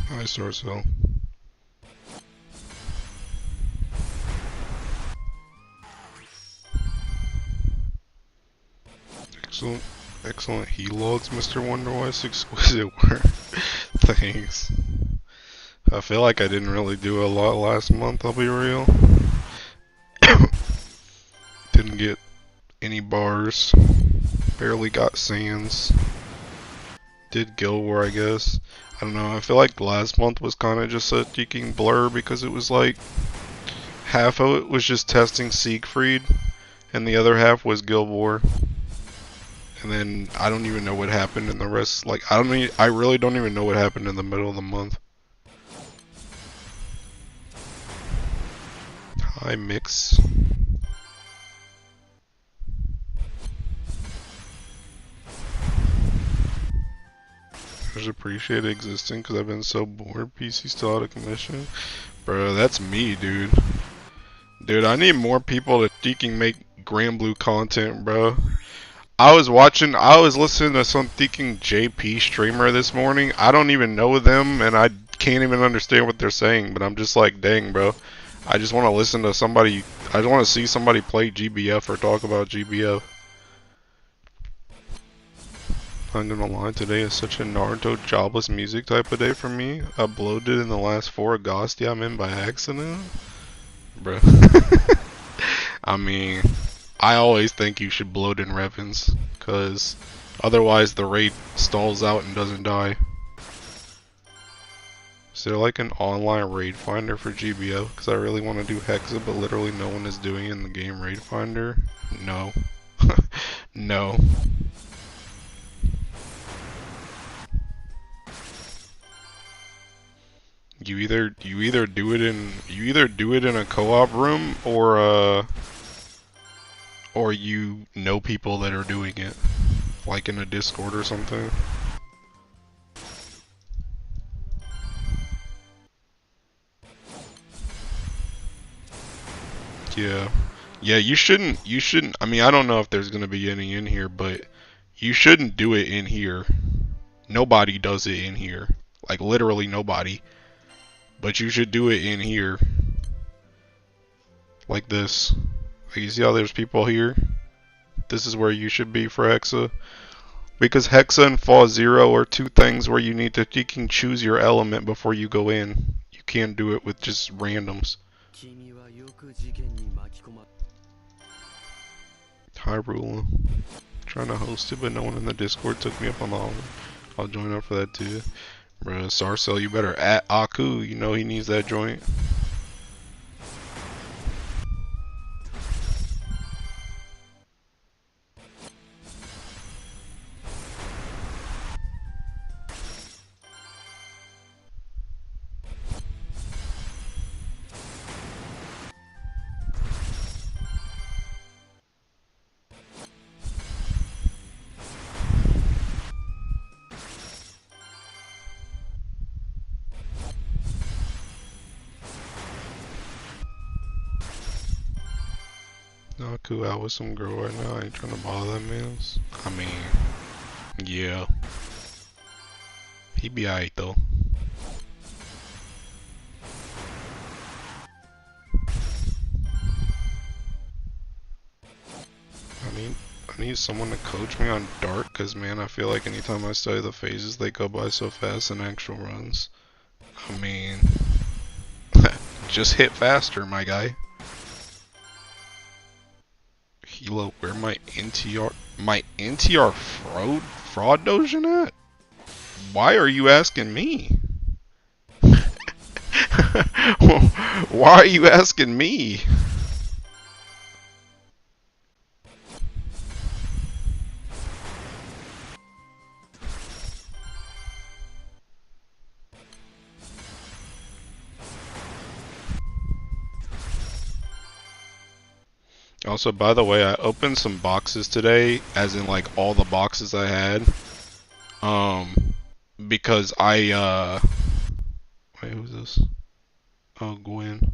Hi, Starcell. Excellent, excellent heat logs, Mr. Wonderwise. Exquisite work. Thanks. I feel like I didn't really do a lot last month, I'll be real. Didn't get any bars. Barely got sands. Did Guild War, I guess. I don't know, I feel like last month was kind of just a freaking blur because it was like half of it was just testing Siegfried and the other half was Guild War. And then I don't even know what happened in the rest. Like I really don't even know what happened in the middle of the month. Hi, Mix. I just appreciate existing because I've been so bored. PC still out of commission. Bro, that's me, dude. Dude, I need more people to freaking make Grand Blue content, bro. I was listening to some freaking JP streamer this morning. I don't even know them, and I can't even understand what they're saying, but I'm just like, dang, bro. I just want to listen to somebody, I just want to see somebody play GBF or talk about GBF. I'm gonna lie, today is such a Naruto jobless music type of day for me. Uploaded in the last 4 Agosti I'm in by accident. Bruh. I mean, I always think you should bloat in Revens, cause otherwise the raid stalls out and doesn't die. Is there like an online raid finder for GBF? Because I really want to do Hexa, but literally no one is doing it in the game raid finder. No. No. You either do it in a co-op room or you know people that are doing it, like in a Discord or something. Yeah. Yeah, you shouldn't, I mean, I don't know if there's gonna be any in here, but you shouldn't do it in here. Nobody does it in here. Like, literally nobody. But you should do it in here. Like this. Like, you see how there's people here? This is where you should be for Hexa. Because Hexa and Fall Zero are two things where you can choose your element before you go in. You can't do it with just randoms. Hyrule. Trying to host it, but no one in the Discord took me up on the offer. I'll join up for that too. Bruh, Sarcell, you better at Aku. You know he needs that joint. Aku out with some girl right now. I ain't trying to bother that man. I mean, yeah. He be alright though. I need someone to coach me on Dark, cause man, I feel like anytime I study the phases, they go by so fast in actual runs. I mean, just hit faster, my guy. Kilo, where my NTR fraud dojo at? Why are you asking me? Why are you asking me? Also, by the way, I opened some boxes today, as in like all the boxes I had. Because wait, who's this? Oh, Gwen.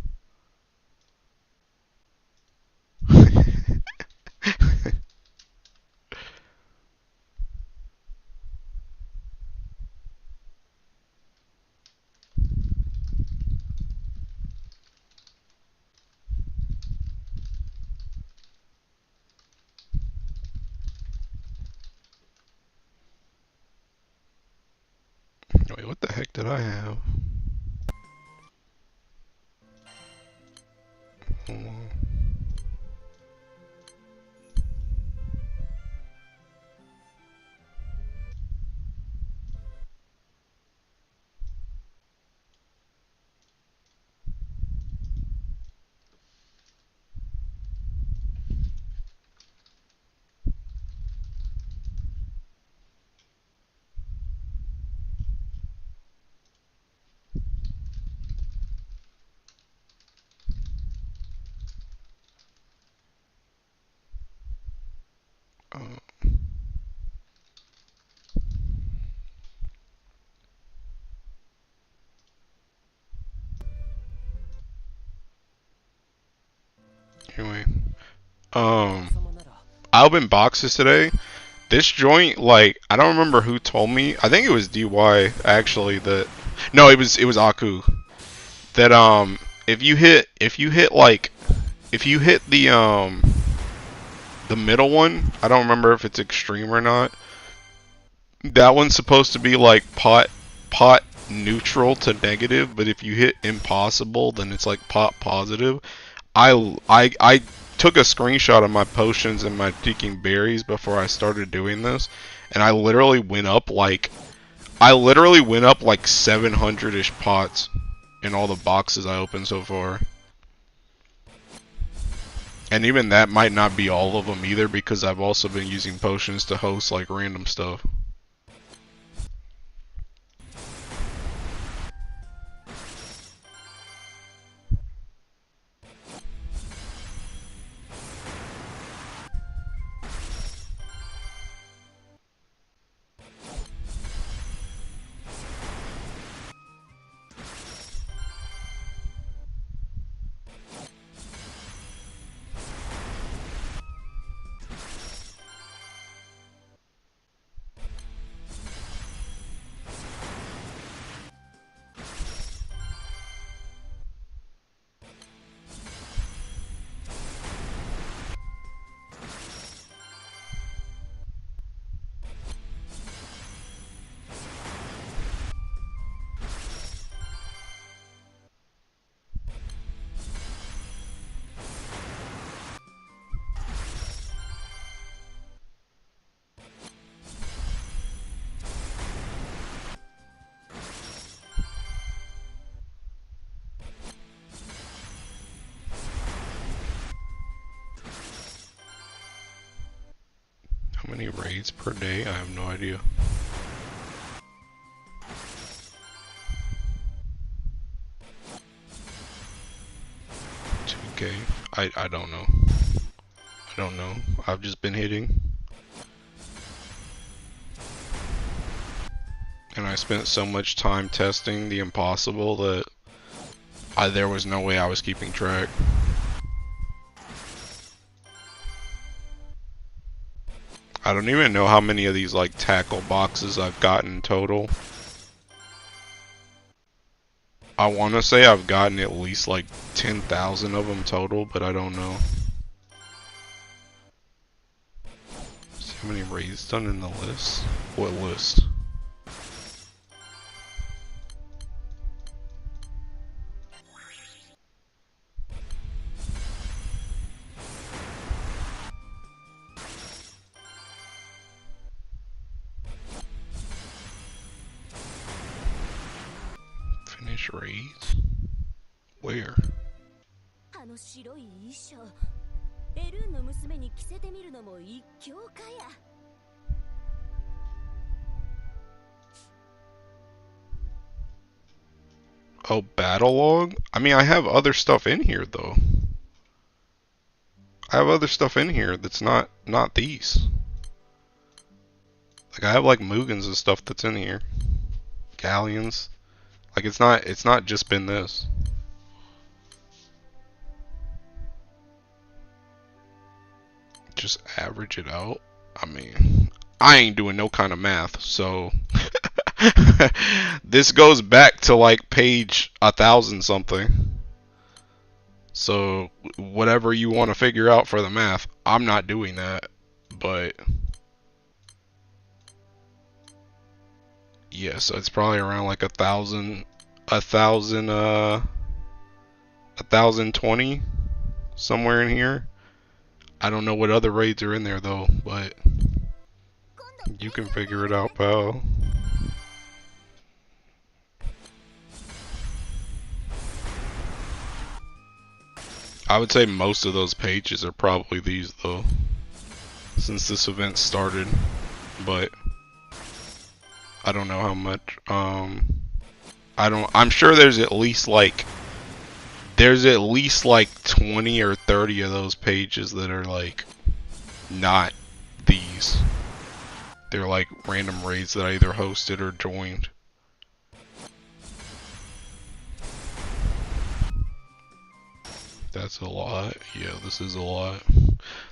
Wait, what the heck did I have? Hold on. Anyway, I opened boxes today. This joint, like, I don't remember who told me. I think it was DY actually. That no, it was Aku. That if you hit the middle one, I don't remember if it's extreme or not. That one's supposed to be like pot neutral to negative, but if you hit impossible, then it's like pot positive. I took a screenshot of my potions and my deking berries before I started doing this, and I literally went up like 700-ish pots in all the boxes I opened so far. And even that might not be all of them either, because I've also been using potions to host like random stuff. How many raids per day? I have no idea. Okay, I don't know. I don't know. I've just been hitting. And I spent so much time testing the impossible that there was no way I was keeping track. I don't even know how many of these like tackle boxes I've gotten total. I want to say I've gotten at least like 10,000 of them total, but I don't know. See how many raids done in the list? What list? Finish raids? Where? あの白い衣装、エルーンの娘に着せてみるのも一興かや。Oh, battle log? I mean, I have other stuff in here though. I have other stuff in here that's not these. Like I have like Mugans and stuff that's in here. Galleons. Like it's not just been this. Just average it out. I mean, I ain't doing no kind of math, so this goes back to like page 1,000 something. So whatever you want to figure out for the math, I'm not doing that. But yeah, so it's probably around like 1,020 somewhere in here. I don't know what other raids are in there though, but you can figure it out, pal. I would say most of those pages are probably these though, since this event started, but I don't know how much. I'm sure there's at least like 20 or 30 of those pages that are like not these. They're like random raids that I either hosted or joined. That's a lot. Yeah, this is a lot.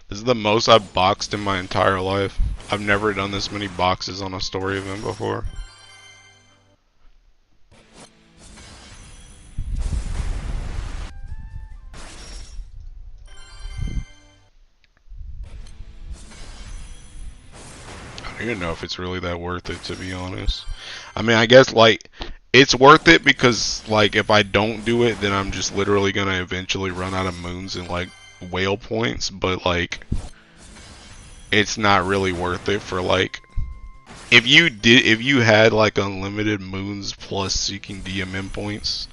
This is the most I've boxed in my entire life. I've never done this many boxes on a story event before. I don't even know if it's really that worth it, to be honest. I mean, I guess like it's worth it because like if I don't do it, then I'm just literally gonna eventually run out of moons and like whale points, but like it's not really worth it for like if you had like unlimited moons plus seeking DMM points,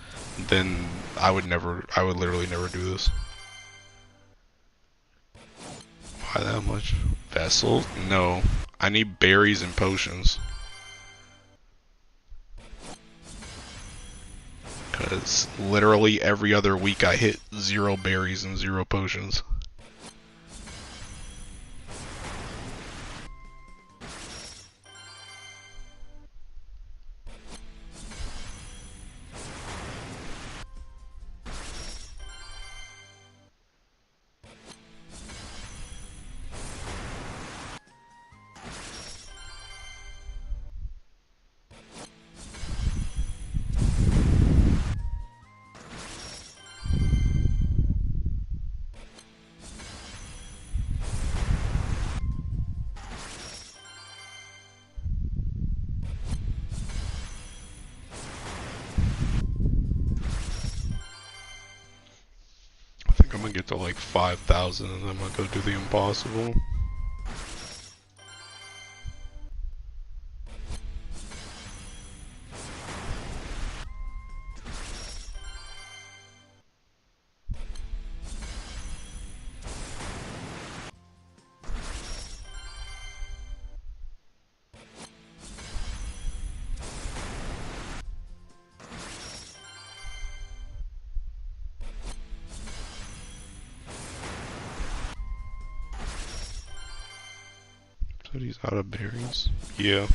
then I would literally never do this. Why that much? Vessels? No. I need berries and potions. Because literally every other week I hit 0 berries and 0 potions. I'm gonna get to like 5,000 and then I'm gonna go do the impossible. So he's out of berries? Yeah.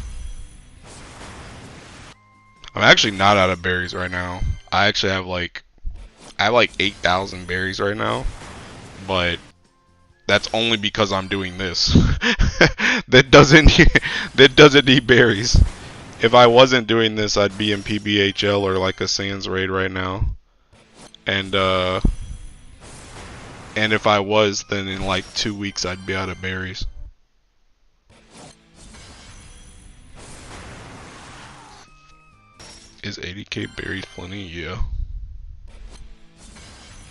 I'm actually not out of berries right now. I actually have like 8,000 berries right now, but that's only because I'm doing this. that doesn't need berries. If I wasn't doing this, I'd be in PBHL or like a Sans raid right now. And if I was, then in like 2 weeks I'd be out of berries. Is 80k berries plenty? Yeah.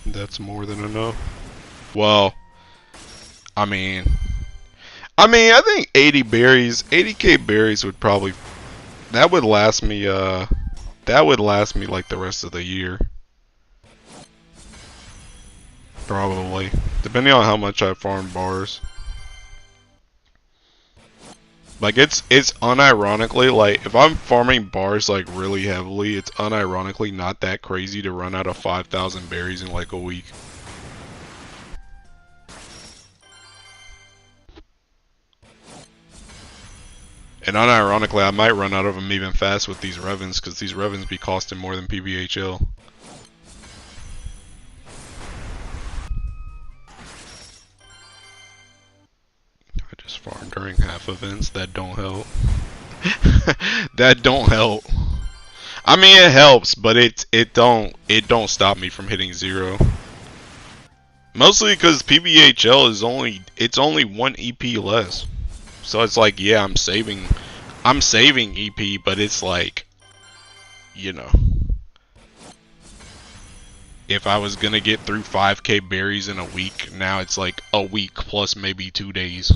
That's more than enough. Well, I mean, I think 80k berries would probably, that would last me, that would last me like the rest of the year. Probably. Depending on how much I farm bars. Like it's unironically, like if I'm farming bars like really heavily, it's unironically not that crazy to run out of 5,000 berries in like a week. And unironically, I might run out of them even fast with these Revens, because these Revens be costing more than PBHL. I just farm during half events. That don't help. That don't help. I mean, it helps, but it don't stop me from hitting 0. Mostly because PBHL is only 1 EP less. So it's like, yeah, I'm saving EP, but it's like, you know, if I was gonna get through 5k berries in a week, now it's like a week plus maybe 2 days.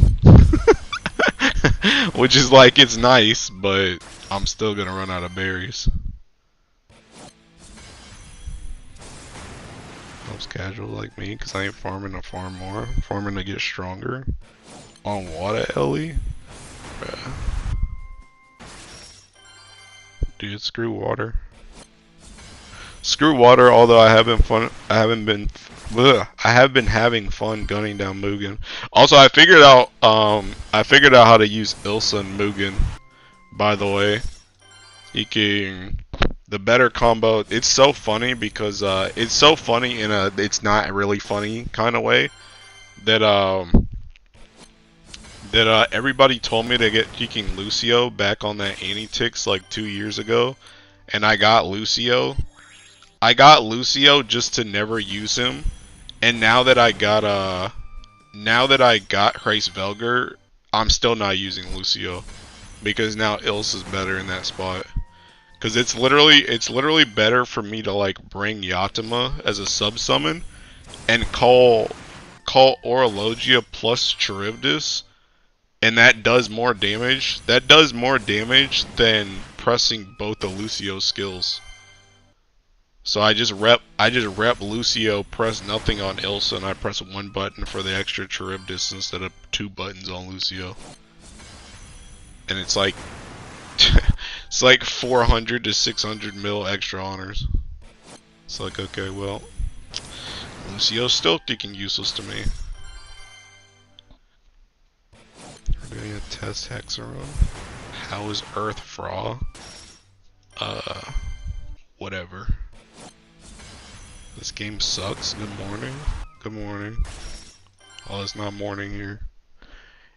Which is like, it's nice, but I'm still gonna run out of berries. Helps casual like me, because I ain't farming to farm more. I'm farming to get stronger. On water, Ellie? Bruh. Dude, screw water. Screw water, although I have been having fun gunning down Mugen. Also, I figured out how to use Ilsa and Mugen, by the way. You can, the better combo, it's so funny because it's so funny in a it's not really funny kind of way that everybody told me to get Geeking Lucio back on that anti-ticks like 2 years ago, and I got Lucio. I got Lucio just to never use him, and now that I got Kreisvelger, I'm still not using Lucio because now Ilse is better in that spot. Cause it's literally better for me to like bring Yatima as a sub summon and call Orologia plus Charybdis, and that does more damage. That does more damage than pressing both the Lucio skills. So I just rep Lucio, press nothing on Ilsa, and I press 1 button for the extra Charybdis instead of 2 buttons on Lucio. And it's like it's like 400 to 600 mil extra honors. It's like, okay, well, Lucio's still kicking useless to me. We're doing a test Hexa run. How is Earth Fra? Whatever. This game sucks. Good morning. Good morning. Oh, it's not morning here.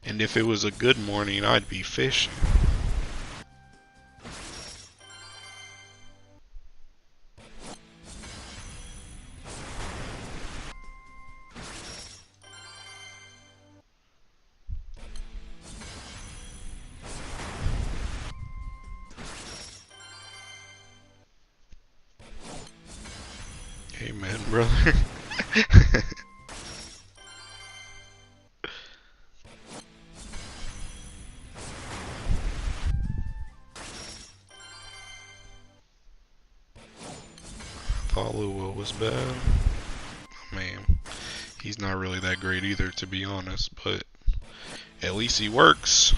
And if it was a good morning, I'd be fishing. Amen, brother. Thought Luo was bad. Man, he's not really that great either, to be honest, but at least he works.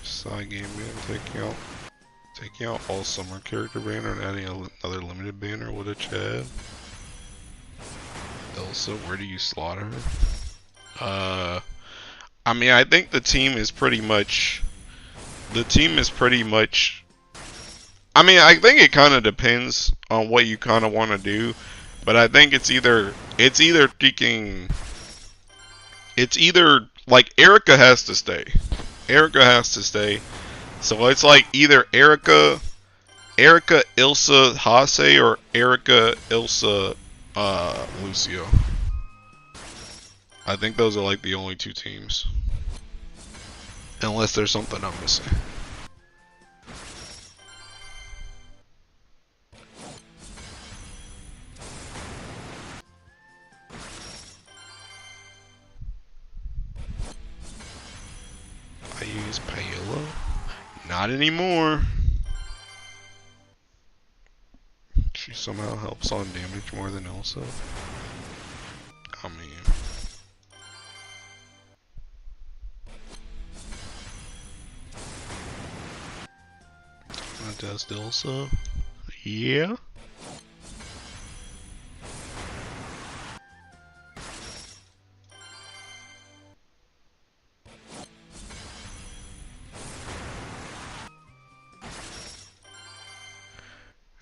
Side game ban, taking out all summer character banner and adding another limited banner with a Chad. Elsa, where do you slaughter her? I mean, I think the team is pretty much. The team is pretty much. I mean, I think it kind of depends on what you kind of want to do, but I think it's either freaking. It's either like Erica has to stay. Erica has to stay. So it's like either Erica, Ilsa, Hase, or Erica, Ilsa, Lucio. I think those are like the only two teams. Unless there's something I'm missing. I use Paella? Not anymore. She somehow helps on damage more than Elsa. I mean... I test Elsa. Yeah?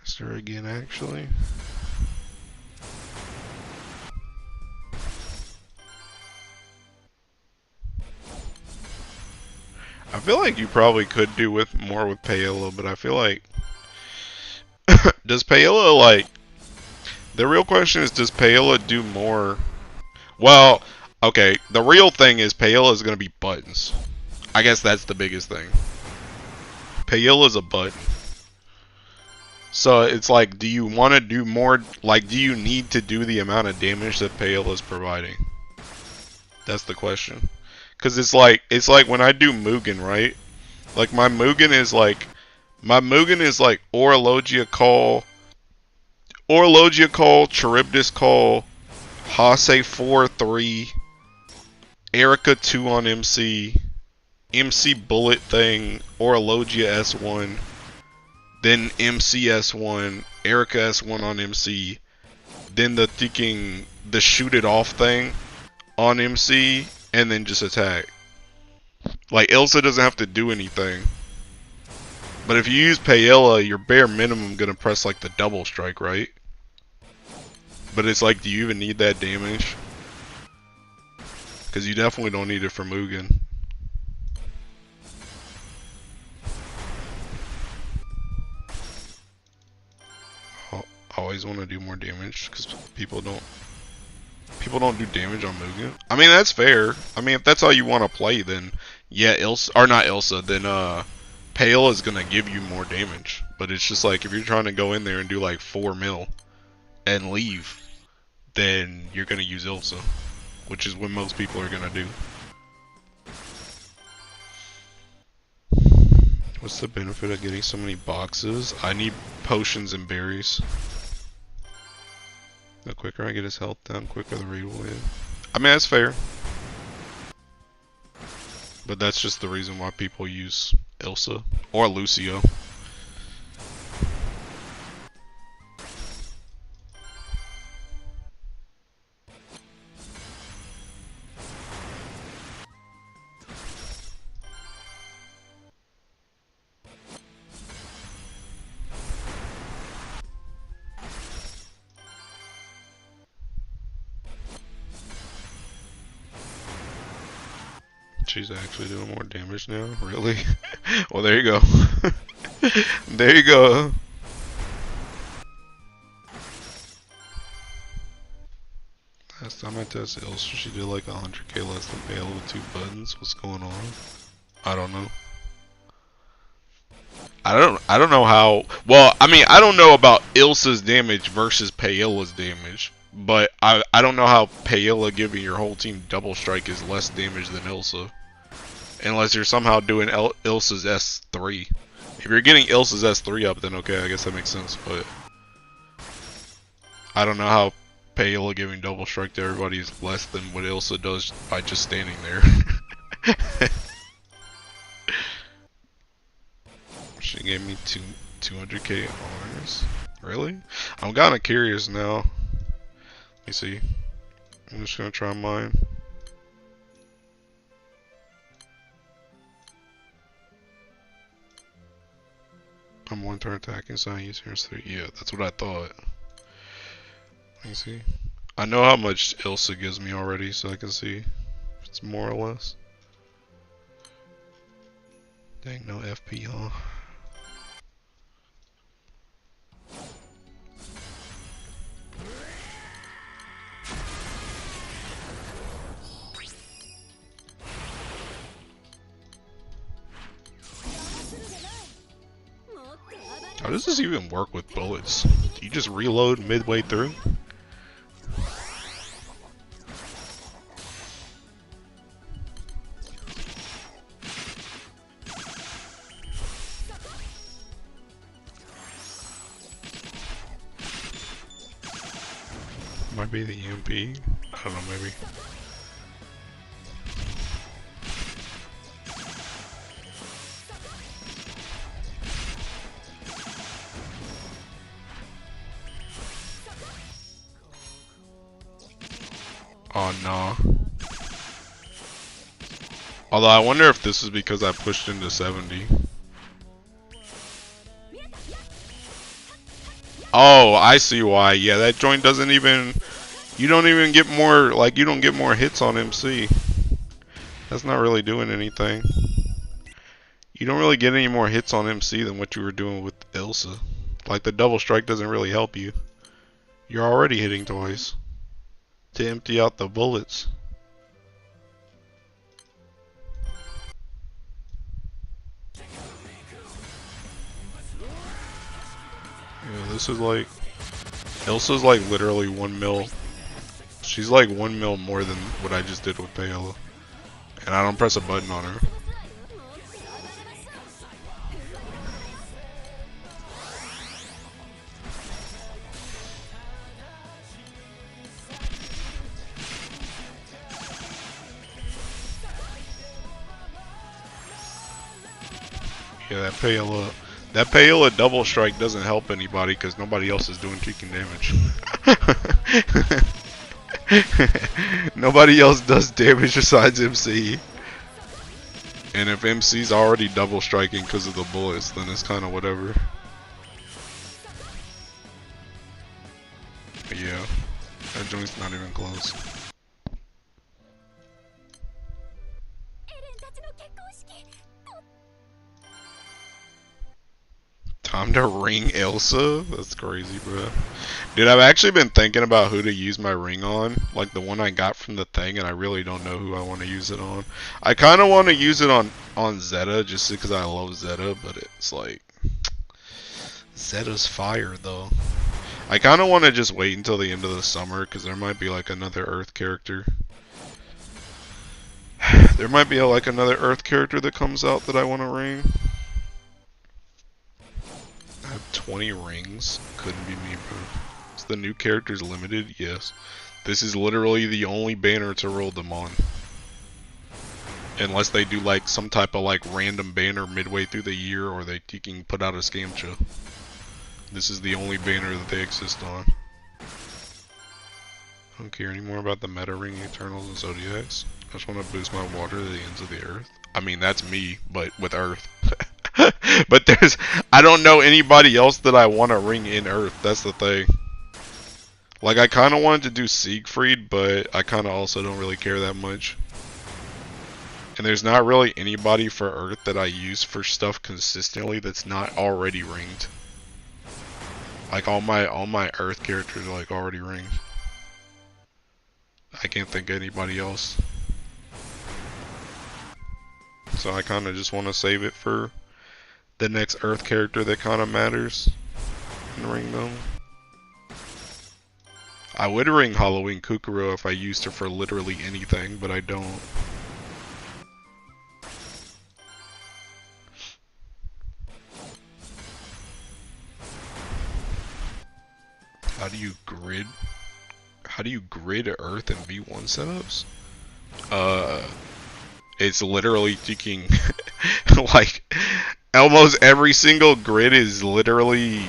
Test her again, actually. I feel like you probably could do with more with Paella, but I feel like does Paella like the real question is does Paella do more? Well, okay, the real thing is Paella is gonna be buttons. I guess that's the biggest thing. Paella is a button. So it's like, do you want to do more? Like, do you need to do the amount of damage that Paella is providing? That's the question. Cause it's like when I do Mugen, right? Like my Mugen is like Orologia Call, Charybdis Call, Hase 4-3, Erica 2 on MC, MC Bullet thing, Orologia S1, then MC S1, Erica S1 on MC, then the shoot it off thing on MC, and then just attack. Like Elsa doesn't have to do anything. But if you use Paella, you're bare minimum gonna press like the double strike, right? But it's like, do you even need that damage? Because you definitely don't need it for Mugen. I always want to do more damage because people don't do damage on Mugen. I mean, that's fair. I mean, if that's how you want to play, then yeah, Ilsa or not Ilsa, then Paella is gonna give you more damage. But it's just like if you're trying to go in there and do like 4 mil and leave, then you're gonna use Ilsa, which is what most people are gonna do. What's the benefit of getting so many boxes? I need potions and berries. The quicker I get his health down, quicker the raid will end. I mean, that's fair. But that's just the reason why people use Ilsa or Lucio. She's actually doing more damage now? Really? Well, there you go. There you go. Last time I tested Ilsa, she did like 100k less than Bale with 2 buttons. What's going on? I don't know. I don't know how. Well, I mean, I don't know about Ilsa's damage versus Paella's damage, but I don't know how Paella giving your whole team double strike is less damage than Ilsa, unless you're somehow doing Ilsa's S3. If you're getting Ilsa's S3 up, then okay, I guess that makes sense. But I don't know how Paella giving double strike to everybody is less than what Ilsa does by just standing there. She gave me 200k honors. Really? I'm kind of curious now. Let me see. I'm just gonna try mine. I'm one turn attacking, so I use here's 3. Yeah, that's what I thought. Let me see. I know how much Ilsa gives me already, so I can see if it's more or less. Dang, no FP, huh? How does this even work with bullets? Do you just reload midway through? Might be the EMP. I don't know, maybe. Oh, no. Although I wonder if this is because I pushed into 70. Oh, I see why. Yeah, that joint doesn't even... You don't even get more... Like, you don't get more hits on MC. That's not really doing anything. You don't really get any more hits on MC than what you were doing with Elsa. Like, the double strike doesn't really help you. You're already hitting twice. To empty out the bullets. Yeah, this is like... Elsa's like literally 1 mil. She's like 1 mil more than what I just did with Paola. And I don't press a button on her. Yeah, that Paola double strike doesn't help anybody because nobody else is doing cheeking damage. Nobody else does damage besides MC. And if MC's already double striking because of the bullets, then it's kind of whatever. But yeah, that joint's not even close. Time to ring Elsa? That's crazy, bro. Dude, I've actually been thinking about who to use my ring on. Like the one I got from the thing, and I really don't know who I want to use it on. I kind of want to use it on Zeta, just because I love Zeta, but it's like... Zeta's fire, though. I kind of want to just wait until the end of the summer, because there might be like another Earth character. There might be like another Earth character that comes out that I want to ring. I have 20 rings. Couldn't be me, bro. Is the new characters limited? Yes. This is literally the only banner to roll them on. Unless they do like some type of like random banner midway through the year, or they can put out a scamcha. This is the only banner that they exist on. I don't care anymore about the meta ring, Eternals, and Zodiacs. I just want to boost my water to the ends of the earth. I mean, that's me, but with Earth. But I don't know anybody else that I want to ring in Earth. That's the thing. Like, I kind of wanted to do Siegfried, but I kind of also don't really care that much. And there's not really anybody for Earth that I use for stuff consistently that's not already ringed. Like, all my Earth characters are like already ringed. I can't think of anybody else. So I kind of just want to save it for the next Earth character that kind of matters and ring them. I would ring Halloween Kukuro if I used her for literally anything, but I don't. How do you grid Earth and V1 setups? It's literally taking like almost every single grid is literally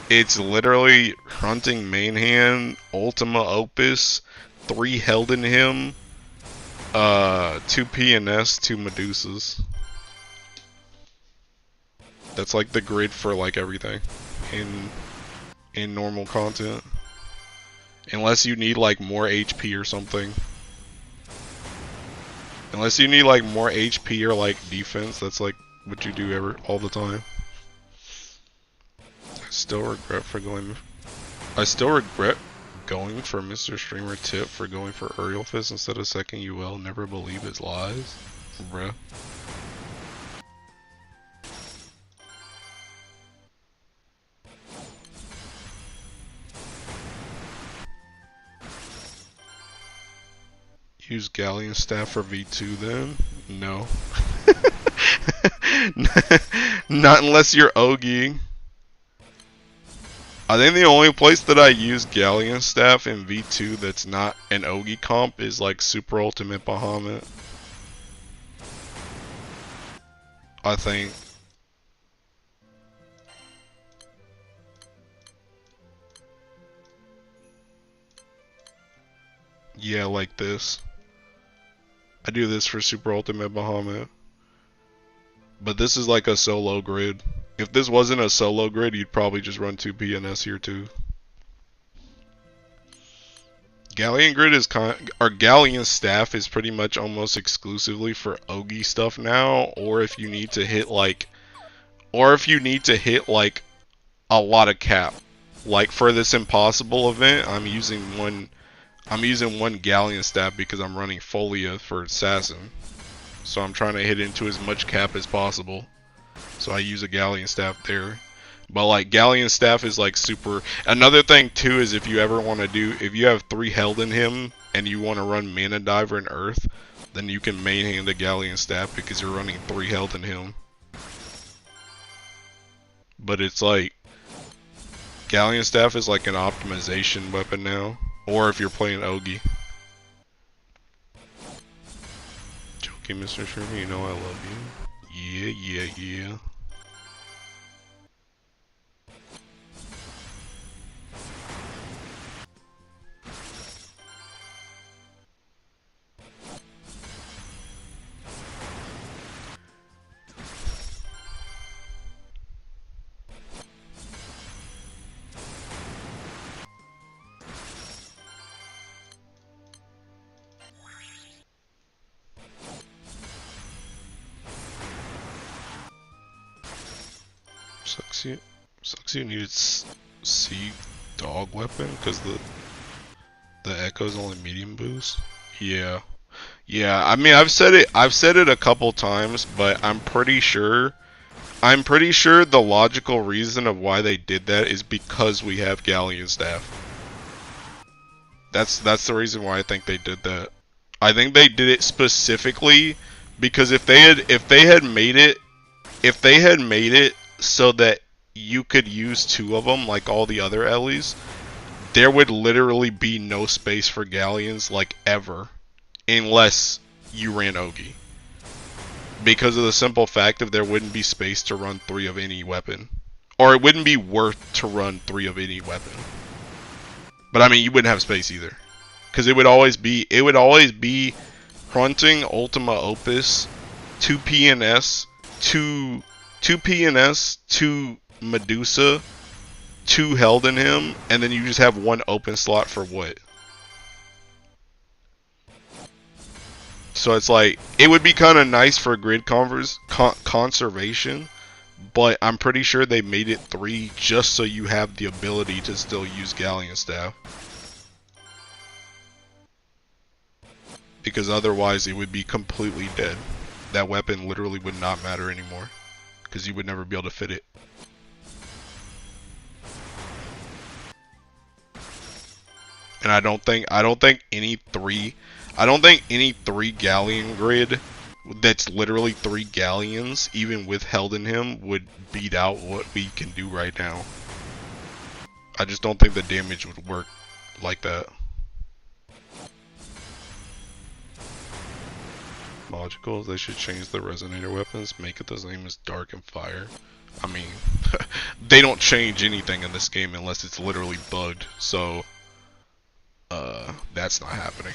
Hunting Manhand, Ultima Opus, 3 Heldenhim, 2 PNS, 2 Medusas. That's like the grid for like everything in normal content. Unless you need like more HP or something. Unless you need like more HP or like defense, that's like what you do all the time. I still regret going for Mr. Streamer tip for going for Aerial Fist instead of second UL. Never believe his lies. Bruh. Use Galleon Staff for V2 then? No. Not unless you're Ogi. I think the only place that I use Galleon Staff in V2 that's not an Ogi comp is like Super Ultimate Bahamut. I think. Yeah, like this. I do this for Super Ultimate Bahamut. But this is like a solo grid. If this wasn't a solo grid, you'd probably just run 2 PNS here too. Galleon grid is or Galleon staff is pretty much almost exclusively for Ogi stuff now, or if you need to hit like a lot of cap. Like for this impossible event, I'm using one Galleon staff because I'm running Folia for Assassin. So I'm trying to hit into as much cap as possible. So I use a Galleon staff there. But like Galleon staff is like super. Another thing too is if you ever want to do, if you have 3 held in him and you want to run Mana Diver and Earth, then you can main hand a Galleon staff because you're running 3 held in him. But it's like Galleon staff is like an optimization weapon now, or if you're playing Ogi. Joking, Mr. Sherman, you know I love you. Yeah. Sucks you needed C dog weapon because the echo's only medium boost. Yeah. I mean I've said it a couple times, but I'm pretty sure the logical reason of why they did that is because we have Galleon staff. That's the reason why I think they did that. I think they did it specifically because if they had made it so that you could use 2 of them like all the other Ellies, there would literally be no space for Galleons like ever, unless you ran Ogi. Because of the simple fact of there wouldn't be space to run 3 of any weapon. Or it wouldn't be worth to run 3 of any weapon. But I mean you wouldn't have space either. Because it would always be Hunting, Ultima Opus, 2 PNS, 2 PNS, 2 Medusa, 2 held in him, and then you just have 1 open slot for what? So it's like, it would be kind of nice for grid conservation, but I'm pretty sure they made it 3 just so you have the ability to still use Galleon staff. Because otherwise it would be completely dead. That weapon literally would not matter anymore. Because you would never be able to fit it. And I don't think any 3 Galleon grid that's literally 3 Galleons, even with held in him, would beat out what we can do right now. I just don't think the damage would work like that. Logical, they should change the resonator weapons, make it the same as Dark and Fire. I mean, they don't change anything in this game unless it's literally bugged, so that's not happening.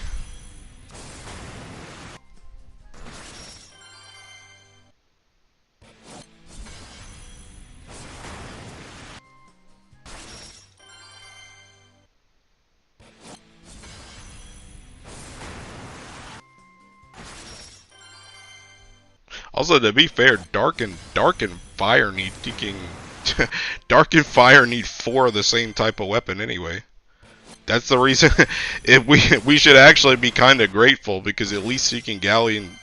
Also, to be fair, dark and fire need fucking dark and fire need 4 of the same type of weapon anyway. That's the reason if we should actually be kind of grateful, because at least seeking galleon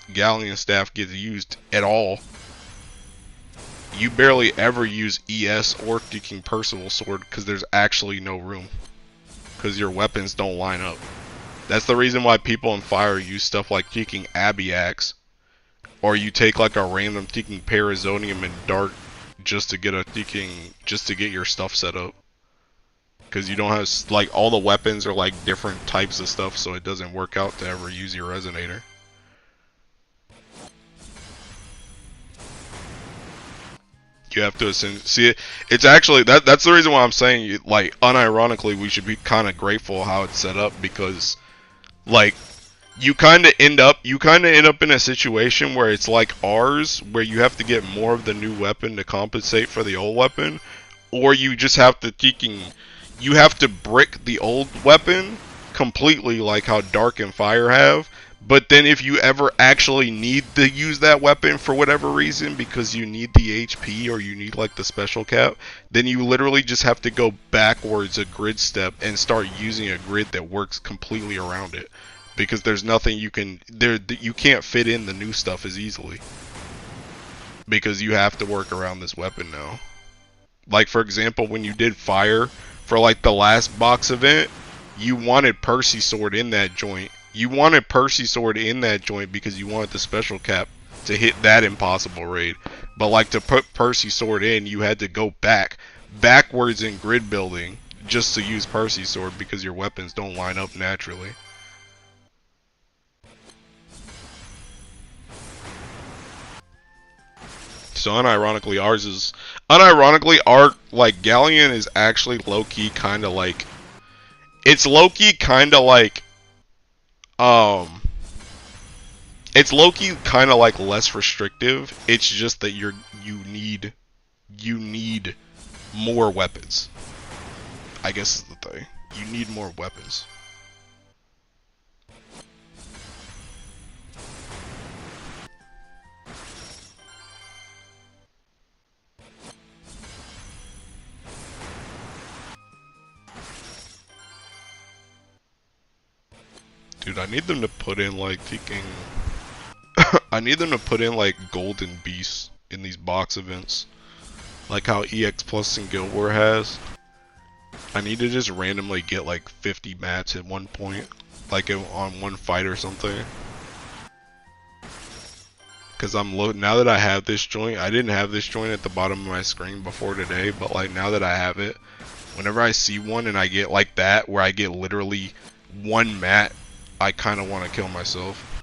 staff gets used at all. You barely ever use ES or seeking Percival sword because there's actually no room, because your weapons don't line up. That's the reason why people in fire use stuff like seeking Abbey Axe, or you take like a random seeking Parazonium and Dart just to get your stuff set up. Because you don't have, like, all the weapons are like different types of stuff, so it doesn't work out to ever use your resonator. You have to see it. It's actually that's the reason why I'm saying, like, unironically, we should be kind of grateful how it's set up, because, like, you kind of end up in a situation where it's like ours, where you have to get more of the new weapon to compensate for the old weapon, or you just have to brick the old weapon completely, like how Dark and Fire have. But then if you ever actually need to use that weapon for whatever reason, because you need the HP or you need like the special cap, then you literally just have to go backwards a grid step and start using a grid that works completely around it. Because there's nothing you can't fit in the new stuff as easily. Because you have to work around this weapon now. Like, for example, when you did fire for like the last box event, you wanted Percy sword in that joint. Because you wanted the special cap to hit that impossible raid. But like, to put Percy sword in, you had to go backwards in grid building just to use Percy sword, because your weapons don't line up naturally. So unironically, our like Galleon is actually low-key kind of like, it's low-key kind of like less restrictive. It's just that you need more weapons, I guess is the thing. You need more weapons. Dude, I need them to put in like fucking I need them to put in like golden beasts in these box events, like how EX Plus and Guild War has. I need to just randomly get like 50 mats at one point, like on one fight or something. Cause now that I have this joint, I didn't have this joint at the bottom of my screen before today, but like now that I have it, whenever I see one and I get like that, where I get literally one mat, I kind of want to kill myself.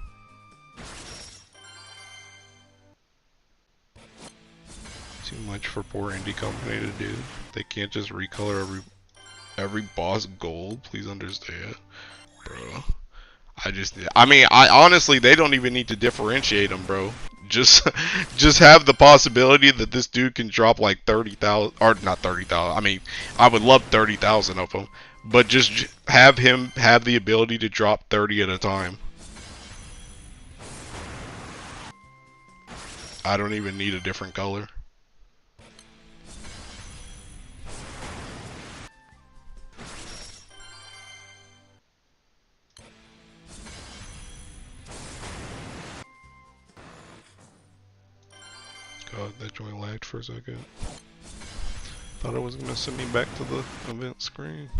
Too much for poor indie company to do. They can't just recolor every boss gold. Please understand, bro. I honestly, they don't even need to differentiate them, bro. Just have the possibility that this dude can drop like 30,000, or not 30,000. I mean, I would love 30,000 of them, but just have him have the ability to drop 30 at a time. I don't even need a different color. God, that joint lagged for a second. Thought it was gonna send me back to the event screen.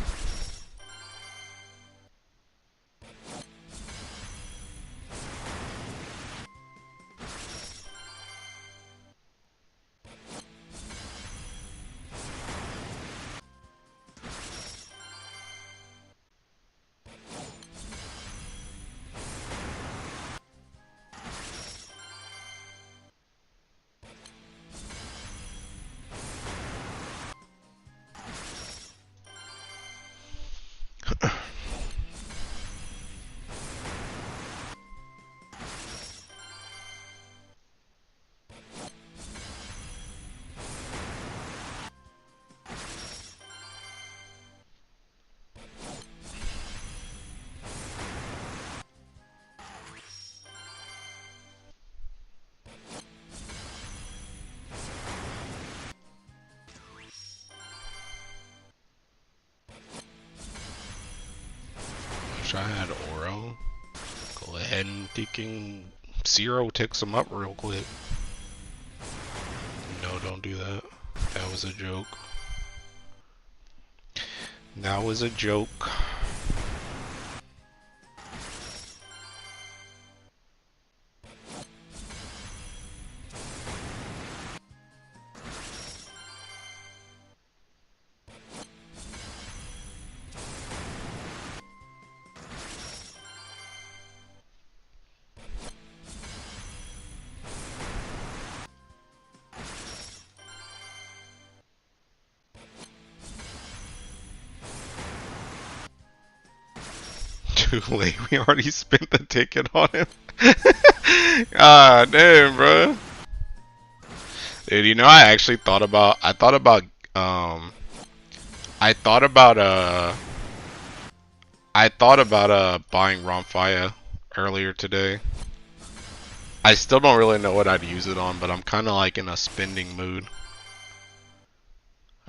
Wish I had Oro. Go ahead and thinking Zero ticks him up real quick. No, don't do that. That was a joke. That was a joke. Too late. We already spent the ticket on him. Ah, damn, bro. Dude, you know, I actually thought about. Um. I thought about. I thought about buying Romfaya earlier today. I still don't really know what I'd use it on, but I'm kind of like in a spending mood.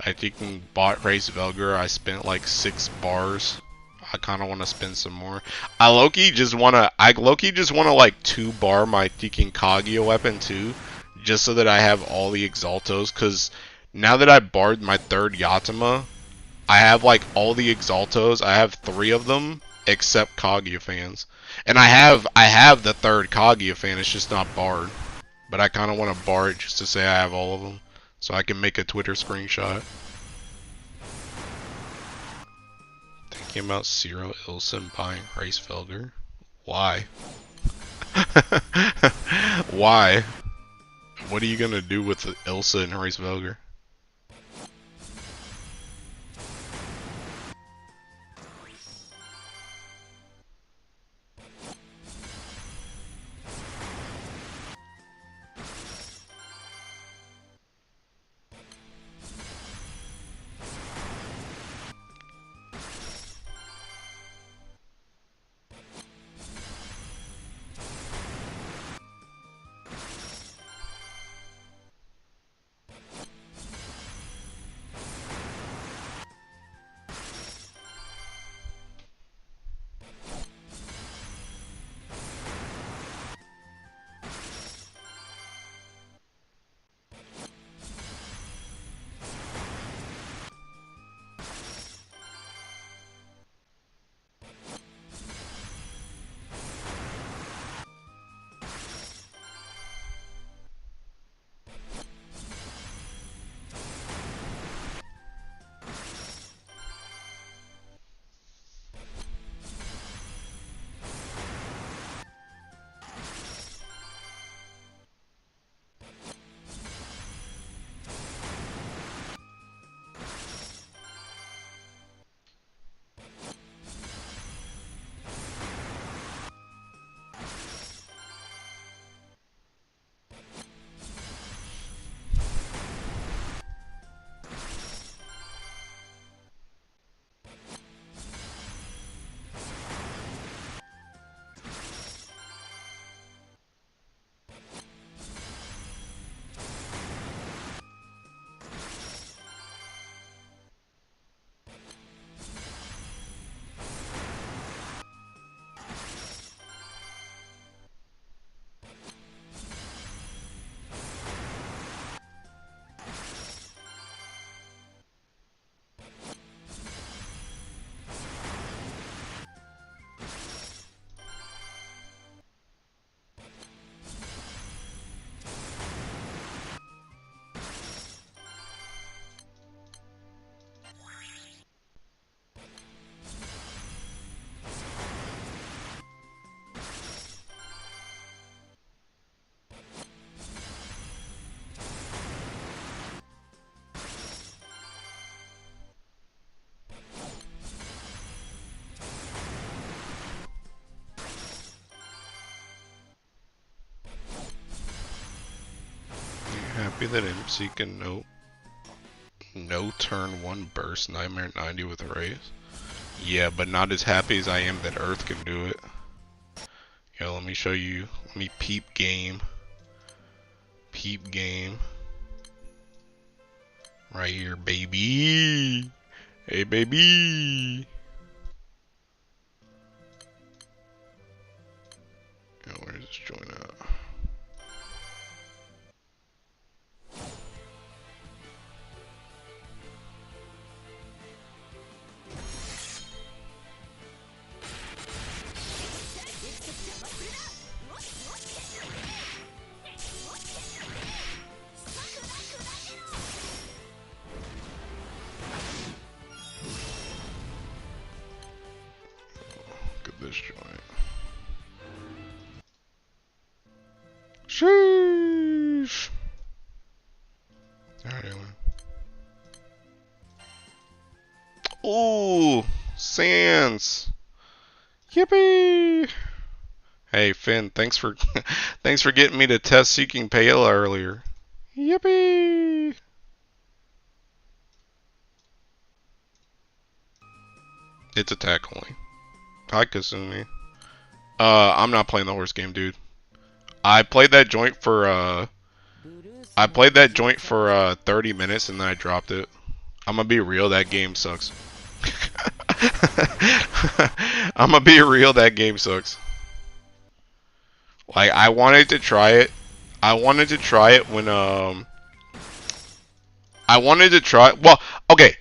I think in bought Race Velgar, I spent like 6 bars. I kind of want to spend some more. I low-key just want to like 2-bar my Tekken Kaguya weapon too, just so that I have all the Exaltos, cuz now that I barred my 3rd Yatama, I have like all the Exaltos. I have 3 of them except Kaguya fans. And I have the 3rd Kaguya fan, it's just not barred. But I kind of want to bar it just to say I have all of them, so I can make a Twitter screenshot. Thinking about Zero, Ilsa, and buying Reisfelder. Why? Why? What are you gonna do with Ilsa and Reisfelder? Happy that MC can no turn 1 burst Nightmare 90 with a raise. Yeah, but not as happy as I am that Earth can do it. Yo, let me show you. Let me peep game. Peep game. Right here, baby. Hey, baby. Ooh, Sans. Yippee! Hey Finn, thanks for thanks for getting me to test seeking Paella earlier. Yippee! It's attack only. Hi Kasumi. I'm not playing the horse game, dude. I played that joint for 30 minutes and then I dropped it. I'm gonna be real, that game sucks. I'm gonna be real, that game sucks. Like, I wanted to try it. I wanted to try it when, well, okay.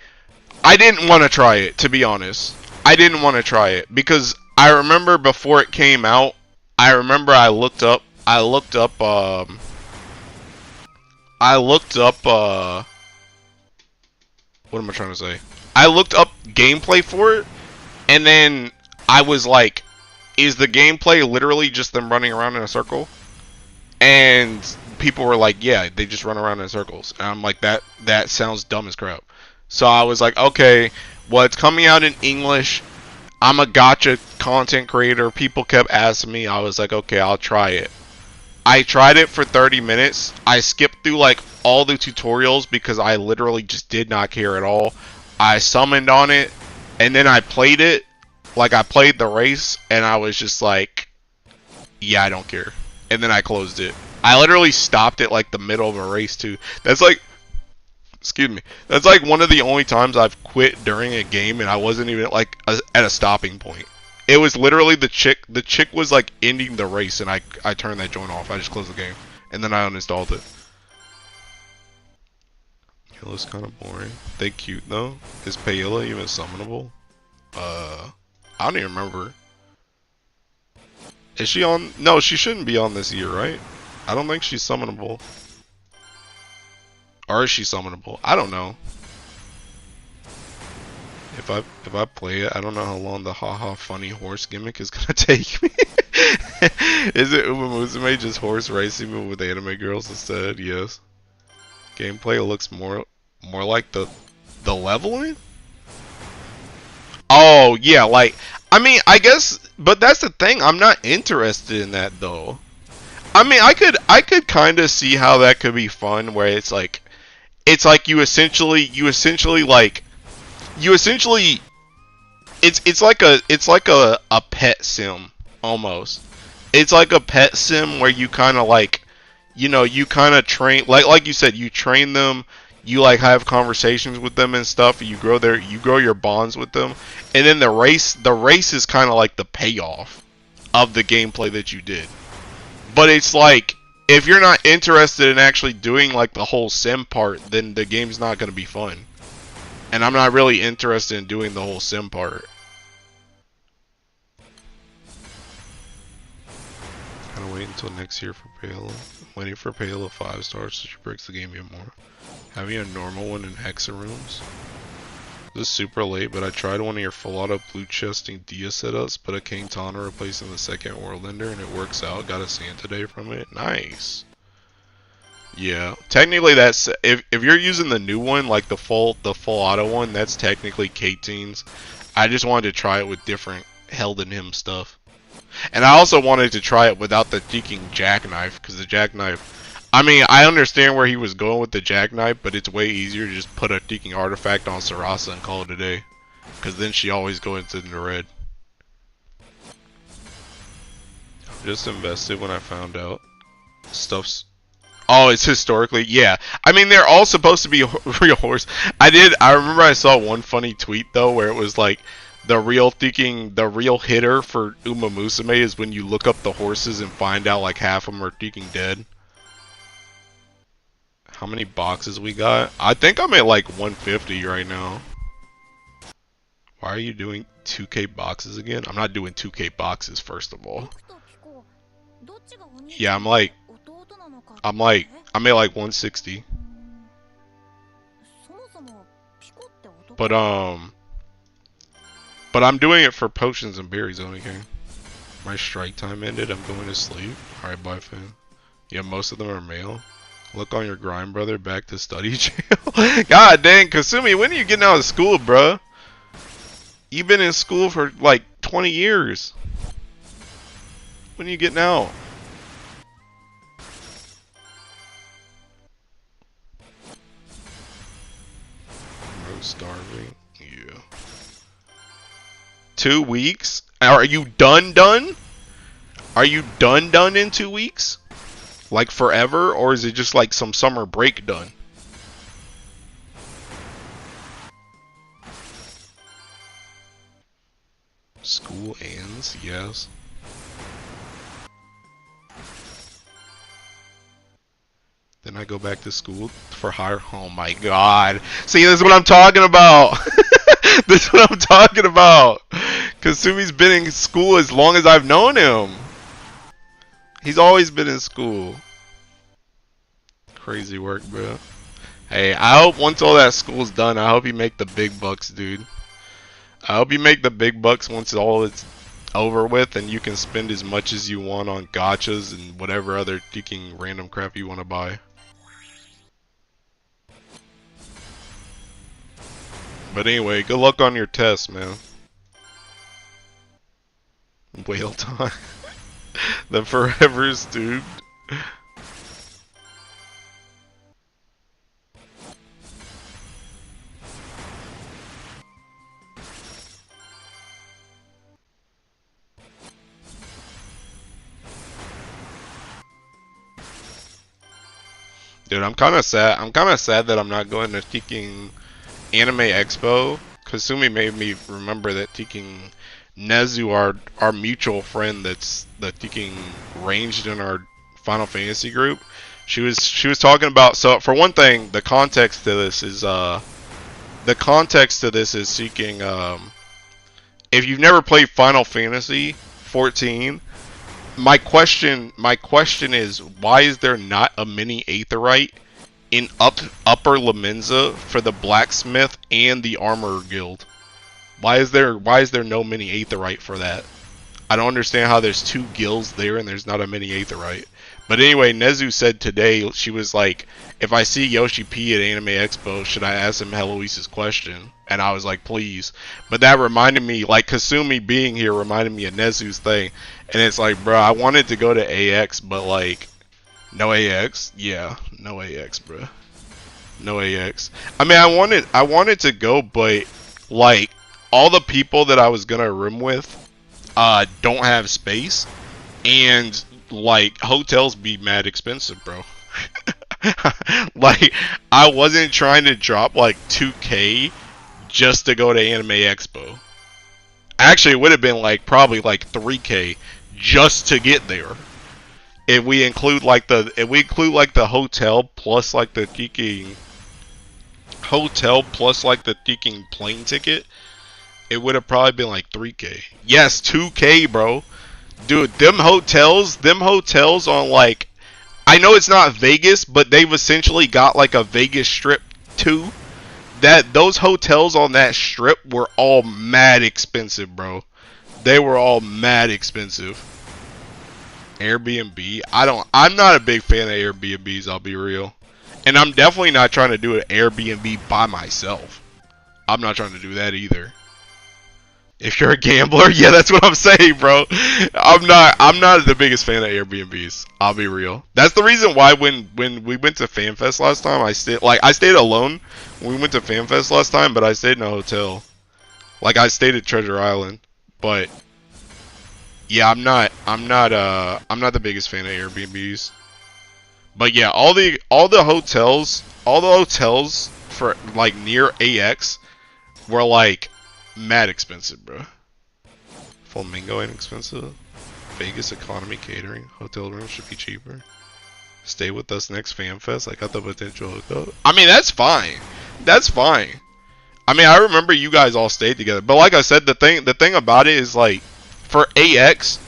I didn't want to try it, to be honest. I didn't want to try it because I remember before it came out, I remember I looked up, what am I trying to say? I looked up gameplay for it, and then I was like, is the gameplay literally just them running around in a circle? And people were like, yeah, they just run around in circles. And I'm like, that sounds dumb as crap. So I was like, okay, well, it's coming out in English. I'm a gacha content creator. People kept asking me. I was like, okay, I'll try it. I tried it for 30 minutes. I skipped through like all the tutorials because I literally just did not care at all. I summoned on it, and then I played it. Like, I played the race, and I was just like, yeah, I don't care. And then I closed it. I literally stopped at like the middle of a race too. That's like, excuse me. That's like one of the only times I've quit during a game and I wasn't even like at a stopping point. It was literally the chick. The chick was like ending the race and I turned that joint off. I just closed the game and then I uninstalled it. It looks kind of boring. They cute though. Is Paella even summonable? I don't even remember. Is she on? No, she shouldn't be on this year, right? I don't think she's summonable. Or is she summonable? I don't know. If I play it, I don't know how long the haha funny horse gimmick is gonna take me. Is it Musume just horse racing but with anime girls instead? Yes. Gameplay looks more like the leveling? Oh yeah, like, I mean, I guess, but that's the thing. I'm not interested in that though. I mean, I could kind of see how that could be fun, where it's like you essentially it's like a pet sim almost. It's like a pet sim where you kind of like, you know, you kind of train, like you said, you train them. You like have conversations with them and stuff. You grow your bonds with them, and then the race is kind of like the payoff of the gameplay that you did. But it's like, if you're not interested in actually doing like the whole sim part, then the game's not gonna be fun. And I'm not really interested in doing the whole sim part. Gotta wait until next year for Paella. Waiting for Paella 5 stars so she breaks the game even more. Having a normal one in Hexa rooms. This is super late, but I tried one of your full auto blue chesting Dia setups, but a King Tana replacing the second Worldender, and it works out. Got a sand today from it. Nice. Yeah, technically that's, if you're using the new one, like the full auto one, that's technically K-Teens. I just wanted to try it with different Held in Him stuff. And I also wanted to try it without the freaking jackknife, because the jackknife, I mean, I understand where he was going with the jackknife, but it's way easier to just put a freaking artifact on Sarasa and call it a day. Because then she always goes into the red. Just invested when I found out. Stuff's... Oh, it's historically... Yeah. I mean, they're all supposed to be real horse. I remember I saw one funny tweet, though, where it was like, the real hitter for Uma Musume is when you look up the horses and find out like half of them are freaking dead. How many boxes we got? I think I'm at like 150 right now. Why are you doing 2K boxes again? I'm not doing 2K boxes, first of all. Yeah, I'm at like 160. But I'm doing it for potions and berries only, okay? My strike time ended, I'm going to sleep. Alright, bye, fam. Yeah, most of them are male. Look on your grind, brother. Back to study jail. God dang, Kasumi, when are you getting out of school, bruh? You've been in school for like 20 years. When are you getting out? No starving. Yeah. 2 weeks? Are you done? Are you done in 2 weeks? Like forever? Or is it just like some summer break done? School ends, yes. Then I go back to school for higher. Oh my god. See, this is what I'm talking about. This is what I'm talking about. Kasumi's been in school as long as I've known him. He's always been in school. Crazy work, bro. Hey, I hope once all that school's done, I hope you make the big bucks, dude. I hope you make the big bucks once all it's over with, and you can spend as much as you want on gachas and whatever other freaking random crap you want to buy. But anyway, good luck on your test, man. Whale time. The forevers, dude. Dude, I'm kind of sad. I'm kind of sad that I'm not going to freaking Anime Expo. Kasumi made me remember that freaking Nezu, our mutual friend that's freaking ranged in our Final Fantasy group. She was talking about, so for one thing, the context to this is seeking if you've never played Final Fantasy 14, my question is, why is there not a mini Aetherite in Upper Laminza for the blacksmith and the armorer guild? Why is there no mini Aetherite for that? I don't understand how there's 2 guilds there and there's not a mini Aetherite. But anyway, Nezu said today, she was like, if I see Yoshi P at Anime Expo, should I ask him Heloise's question? And I was like, please. But that reminded me, like, Kasumi being here reminded me of Nezu's thing. And it's like, bro, I wanted to go to AX, but like, no AX? Yeah, no AX, bro. No AX. I mean, I wanted to go, but like, all the people that I was gonna room with don't have space, and like, hotels be mad expensive, bro. Like, I wasn't trying to drop like 2K just to go to Anime Expo. Actually, it would have been like probably like 3K just to get there. If we include like the hotel plus like the freaking plane ticket, it would have probably been like 3K. Yes, 2K, bro. Dude, them hotels on like, I know it's not Vegas, but they've essentially got like a Vegas strip too. Those hotels on that strip were all mad expensive, bro. They were all mad expensive. Airbnb, I'm not a big fan of Airbnbs, I'll be real. And I'm definitely not trying to do an Airbnb by myself. I'm not trying to do that either. If you're a gambler, yeah, that's what I'm saying, bro. I'm not the biggest fan of Airbnbs. I'll be real. That's the reason why when we went to FanFest last time, I stayed alone when we went to FanFest last time, but I stayed in a hotel. Like, I stayed at Treasure Island, but yeah, I'm not the biggest fan of Airbnbs. But yeah, all the hotels for like near AX were like mad expensive, bro. Flamingo ain't expensive. Vegas economy catering. Hotel rooms should be cheaper. Stay with us next FanFest. I got the potential hookup. I mean, that's fine. That's fine. I mean, I remember you guys all stayed together. But like I said, the thing about it is, like, for AX,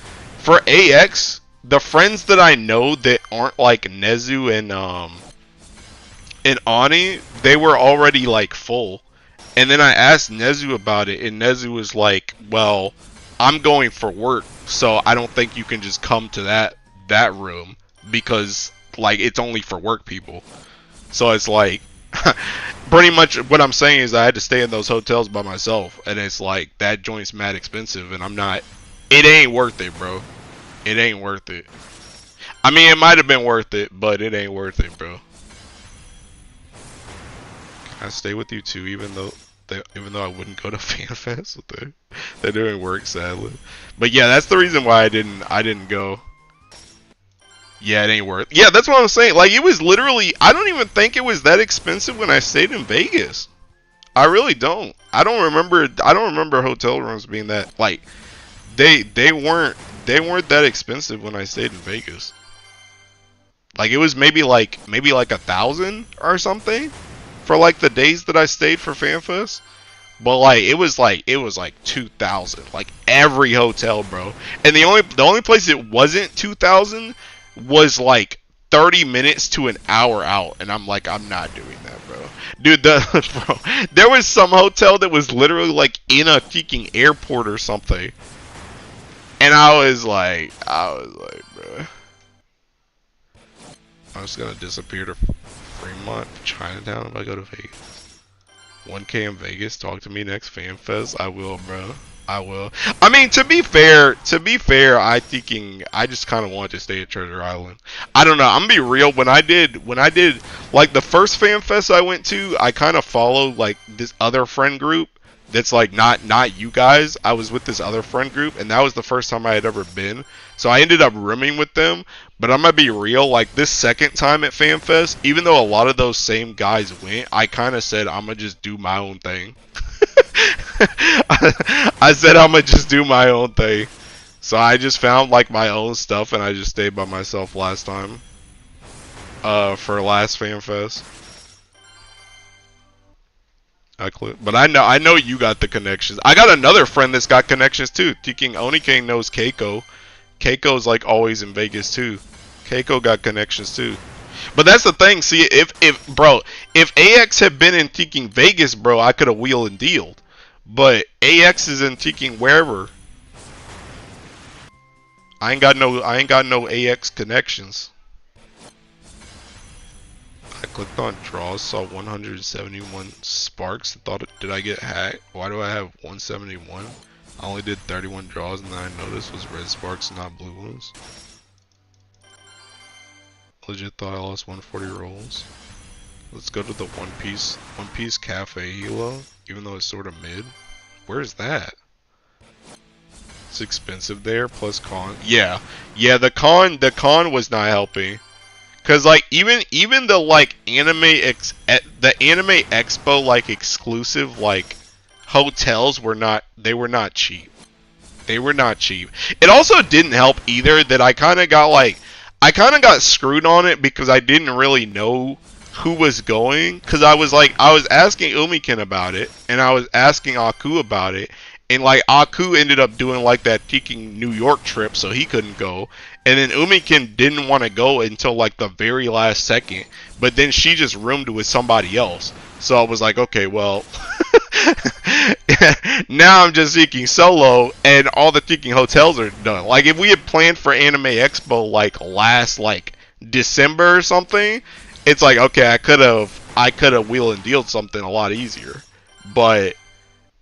the friends that I know that aren't like Nezu and Ani, they were already like full. And then I asked Nezu about it, and Nezu was like, well, I'm going for work, so I don't think you can just come to that room, because like, it's only for work people. So it's like, Pretty much what I'm saying is I had to stay in those hotels by myself, and it's like that joint's mad expensive, and I'm not. It ain't worth it, bro. It ain't worth it. I mean, it might have been worth it, but it ain't worth it, bro. I stay with you too, even though I wouldn't go to FanFest with them. They're doing work, sadly. But yeah, that's the reason why I didn't go. Yeah, it ain't worth. Yeah, that's what I'm saying. Like, it was literally. I don't even think it was that expensive when I stayed in Vegas. I really don't. I don't remember hotel rooms being that like. They weren't that expensive when I stayed in Vegas. Like, it was maybe like 1,000 or something for like the days that I stayed for FanFest. But like it was like 2,000 like every hotel, bro. And the only place it wasn't 2,000 was like 30 minutes to an hour out, and I'm like, I'm not doing that, bro. Dude, bro, there was some hotel that was literally like in a freaking airport or something. And I was like, bro, I'm just gonna disappear to Fremont, Chinatown if I go to Vegas. 1K in Vegas, talk to me next FanFest. I will, bro. I will. I mean, to be fair, I just kind of wanted to stay at Treasure Island. I don't know. I'm gonna be real. When I did like the first FanFest I went to, I kind of followed like this other friend group. That's like not you guys. I was with this other friend group, and that was the first time I had ever been. So I ended up rooming with them. But I'm gonna be real, like this second time at FanFest, even though a lot of those same guys went, I kind of said I'm gonna just do my own thing. I said I'm gonna just do my own thing. So I just found like my own stuff, and I just stayed by myself last time. For last FanFest. But I know you got the connections. I got another friend that's got connections too. Thinking Onike knows Keiko. Keiko's like always in Vegas too. Keiko got connections too. But that's the thing. See, if AX had been in Teaking Vegas, bro, I could have wheeled and dealed. But AX is in Teaking wherever. I ain't got no AX connections. I clicked on draws, saw 171 sparks, and thought, did I get hacked? Why do I have 171? I only did 31 draws, and then I noticed was red sparks, not blue ones. Legit thought I lost 140 rolls. Let's go to the One Piece Cafe Hilo, even though it's sort of mid. Where's that? It's expensive there, plus con. Yeah, the con was not helping. Cause like even the like the Anime Expo like exclusive like hotels were not cheap. They were not cheap. It also didn't help either that I kind of got screwed on it because I didn't really know who was going. Cause I was asking Umiken about it, and I was asking Aku about it, and like Aku ended up doing like that Teaking New York trip, so he couldn't go. And then Umiken didn't want to go until like the very last second, but then she just roomed with somebody else. So I was like, okay, well, now I'm just seeking solo, and all the Teaking hotels are done. Like if we had planned for Anime Expo like last like December or something, it's like okay, I could have wheel and dealed something a lot easier. But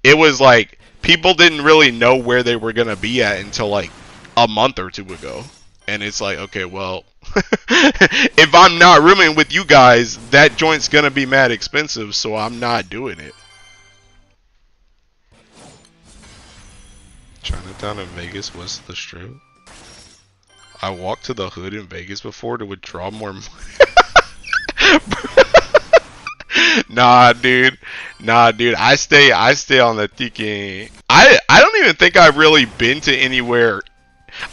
it was like people didn't really know where they were gonna be at until like a month or two ago. And it's like, okay, well, if I'm not rooming with you guys, that joint's gonna be mad expensive, so I'm not doing it. Chinatown in Vegas, west of the Strip. I walked to the hood in Vegas before to withdraw more money. Nah, dude. I stay on the tiki. I don't even think I've really been to anywhere.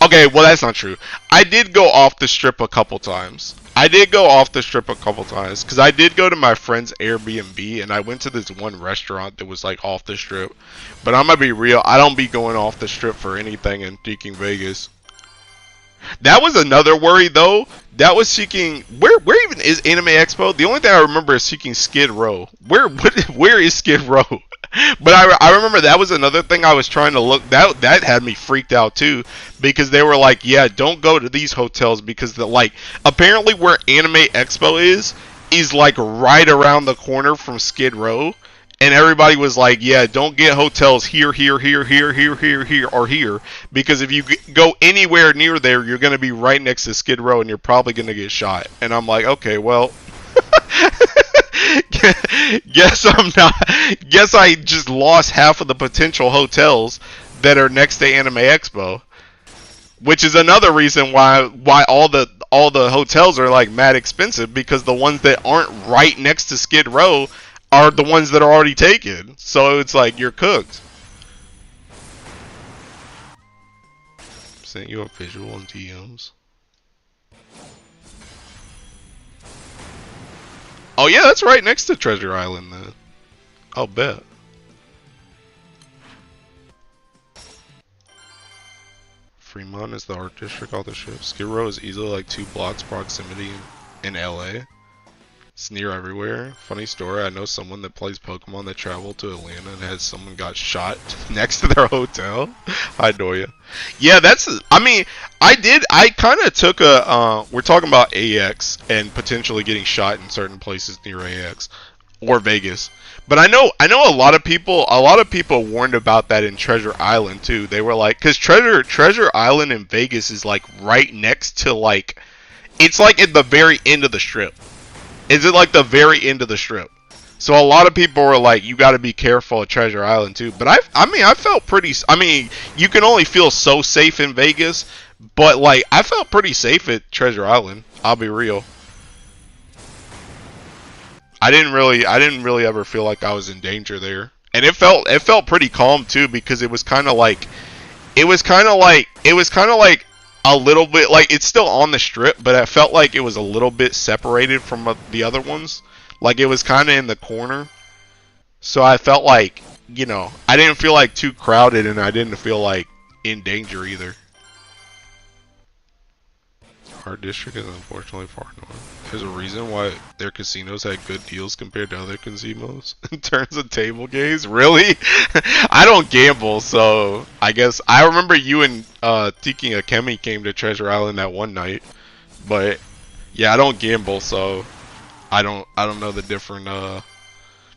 Okay, well that's not true. I did go off the strip a couple times. Because I did go to my friend's Airbnb, and I went to this one restaurant that was like off the strip. But I'm gonna be real, I don't be going off the strip for anything in Teaking Vegas. That was another worry though. That was seeking where even is Anime Expo? The only thing I remember is seeking Skid Row. Where is Skid Row? But I remember that was another thing I was trying to look. That had me freaked out too, because they were like, yeah, don't go to these hotels because apparently where Anime Expo is is like right around the corner from Skid Row. And everybody was like, yeah, don't get hotels here, or here. Because if you go anywhere near there, you're going to be right next to Skid Row and you're probably going to get shot. And I'm like, okay, well, guess I'm not. Guess I just lost half of the potential hotels that are next to Anime Expo. Which is another reason why all the hotels are like mad expensive, because the ones that aren't right next to Skid Row are the ones that are already taken. So it's like you're cooked. Sent you a visual in DMs. Oh yeah, that's right next to Treasure Island then. I'll bet. Fremont is the art district, all the shit. Skid Row is easily like 2 blocks proximity in LA. It's near everywhere. Funny story, I know someone that plays Pokemon that traveled to Atlanta and had someone got shot next to their hotel. Hi, Doya. Yeah, that's, I mean, I kind of took a, we're talking about AX and potentially getting shot in certain places near AX or Vegas. But I know a lot of people warned about that in Treasure Island too. They were like, cause Treasure Island in Vegas is like right next to like, it's like at the very end of the strip. Is it like the very end of the strip? So a lot of people were like, you got to be careful at Treasure Island too. But I mean, I felt pretty. I mean, you can only feel so safe in Vegas, but like I felt pretty safe at Treasure Island. I'll be real. I didn't really ever feel like I was in danger there, and it felt pretty calm too, because it was kind of like a little bit like it's still on the strip, but I felt like it was a little bit separated from the other ones. Like it was kind of in the corner. So I felt like, you know, I didn't feel like too crowded, and I didn't feel like in danger either. Our district is unfortunately far north. There's a reason why their casinos had good deals compared to other casinos in terms of table games. Really? I don't gamble, so I guess I remember you and Tiki Akemi came to Treasure Island that one night. But yeah, I don't gamble, so I don't know the different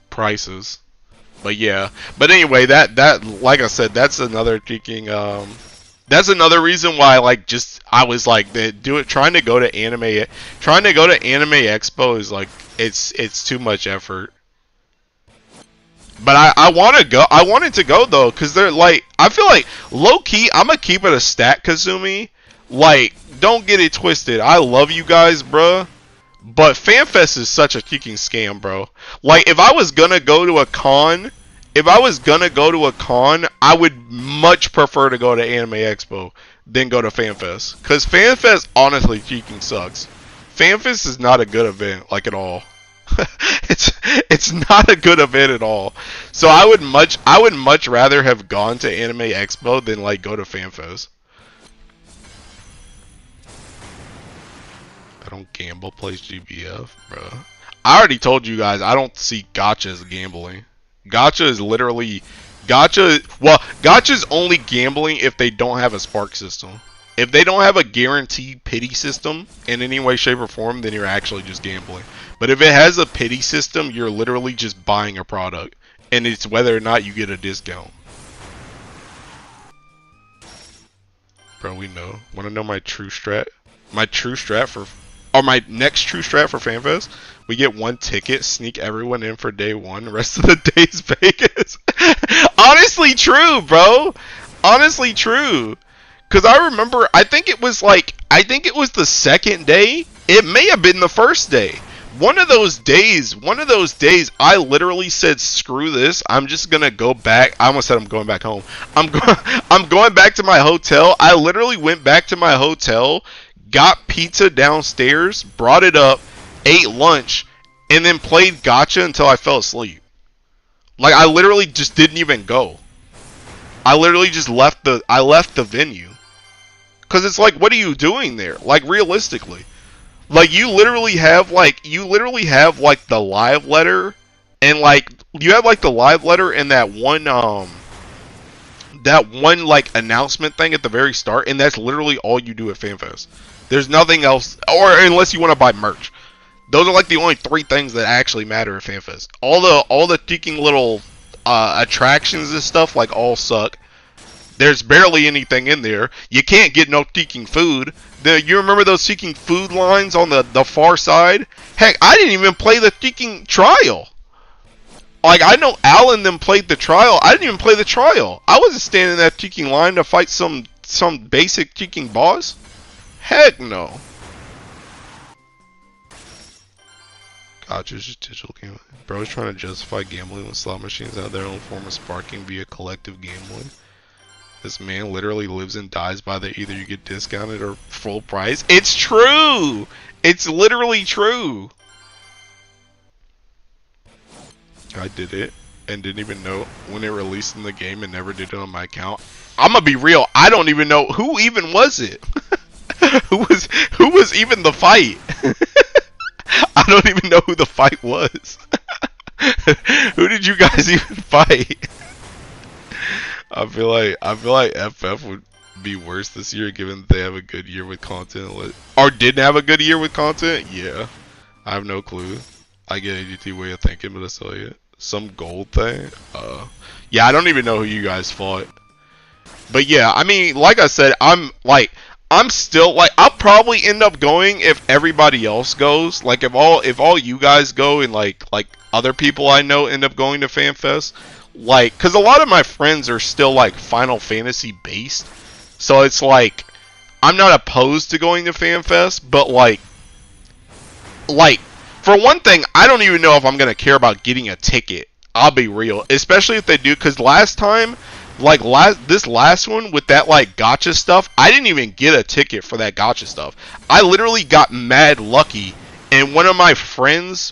prices. But yeah. But anyway, that like I said, that's another freaking that's another reason why, like, just I was like, trying to go to Anime Expo is like, it's too much effort. But I want to go. I wanted to go though, cause they're like, I feel like low key, I'm gonna keep it a stat, Kazumi. Like, don't get it twisted. I love you guys, bruh. But FanFest is such a kicking scam, bro. Like, if I was gonna go to a con, I would much prefer to go to Anime Expo than go to FanFest. Because FanFest honestly freaking sucks. FanFest is not a good event, like, at all. it's not a good event at all. So I would much rather have gone to Anime Expo than, like, go to FanFest. I don't gamble, plays GBF, bro. I already told you guys, I don't see gacha as gambling. Gacha is literally, gacha's only gambling if they don't have a spark system. If they don't have a guaranteed pity system in any way, shape, or form, then you're actually just gambling. But if it has a pity system, you're literally just buying a product. And it's whether or not you get a discount. Bro, we know. Want to know my true strat? My true strat for, or my next true strat for FanFest? We get 1 ticket, sneak everyone in for day 1, the rest of the day's Vegas. Honestly true, bro. Honestly true. Cause I remember, I think it was the second day. It may have been the first day. One of those days, I literally said, screw this. I'm just gonna go back. I almost said I'm going back home. I'm going back to my hotel. I literally went back to my hotel, got pizza downstairs, brought it up, ate lunch, and then played gacha until I fell asleep. Like, I literally just didn't even go. I literally just left the venue. Cause it's like, what are you doing there? Like, realistically. Like, you literally have like the live letter, and like you have like the live letter and that one like announcement thing at the very start, and that's literally all you do at FanFest. There's nothing else, or unless you want to buy merch. Those are like the only 3 things that actually matter at FanFest. All the teaking little attractions and stuff like all suck. There's barely anything in there. You can't get no seeking food. You remember those seeking food lines on the far side? Heck, I didn't even play the seeking trial. Like, I know Alan them played the trial. I didn't even play the trial. I wasn't standing in that seeking line to fight some basic seeking boss. Heck no. Gacha's just digital gambling. Bro's trying to justify gambling with slot machines out of their own form of sparking via collective gambling. This man literally lives and dies by the either you get discounted or full price. It's true! It's literally true! I did it and didn't even know when it released in the game and never did it on my account. I'm gonna be real, I don't even know who even was it. who was even the fight? I don't even know who the fight was. Who did you guys even fight? I feel like FF would be worse this year given that they have a good year with content. Or didn't have a good year with content? Yeah. I have no clue. I get AGT way of thinking, but I tell you. Some gold thing? Yeah, I don't even know who you guys fought. But yeah, I mean, like I said, I'm still like, I'll probably end up going if everybody else goes. Like if all you guys go and like other people I know end up going to FanFest. Like, cause a lot of my friends are still like Final Fantasy based, so it's like I'm not opposed to going to FanFest, but like for one thing, I don't even know if I'm gonna care about getting a ticket. I'll be real, especially if they do, cause last time, like this last one with that like gacha stuff, I didn't even get a ticket for that gacha stuff. I literally got mad lucky. And one of my friends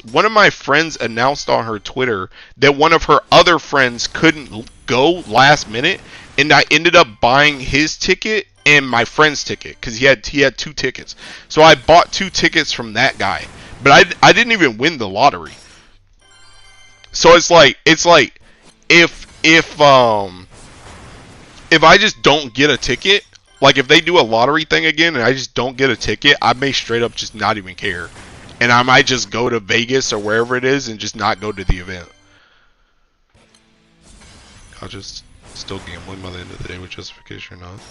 announced on her Twitter that one of her other friends couldn't go last minute, and I ended up buying his ticket and my friend's ticket because he had 2 tickets. So I bought 2 tickets from that guy, but I didn't even win the lottery. So it's like if I just don't get a ticket, like if they do a lottery thing again and I just don't get a ticket, I may straight up just not even care. And I might just go to Vegas or wherever it is and just not go to the event. I'll just still gambling by the end of the day with justification or not.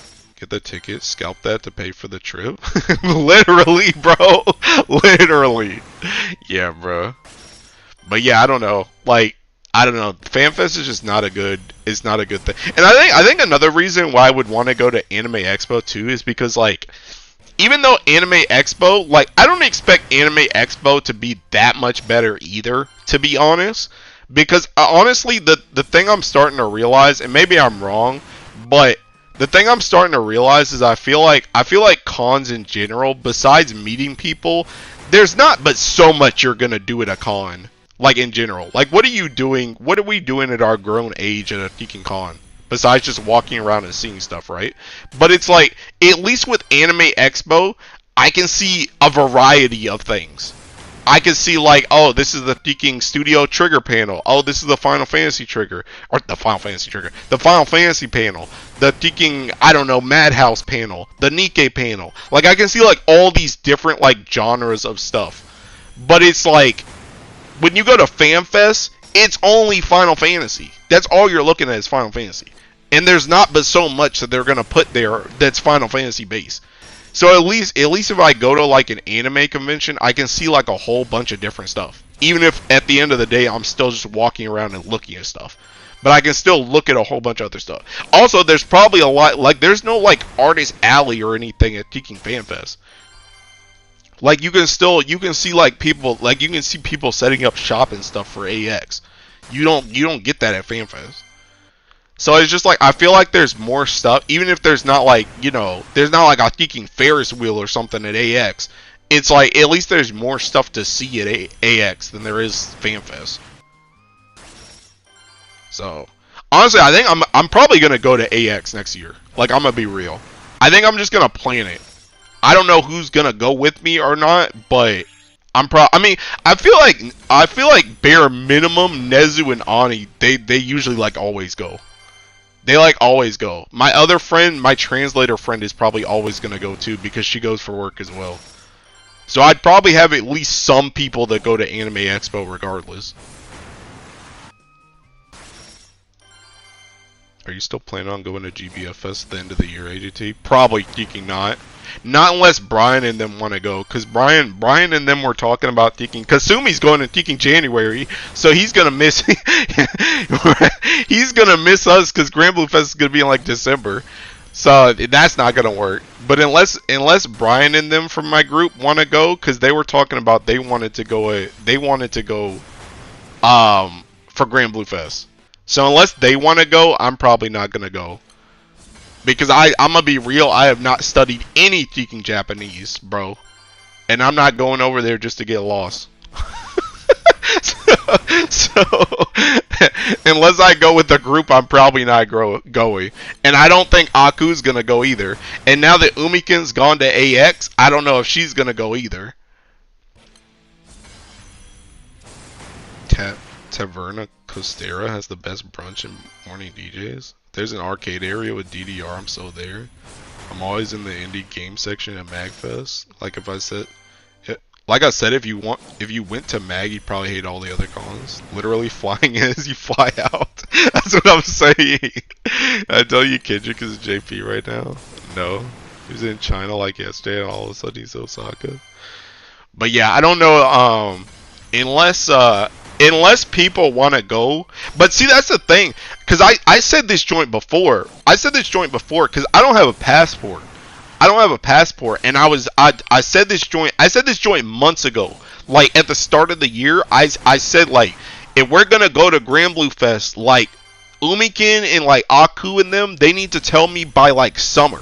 Get the ticket, scalp that to pay for the trip. Literally, bro. Literally. Yeah, bro. But yeah, I don't know. Like, I don't know. FanFest is just not a good. It's not a good thing. And I think another reason why I would want to go to Anime Expo too is because like, even though Anime Expo, like, I don't expect Anime Expo to be that much better either, to be honest. Because, honestly, the thing I'm starting to realize, and maybe I'm wrong, but the thing I'm starting to realize is I feel like cons in general, besides meeting people, there's not but so much you're going to do at a con. Like, in general. Like, what are you doing? What are we doing at our grown age at a freaking con? Besides just walking around and seeing stuff, right? But it's like, at least with Anime Expo, I can see a variety of things. I can see like, oh, this is the freaking Studio Trigger panel. Oh, this is the Final Fantasy Trigger. Or the Final Fantasy Trigger. The Final Fantasy panel. The freaking, I don't know, Madhouse panel. The Nikkei panel. Like, I can see like all these different like genres of stuff. But it's like, when you go to FanFest, it's only Final Fantasy. That's all you're looking at is Final Fantasy. And there's not but so much that they're going to put there that's Final Fantasy based. So at least if I go to like an anime convention, I can see like a whole bunch of different stuff. Even if at the end of the day, I'm still just walking around and looking at stuff. But I can still look at a whole bunch of other stuff. Also, there's probably a lot, like there's no like artist alley or anything at Teking FanFest. Like you can see like people, like you can see people setting up shop and stuff for AX. You don't get that at FanFest. So it's just like, I feel like there's more stuff, even if there's not like, you know, there's not like a freaking Ferris wheel or something at AX. It's like, at least there's more stuff to see at AX than there is FanFest. So, honestly, I think I'm probably going to go to AX next year. Like, I'm going to be real. I think I'm just going to plan it. I don't know who's going to go with me or not, but I mean, I feel like bare minimum, Nezu and Ani, they usually like always go. They like always go. My other friend, my translator friend, is probably always gonna go too because she goes for work as well. So I'd probably have at least some people that go to Anime Expo regardless. Are you still planning on going to GBF Fest at the end of the year, AGT? Probably thinking not. Not unless Brian and them want to go. Because Brian and them were talking about thinking. Kasumi's going to thinking January. So he's going to miss. He's going to miss us because Grand Blue Fest is going to be in like December. So that's not going to work. But unless Brian and them from my group want to go. Because they were talking about they wanted to go. For Grand Blue Fest. So unless they want to go, I'm probably not going to go. Because I'm going to be real, I have not studied any speaking Japanese, bro. And I'm not going over there just to get lost. so unless I go with the group, I'm probably not going. And I don't think Aku's going to go either. And now that Umiken's gone to AX, I don't know if she's going to go either. Taverna Costera has the best brunch and morning DJs. There's an arcade area with DDR, I'm so there. I'm always in the indie game section at MagFest. Like I said, if you went to Mag, you'd probably hate all the other cons. Literally, flying in as you fly out. That's what I'm saying. I tell you, Kendrick is JP right now. No, he was in China like yesterday, and all of a sudden he's Osaka. But yeah, I don't know. Unless people want to go. But see, that's the thing. Because I said this joint before. Because I don't have a passport. And I said this joint months ago. Like, at the start of the year, I said, like, if we're going to go to Grand Blue Fest, like, Umiken and, like, Aku and them, they need to tell me by, like, summer.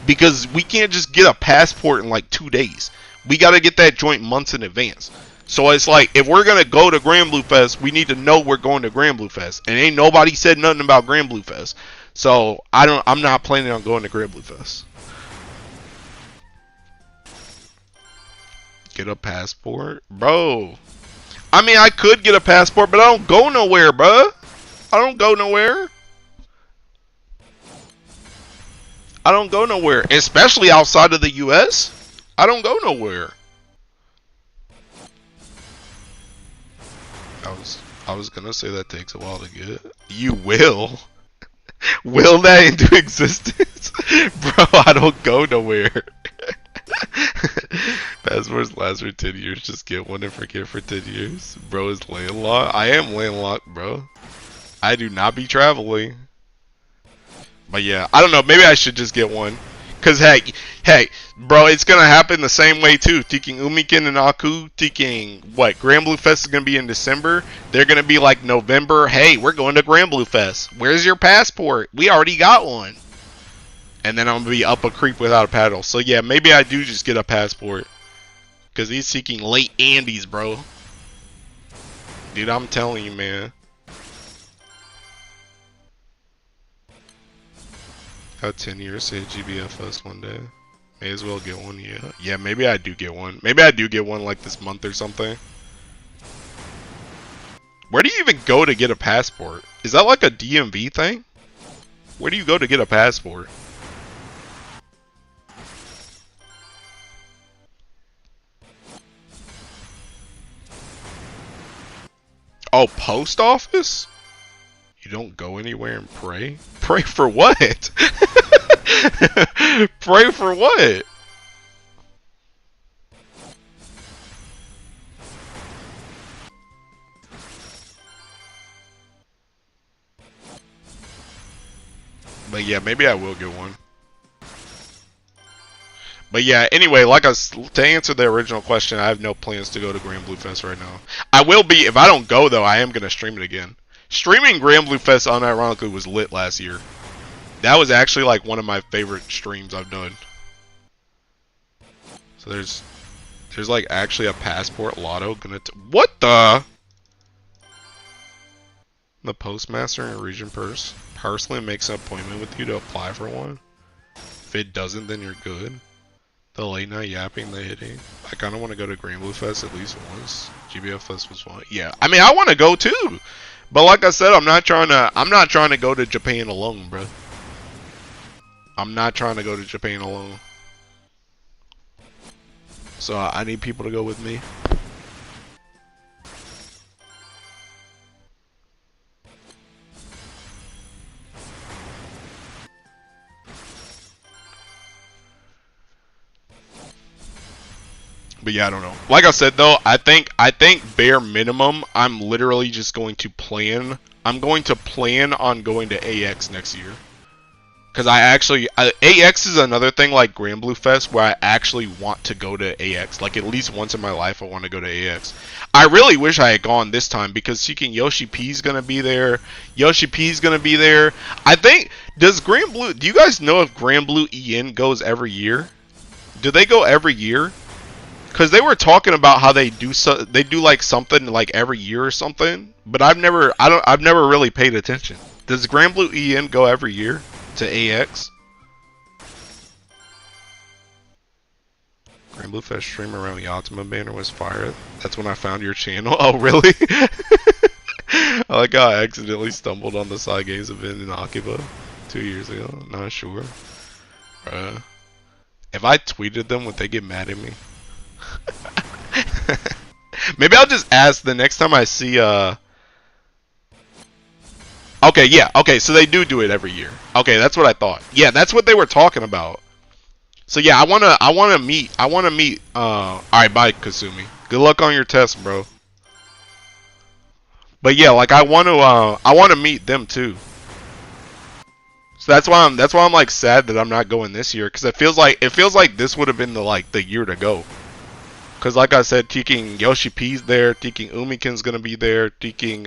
Because we can't just get a passport in, like, 2 days. We got to get that joint months in advance. So it's like, if we're going to go to Grand Blue Fest, we need to know we're going to Grand Blue Fest. And ain't nobody said nothing about Grand Blue Fest. So I'm not planning on going to Grand Blue Fest. Get a passport? Bro. I mean, I could get a passport, but I don't go nowhere, bro. I don't go nowhere. Especially outside of the US. I don't go nowhere. I was gonna say that takes a while to get. You will? Will that into existence? Bro, I don't go nowhere. Passports last for 10 years, just get one and forget for 10 years. Bro is landlocked. I am landlocked, bro. I do not be traveling. But yeah, I don't know, maybe I should just get one. Cause hey, bro, it's gonna happen the same way too. Thinking Umiken and Aku, thinking what Grand Blue Fest is gonna be in December. They're gonna be like November. Hey, we're going to Grand Blue Fest. Where's your passport? We already got one. And then I'm gonna be up a creek without a paddle. So yeah, maybe I do just get a passport. Cause he's seeking late Andes, bro. Dude, I'm telling you, man. Got 10 years, say GBF Fest one day. May as well get one, yeah. Yeah, maybe I do get one. Maybe I do get one like this month or something. Where do you even go to get a passport? Is that like a DMV thing? Where do you go to get a passport? Oh, post office? You don't go anywhere and pray? Pray for what? Pray for what? But yeah, maybe I will get one. But yeah, anyway, to answer the original question, I have no plans to go to Grand Blue Fest right now. I will be, if I don't go though, I am going to stream it again. Streaming Grand Blue Fest unironically was lit last year. That was actually like one of my favorite streams I've done. So there's like actually a passport lotto gonna what the? The postmaster and region personally makes an appointment with you to apply for one. If it doesn't, then you're good. The late night yapping, the hitting. I kind of want to go to Grand Blue Fest at least once. GBF Fest was fun. Yeah, I mean I want to go too. But like I said, I'm not trying to go to Japan alone, bro. I'm not trying to go to Japan alone. So I need people to go with me. But yeah, I don't know. Like I said though, I think bare minimum, I'm literally just going to plan. I'm going to plan on going to AX next year. Because AX is another thing like Grand Blue Fest where I actually want to go to AX. Like at least once in my life I want to go to AX. I really wish I had gone this time because Seeking Yoshi P's gonna be there. Yoshi P's gonna be there. I think, does Grand Blue, do you guys know if Grand Blue EN goes every year? Do they go every year? Because they were talking about how they do like something like every year or something, but I've never really paid attention. Does Grand Blue EN go every year to AX? Grand Blue Fest stream around the Ultima banner was fire. That's when I found your channel. Oh really? I like how I accidentally stumbled on the Side Games event in Akiba 2 years ago. Not sure. If I tweeted them, would they get mad at me? Maybe I'll just ask the next time I see Okay, yeah. Okay, so they do it every year. Okay, that's what I thought. Yeah, that's what they were talking about. So yeah, I wanna meet alright, bye Kasumi. Good luck on your test, bro. But yeah, like I wanna meet them too. So that's why I'm like sad that I'm not going this year cuz it feels like this would have been the year to go. Cause like I said, Teking Yoshi P's there, Teking Umikin's gonna be there, Teking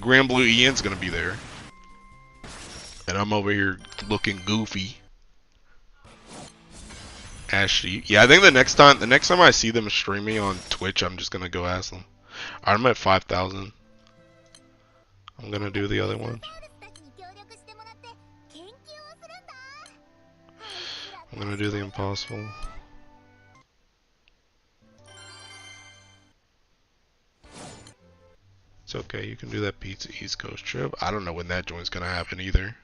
Grand Blue Ian's gonna be there. And I'm over here looking goofy. Ashley. Yeah, I think the next time I see them streaming on Twitch, I'm just gonna go ask them. Alright, I'm at 5,000. I'm gonna do the other ones. I'm gonna do the impossible. It's okay, you can do that Pizza East Coast trip. I don't know when that joint's gonna happen either.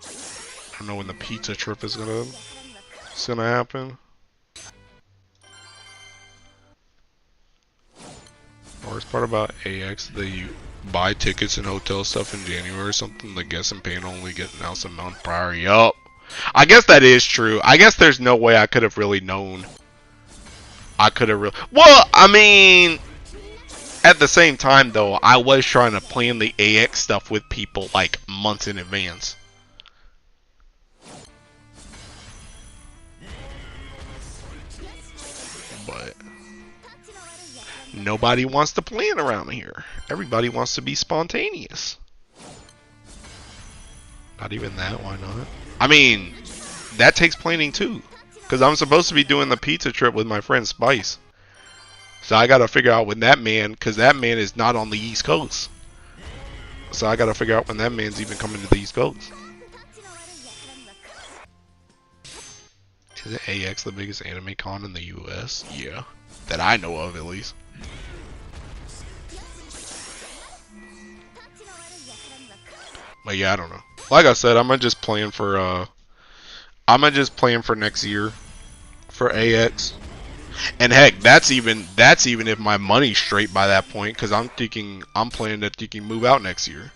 I don't know when the pizza trip is gonna happen. Worst part about AX, they buy tickets and hotel stuff in January or something. The guest and paying only get announced a month prior. Yup. I guess that is true. I guess there's no way I could have really known. Well, I mean, at the same time though, I was trying to plan the AX stuff with people like months in advance. But nobody wants to plan around here. Everybody wants to be spontaneous. Not even that, why not? I mean, that takes planning too. Because I'm supposed to be doing the pizza trip with my friend Spice. So I gotta figure out when that man, because that man is not on the East Coast. So I gotta figure out when that man's even coming to the East Coast. Is it AX the biggest anime con in the US? Yeah. That I know of, at least. But yeah, I don't know. Like I said, I'm gonna just plan for next year for AX. And heck, that's even if my money's straight by that point, because I'm planning to move out next year.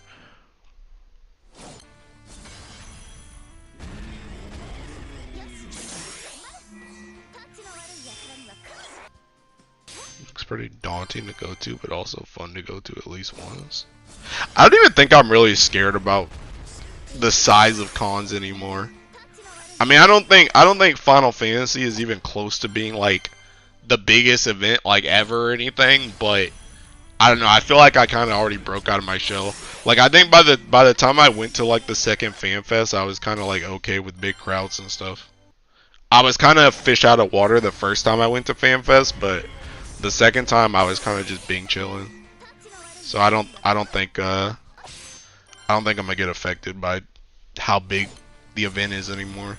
Looks pretty daunting to go to, but also fun to go to at least once. I don't even think I'm really scared about the size of cons anymore. I mean, I don't think Final Fantasy is even close to being like the biggest event like ever or anything, but I don't know, I feel like I kind of already broke out of my shell. Like I think by the time I went to like the second Fan Fest, I was kind of like okay with big crowds and stuff. I was kind of fish out of water the first time I went to Fan Fest, but the second time I was kind of just being chilling. So I don't think I'm gonna get affected by how big the event is anymore.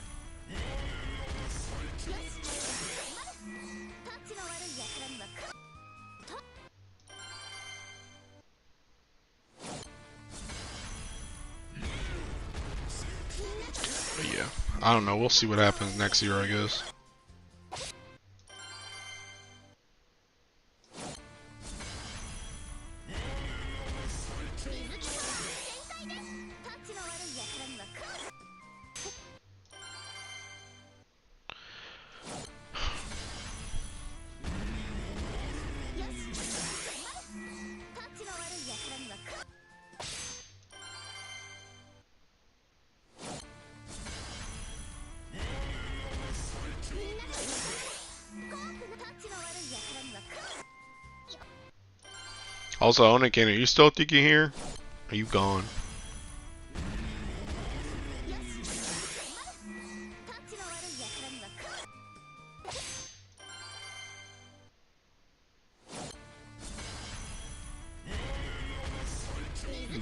But yeah, I don't know. We'll see what happens next year, I guess. Also, Oniken, are you still thinking here? Are you gone?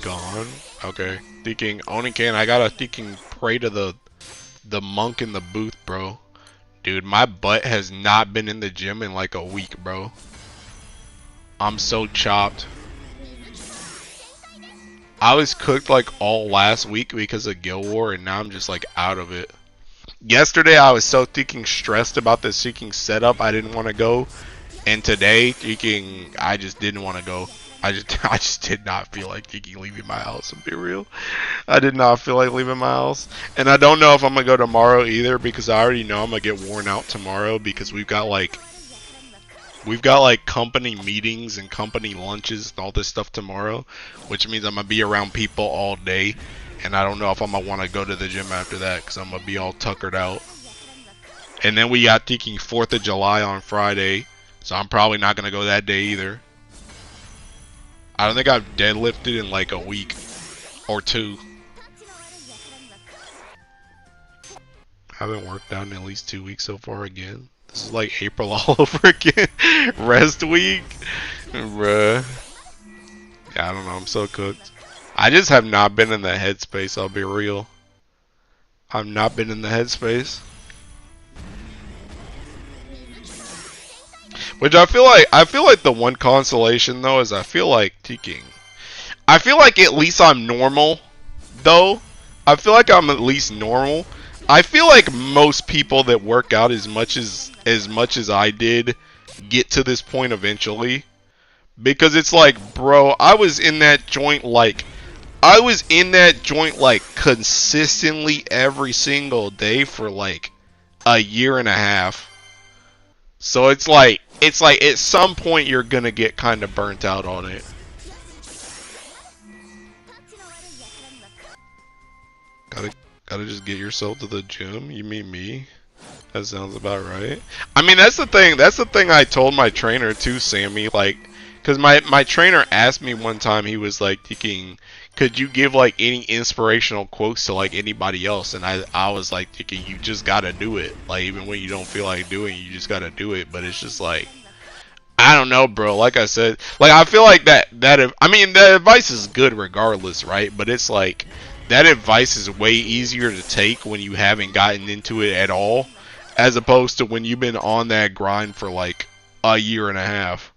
Gone. Okay. Thinking Oniken, I gotta thinking pray to the monk in the booth, bro. Dude, my butt has not been in the gym in like a week, bro. I'm so chopped. I was cooked like all last week because of Guild War, and now I'm just like out of it. Yesterday I was so thinking stressed about the seeking setup I didn't want to go, and today thinking I just didn't want to go. I just did not feel like thinking leaving my house, and be real. I did not feel like leaving my house. And I don't know if I'm gonna go tomorrow either, because I already know I'm gonna get worn out tomorrow because we've got like company meetings and company lunches and all this stuff tomorrow, which means I'm gonna be around people all day, and I don't know if I'm gonna want to go to the gym after that because I'm gonna be all tuckered out. And then we got thinking 4th of July on Friday, so I'm probably not gonna go that day either. I don't think I've deadlifted in like a week or two. I haven't worked out in at least 2 weeks so far again. This is like April all over again. Rest week. Bruh. Yeah, I don't know. I'm so cooked. I just have not been in the headspace, I'll be real. I've not been in the headspace. Which I feel like the one consolation though is I feel like at least I'm normal though. I feel like I'm at least normal. I feel like most people that work out as much as I did get to this point eventually. Because it's like, bro, I was in that joint like consistently every single day for like a year and a half. So it's like at some point you're gonna get kind of burnt out on it. Gotta just get yourself to the gym. You mean me? That sounds about right. I mean, that's the thing. That's the thing I told my trainer too, Sammy. Like, cause my trainer asked me one time. He was like thinking, could you give like any inspirational quotes to like anybody else? And I was like thinking, you just gotta do it. Like even when you don't feel like doing it, you just gotta do it. But it's just like, I don't know, bro. Like I said, like I feel like that I mean, the advice is good regardless, right? But it's like that advice is way easier to take when you haven't gotten into it at all, as opposed to when you've been on that grind for like a year and a half.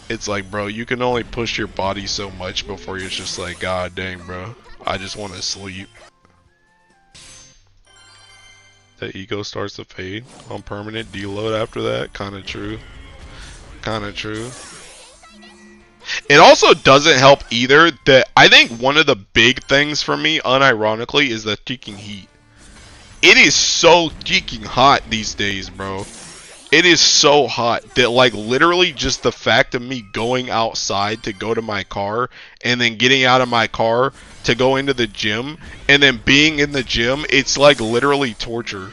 It's like, bro, you can only push your body so much before you're just like, god dang, bro, I just want to sleep. The ego starts to fade on permanent deload after that. Kind of true. Kind of true. It also doesn't help either that I think one of the big things for me, unironically, is the freaking heat. It is so freaking hot these days, bro. It is so hot that like literally just the fact of me going outside to go to my car and then getting out of my car to go into the gym and then being in the gym, it's like literally torture.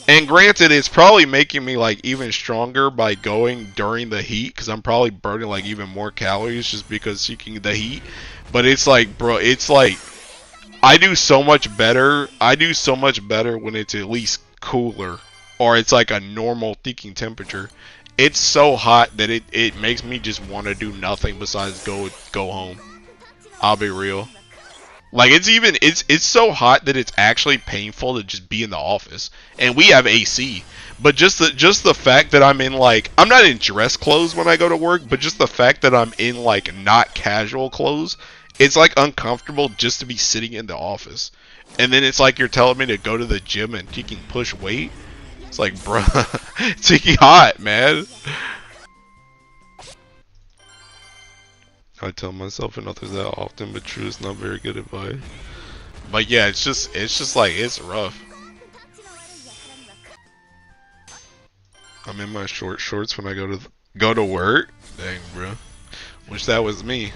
And granted, it's probably making me like even stronger by going during the heat because I'm probably burning like even more calories just because seeking the heat. But it's like, bro, it's like I do so much better. I do so much better when it's at least cooler or it's like a normal thinking temperature. It's so hot that it makes me just want to do nothing besides go home. I'll be real. Like it's so hot that it's actually painful to just be in the office, and we have AC. But just the fact that I'm in like I'm not in dress clothes when I go to work, but just the fact that I'm in like not casual clothes, it's like uncomfortable just to be sitting in the office. And then it's like you're telling me to go to the gym and freaking push weight. It's like, bruh, it's freaking hot, man. I tell myself and others that often, but true is not very good advice. But yeah, it's just like, it's rough. I'm in my short shorts when I go to work. Dang, bro. Wish that was me.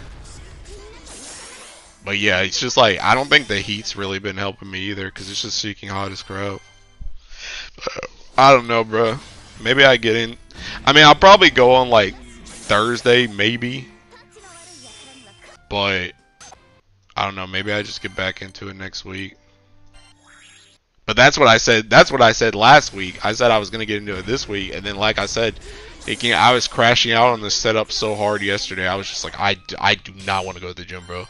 But yeah, it's just like, I don't think the heat's really been helping me either, because it's just seeking hot as crap. I don't know, bro. Maybe I get in. I mean, I'll probably go on like Thursday, maybe. But I don't know. Maybe I just get back into it next week. But that's what I said. That's what I said last week. I said I was gonna get into it this week, and then like I said, I was crashing out on the setup so hard yesterday. I was just like, I do not want to go to the gym, bro.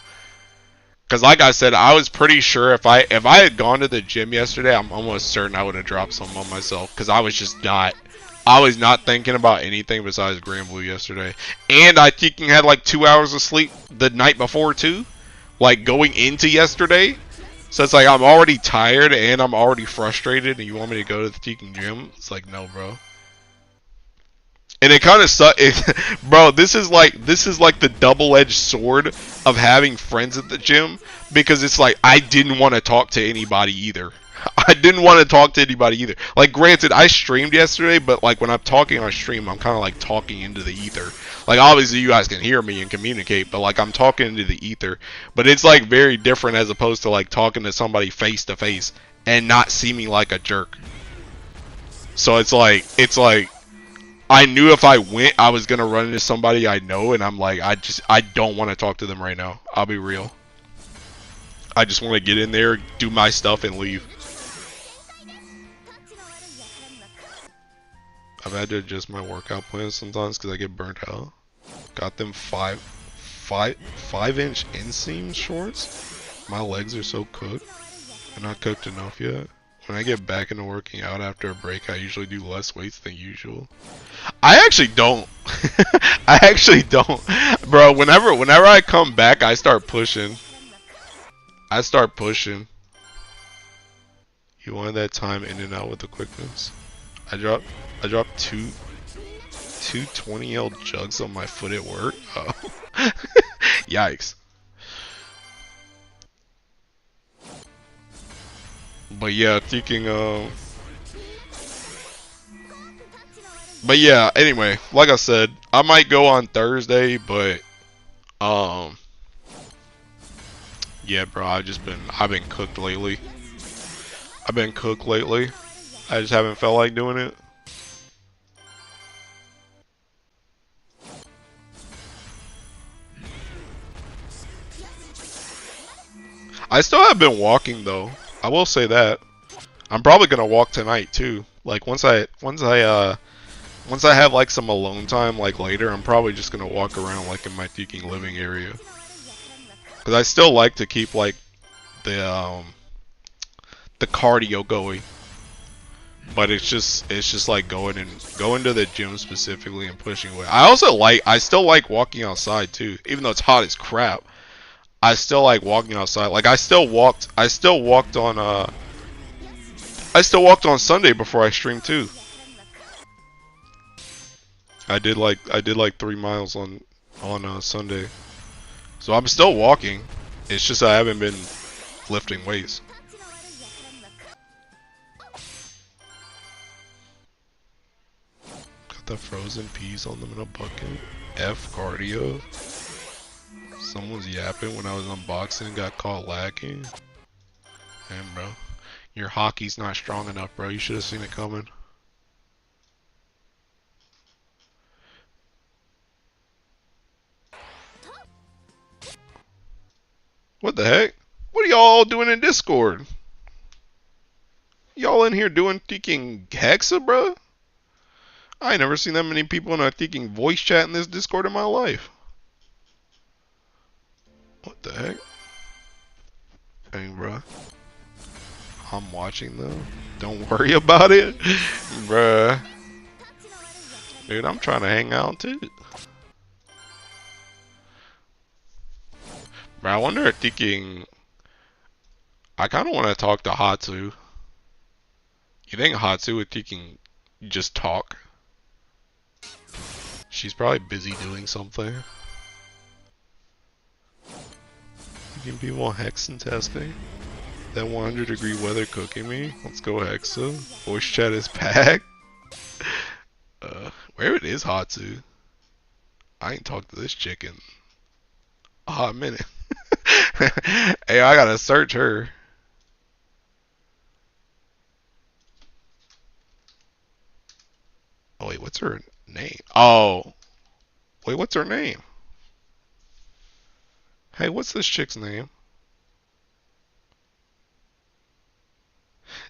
Because like I said, I was pretty sure if I had gone to the gym yesterday, I'm almost certain I would have dropped something on myself. Because I was just not. I was not thinking about anything besides Grand Blue yesterday. And I think had like 2 hours of sleep the night before too. Like going into yesterday. So it's like I'm already tired and I'm already frustrated and you want me to go to the freaking gym? It's like, no, bro. And it kind of sucks, bro. This is like the double-edged sword of having friends at the gym, because it's like I didn't want to talk to anybody either. I didn't want to talk to anybody either. Like, granted, I streamed yesterday, but like when I'm talking on stream, I'm kind of like talking into the ether. Like, obviously you guys can hear me and communicate, but like I'm talking into the ether. But it's like very different as opposed to like talking to somebody face to face and not seeming like a jerk. So it's like I knew if I went, I was gonna run into somebody I know, and I'm like, I don't want to talk to them right now. I'll be real. I just want to get in there, do my stuff, and leave. I've had to adjust my workout plans sometimes because I get burnt out. Got them 5-inch inseam shorts. My legs are so cooked. They're not cooked enough yet. When I get back into working out after a break, I usually do less weights than usual. I actually don't. I actually don't. Bro, whenever I come back, I start pushing. I start pushing. You wanted that time in and out with the quickness. I dropped two 20L jugs on my foot at work. Oh. Yikes. But yeah, thinking but yeah, anyway, like I said, I might go on Thursday, but yeah, bro, I've been cooked lately. I've been cooked lately. I just haven't felt like doing it. I still have been walking though. I will say that. I'm probably gonna walk tonight too. Like once I have like some alone time like later, I'm probably just gonna walk around like in my freaking living area. Cause I still like to keep like the cardio going. But it's just like going to the gym specifically and pushing away. I still like walking outside too, even though it's hot as crap. I still like walking outside. Like I still walked on Sunday before I streamed too. I did like 3 miles on Sunday. So I'm still walking. It's just I haven't been lifting weights. Got the frozen peas on them in a bucket. F cardio. Someone's yapping when I was unboxing and got caught lagging. Damn, bro. Your hockey's not strong enough, bro. You should have seen it coming. What the heck? What are y'all doing in Discord? Y'all in here doing freaking Hexa, bro? I ain't never seen that many people in a freaking voice chat in this Discord in my life. What the heck? Dang, bro. I'm watching though. Don't worry about it, bruh. Dude, I'm trying to hang out too. Bro, I wonder if thinking. I kind of want to talk to Hatsu. You think Hatsu with T can just talk? She's probably busy doing something. Taking people on Hexa testing. That 100-degree weather cooking me. Let's go Hexa. Voice chat is packed. Where it is Hatsu? I ain't talked to this chicken a hot minute. Hey, I gotta search her. Oh wait, what's her name? Oh, wait, what's her name? Hey, what's this chick's name?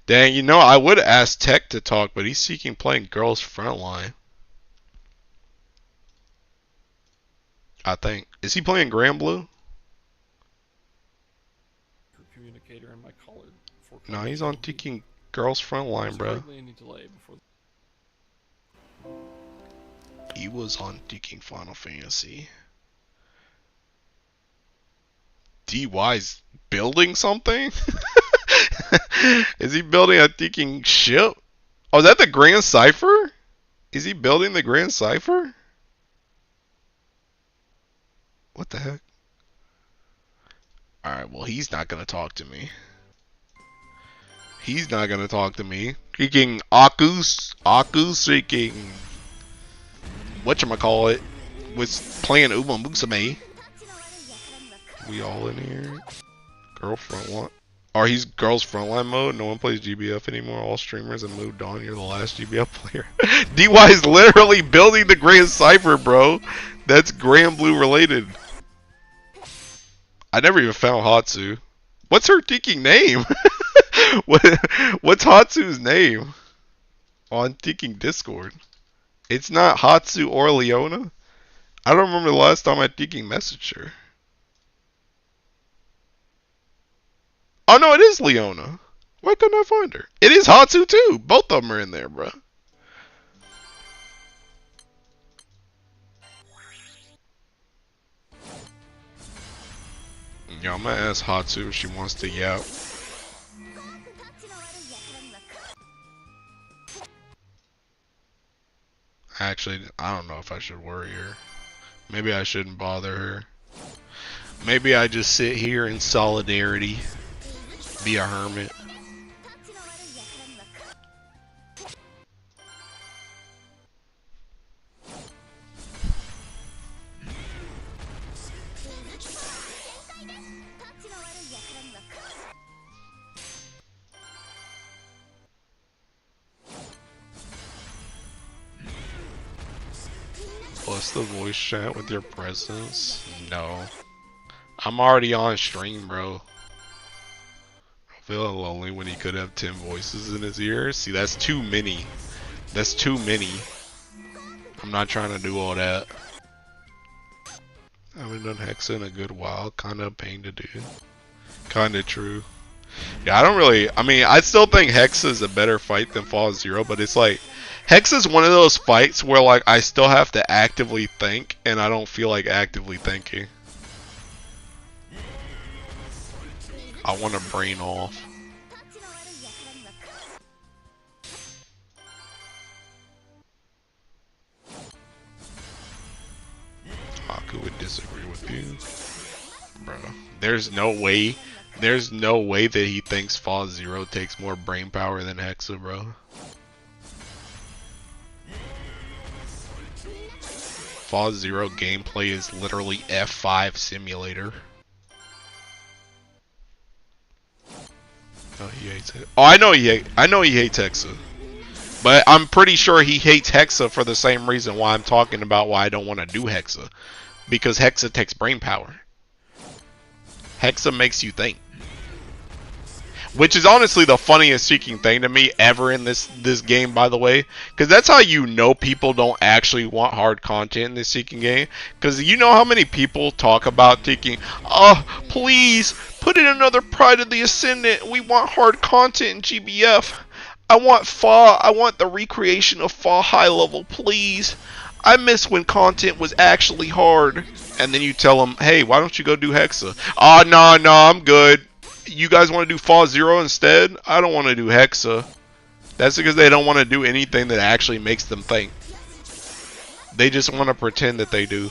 Dang, you know, I would ask Tech to talk, but he's seeking playing girls frontline. I think. Is he playing Grand Blue? Communicator in my collar. No, he's on taking girls frontline, bro. He was on taking Final Fantasy. DY's building something? Is he building a thinking ship? Oh, is that the Grand Cipher? Is he building the Grand Cipher? What the heck? Alright, well, he's not gonna talk to me. He's not gonna talk to me. Freaking Aku's freaking whatchamacallit was playing Musume. We all in here. Girl frontline. Or he's girls frontline mode. No one plays GBF anymore. All streamers have moved on. You're the last GBF player. DY is literally building the Grand Cipher, bro. That's Grand Blue related. I never even found Hatsu. What's her thinking name? What's Hatsu's name? On thinking Discord. It's not Hatsu or Leona. I don't remember the last time I thinking messaged her. Oh no, it is Leona. Why couldn't I find her? It is Hatsu too. Both of them are in there, bro. Yo, I'm gonna ask Hatsu if she wants to yap. Actually, I don't know if I should worry her. Maybe I shouldn't bother her. Maybe I just sit here in solidarity. Be a hermit. Plus the voice chat with your presence? No. I'm already on stream, bro. I feel lonely when he could have 10 voices in his ear. See, that's too many. That's too many. I'm not trying to do all that. I haven't done Hexa in a good while. Kinda a pain to do. Kinda true. Yeah, I don't really... I mean, I still think Hexa is a better fight than Fall Zero, but it's like... Hexa is one of those fights where, like, I still have to actively think, and I don't feel like actively thinking. I want to brain off. Haku would disagree with you. Bro, there's no way that he thinks Fall Zero takes more brain power than Hexa, bro. Fall Zero gameplay is literally F5 simulator. Oh, he hates it. Oh, I know he hates Hexa. But I'm pretty sure he hates Hexa for the same reason why I'm talking about why I don't want to do Hexa. Because Hexa takes brain power. Hexa makes you think. Which is honestly the funniest seeking thing to me ever in this game, by the way. Because that's how you know people don't actually want hard content in this seeking game. Because you know how many people talk about thinking, oh, please, put in another Pride of the Ascendant. We want hard content in GBF. I want Fa. I want the recreation of Fa high level, please. I miss when content was actually hard. And then you tell them, hey, why don't you go do Hexa? Oh, no, I'm good. You guys want to do Fall Zero instead? I don't want to do Hexa. That's because they don't want to do anything that actually makes them think. They just want to pretend that they do.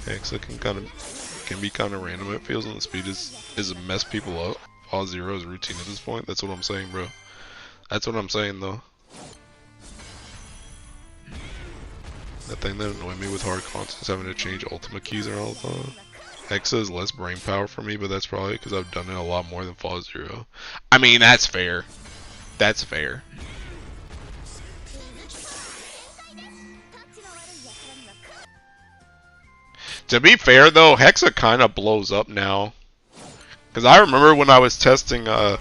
Hexa can be kind of random. It feels, and the speed is mess people up. Fall Zero is routine at this point. That's what I'm saying, bro. That's what I'm saying, though. The thing that annoyed me with hard content is having to change ultimate keys and all the time. Hexa is less brain power for me, but that's probably because I've done it a lot more than Fall Zero. I mean, that's fair. That's fair. To be fair, though, Hexa kind of blows up now. Because I remember when I was testing, Held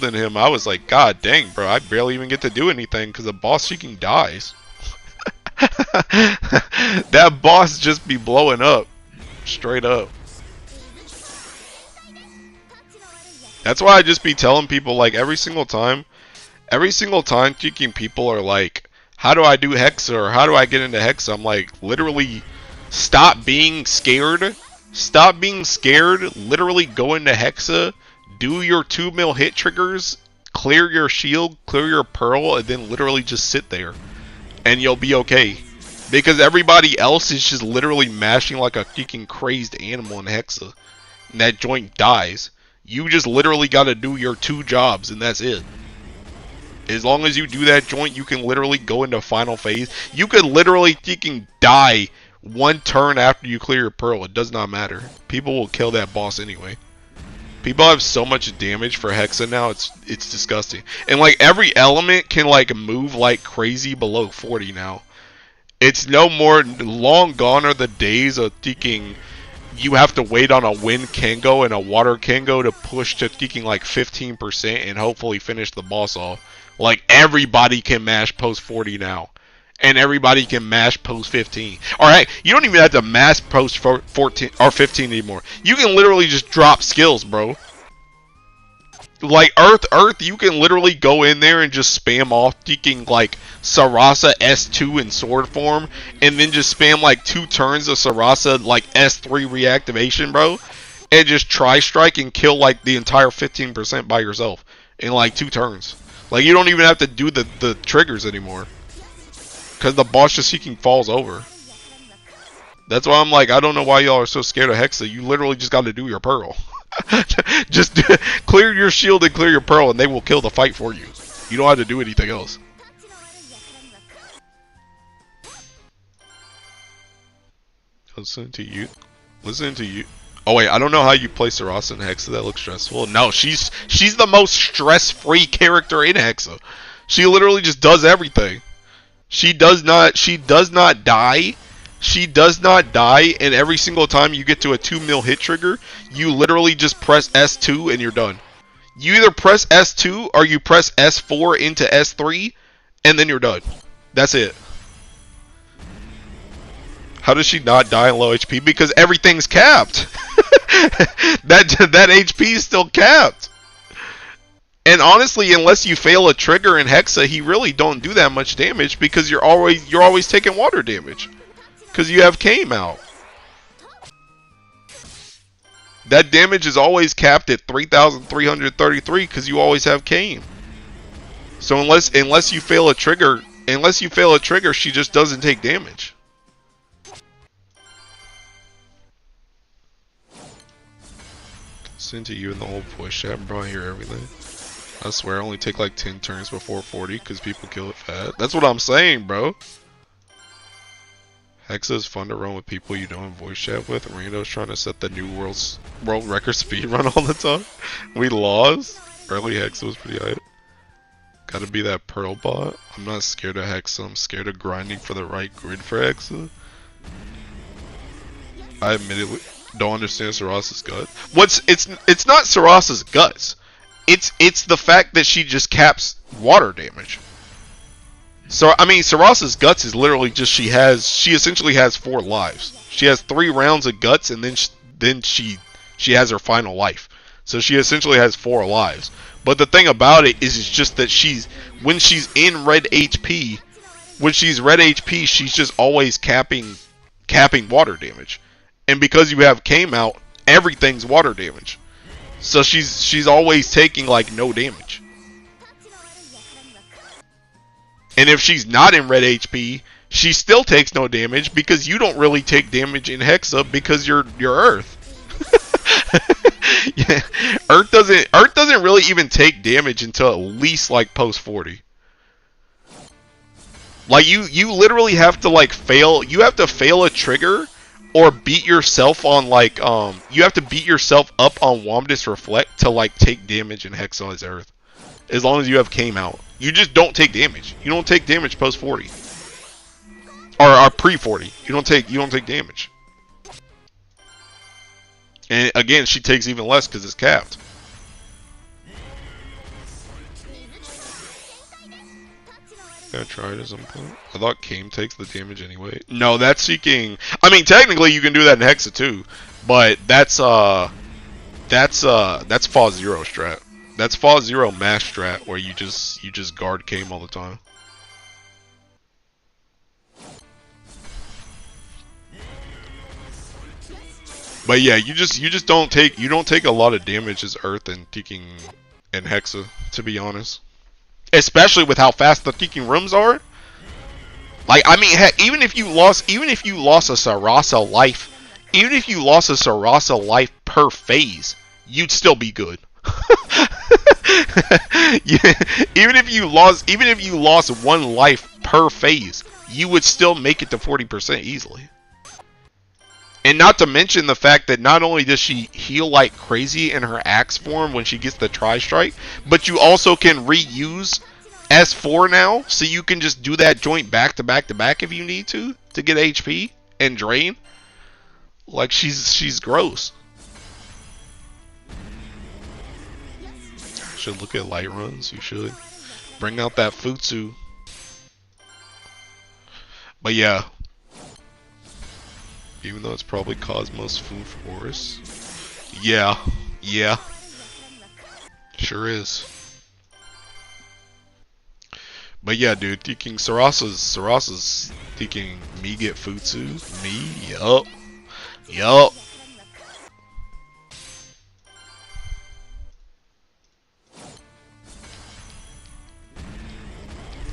in him, I was like, God dang, bro, I barely even get to do anything because the boss freaking dies. That boss just be blowing up. Straight up. That's why I just be telling people, like, every single time freaking people are like, how do I do Hexa, or how do I get into Hexa? I'm like, literally, stop being scared. Stop being scared. Literally go into Hexa, do your 2 mil hit triggers, clear your shield, clear your pearl, and then literally just sit there. And you'll be okay. Because everybody else is just literally mashing like a freaking crazed animal in Hexa. And that joint dies. You just literally gotta do your 2 jobs, and that's it. As long as you do that joint, you can literally go into final phase. You could literally freaking die 1 turn after you clear your pearl. It does not matter. People will kill that boss anyway. People have so much damage for Hexa now, it's disgusting. And like every element can like move like crazy below 40 now. It's no more, long gone are the days of thinking you have to wait on a wind Kengo and a water Kengo to push to thinking like 15% and hopefully finish the boss off. Like everybody can mash post 40 now. And everybody can mash post 15. Alright, you don't even have to mash post 14 or 15 anymore. You can literally just drop skills, bro. Like Earth, you can literally go in there and just spam off thinking like Sarasa S2 in sword form, and then just spam like 2 turns of Sarasa like S3 reactivation, bro. And just try strike and kill like the entire 15% by yourself in like 2 turns. Like you don't even have to do the triggers anymore. Because the boss just seeking falls over. That's why I'm like, I don't know why y'all are so scared of Hexa. You literally just got to do your pearl. Just clear your shield and clear your pearl, and they will kill the fight for you. You don't have to do anything else. Listen to you. Listen to you. Oh wait, I don't know how you play Sarasa in Hexa. That looks stressful. No, she's the most stress-free character in Hexa. She literally just does everything. She does not die. She does not die, and every single time you get to a 2 mil hit trigger, you literally just press S2 and you're done. You either press S2 or you press S4 into S3, and then you're done. That's it. How does she not die in low HP? Because everything's capped. that HP is still capped. And honestly, unless you fail a trigger in Hexa, he really don't do that much damage because you're always taking water damage. Because you have Kame out. That damage is always capped at 3,333 because you always have Kame. So unless you fail a trigger, she just doesn't take damage. Listen to you in the whole voice chat, bro. I hear everything. I swear I only take like 10 turns before 40 because people kill it fat. That's what I'm saying, bro. Hexa is fun to run with people you don't voice chat with. Rando's trying to set the new world record speed run all the time. We lost. Early Hexa was pretty high. Gotta be that Pearl bot. I'm not scared of Hexa. I'm scared of grinding for the right grid for Hexa. I admittedly don't understand Sarasa's guts. It's not Sarasa's guts. It's the fact that she just caps water damage. So I mean, Sarasa's guts is literally just she essentially has 4 lives. She has 3 rounds of guts, and then she has her final life. So she essentially has 4 lives. But the thing about it is, it's just that when she's in red HP, when she's red HP, she's just always capping water damage. And because you have K out, everything's water damage. So she's always taking like no damage. And if she's not in red HP, she still takes no damage because you don't really take damage in Hexa because you're Earth. Yeah. Earth doesn't really even take damage until at least like post 40. Like you literally have to like fail a trigger or beat yourself on like you have to beat yourself up on Womdus Reflect to like take damage in Hexa as Earth. As long as you have came out. You just don't take damage. You don't take damage post 40. Or pre 40. You don't take damage. And again, she takes even less because it's capped. Gonna try it at some point. I thought Kame takes the damage anyway. No, that's seeking. I mean, technically you can do that in Hexa too, but that's Fall Zero strat. That's Fall Zero mash strat where you just guard Kame all the time. But yeah, you just don't take a lot of damage as Earth and Teeking and Hexa, to be honest. Especially with how fast the Teeking rooms are. Like, I mean, heck, even if you lost a Sarasa life, per phase, you'd still be good. Yeah, even if you lost one life per phase, you would still make it to 40% easily. And not to mention the fact that not only does she heal like crazy in her axe form when she gets the tri-strike, but you also can reuse S4 now, so you can just do that joint back to back to back if you need to get HP and drain. Like she's gross. Should look at light runs. You should bring out that Futsu. But yeah. Even though it's probably Cosmos Food Forest. Yeah. Sure is. But yeah, dude, thinking Sarasa's thinking me get Futsu. Me? Yup.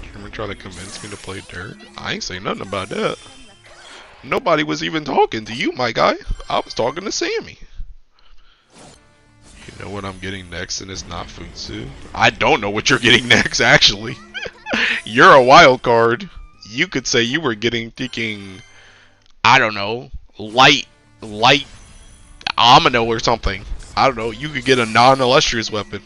You're gonna try to convince me to play Dirt? I ain't saying nothing about that. Nobody was even talking to you, my guy. I was talking to Sammy. You know what I'm getting next, and it's not Futsu? I don't know what you're getting next, actually. You're a wild card. You could say you were thinking, I don't know, light Amino or something. I don't know. You could get a non-illustrious weapon.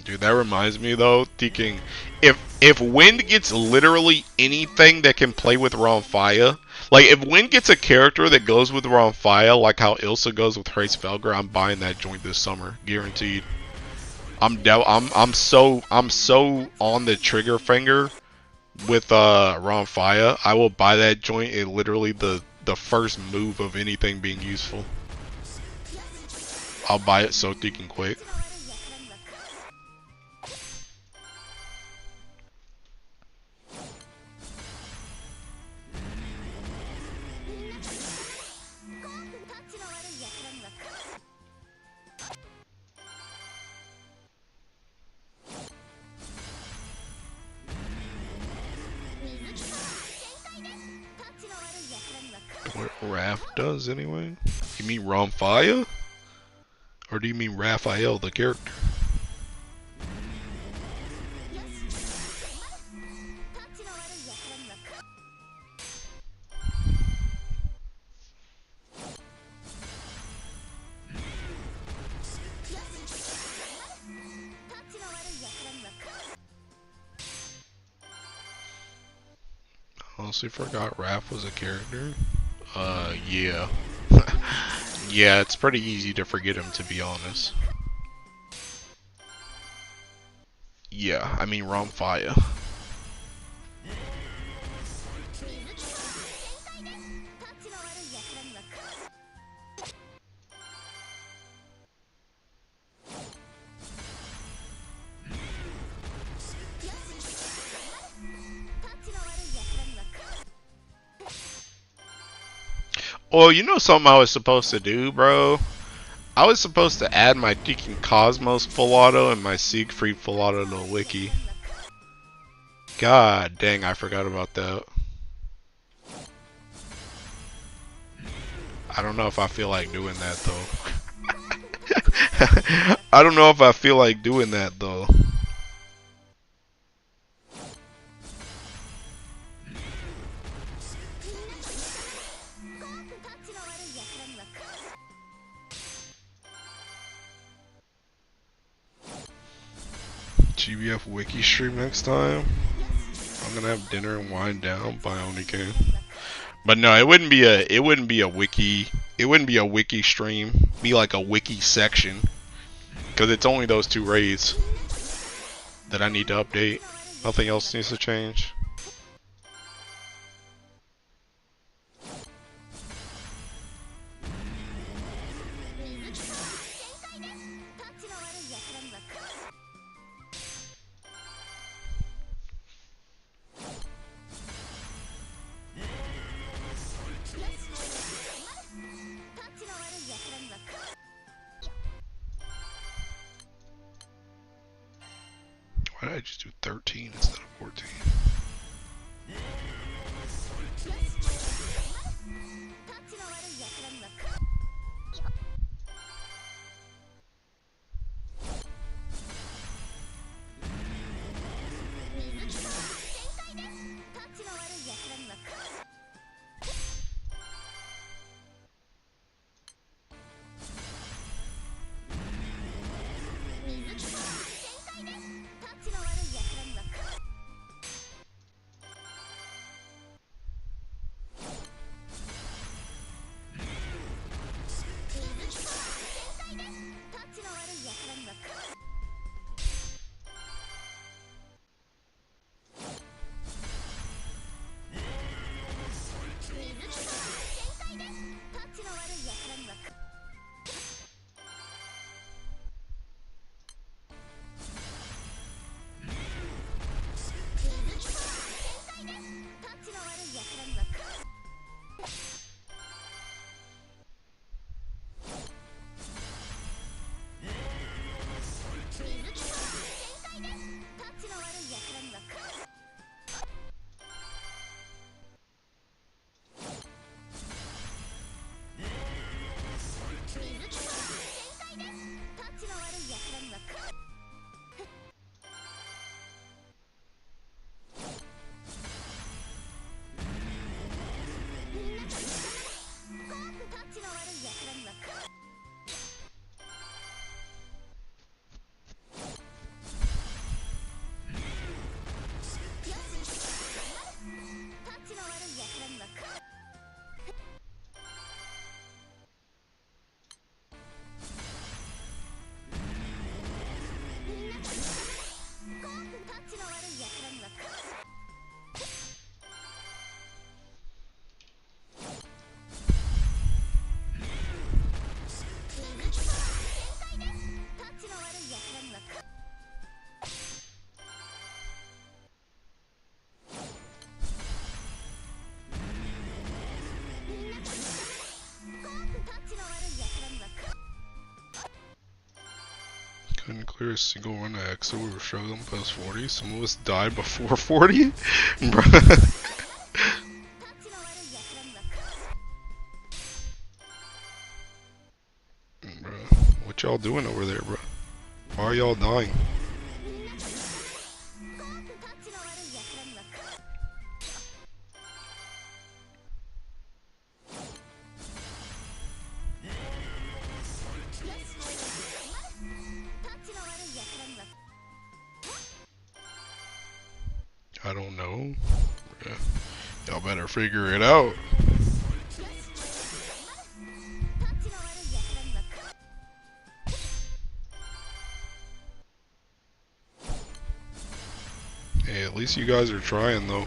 Dude, that reminds me though, thinking if Wind gets literally anything that can play with Ronfaya, like if Wind gets a character that goes with Ronfaya, like how Ilsa goes with Trace Felger, I'm buying that joint this summer, guaranteed. I'm so on the trigger finger with Ronfaya. I will buy that joint in literally the first move of anything being useful. I'll buy it so thinking quick. What Raph does anyway? You mean Ronfaya? Or do you mean Raphael, the character? Honestly forgot Raph was a character. Yeah. Yeah, it's pretty easy to forget him, to be honest. Yeah, I mean Rom Fire. Well, you know something I was supposed to do, bro? I was supposed to add my Deacon Cosmos full auto and my Siegfried full auto to the Wiki. God dang, I forgot about that. I don't know if I feel like doing that though. I don't know if I feel like doing that though. GBF Wiki stream next time. I'm gonna have dinner and wind down by Onike. But no, it wouldn't be a wiki stream. Be like a wiki section. Cause it's only those two raids that I need to update. Nothing else needs to change. Why did I just do 13 instead of 14? Couldn't clear a single run of Hexa. We were struggling past 40. Some of us died before 40. Bruh. Bruh. What y'all doing over there, bro? Why are y'all dying? I don't know. Y'all better figure it out. at least you guys are trying though.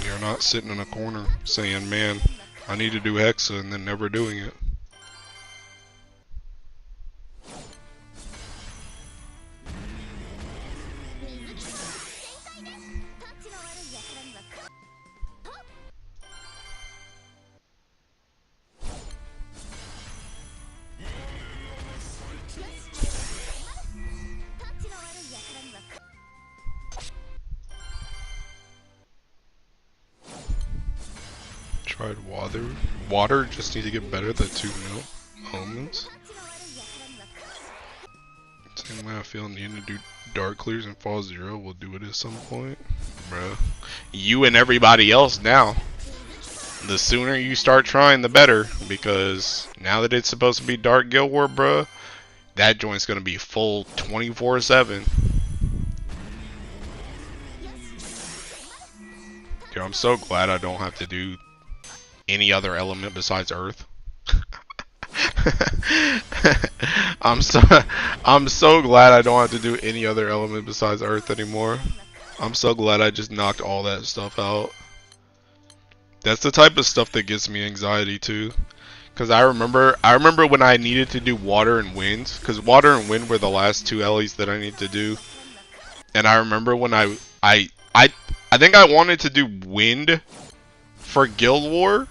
You're not sitting in a corner saying, man, I need to do Hexa and then never doing it. Tried water, just need to get better at the 2 moments. Same way I feel needing to do dark clears and fall 0, we'll do it at some point. Bruh. You and everybody else now. The sooner you start trying, the better. Because now that it's supposed to be Dark Guild War, bruh, that joint's gonna be full 24/7. Dude, I'm so glad I don't have to do any other element besides Earth. I'm so glad I don't have to do any other element besides Earth anymore. I'm so glad I just knocked all that stuff out. That's the type of stuff that gives me anxiety too. Cause I remember when I needed to do water and wind, cause water and wind were the last 2 Ellie's that I need to do. And I remember when I think I wanted to do wind for Guild War.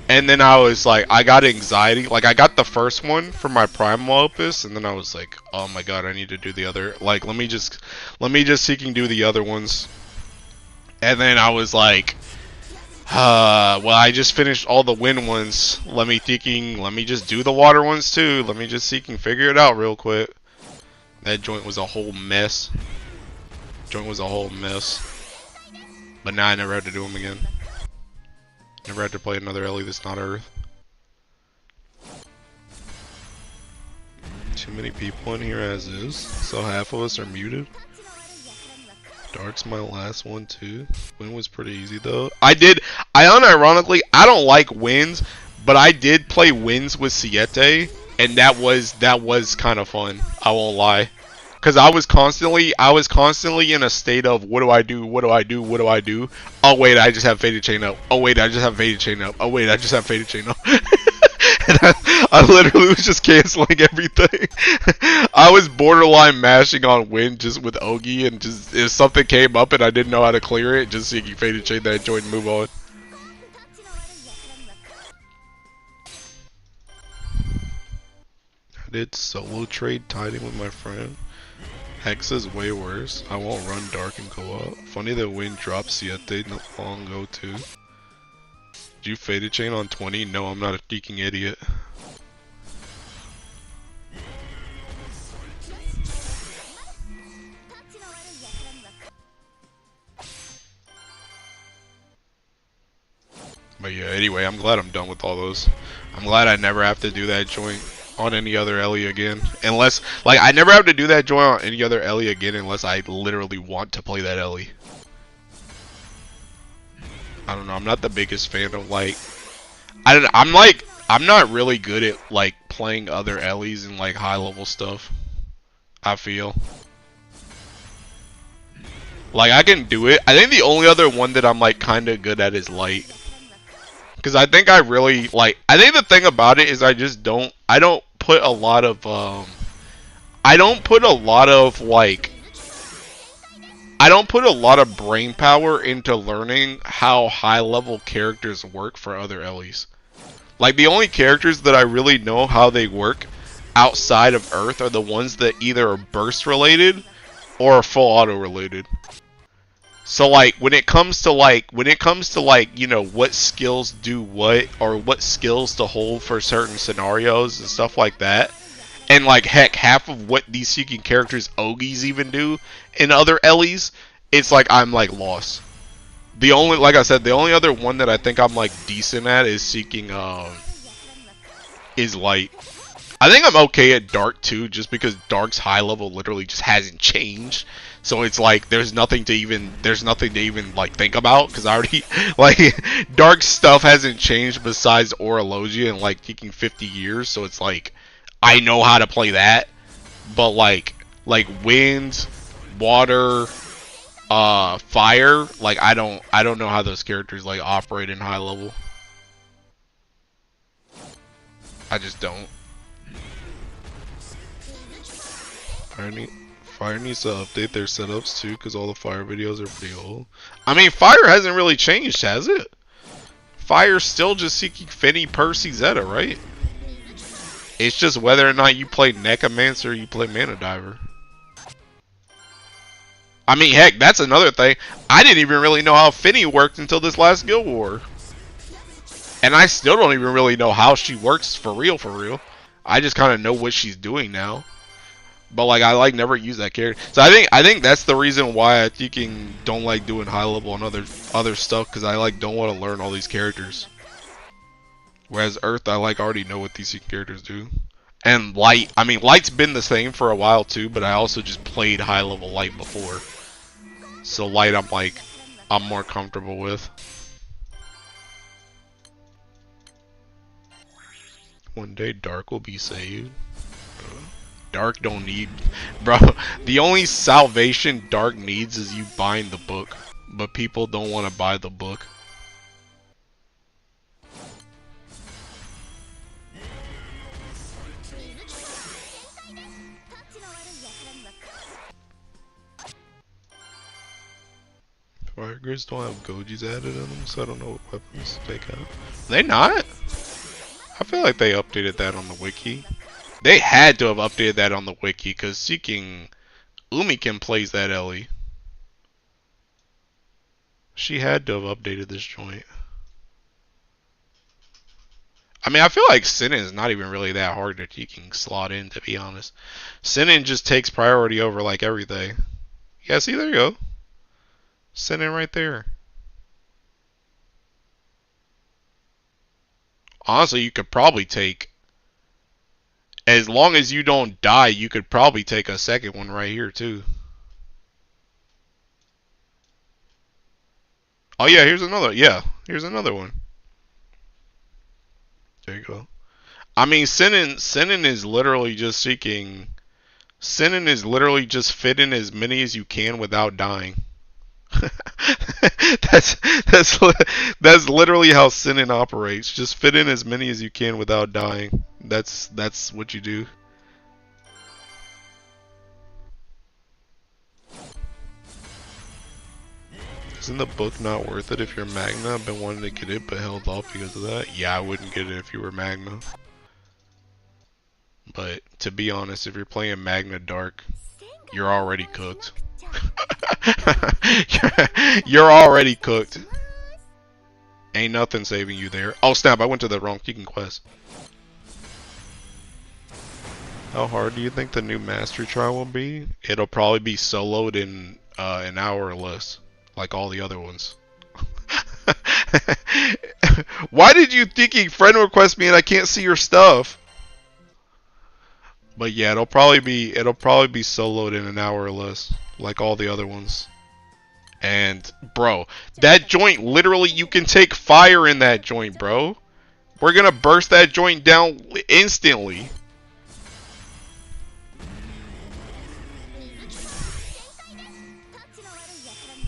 And then I was like, I got anxiety. Like, I got the first one for my Primal Opus, and then I was like, oh my god, I need to do the other. Like, let me just seek and do the other ones. And then I was like, well, I just finished all the wind ones. Let me just do the water ones too. Let me just seek and figure it out real quick. That joint was a whole mess. But now I never have to do them again. Never had to play another Ellie that's not Earth. Too many people in here as is, so half of us are muted. Dark's my last one too. Wind was pretty easy though. I unironically, I don't like winds, but I did play winds with Siete, and that was kind of fun. I won't lie. Cause I was constantly in a state of what do I do? Oh wait, I just have Faded Chain up. Oh wait, I just have Faded Chain up. Oh wait, I just have Faded Chain up. And I literally was just canceling everything. I was borderline mashing on wind just with Ogi, and just if something came up and I didn't know how to clear it, just seeking Faded Chain that joint and move on. I did solo trade tiding with my friend. Hexa's way worse. I won't run dark and co-op. Funny that Wind dropped Siete not long ago too. Did you Faded Chain on 20? No, I'm not a freaking idiot. But yeah, anyway, I'm glad I'm done with all those. I'm glad I never have to do that joint on any other Ellie again. Unless, like, I never have to do that joint on any other Ellie again unless I literally want to play that Ellie. I don't know, I'm not the biggest fan of, like, I'm not really good at, like, playing other Ellies and, like, high level stuff. I feel. Like, I can do it. I think the only other one that I'm, like, kinda good at is Light. Because I think I really, like, I think the thing about it is I don't put a lot of, brain power into learning how high level characters work for other Ellies. Like, the only characters that I really know how they work outside of Earth are the ones that either are burst related or are full auto related. So, like, when it comes to you know, what skills do what, or what skills to hold for certain scenarios and stuff like that, and, like, heck, half of what these seeking characters Ogies even do in other Ellies, it's like I'm, like, lost. The only, like I said, the only other one that I think I'm, like, decent at is seeking, is Light. I think I'm okay at Dark, too, just because Dark's high level literally just hasn't changed. So it's like there's nothing to even like think about, because I already like Dark stuff hasn't changed besides Orologia in like taking 50 years, so it's like I know how to play that. But like wind, water, Fire, like I don't know how those characters like operate in high level. I just don't. Fire needs to update their setups too, because all the Fire videos are pretty old. I mean, Fire hasn't really changed, has it? Fire's still just seeking Finny, Percy, Zeta, right? It's just whether or not you play Necromancer or you play Mana Diver. I mean, heck, that's another thing. I didn't even really know how Finny worked until this last Guild War. And I still don't even really know how she works for real, for real. I just kind of know what she's doing now. But like I like never use that character. So I think that's the reason why I thinking don't like doing high level and other stuff, because I like don't want to learn all these characters. Whereas Earth, I like already know what these characters do. And Light, I mean Light's been the same for a while too, but I also just played high level Light before. So Light I'm more comfortable with. One day Dark will be saved. Dark don't need, bro. The only salvation Dark needs is you buying the book, but people don't want to buy the book. Fire grids don't have Gojis added in them, so I don't know what weapons to take out. They not? I feel like they updated that on the wiki. They had to have updated that on the wiki, because Seeking Umiken plays that Ellie. She had to have updated this joint. I mean, I feel like Sinin is not even really that hard to Seeking slot in, to be honest. Sinin just takes priority over like everything. Yeah, see, there you go. Sinin right there. Honestly, you could probably take, as long as you don't die, you could probably take a second one right here too. Oh yeah, here's another. Yeah, here's another one. There you go. I mean, Sinin is literally just seeking. Sinin is literally just fit in as many as you can without dying. that's literally how Sinin operates. Just fit in as many as you can without dying. That's what you do. Isn't the book not worth it if you're Magna? I've been wanting to get it but held off because of that. Yeah, I wouldn't get it if you were Magna. But to be honest, if you're playing Magna Dark, you're already cooked. You're already cooked. Ain't nothing saving you there. Oh snap, I went to the wrong Tekken quest. How hard do you think the new Mastery Trial will be? It'll probably be soloed in an hour or less, like all the other ones. Why did you thinking friend request me and I can't see your stuff? But yeah, it'll probably be soloed in an hour or less, like all the other ones. And bro, that joint, literally you can take fire in that joint, bro. We're gonna burst that joint down instantly.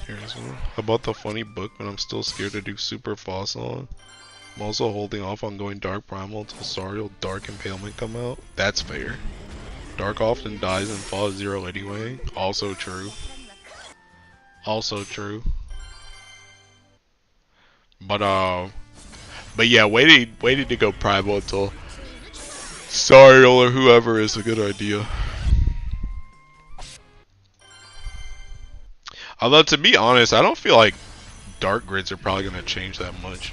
Here's one. I bought the funny book, but I'm still scared to do super fossil. I'm also holding off on going Dark Primal until Sariel Dark Impalement come out. That's fair. Dark often dies in Fall 0 anyway. Also true. Also true. But yeah, waiting to go Primal until Sariel or whoever is a good idea. Although to be honest, I don't feel like dark grids are probably gonna change that much.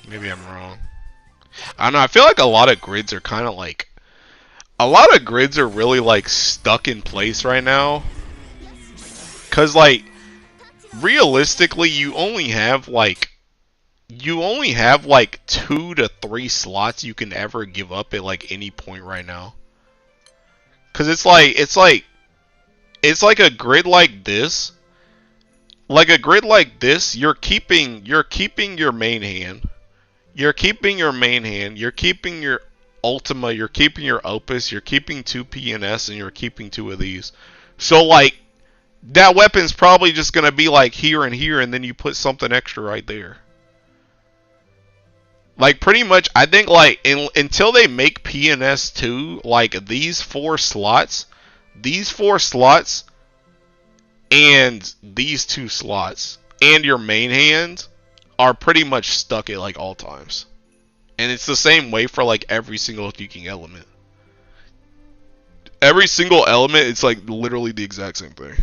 Maybe I'm wrong. I don't know, I feel like a lot of grids are kind of like, a lot of grids are really like stuck in place right now. Cause like, realistically, you only have like 2 to 3 slots you can ever give up at like any point right now. Cause it's like a grid like this. Like a grid like this, you're keeping your main hand. You're keeping your main hand, you're keeping your Ultima, you're keeping your Opus, you're keeping 2 PNS, and you're keeping 2 of these. So like that weapon's probably just gonna be like here and here, and then you put something extra right there. Like pretty much, I think like until they make PNS2, like these four slots, and these two slots, and your main hand are pretty much stuck at like all times. And it's the same way for like every single Duking element. Every single element, it's like literally the exact same thing.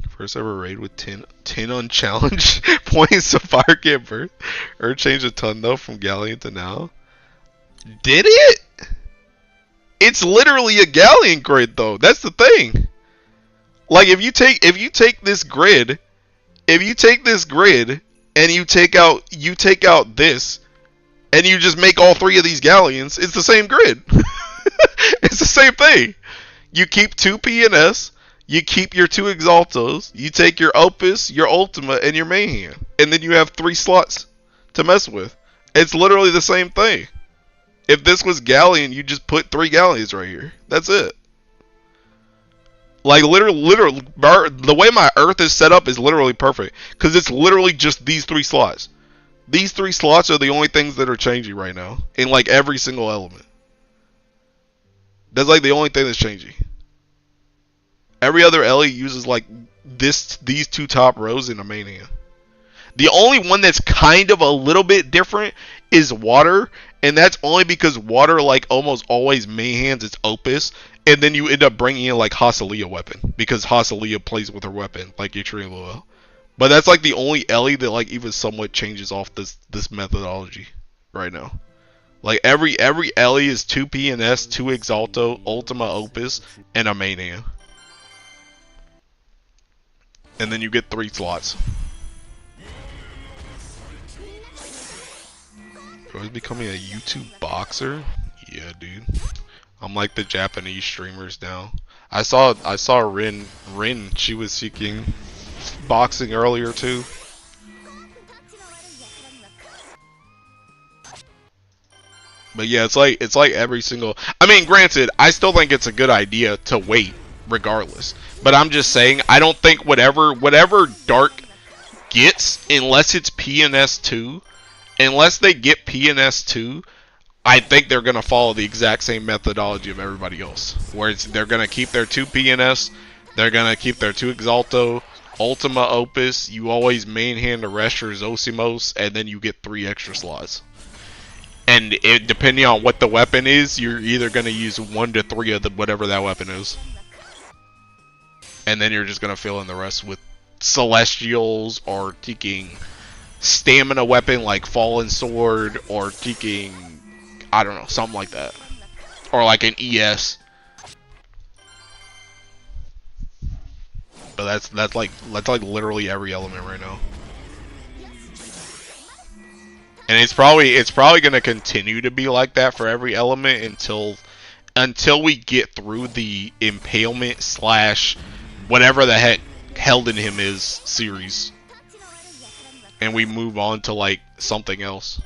First ever raid with 10 unchallenged points so fire get birth. Earth changed a ton though from Galleon to now. Did it? It's literally a Galleon grid though. That's the thing. Like if you take this grid, and you take out this, and you just make all three of these Galleons, it's the same grid. It's the same thing. You keep 2 PNS, you keep your 2 Exaltos, you take your Opus, your Ultima, and your main hand. And then you have 3 slots to mess with. It's literally the same thing. If this was Galleon, you just put 3 Galleons right here. That's it. Like, literally, the way my Earth is set up is literally perfect. Because it's literally just these 3 slots. These 3 slots are the only things that are changing right now. In, like, every single element. That's, like, the only thing that's changing. Every other LE uses, like, these 2 top rows in a main hand. The only one that's kind of a little bit different is water. And that's only because water, like, almost always main hands its Opus. And then you end up bringing in, like, Hasalia weapon. Because Hasalia plays with her weapon, like Yttrium. But that's, like, the only LE that, like, even somewhat changes off this methodology right now. Like, every LE is 2 PNS, 2 Exalto, Ultima Opus, and a main hand. And then you get 3 slots. Bro, he's becoming a YouTube boxer? Yeah, dude. I'm like the Japanese streamers now. I saw Rin, she was seeking boxing earlier too. But yeah, it's like every single, I mean, granted, I still think it's a good idea to wait regardless. But I'm just saying, I don't think whatever Dark gets, unless it's PNS2, unless they get PNS2, I think they're going to follow the exact same methodology of everybody else. Where they're going to keep their 2 PNS, they're going to keep their 2 Exalto, Ultima Opus, you always main hand the rest or Zosimos, and then you get 3 extra slots. And depending on what the weapon is, you're either going to use 1 to 3 of whatever that weapon is. And then you're just going to fill in the rest with Celestials or taking stamina weapon like Fallen Sword or taking, I don't know, something like that. Or like an ES. But that's like literally every element right now. And it's probably gonna continue to be like that for every element until we get through the impalement / whatever the heck Held in Him is series. And we move on to like something else.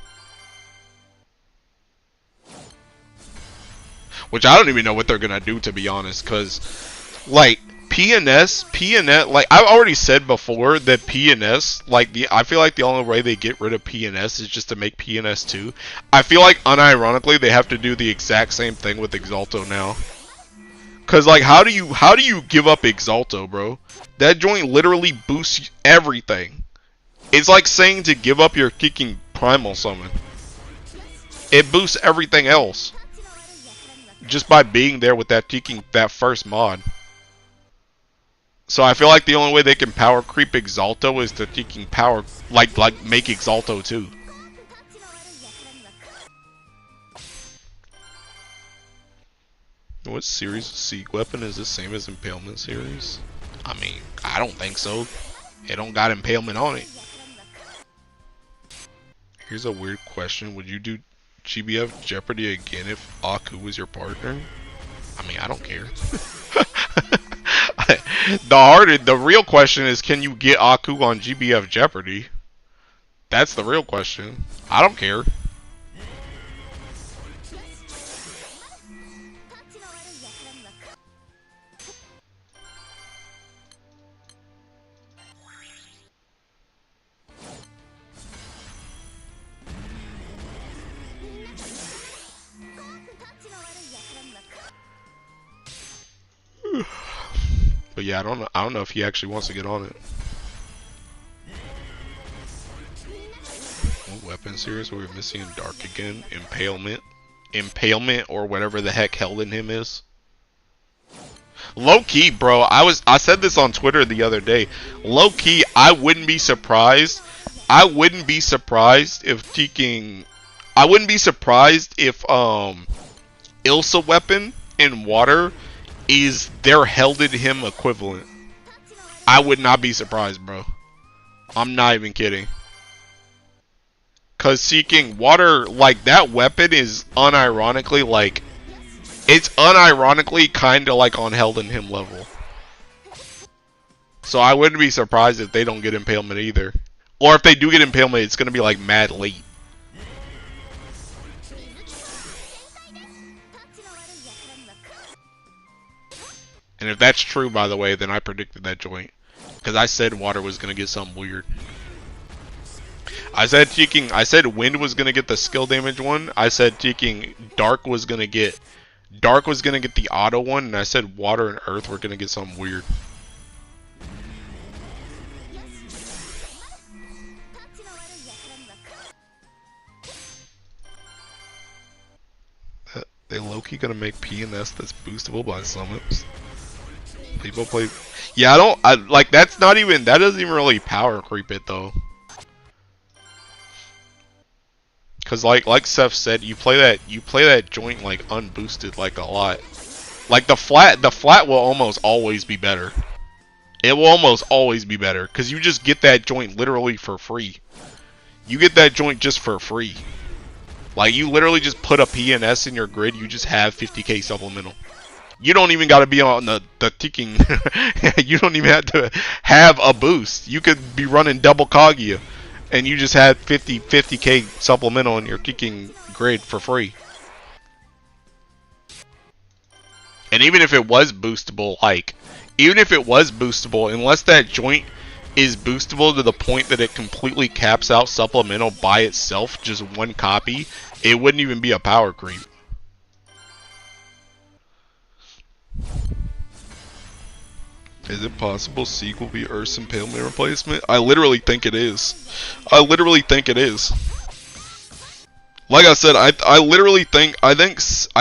Which I don't even know what they're gonna do, to be honest, cause like PNS, like I've already said before that PNS, like I feel like the only way they get rid of PNS is just to make PNS2. I feel like unironically they have to do the exact same thing with Exalto now. Cause like how do you give up Exalto, bro? That joint literally boosts everything. It's like saying to give up your kicking primal summon. It boosts everything else. Just by being there with that first mod. So I feel like the only way they can power creep Exalto is to taking power like make Exalto too. What series of Seek Weapon is the same as Impalement series? I mean, I don't think so. It don't got Impalement on it. Here's a weird question. Would you do GBF Jeopardy again if Aku was your partner? I mean, I don't care. The real question is, can you get Aku on GBF Jeopardy? That's the real question. I don't care. But yeah, I don't know if he actually wants to get on it. What weapon series were we missing in Dark again? Impalement or whatever the heck held in him is. Low key, bro. I said this on Twitter the other day. Low key, I wouldn't be surprised. I wouldn't be surprised if Ilsa weapon in water is their held in him equivalent. I would not be surprised, bro. I'm not even kidding. Cause seeking water, like that weapon is unironically like, it's unironically kinda like on held in him level. So I wouldn't be surprised if they don't get impalement either. Or if they do get impalement, it's gonna be like mad late. And if that's true, by the way, then I predicted that joint. Because I said water was gonna get something weird. I said wind was gonna get the skill damage one. I said dark was gonna get the auto one, and I said water and earth were gonna get something weird. They low-key gonna make P&S that's boostable by summons. People play. Yeah, like that doesn't even really power creep it though. Cause like Seth said, you play that joint like unboosted like a lot. Like the flat will almost always be better. It will almost always be better because you just get that joint literally for free. You get that joint just for free. Like you literally just put a PNS in your grid, you just have 50k supplemental. You don't even got to be on the ticking. You don't even have to have a boost. You could be running double Kaguya. And you just had 50k supplemental in your kicking grid for free. And even if it was boostable, unless that joint is boostable to the point that it completely caps out supplemental by itself, just one copy, it wouldn't even be a power creep. Is it possible Seek will be Earth's impalement replacement? I literally think it is. I literally think it is. Like I said, I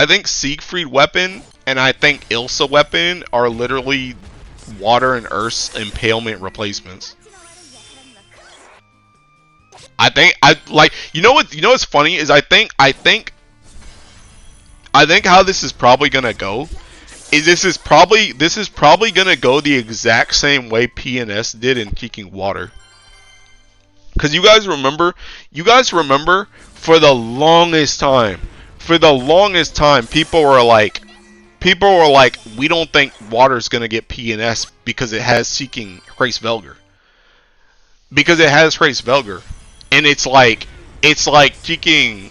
think Siegfried weapon and I think Ilsa weapon are literally water and Earth's impalement replacements. You know what's funny is I think how this is probably gonna go is this is probably gonna go the exact same way PNS did in kicking water. Cause you guys remember for the longest time people were like we don't think water's gonna get PNS because it has seeking Hrace Velger. Because it has Hrace Velger. And it's like kicking.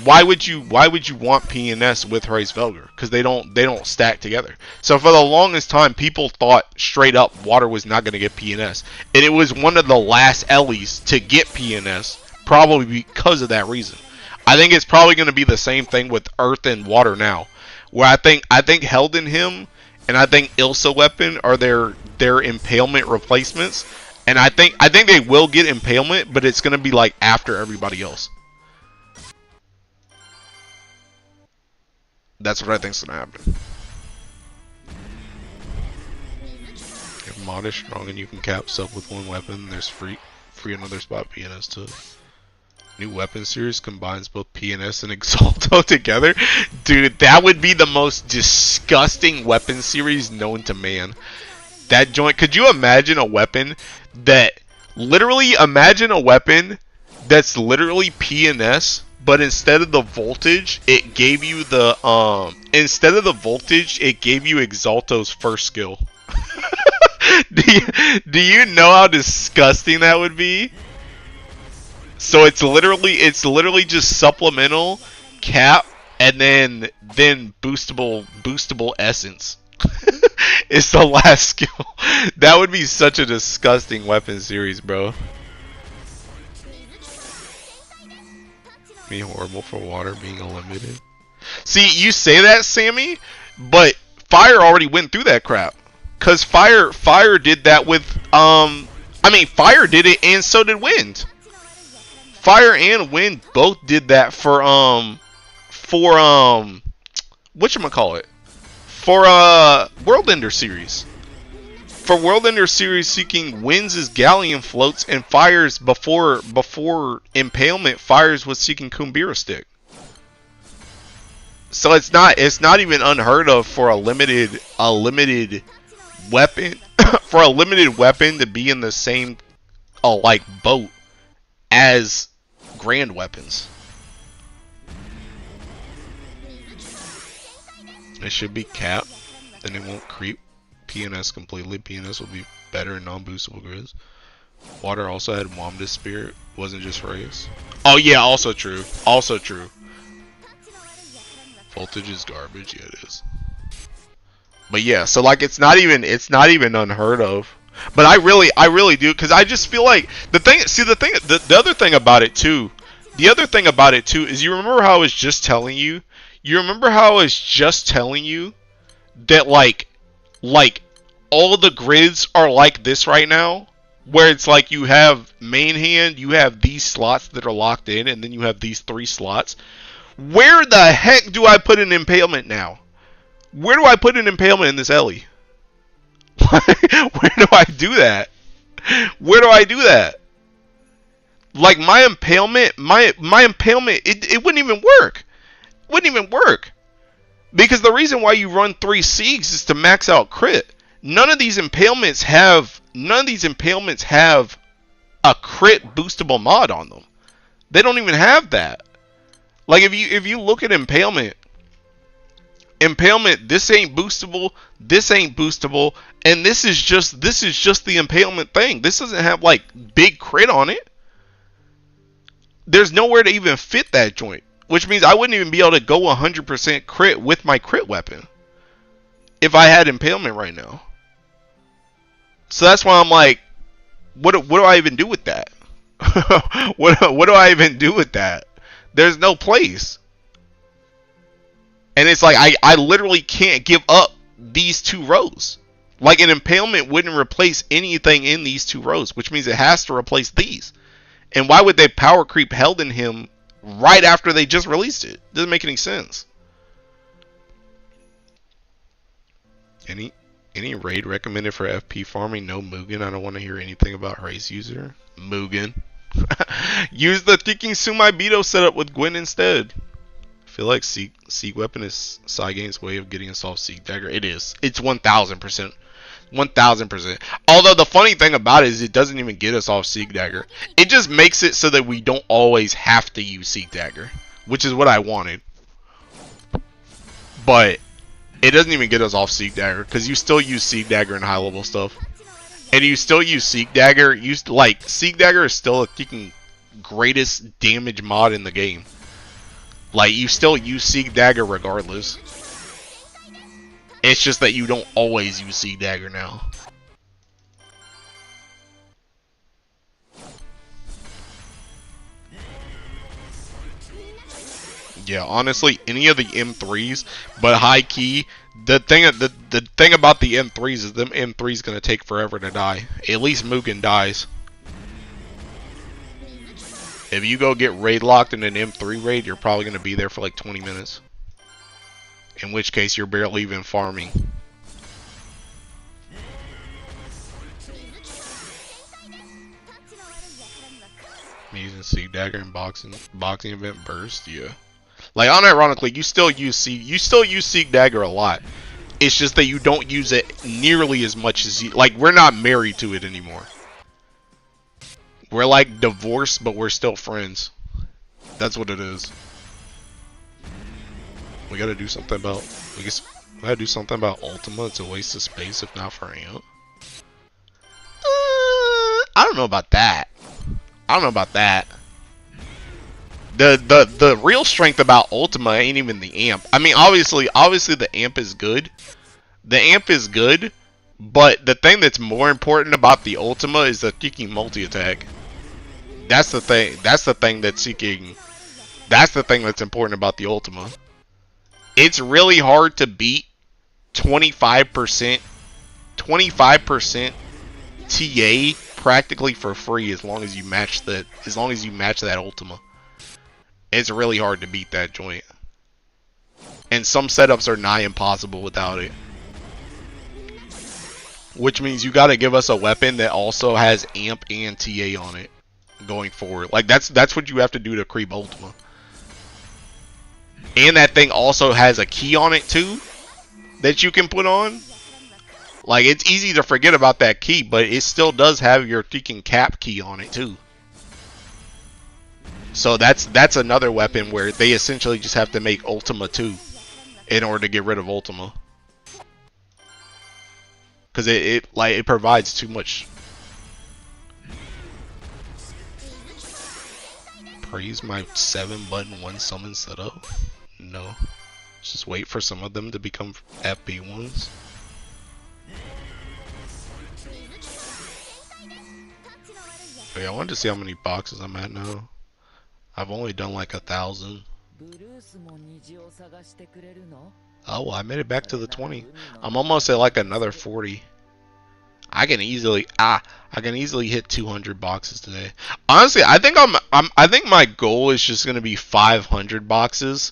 Why would you want PNS with Hrace Velger? Because they don't stack together. So for the longest time, people thought straight up water was not going to get PNS, and it was one of the last Ellies to get PNS, probably because of that reason. I think it's probably going to be the same thing with Earth and Water now, where I think Held in Him and I think Ilsa weapon are their impalement replacements, and I think they will get impalement, but it's going to be like after everybody else. That's what I think's gonna happen. If mod is strong and you can cap sub with one weapon, there's free another spot PNS too. New weapon series combines both PNS and Exalto together. Dude, that would be the most disgusting weapon series known to man. That joint, could you imagine a weapon that's literally PNS, but instead of the voltage, it gave you Exalto's first skill. Do you know how disgusting that would be? So it's literally just supplemental, cap, and then boostable essence. It's the last skill. That would be such a disgusting weapon series, bro. Me horrible for water being unlimited. See, you say that, Sammy, but fire already went through that crap. Cause fire did that with I mean fire did it and so did wind. Fire and wind both did that for whatchamacallit? For World Ender series. For World Ender series, seeking winds is galleon floats, and fires before impalement, fires was seeking Kumbira stick. So it's not even unheard of for a limited weapon for a limited weapon to be in the same like boat as grand weapons. It should be capped, then it won't creep PNS completely. PNS will be better in non-boostable grids. Water also had Wamda's Spirit, wasn't just race. Oh yeah, also true. Also true. Voltage is garbage, yeah it is. But yeah, so like it's not even unheard of. But I really do, because I just feel like the other thing about it too is, you remember how I was just telling you? You remember how I was just telling you that like all the grids are like this right now, where it's like you have main hand, you have these slots that are locked in, and then you have these 3 slots. Where the heck do I put an impalement now? Where do I put an impalement in this Ellie? Where do I do that? Where do I do that? Like my impalement, it wouldn't even work. Wouldn't even work. Because the reason why you run 3 Siegs is to max out crit. None of these impalements have a crit boostable mod on them. They don't even have that. Like if you look at impalement, this ain't boostable, and this is just the impalement thing. This doesn't have like big crit on it. There's nowhere to even fit that joint, which means I wouldn't even be able to go 100% crit with my crit weapon if I had impalement right now. So that's why I'm like, what do I even do with that? what do I even do with that? There's no place. And it's like I literally can't give up these 2 rows. Like an impalement wouldn't replace anything in these 2 rows, which means it has to replace these. And why would they power creep held in him right after they just released it? Doesn't make any sense. Any raid recommended for FP farming? No Mugen. I don't want to hear anything about race user. Mugen. Use the Thinking Sumai Beto setup with Gwen instead. I feel like Seek Weapon is Saigane's way of getting us off Seek Dagger. It is. It's 1000%. 1000%. Although the funny thing about it is it doesn't even get us off Seek Dagger. It just makes it so that we don't always have to use Seek Dagger, which is what I wanted. But it doesn't even get us off Seek Dagger, because you still use Seek Dagger in high level stuff. And you still use Seek Dagger. Seek Dagger is still a freaking greatest damage mod in the game. Like, you still use Seek Dagger regardless. It's just that you don't always use Seek Dagger now. Yeah, honestly, any of the M3s, but high key, the thing about the M3s is them M3s gonna take forever to die. At least Mugen dies. If you go get raid locked in an M3 raid, you're probably gonna be there for like 20 minutes. In which case, you're barely even farming. I'm using Seek Dagger in boxing event burst, yeah. Like, unironically, you still use Seek Dagger a lot. It's just that you don't use it nearly as much as you, like, we're not married to it anymore. We're like divorced, but we're still friends. That's what it is. We gotta do something about Ultima. It's a waste of space if not for Amp. I don't know about that. The real strength about Ultima ain't even the amp. I mean, obviously the amp is good. The amp is good, but the thing that's more important about the Ultima is the freaking multi-attack. That's the thing that's important about the Ultima. It's really hard to beat 25% 25% TA practically for free as long as you match that Ultima. It's really hard to beat that joint. And some setups are nigh impossible without it. Which means you gotta give us a weapon that also has amp and TA on it going forward. Like that's what you have to do to creep Ultima. And that thing also has a key on it too that you can put on. Like, it's easy to forget about that key, but it still does have your freaking cap key on it too. So that's another weapon where they essentially just have to make Ultima 2 in order to get rid of Ultima. Cause it provides too much. Praise my 7-button 1 summon setup. No. Just wait for some of them to become FP ones. Okay, I wanted to see how many boxes I'm at now. I've only done like 1,000. Oh, well, I made it back to the 20. I'm almost at like another 40. I can easily hit 200 boxes today. Honestly, I think my goal is just gonna be 500 boxes,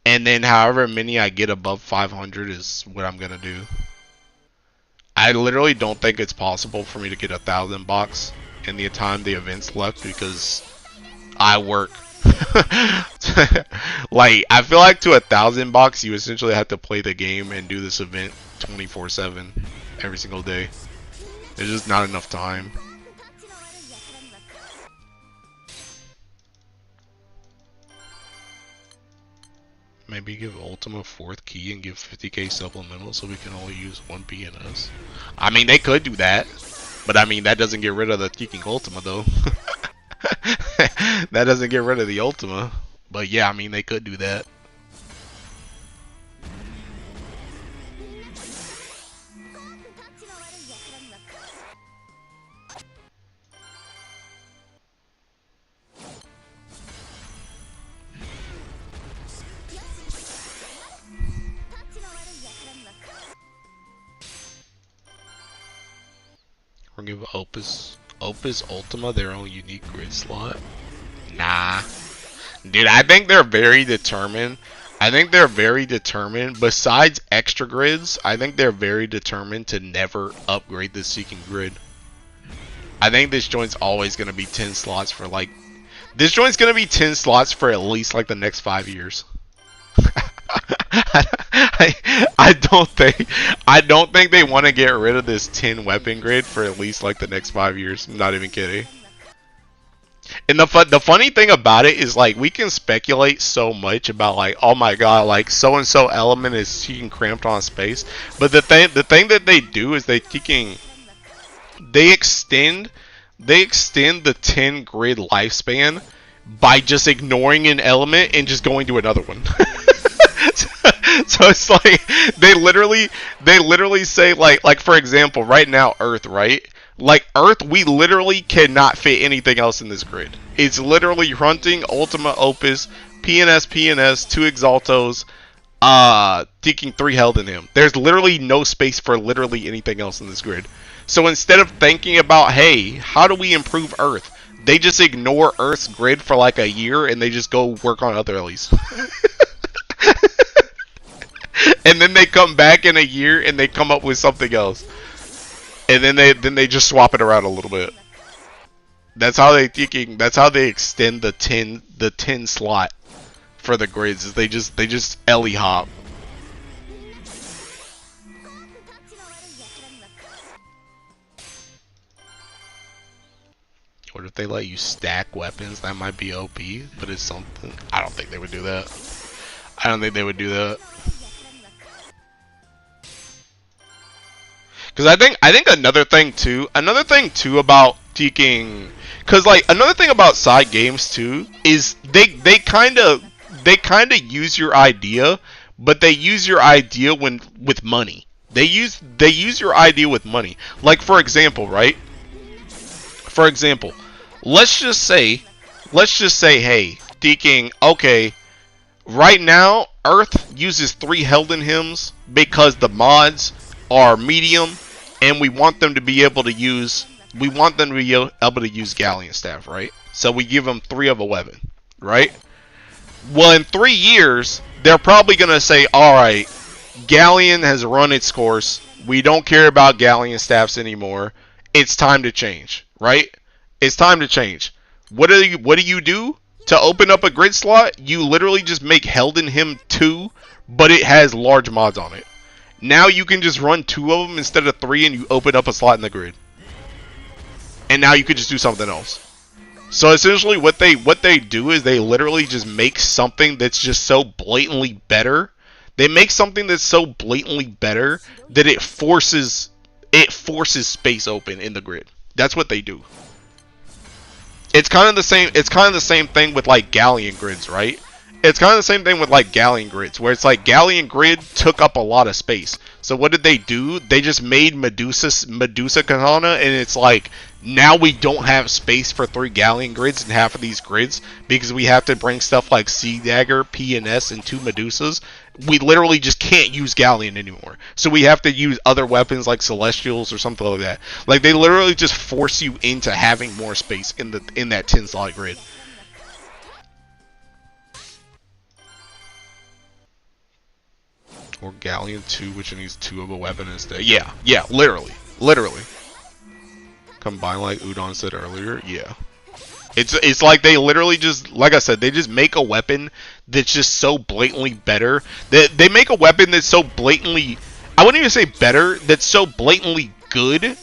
and then however many I get above 500 is what I'm gonna do. I literally don't think it's possible for me to get 1,000 box in the time the event's left because I work. Like, I feel like to 1,000 box, you essentially have to play the game and do this event 24/7 every single day. There's just not enough time. Maybe give Ultima 4th key and give 50k supplemental so we can only use 1 PNS. I mean, they could do that, but I mean, that doesn't get rid of the freaking Ultima though. That doesn't get rid of the Ultima. But yeah, I mean, they could do that. Or give Opus Ultima their own unique grid slot. Nah. Dude, I think they're very determined. Besides extra grids, I think they're very determined to never upgrade the Seeking grid. I think this joint's always going to be 10 slots for like... This joint's going to be 10 slots for at least like the next 5 years. I don't think they want to get rid of this 10 weapon grid for at least like the next 5 years. I'm not even kidding. And the funny thing about it is, like, we can speculate so much about, like, oh my god, like so and so element is seeking cramped on space, but the thing that they do is they extend the 10 grid lifespan by just ignoring an element and just going to another one. So it's like they literally say like for example, right now Earth, right? Like Earth, we literally cannot fit anything else in this grid. It's literally Hunting, Ultima, Opus, PNS, 2 Exaltos, taking 3 held in him. There's literally no space for literally anything else in this grid. So instead of thinking about, hey, how do we improve Earth? They just ignore Earth's grid for like a year and they just go work on other Ellies. And then they come back in a year and they come up with something else. And then they just swap it around a little bit. That's how they extend the 10 slot for the grids. Is they just Ellie hop. What if they let you stack weapons? That might be OP, but it's something. I don't think they would do that. Because I think another thing too about taking, because like another thing about side games too is they kind of use your idea, but they use your idea with money. They use your idea with money. Like for example, right? For example, let's just say, hey, thinking, okay, right now Earth uses 3 Helden hymns because the mods are medium and we want them to be able to use Galleon Staff, right? So we give them 3 of a weapon, right? Well, in 3 years, they're probably going to say, alright, Galleon has run its course. We don't care about Galleon Staffs anymore. It's time to change, right? It's time to change. What do you do? To open up a grid slot, you literally just make Helden Him 2, but it has large mods on it. Now you can just run 2 of them instead of 3, and you open up a slot in the grid. And now you could just do something else. So essentially what they do is they literally just make something that's just so blatantly better. They make something that's so blatantly better that it forces space open in the grid. That's what they do. It's kind of the same thing with like Galleon grids, right? It's kind of the same thing with like Galleon grids, where it's like Galleon grid took up a lot of space. So what did they do? They just made Medusa Katana, and it's like now we don't have space for 3 Galleon grids in half of these grids because we have to bring stuff like Sea Dagger, PNS, and 2 Medusas. We literally just can't use Galleon anymore. So we have to use other weapons like Celestials or something like that. Like they literally just force you into having more space in that 10 slot grid. Or Galleon 2, which needs 2 of a weapon instead. Yeah, literally. Combine like Udon said earlier, yeah. It's like they literally just, like I said, they just make a weapon that's just so blatantly better. They make a weapon that's so blatantly, I wouldn't even say better, that's so blatantly good.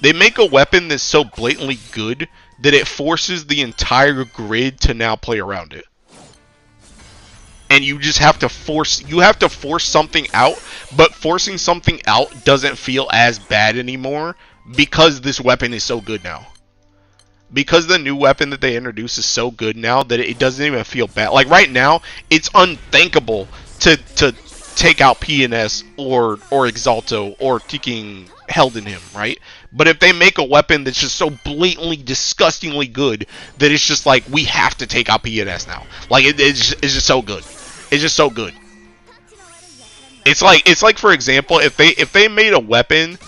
They make a weapon that's so blatantly good that it forces the entire grid to now play around it. And you just have to force something out, but forcing something out doesn't feel as bad anymore because this weapon is so good now. Because the new weapon that they introduced is so good now that it doesn't even feel bad. Like right now, it's unthinkable to take out PNS or Exalto or taking Helden Him, right? But if they make a weapon that's just so blatantly, disgustingly good that it's just like we have to take out PNS now. Like it's just so good. It's just so good. It's like for example, if they made a weapon,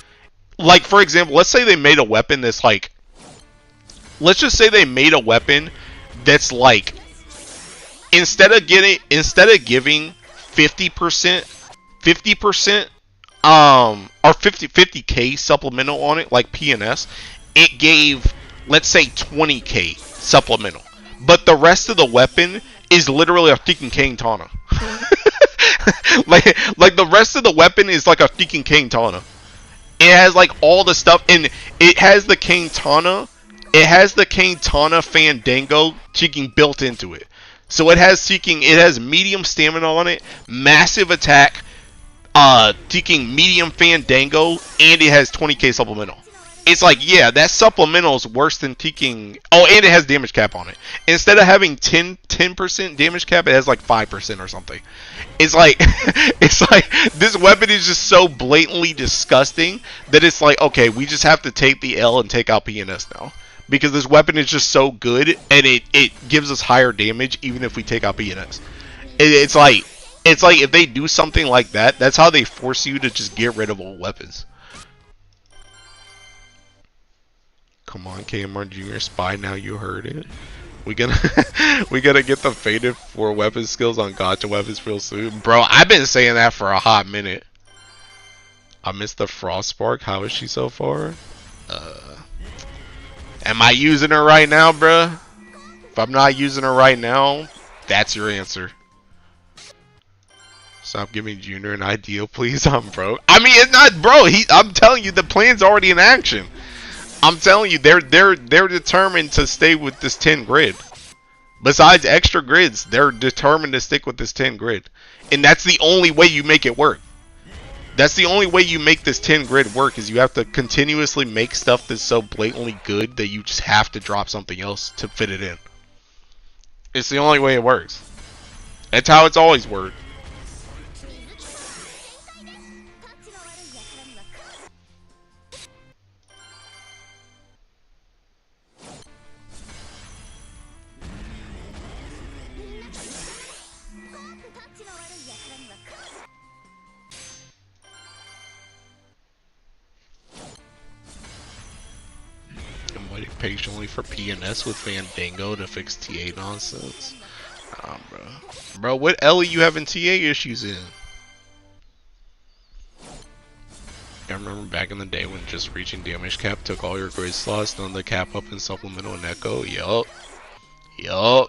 like for example, let's say they made a weapon that's like, let's just say they made a weapon that's like, instead of giving 50% or 50k supplemental on it like PNS, it gave, let's say, 20k supplemental, but the rest of the weapon is literally a freaking Katana. like the rest of the weapon is like a freaking Katana. It has like all the stuff, and it has the Katana. It has the Katana Fandango seeking built into it. So it has medium stamina on it, massive attack, seeking medium Fandango, and it has 20k supplemental. It's like, yeah, that supplemental is worse than taking. Oh, and it has damage cap on it. Instead of having 10% damage cap, it has like 5% or something. It's like, it's like this weapon is just so blatantly disgusting that it's like, okay, we just have to take the L and take out PNS now. Because this weapon is just so good, and it gives us higher damage even if we take out PNS. It's like if they do something like that, that's how they force you to just get rid of old weapons. Come on, KMR Junior Spy, now you heard it. We gotta get the faded 4 weapon skills on gacha weapons real soon. Bro, I've been saying that for a hot minute. I missed the Frostspark. How is she so far? Am I using her right now, bruh? If I'm not using her right now, that's your answer. Stop giving Junior an ideal, please. I'm broke. I mean, it's not, bro. I'm telling you, the plan's already in action. I'm telling you, they're determined to stay with this 10 grid. Besides extra grids, they're determined to stick with this 10 grid, and that's the only way you make it work. That's the only way you make this 10 grid work, is you have to continuously make stuff that's so blatantly good that you just have to drop something else to fit it in. It's the only way it works. That's how it's always worked. patiently for PNS with Fandango to fix TA nonsense. Nah, bro. Bro, what Ellie you having TA issues in? I remember back in the day when just reaching damage cap took all your grid slots, throwing the cap up in supplemental and echo. Yup. Yup.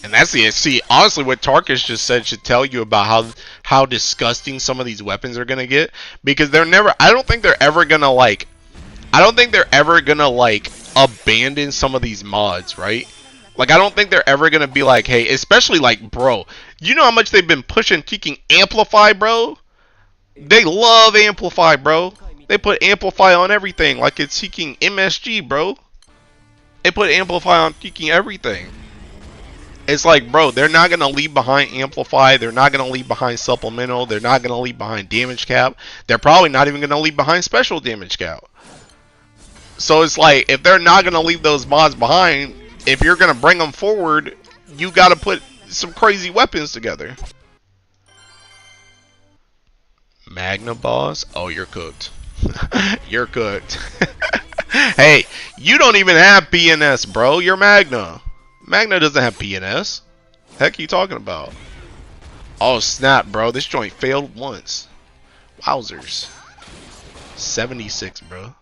And that's the see. Honestly, what Tarkus just said should tell you about how disgusting some of these weapons are gonna get, because they're never. I don't think they're ever gonna like. I don't think they're ever gonna like abandon some of these mods, right? Like, I don't think they're ever gonna be like, hey, especially like, bro, you know how much they've been pushing Teaking Amplify, bro? They love Amplify, bro. They put Amplify on everything, like it's Teaking MSG, bro. They put Amplify on Teaking everything. It's like, bro, they're not going to leave behind Amplify. They're not going to leave behind Supplemental. They're not going to leave behind Damage Cap. They're probably not even going to leave behind Special Damage Cap. So it's like, if they're not going to leave those mods behind, if you're going to bring them forward, you got to put some crazy weapons together. Magna Boss? Oh, you're cooked. You're cooked. Hey, you don't even have PNS, bro. You're Magna. Magna doesn't have PNS. Heck, you talking about? Oh snap, bro! This joint failed once. Wowzers. 76, bro.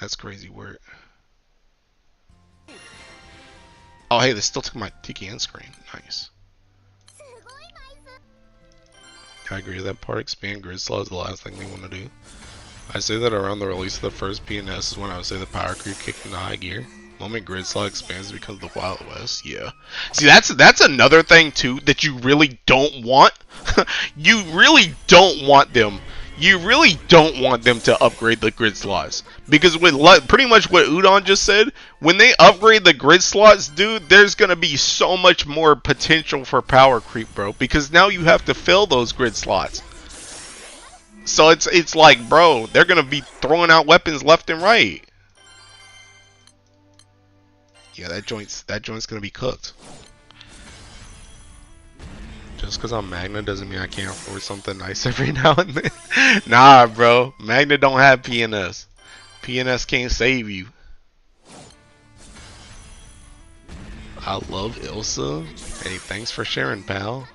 That's crazy work. Oh hey, this still took my Tiki end screen. Nice. I agree with that part. Expand grid slots is the last thing we want to do. I say that around the release of the first PNS is when I would say the power creep kicked into high gear. Moment grid slot expands because of the Wild West. Yeah. See, that's another thing too that you really don't want. You really don't want them. You really don't want them to upgrade the grid slots, because with pretty much what Udon just said, when they upgrade the grid slots, dude, there's gonna be so much more potential for power creep, bro. Because now you have to fill those grid slots. So it's like, bro, they're gonna be throwing out weapons left and right. Yeah, that joint's gonna be cooked. Just because I'm Magna doesn't mean I can't afford something nice every now and then. Nah, bro. Magna don't have PNS. PNS can't save you. I love Ilsa. Hey, thanks for sharing, pal.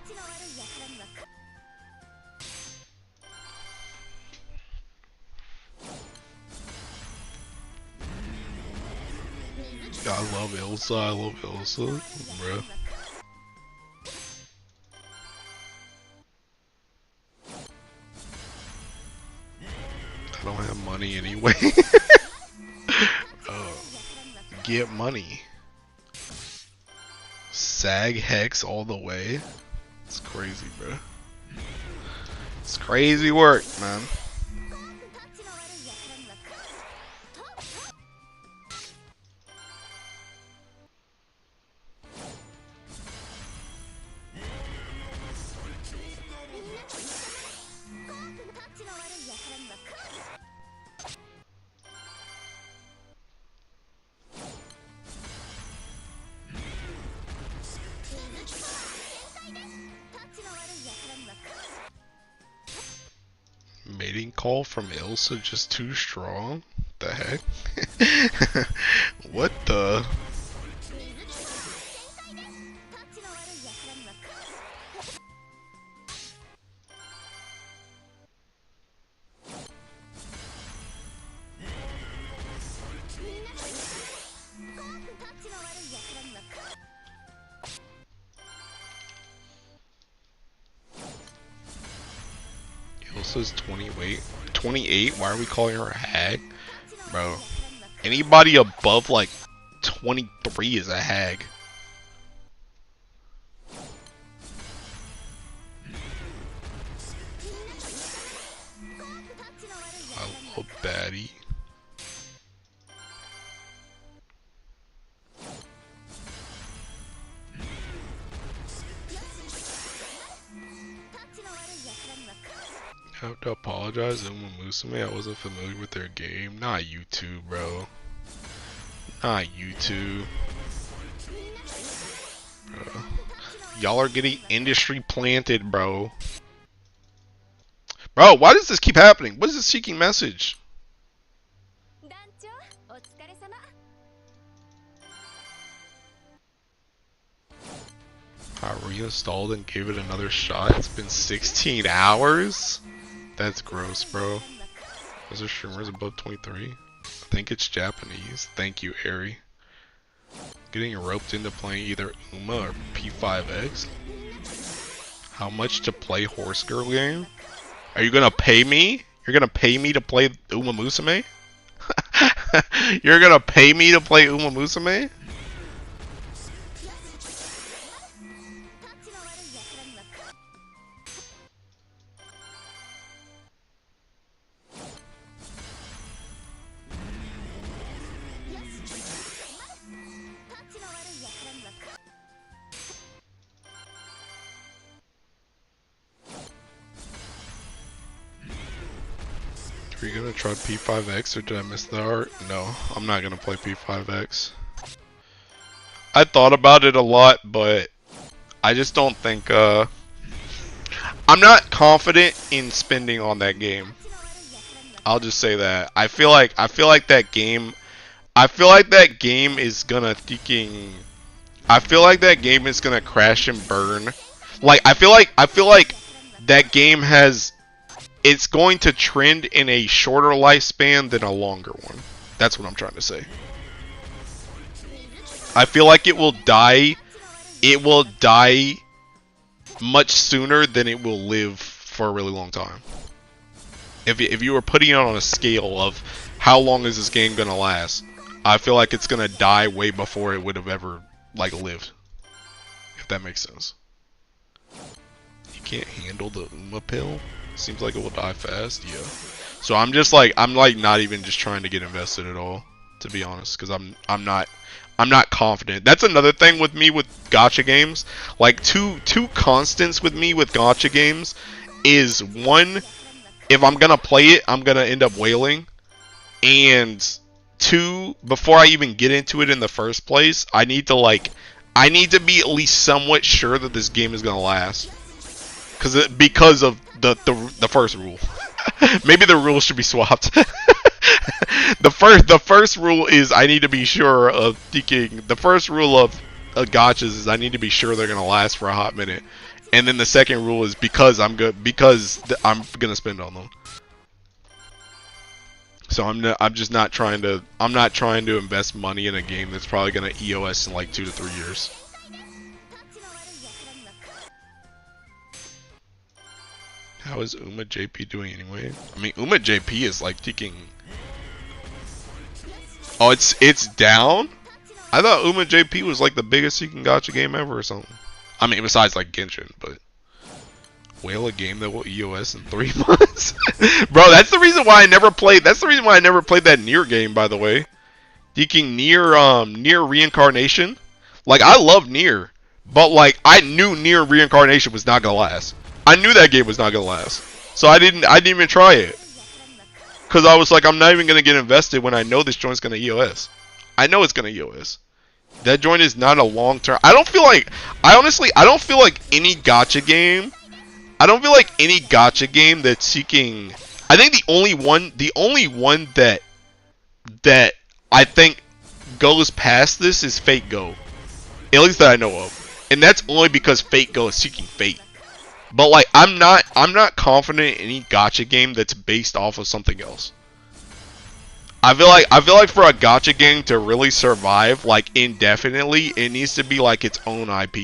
I love Ilsa. I love Ilsa, bro. I don't have money anyway. Get money. Sag Hex all the way. It's crazy, bro. It's crazy work, man. Mating call from Ilsa just too strong? The heck? What the? Ilsa's 28? Why are we calling her a hag? Bro, anybody above like 23 is a hag. I love baddie. I have to apologize to Musume. I wasn't familiar with their game. Not you two, bro. Not you two. Bro. Y'all are getting industry planted, bro. Bro, why does this keep happening? What is this seeking message? I reinstalled and gave it another shot. It's been 16 hours? That's gross, bro. Those are streamers above 23. I think it's Japanese. Thank you, Ari. Getting roped into playing either Uma or P5X. How much to play horse girl game? Are you gonna pay me? You're gonna pay me to play Uma Musume? You're gonna pay me to play Uma Musume? Are you gonna try P5X or did I miss the art? No, I'm not gonna play P5X. I thought about it a lot, but I just don't think I'm not confident in spending on that game. I'll just say that. I feel like that game is gonna freaking I feel like that game is gonna crash and burn. Like I feel like that game has it's going to trend in a shorter lifespan than a longer one. That's what I'm trying to say. I feel like it will die much sooner than it will live for a really long time. If you were putting it on a scale of how long is this game gonna last, I feel like it's gonna die way before it would have ever like lived. If that makes sense. You can't handle the Uma pill? Seems like it will die fast, yeah. So I'm not even just trying to get invested at all, to be honest, because I'm not confident. That's another thing with me with gacha games. Like two constants with me with gacha games is one, if I'm gonna play it, I'm gonna end up wailing, and two, before I even get into it in the first place, I need to be at least somewhat sure that this game is gonna last. Because of the first rule. Maybe the rules should be swapped. The first rule is I need to be sure of thinking. The first rule of gachas is I need to be sure they're gonna last for a hot minute, and then the second rule is because I'm gonna spend on them. So I'm just not trying to invest money in a game that's probably gonna EOS in like 2 to 3 years. How is Uma JP doing anyway? I mean, Uma JP is like taking. Oh, it's down? I thought Uma JP was like the biggest seeking gacha game ever or something. I mean, besides like Genshin, but whale a game that will EOS in 3 months. Bro, that's the reason why I never played. That's the reason why I never played that Nier game, by the way. Seeking Nier Reincarnation. Like I love Nier, but like I knew Nier Reincarnation was not gonna last. I knew that game was not gonna last, so I didn't even try it, cause I was like, I'm not even gonna get invested when I know this joint's gonna EOS. I know it's gonna EOS. That joint is not a long term. I don't feel like any gacha game. I don't feel like any gacha game that's seeking. I think the only one that I think goes past this is Fate Go, at least that I know of, and that's only because Fate Go is seeking fate. But like I'm not confident in any gacha game that's based off of something else. I feel like for a gacha game to really survive like indefinitely, it needs to be like its own IP.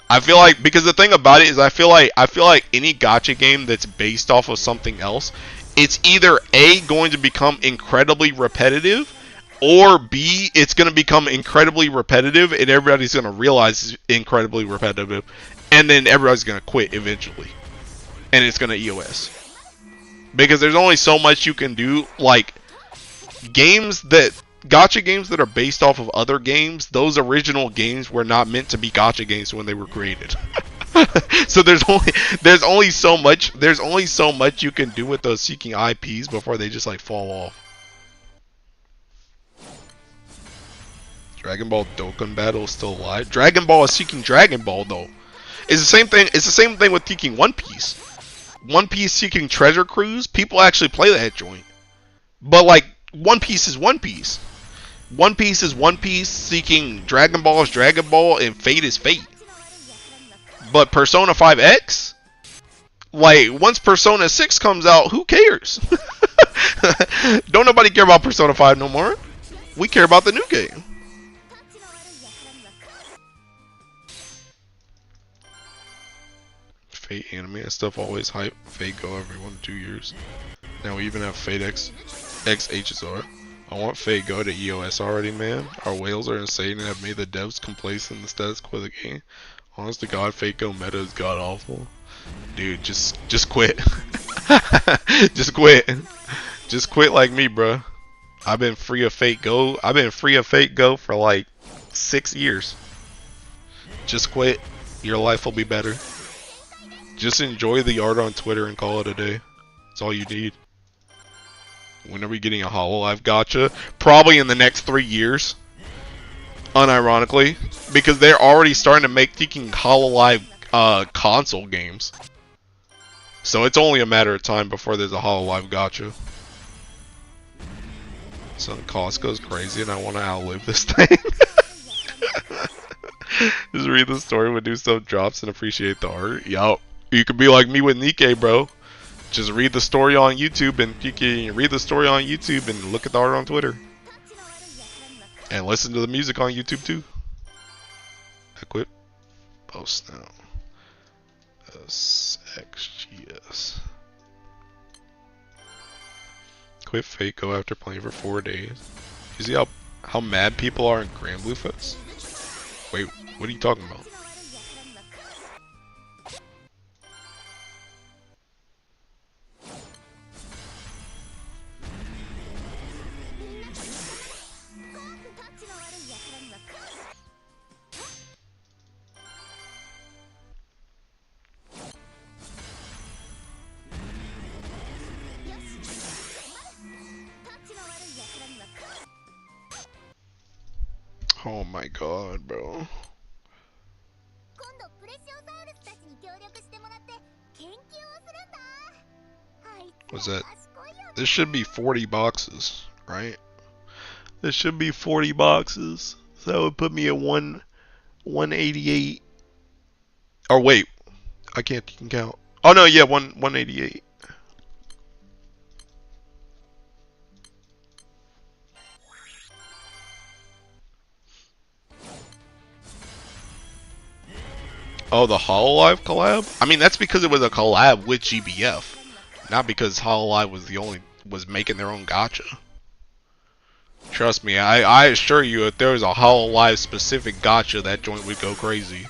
I feel like, because the thing about it is I feel like any gacha game that's based off of something else, it's either A, going to become incredibly repetitive, or B, it's going to become incredibly repetitive and everybody's going to realize it's incredibly repetitive. And then everybody's going to quit eventually. And it's going to EOS. Because there's only so much you can do. Like, gacha games that are based off of other games, those original games were not meant to be gacha games when they were created. So there's only so much you can do with those seeking IPs before they just like fall off. Dragon Ball Dokkan Battle is still alive. Dragon Ball is seeking Dragon Ball though. It's the same thing. It's the same thing with seeking One Piece. One Piece seeking Treasure Cruise. People actually play that joint. But like One Piece is One Piece. One Piece is One Piece. Seeking Dragon Ball is Dragon Ball, and Fate is Fate. But Persona 5X, like once Persona 6 comes out, who cares? Don't nobody care about Persona 5 no more. We care about the new game. Fate anime and stuff always hype. Fate Go every 1 to 2 years. Now we even have Fate X HSR. I want Fate Go to EOS already, man. Our whales are insane and have made the devs complacent in the status quo of the game. Honest to God, Fate Go meta is god awful. Dude, just quit. Just quit. Just quit like me, bro. I've been free of Fate Go. I've been free of Fate Go for like 6 years. Just quit. Your life will be better. Just enjoy the art on Twitter and call it a day. That's all you need. When are we getting a Hololive gacha? Probably in the next 3 years. Unironically. Because they're already starting to make freaking Hololive console games. So it's only a matter of time before there's a Hololive gacha. So Costco's crazy and I want to outlive this thing. Just read the story when new stuff drops and appreciate the art. Yup. You could be like me with Nikkei, bro. Just read the story on YouTube and you can read the story on YouTube and look at the art on Twitter. And listen to the music on YouTube too. Equip. Post now. SXGS. Quit Fate Go after playing for 4 days. You see how mad people are in Grand Blue Fest? Wait, what are you talking about? Oh my god, bro. What's that? This should be 40 boxes, right? This should be 40 boxes. So that would put me at 188. Or wait, I can't count. Oh no, yeah, 188. Oh, the Hololive collab? I mean, that's because it was a collab with GBF, not because Hololive was making their own gacha. Trust me, I assure you, if there was a Hololive specific gacha, that joint would go crazy.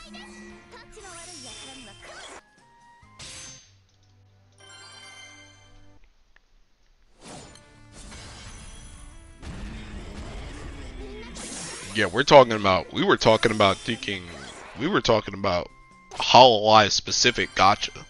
Yeah, we were talking about Hololive specific gacha.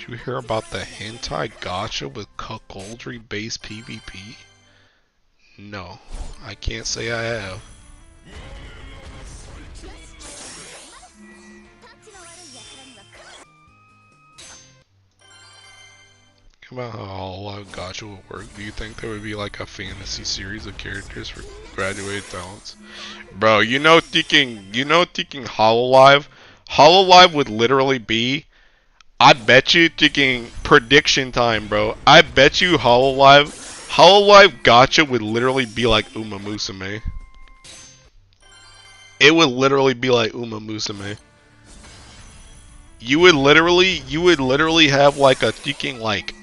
Did you hear about the hentai gacha with cuckoldry based PvP? No, I can't say I have. About how Hololive gacha would work. Do you think there would be like a fantasy series of characters for graduated talents? Bro, thinking Hololive would literally be, I bet you thinking prediction time, bro. I bet you Hololive gacha would literally be like Musume. It would literally be like Musume. You would literally have like a thinking like,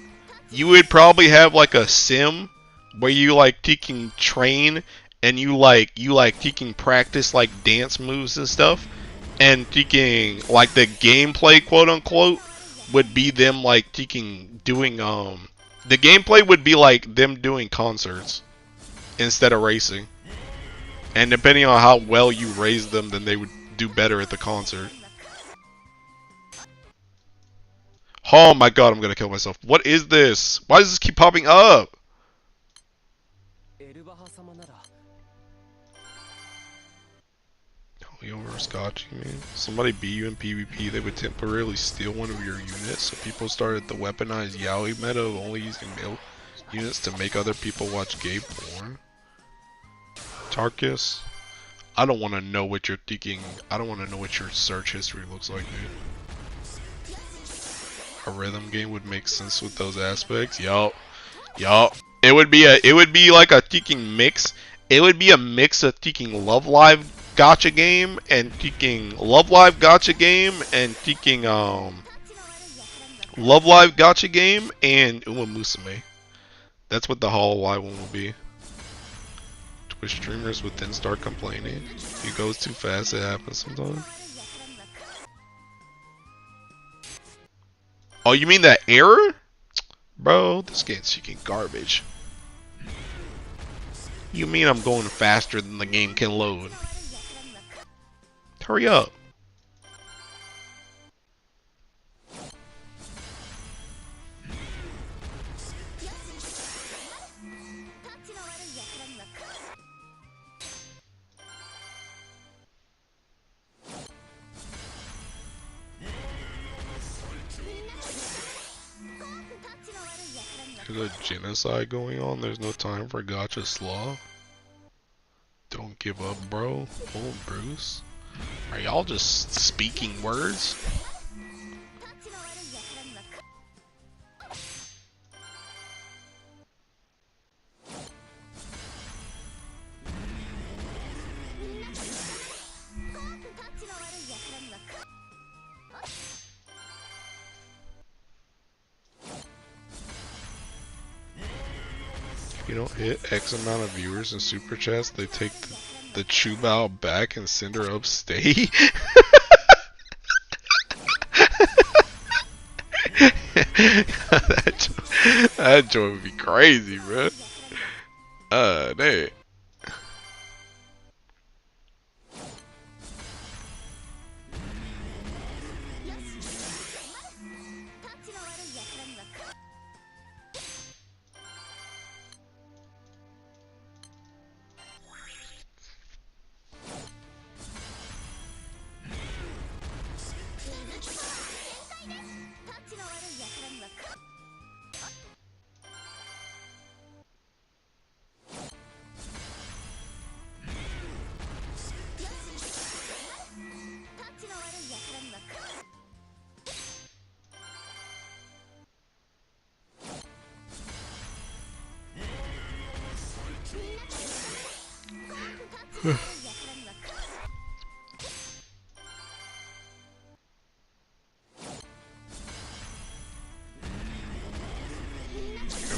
you would probably have like a sim where you like train and you taking practice like dance moves and stuff, and taking like the gameplay quote unquote would be them like doing the gameplay would be like them doing concerts instead of racing. And depending on how well you raise them, then they would do better at the concert. Oh my god, I'm gonna kill myself. What is this? Why does this keep popping up? Yo, Scotch, you mean? Somebody beat you in PvP, they would temporarily steal one of your units, so people started the weaponized yaoi meta of only using male units to make other people watch gay porn. Tarkus? I don't want to know what you're thinking. I don't want to know what your search history looks like, dude. A rhythm game would make sense with those aspects. Yup. Yup. It would be like a thinking mix. It would be a mix of thinking Love Live gacha game and thinking Love Live gacha game and thinking Love Live gacha game and Uma Musume. That's what the Hollow one will be. Twitch streamers would then start complaining. It goes too fast, it happens sometimes. Oh, you mean that error? Bro, this game's freaking garbage. You mean I'm going faster than the game can load? Hurry up. There's a genocide going on. There's no time for gacha slaw. Don't give up, bro. Oh, Bruce. Are y'all just speaking words? If you don't hit X amount of viewers in Super Chats, they take the Chubao back and send her upstate? that joke would be crazy, bro. Damn.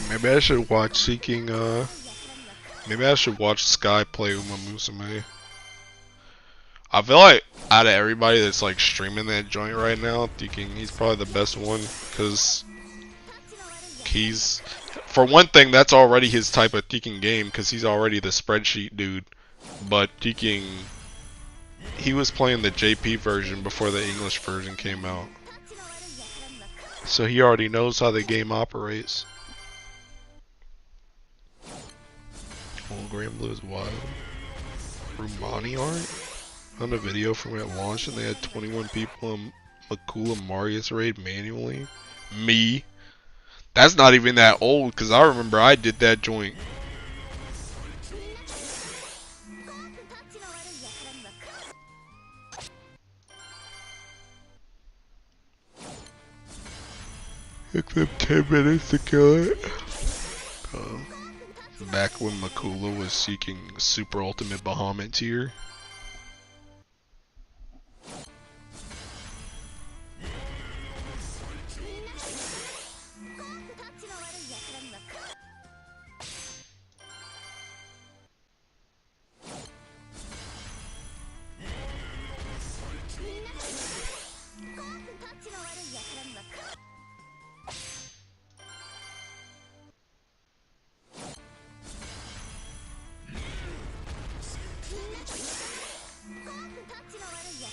Maybe I should watch maybe I should watch Sky play Uma Musume. I feel like out of everybody that's like streaming that joint right now, thinking he's probably the best one, cause he's, for one thing, that's already his type of thinking game, cause he's already the spreadsheet dude. But thinking, he was playing the JP version before the English version came out, so he already knows how the game operates. Oh, Grand Blue is wild. Rumani art? Found a video from it launch and they had 21 people in Makula Marius raid manually. Me. That's not even that old, because I remember I did that joint. Took them 10 minutes to kill it. Back when Makula was seeking Super Ultimate Bahamut tier.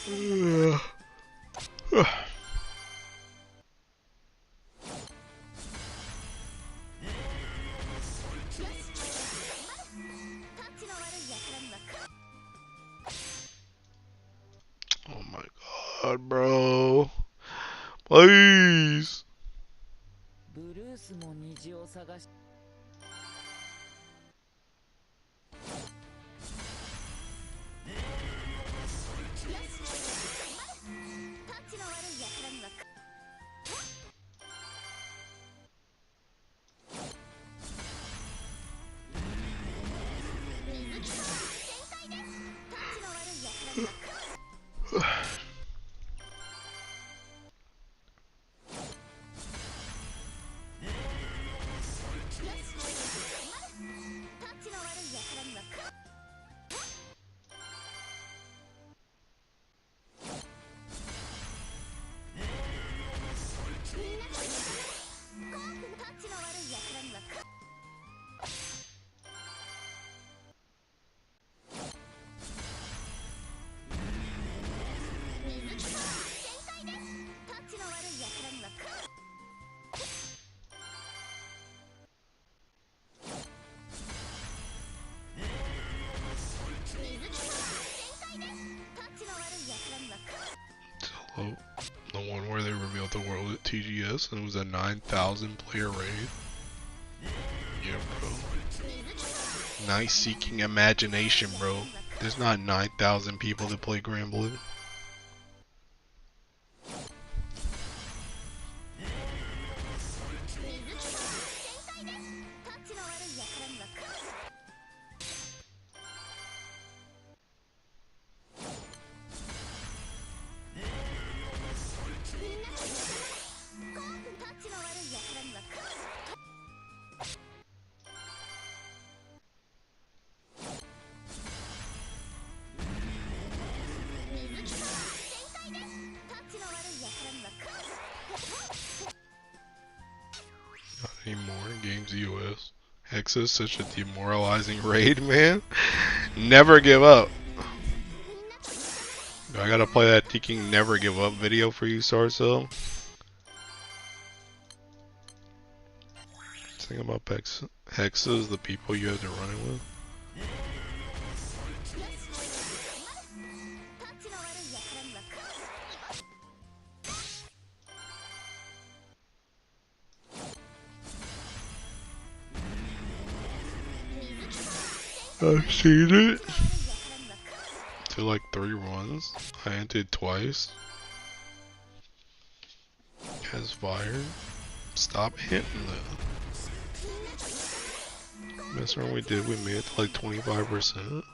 Oh my god, bro. Please. Oh, the one where they revealed the world at TGS and it was a 9,000 player raid. Yeah, bro. Nice seeking imagination, bro. There's not 9,000 people that play Gramblin. Not anymore. Games US. Hexa is such a demoralizing raid, man. Never give up. I gotta play that Teking Never Give Up video for you, Sarcel. Thing about Hexa is the people you have to run it with. I've seen it. To like 3 runs. I entered twice. Has fired. Stop hitting them. Best run we did, we made it to like 25%.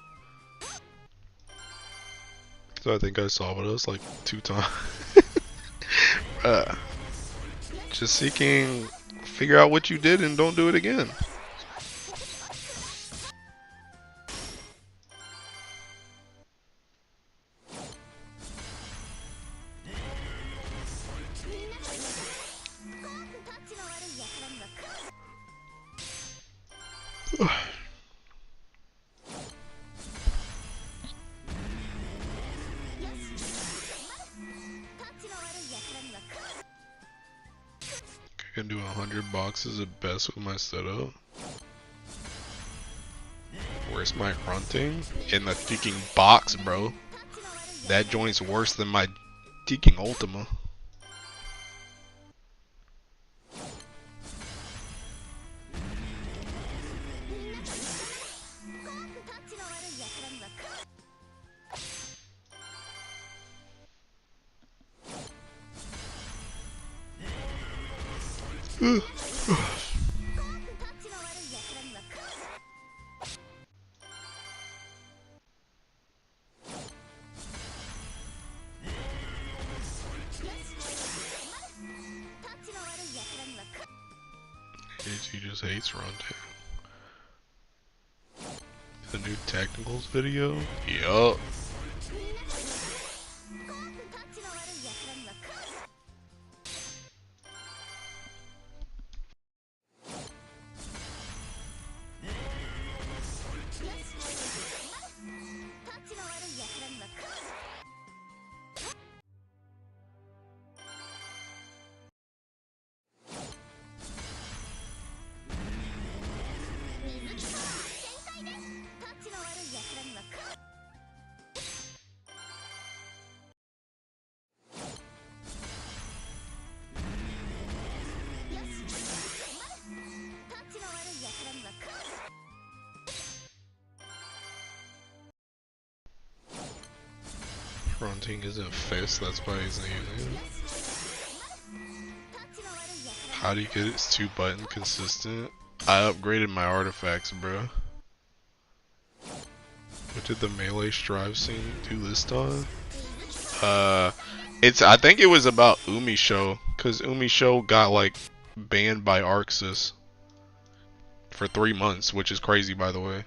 So I think I solved us like 2 times. Just seeking, figure out what you did and don't do it again. I can do 100 boxes at best with my setup. Where's my grunting? In the freaking box, bro. That joint's worse than my freaking Ultima. He just hates run too. The new technicals video? Yup. Fronting isn't fist, that's why he's not using it. How do you get it? 2-button consistent? I upgraded my artifacts, bro. What did the melee strive scene do this time? I think it was about Umisho, cause Umisho got like banned by Arxis for 3 months, which is crazy, by the way. I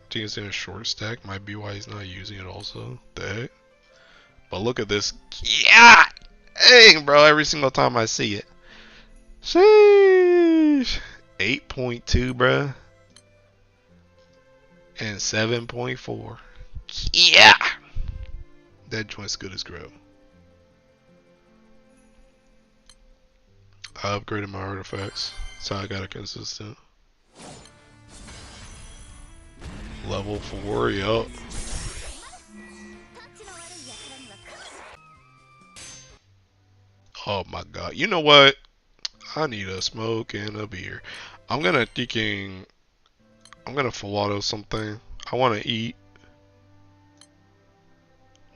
think it's in a short stack, might be why he's not using it also. The heck? But look at this. Yeah! Dang, bro, every single time I see it. Sheesh. 8.2, bro. And 7.4. Yeah! That joint's good as grow. I upgraded my artifacts, so I got a consistent. Level 4, yup. Oh my god. You know what? I need a smoke and a beer. I'm gonna full auto something. I wanna eat.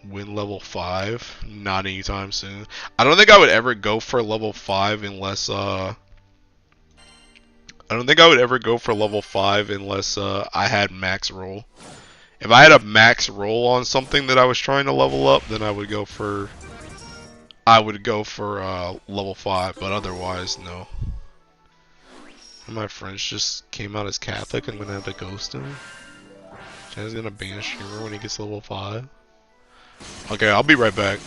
Win level 5. Not anytime soon. I don't think I would ever go for level 5 unless I don't think I would ever go for level 5 unless I had max roll. If I had a max roll on something that I was trying to level up, then I would go for level 5, but otherwise no. My friends just came out as Catholic. I'm gonna have to ghost him. Jen's gonna ban streamer when he gets level 5. Okay, I'll be right back.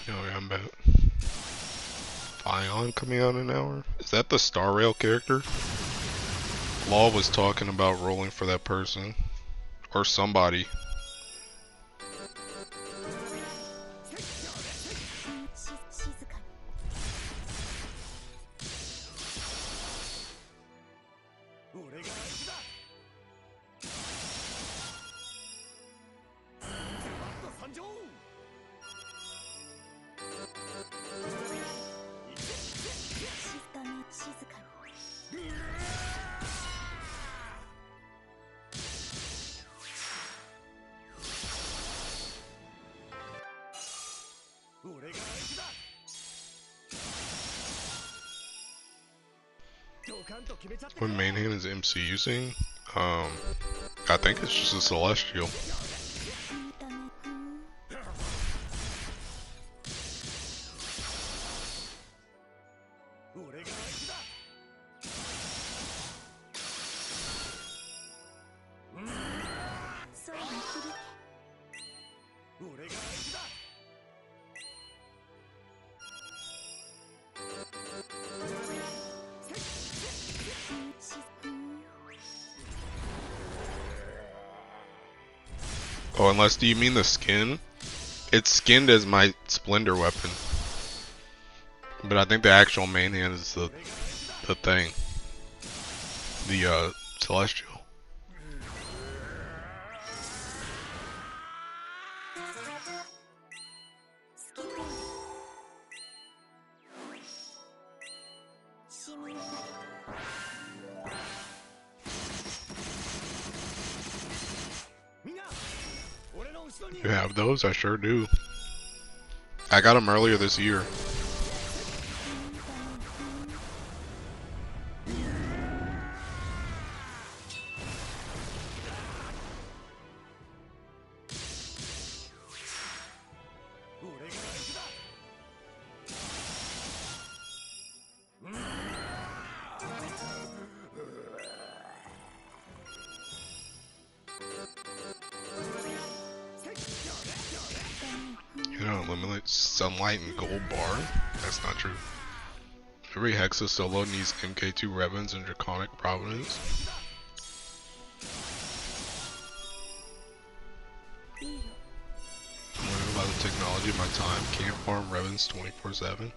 Okay, I'm back. Ion coming out in an hour? Is that the Star Rail character? Law was talking about rolling for that person. Or somebody. What main hand is MC using? I think it's just a celestial. Oh, unless do you mean the skin? It's skinned as my splendor weapon. But I think the actual main hand is the thing. The celestial. You have those? I sure do. I got them earlier this year. You know, eliminate sunlight and gold bar? That's not true. Every Hexa solo needs MK2 Revens and Draconic Providence. I'm learning about the technology of my time. Can't farm Revens 24/7.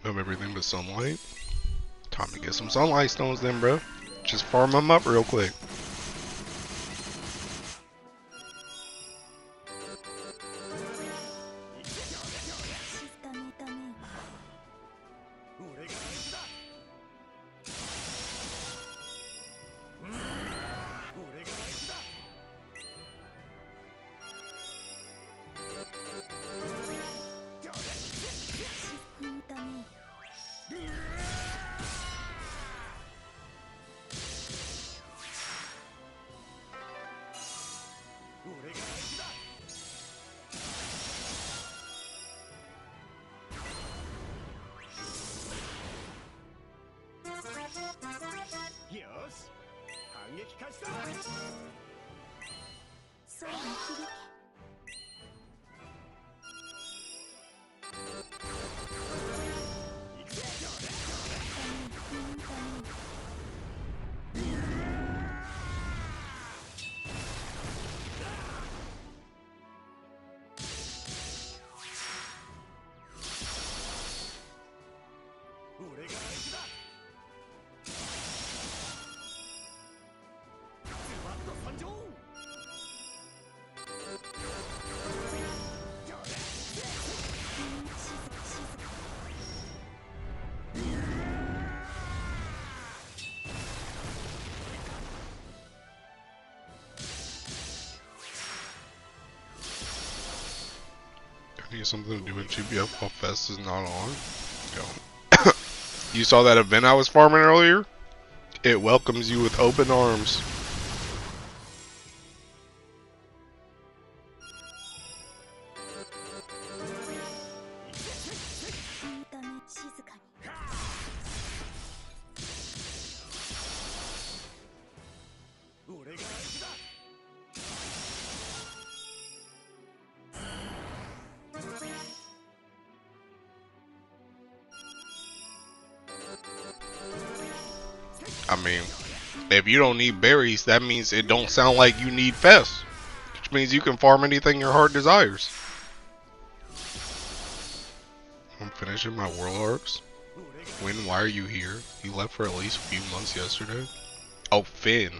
Of everything but sunlight. Time to get some sunlight stones then, bro. Just farm them up real quick. I need something to do with GBF while Fest is not on. Yo. You saw that event I was farming earlier? It welcomes you with open arms. I mean, if you don't need berries, that means it don't sound like you need fests. Which means you can farm anything your heart desires. I'm finishing my world arcs. When? Why are you here? You left for at least a few months yesterday. Oh, Finn.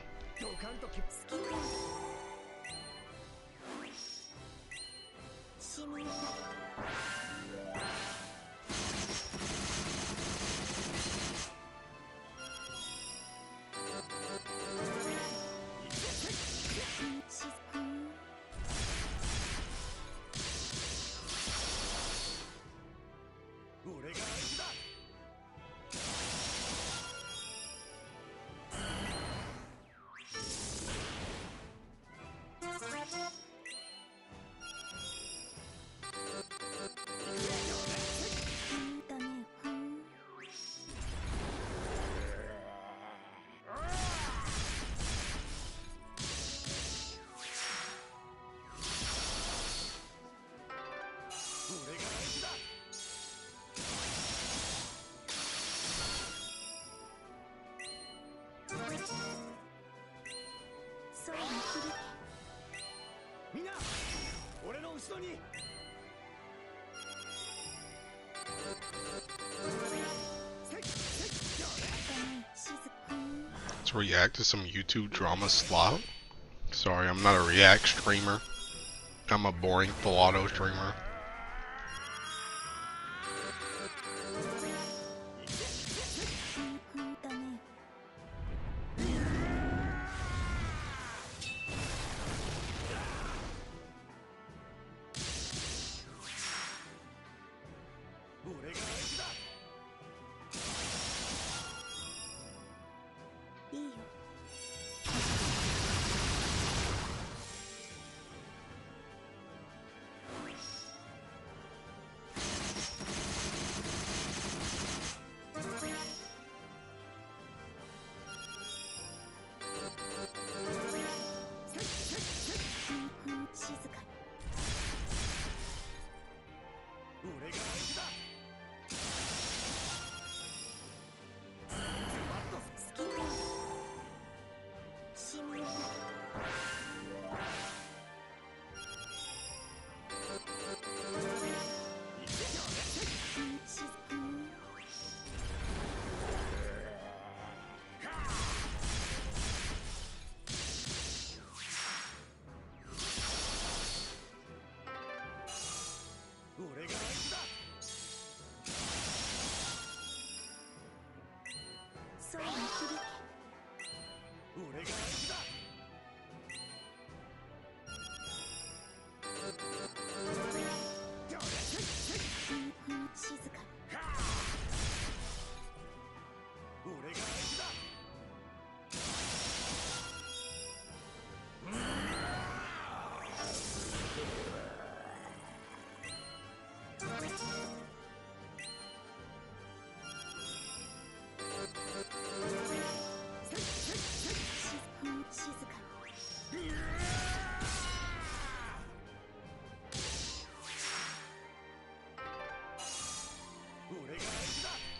Let's react to some YouTube drama slop. Sorry, I'm not a react streamer. I'm a boring full auto streamer.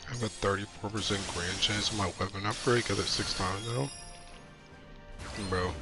I have a 34% grand chance of my weapon upgrade, got it 6 times now. Bro.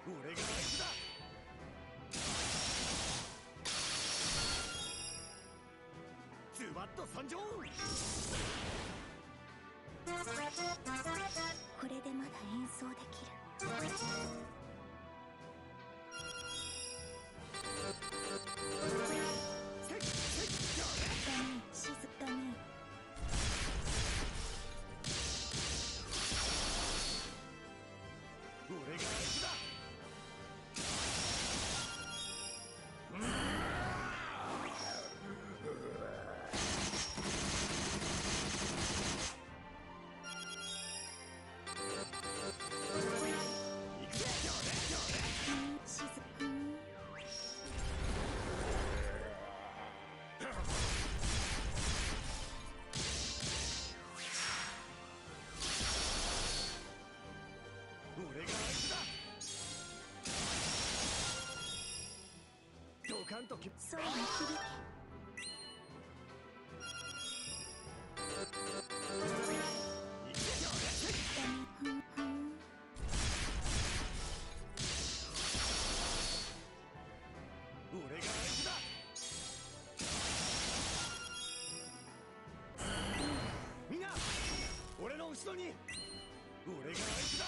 これでまだ演奏できる。静かに。空に響け。みんな俺の後ろに俺が相手だ。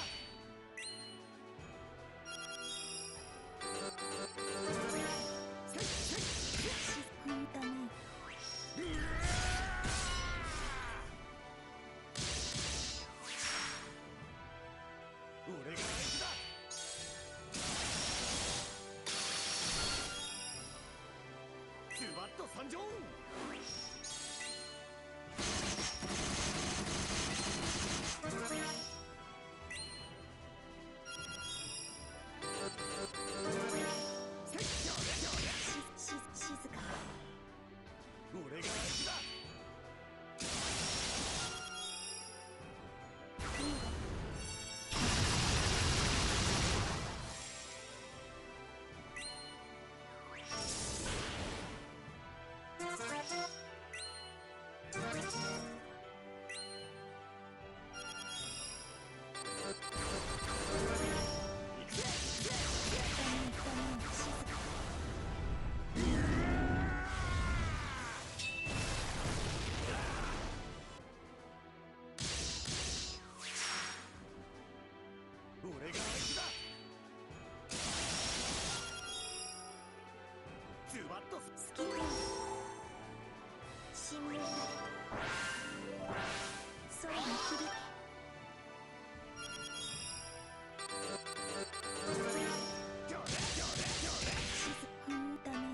参上。静か。俺が相手だ。好きな神明なり空に響け。だね。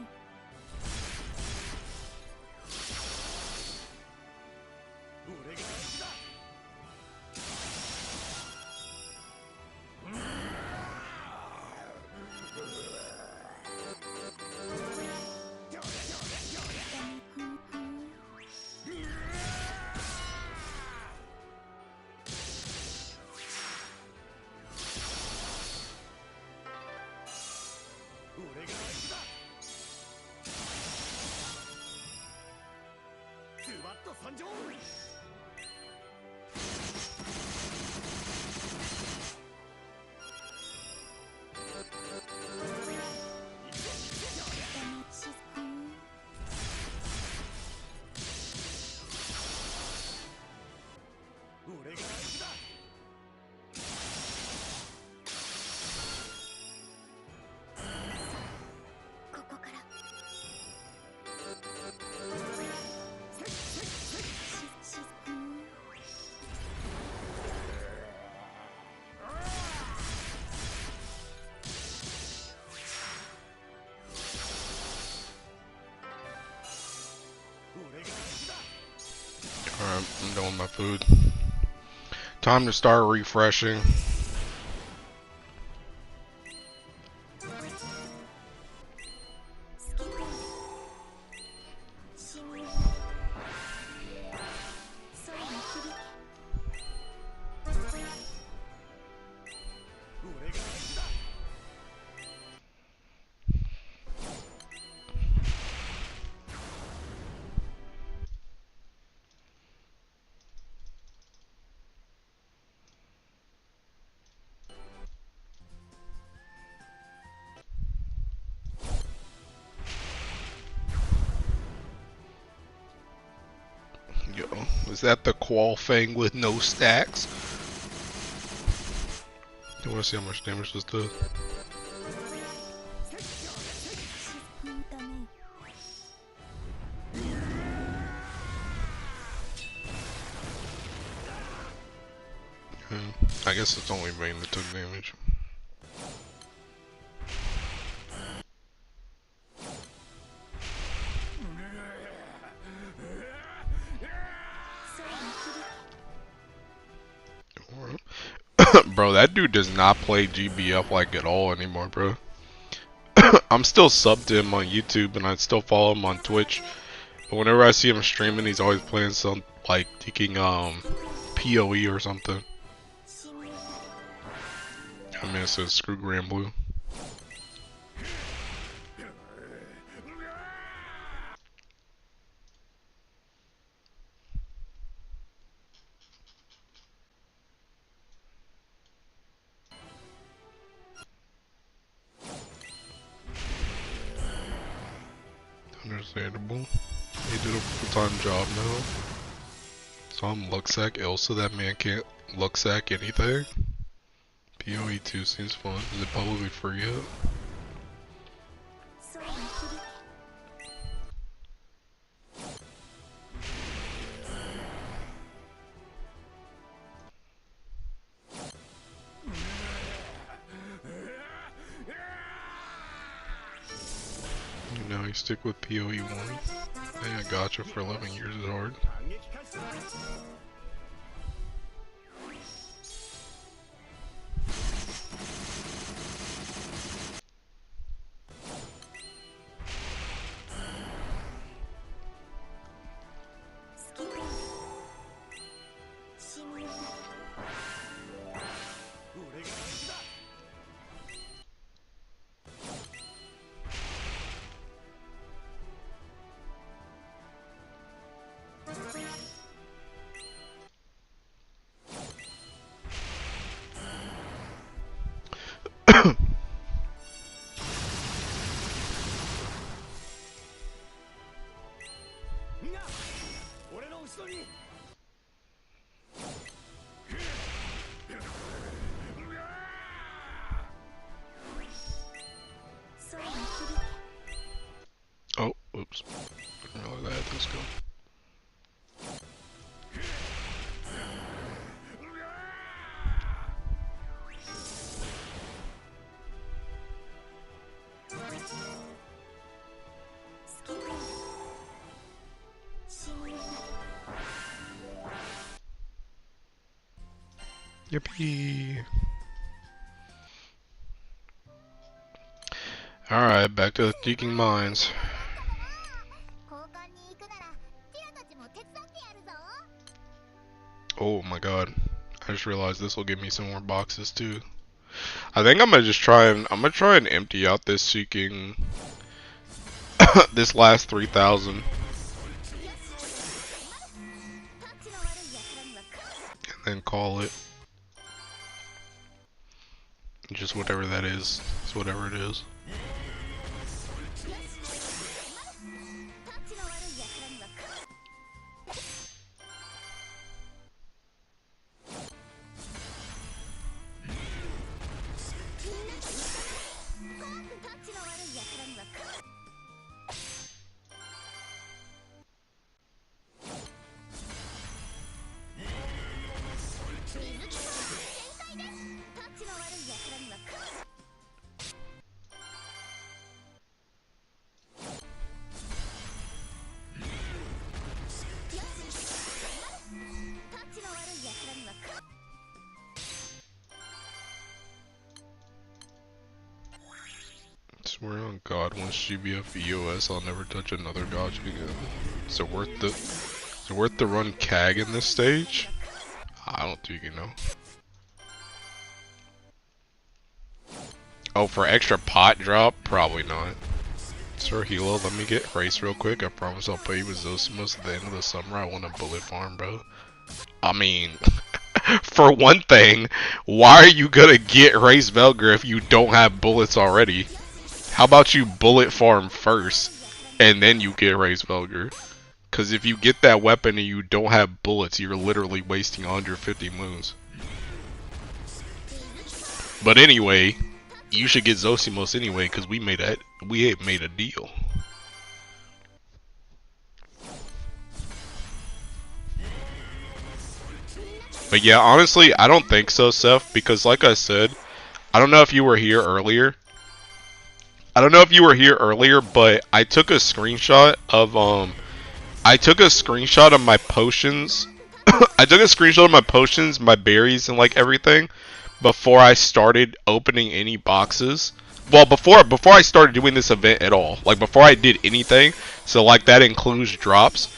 俺が相手だ。参上。俺が相手だ。ここからAlright, I'm done with my food. Time to start refreshing. Is that the Qual Fang with no stacks? I want to see how much damage this does. I guess it's only Vayne that took damage. Bro, that dude does not play GBF like at all anymore, bro. I'm still subbed to him on YouTube and I still follow him on Twitch. But whenever I see him streaming, he's always playing some, like, taking, PoE or something. I mean, it says screw Grand Blue. Understandable. He did a full-time job now. So I'm Luxac Elsa, that man can't Luxac anything. PoE 2 seems fun. Is it publicly free yet? You know, you stick with PoE 1. Yeah, gacha for 11 years is hard. Oh, oops. Didn't realize I had this go. Yippee! Alright, back to the Seeking Mines. Oh my god. I just realized this will give me some more boxes too. I think I'm gonna try and empty out this Seeking this last 3,000. And then call it. Just whatever that is. It's whatever it is. Swear on God, once GBF EOS, I'll never touch another dodge again. Is it worth the run CAG in this stage? I don't think you know. Oh, for extra pot drop? Probably not. Sir Hilo, let me get race real quick. I promise I'll pay you with Zosimos at the end of the summer. I want a bullet farm, bro. I mean, for one thing, why are you gonna get race Velger if you don't have bullets already? How about you bullet farm first, and then you get race Velger? Because if you get that weapon and you don't have bullets, you're literally wasting 150 moons. But anyway, you should get Zosimos anyway, because we made a deal. But yeah, honestly, I don't think so, Seth, because like I said, I don't know if you were here earlier. But I took a screenshot of my potions. I took a screenshot of my potions, my berries, and like everything before I started opening any boxes. Well, before I started doing this event at all, like before I did anything. So like that includes drops.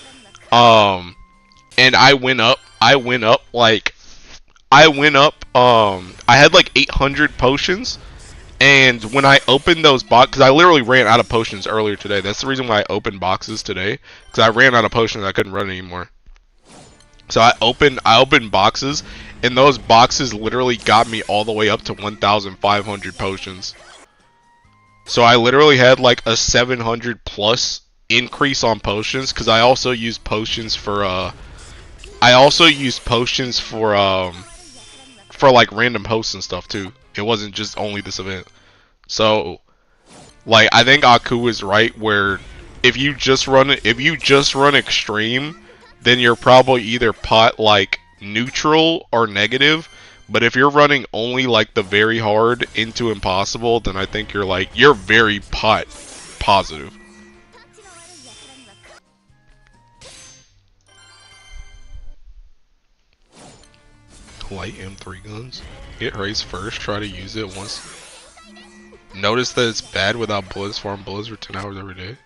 And I went up. I had like 800 potions. And when I opened those boxes, because I literally ran out of potions earlier today. That's the reason why I opened boxes today. Because I ran out of potions, I couldn't run anymore. So I opened boxes, and those boxes literally got me all the way up to 1,500 potions. So I literally had like a 700 plus increase on potions, because I also used potions for like random hosts and stuff too. It wasn't just only this event. So like I think Aku is right where if you just run extreme, then you're probably either pot like neutral or negative. But if you're running only like the very hard into impossible, then I think you're very pot positive. Light M3 guns. Get race first, try to use it once. Notice that it's bad without bullets, farm bullets for 10 hours every day.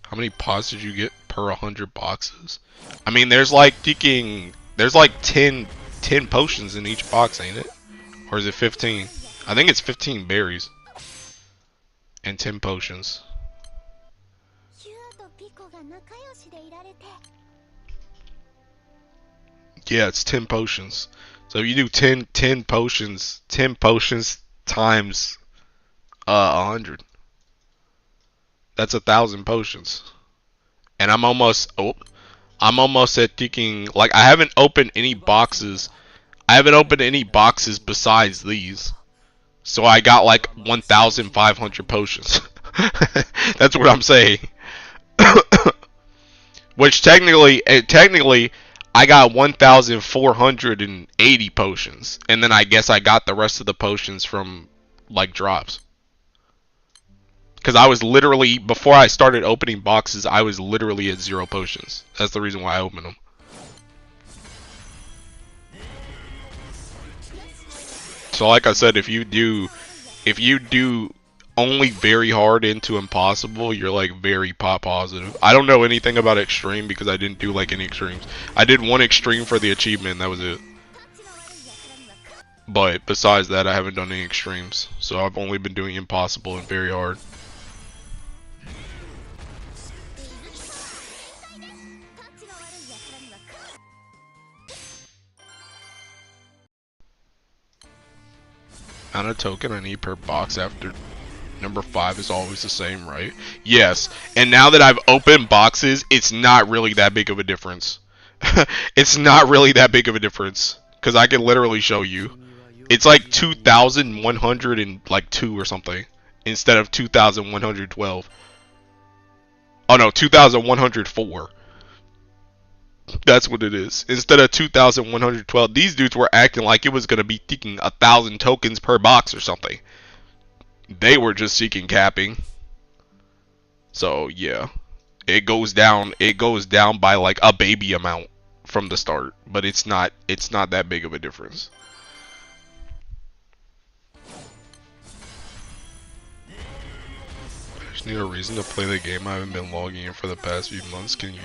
How many pots did you get per 100 boxes? I mean, there's like 10 potions in each box, ain't it? Or is it 15? I think it's 15 berries. And 10 potions. Yeah, it's 10 potions. So if you do 10 potions times 100. That's 1,000 potions. And I'm almost at thinking, like, I haven't opened any boxes besides these. So I got like 1,500 potions. That's what I'm saying. Which technically I got 1,480 potions, and then I guess I got the rest of the potions from like drops. Because I was literally, before I started opening boxes, I was literally at 0 potions. That's the reason why I opened them. So like I said, if you do only very hard into impossible, you're like very pot positive. I don't know anything about extreme because I didn't do like any extremes. I did one extreme for the achievement, that was it. But besides that, I haven't done any extremes. So I've only been doing impossible and very hard. Amount of token I need per box after number 5 is always the same, right? Yes. And now that I've opened boxes, it's not really that big of a difference. It's not really that big of a difference. Because I can literally show you. It's like 2,102 or something. Instead of 2,112. Oh no, 2,104. That's what it is. Instead of 2,112, these dudes were acting like it was going to be seeking 1,000 tokens per box or something. They were just seeking capping. So, yeah. It goes down by like a baby amount from the start, but it's not that big of a difference. I just need a reason to play the game. I haven't been logging in for the past few months. Can you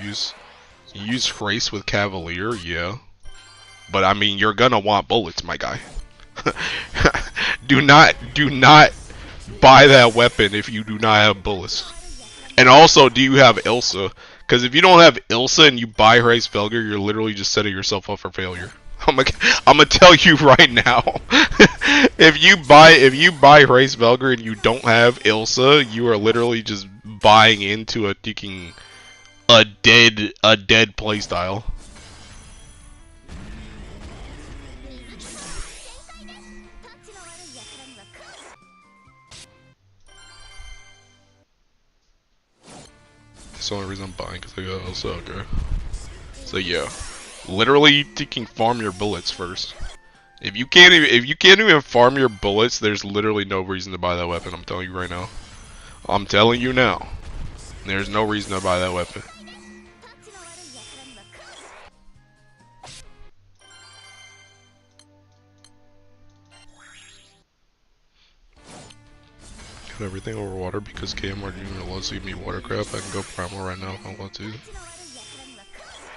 use Trace with Cavalier? Yeah. But I mean, you're gonna want bullets, my guy. Do not buy that weapon if you do not have bullets. And also, do you have Ilsa? Because if you don't have Ilsa and you buy Race Felger, you're literally just setting yourself up for failure. I'm gonna tell you right now. If you buy Race Felger and you don't have Ilsa, you are literally just buying into a a dead playstyle. That's the only reason I'm buying, because I got Elsa. Okay. So yeah, literally taking farm your bullets first. If you can't even farm your bullets, there's literally no reason to buy that weapon. I'm telling you right now. I'm telling you now. There's no reason to buy that weapon. Got everything over water because KMR Jr. loves to give me watercraft. I can go primal right now if I want to.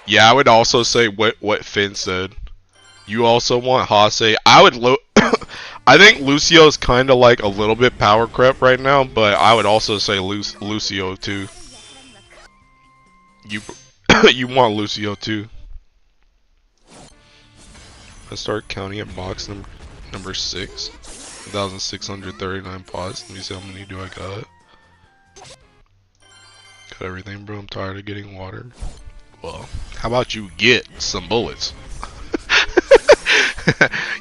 Yeah, I would also say what Finn said. You also want Hase. I would I think Lucio's kind of like a little bit power creep right now, but I would also say Lucio too. You you want Lucio too. Let's start counting at box number 6. 1,639 pods. Let me see how many do I got. Got everything, bro. I'm tired of getting water. Well, how about you get some bullets?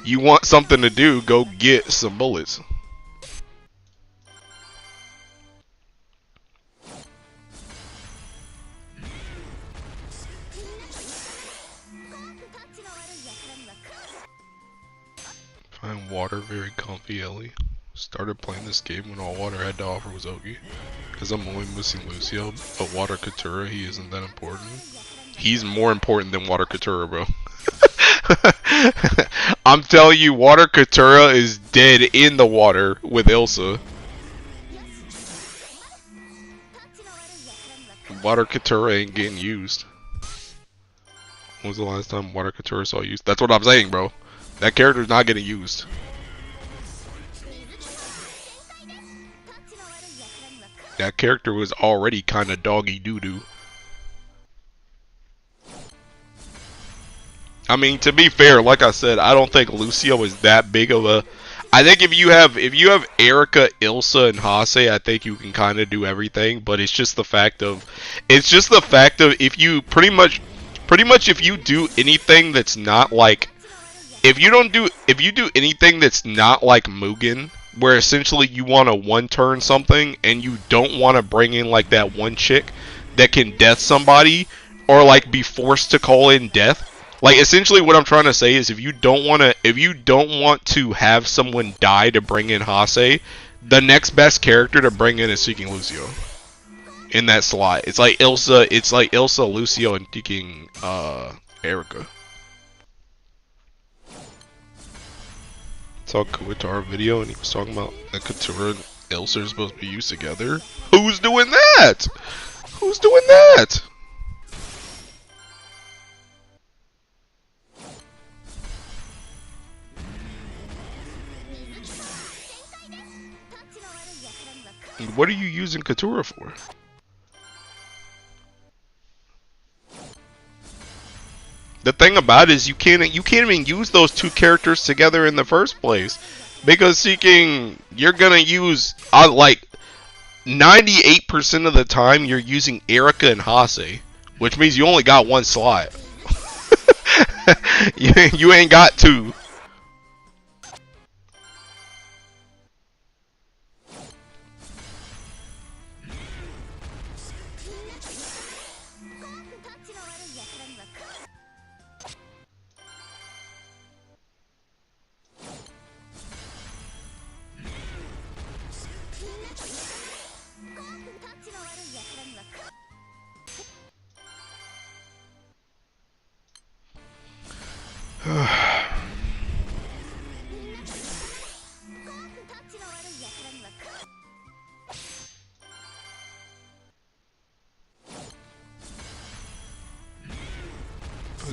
You want something to do, go get some bullets. Find water very comfy, Ellie. Started playing this game when all water had to offer was Ogi. Because I'm only missing Lucio, but Water Katura, he isn't that important. He's more important than Water Katura, bro. I'm telling you, Water Katura is dead in the water with Ilsa. Water Katura ain't getting used. When was the last time Water Katura saw used? That's what I'm saying, bro. That character's not getting used. That character was already kind of doggy doo-doo. I mean, to be fair, like I said, I don't think Lucio is that big of a. I think if you have Erica, Ilsa, and Hase, I think you can kind of do everything. But it's just the fact of if you pretty much if you do anything that's not like if you do anything that's not like Mugen, where essentially you want to one-turn something and you don't want to bring in like that one chick that can death somebody or like be forced to call in death. Like essentially what I'm trying to say is if you don't want to have someone die to bring in Hase, the next best character to bring in is Seeking Lucio. In that slot. It's like Ilsa, Lucio, and Seeking Erica. Saw Kuwatara video and he was talking about that Katura and Ilsa are supposed to be used together. Who's doing that? Who's doing that? What are you using Katura for? The thing about it is you can't even use those two characters together in the first place, because Seeking, you're gonna use like 98% of the time you're using Erica and Hase, which means you only got one slot. You ain't got two.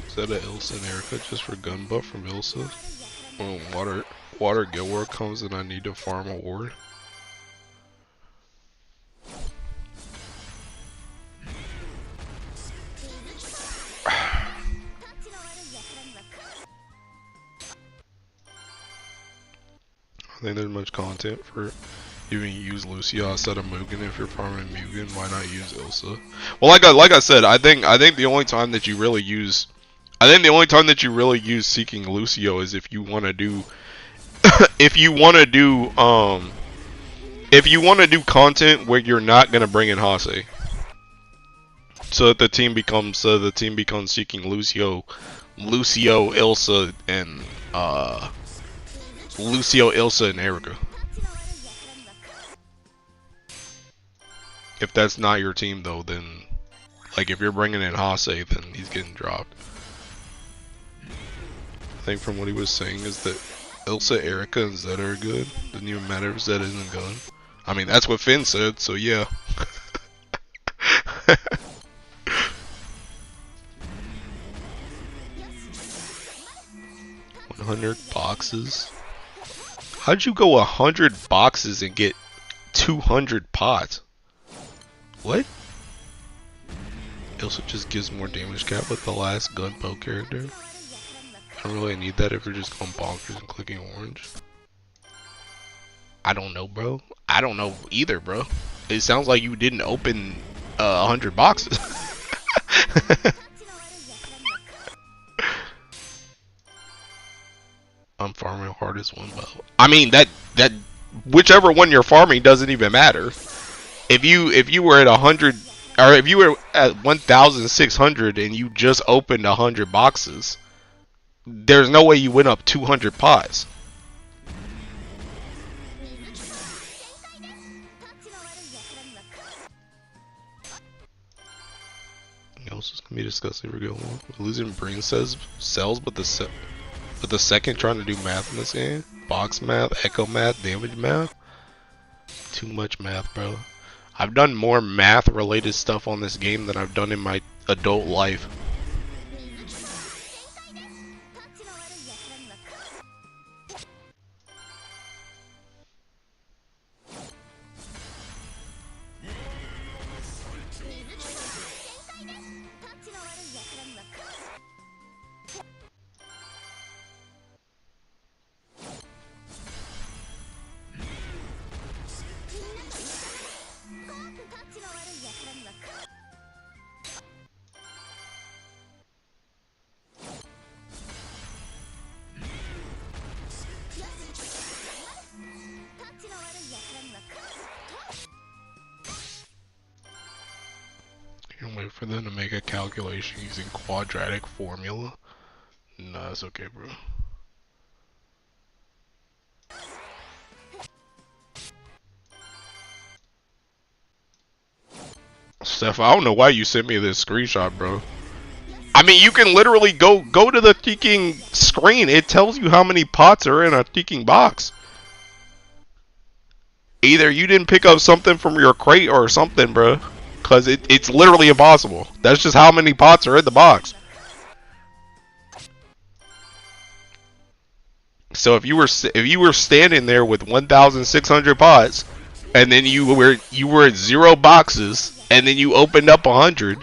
Is that a Ilsa and Erica just for gun buff from Ilsa? When water Guild War comes and I need to farm a ward. I think there's much content for Even use Lucio instead of Mugen if you're farming Mugen. Why not use Ilsa? Well, like I said, I think the only time that you really use, seeking Lucio is if you want to do, if you want to do content where you're not gonna bring in Hase, so that the team becomes seeking Lucio, Ilsa, and Ilsa, and Erica. If that's not your team though, then like if you're bringing in Hase, then he's getting dropped. I think from what he was saying is that Ilsa, Erica, and Zed are good. Doesn't even matter if Zed isn't good. I mean, that's what Finn said, so yeah. 100 boxes? How'd you go 100 boxes and get 200 pots? What? It also just gives more damage cap with the last Gunpowder character. I don't really need that if you're just going bonkers and clicking orange. I don't know, bro. I don't know either, bro. It sounds like you didn't open 100 boxes. I'm farming hardest one battle. I mean that whichever one you're farming doesn't even matter. If you were at 100, or if you were at 1,600 and you just opened 100 boxes, there's no way you went up 200 pots. Else is gonna be discussed if we're going. Losing brain cells, but the second trying to do math in this game, box math, echo math, damage math. Too much math, bro. I've done more math related stuff on this game than I've done in my adult life. Can't wait for them to make a calculation using quadratic formula. Nah, it's okay, bro. Steph, I don't know why you sent me this screenshot, bro. I mean, you can literally go to the freaking screen. It tells you how many pots are in a freaking box. Either you didn't pick up something from your crate or something, bro. Because it's literally impossible. That's just how many pots are in the box. So if you were standing there with 1,600 pots, and then you were at 0 boxes, and then you opened up 100,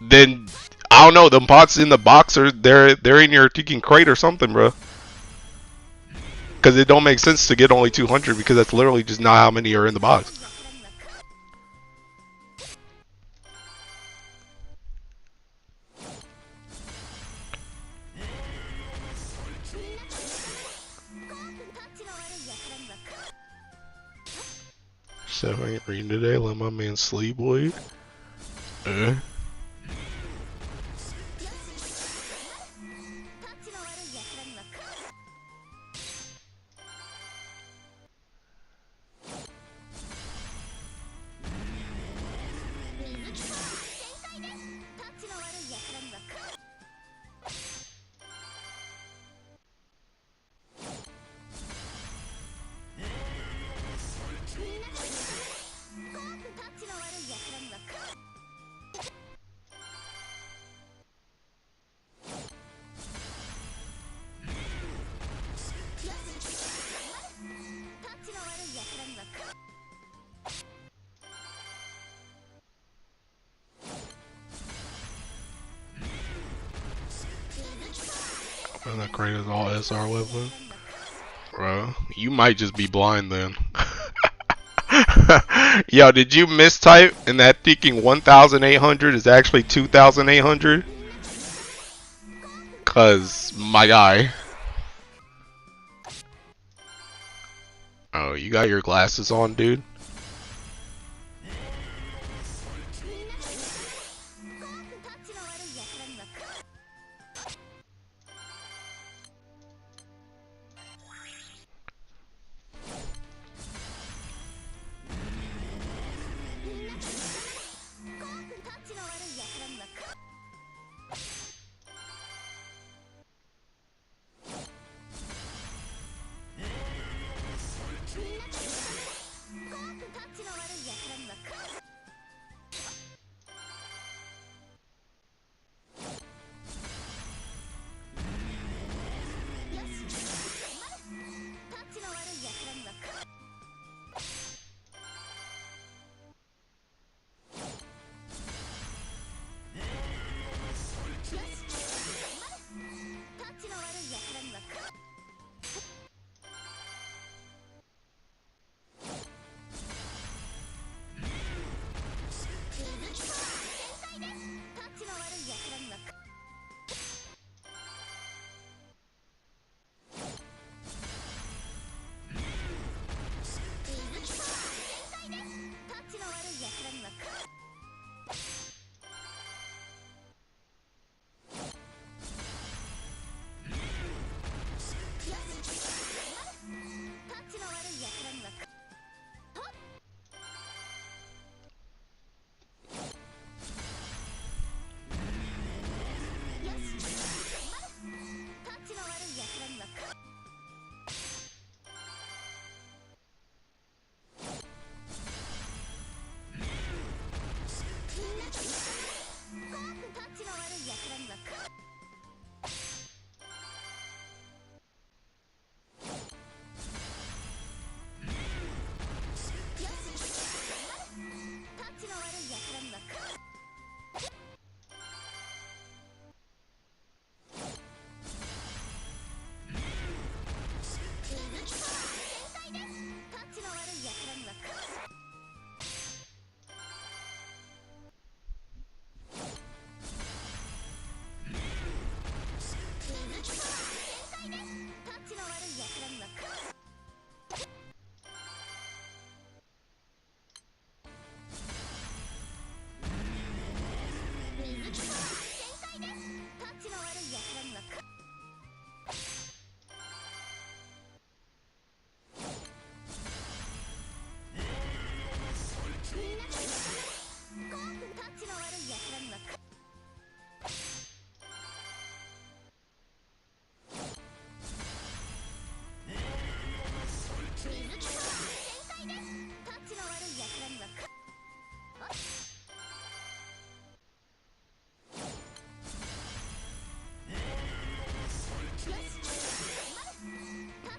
then I don't know. The pots in the box they're in your freaking crate or something, bro. Because it don't make sense to get only 200 because that's literally just not how many are in the box. So if I ain't reading today, let my man sleep, boy. And that crate is all SR weapon. Bro, you might just be blind then. Yo, did you mistype and that thinking 1,800 is actually 2,800? Cause my guy. Oh, you got your glasses on, dude?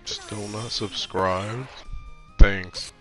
Still not subscribed? Thanks.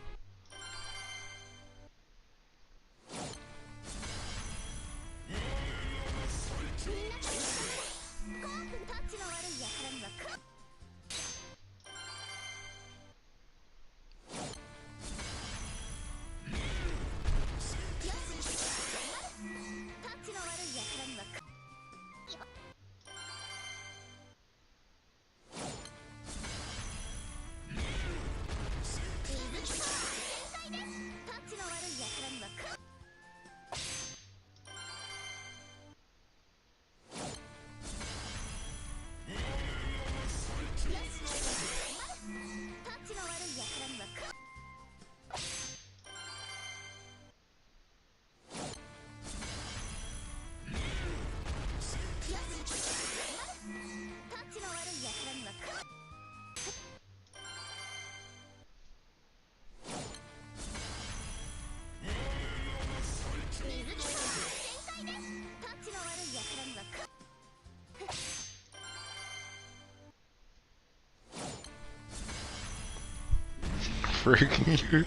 Freaking you.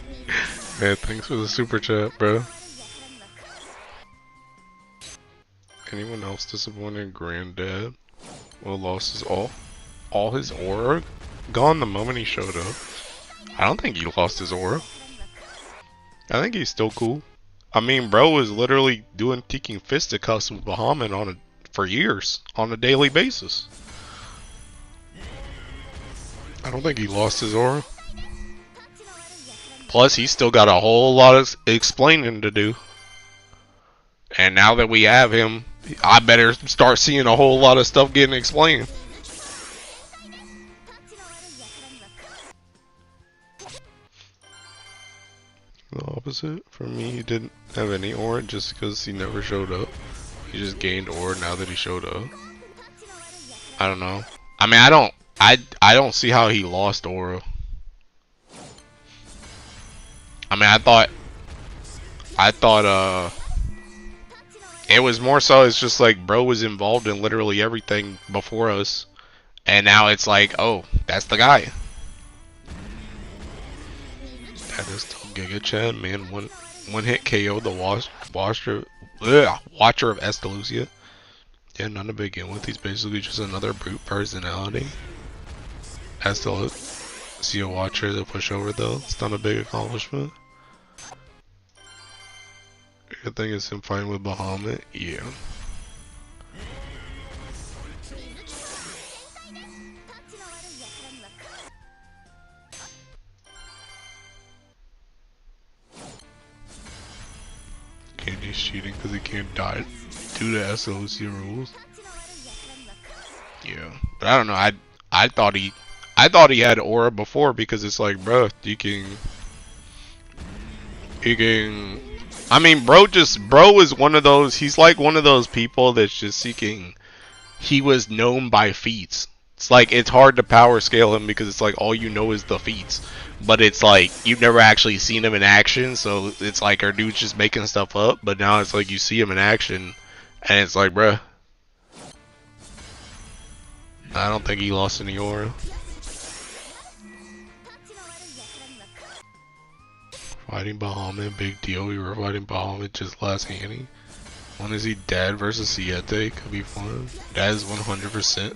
Man, thanks for the super chat, bro. Anyone else disappointed in Granddad? Well, lost his all his aura? Gone the moment he showed up. I don't think he lost his aura. I think he's still cool. I mean, bro was literally doing taking fisticuffs with Bahamut for years on a daily basis. I don't think he lost his aura. Plus, he's still got a whole lot of explaining to do. And now that we have him, I better start seeing a whole lot of stuff getting explained. The opposite for me, he didn't have any aura just because he never showed up. He just gained aura now that he showed up. I don't know. I mean, I don't see how he lost aura. I mean, I thought it was more so it's just like bro was involved in literally everything before us, and now it's like, oh, that's the guy. That is still Giga Chad, man. One hit KO the Watcher of Estalucia. Yeah, none to begin with. He's basically just another brute personality. Estalucia Watcher to push over though. It's not a big accomplishment. Good thing is him fighting with Bahamut. Yeah. Candy's cheating because he can't die due to SLC rules. Yeah, but I don't know. I thought he had aura before because it's like, bro, he can. I mean, bro is one of those. He's like one of those people that's just seeking. He was known by feats. It's like it's hard to power scale him because it's like all you know is the feats, but it's like you've never actually seen him in action. So it's like our dude's just making stuff up. But now it's like you see him in action, and it's like, bruh, I don't think he lost any aura. Fighting Bahamut, big deal. We were fighting Bahamut just last inning. When is he dead versus Siete? Could be fun. That is 100%.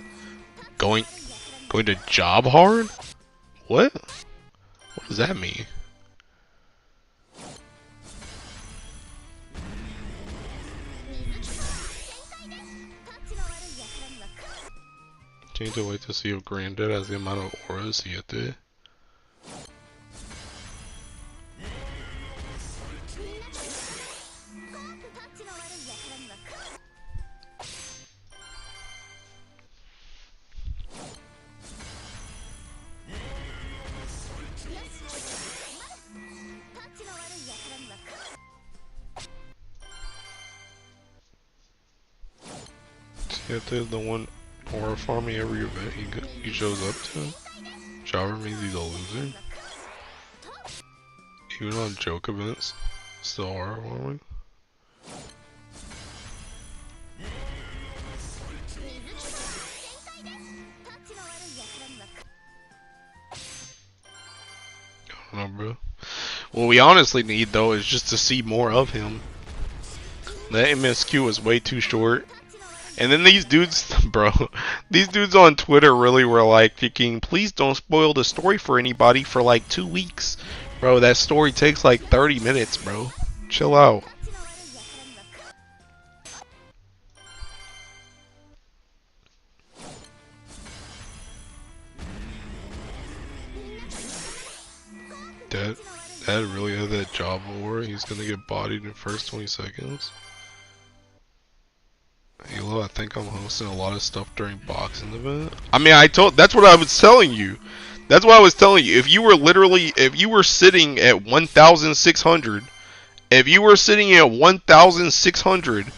Going to job hard? What? What does that mean? Change the way to see if Granddad has the amount of aura Siete. Siete is the one aura farming every event he shows up to. Jobber means he's a loser. Even on joke events, still aura farming. I don't know, bro. What we honestly need though is just to see more of him. That MSQ was way too short. And then these dudes, bro, these dudes on Twitter really were like, please don't spoil the story for anybody for like 2 weeks. Bro, that story takes like 30 minutes, bro. Chill out. Dad really had that job war. He's gonna get bodied in the first 20 seconds. Halo, I think I'm hosting a lot of stuff during boxing event. I mean, that's what I was telling you. That's what I was telling you. If you were sitting at 1,600, if you were sitting at 1,600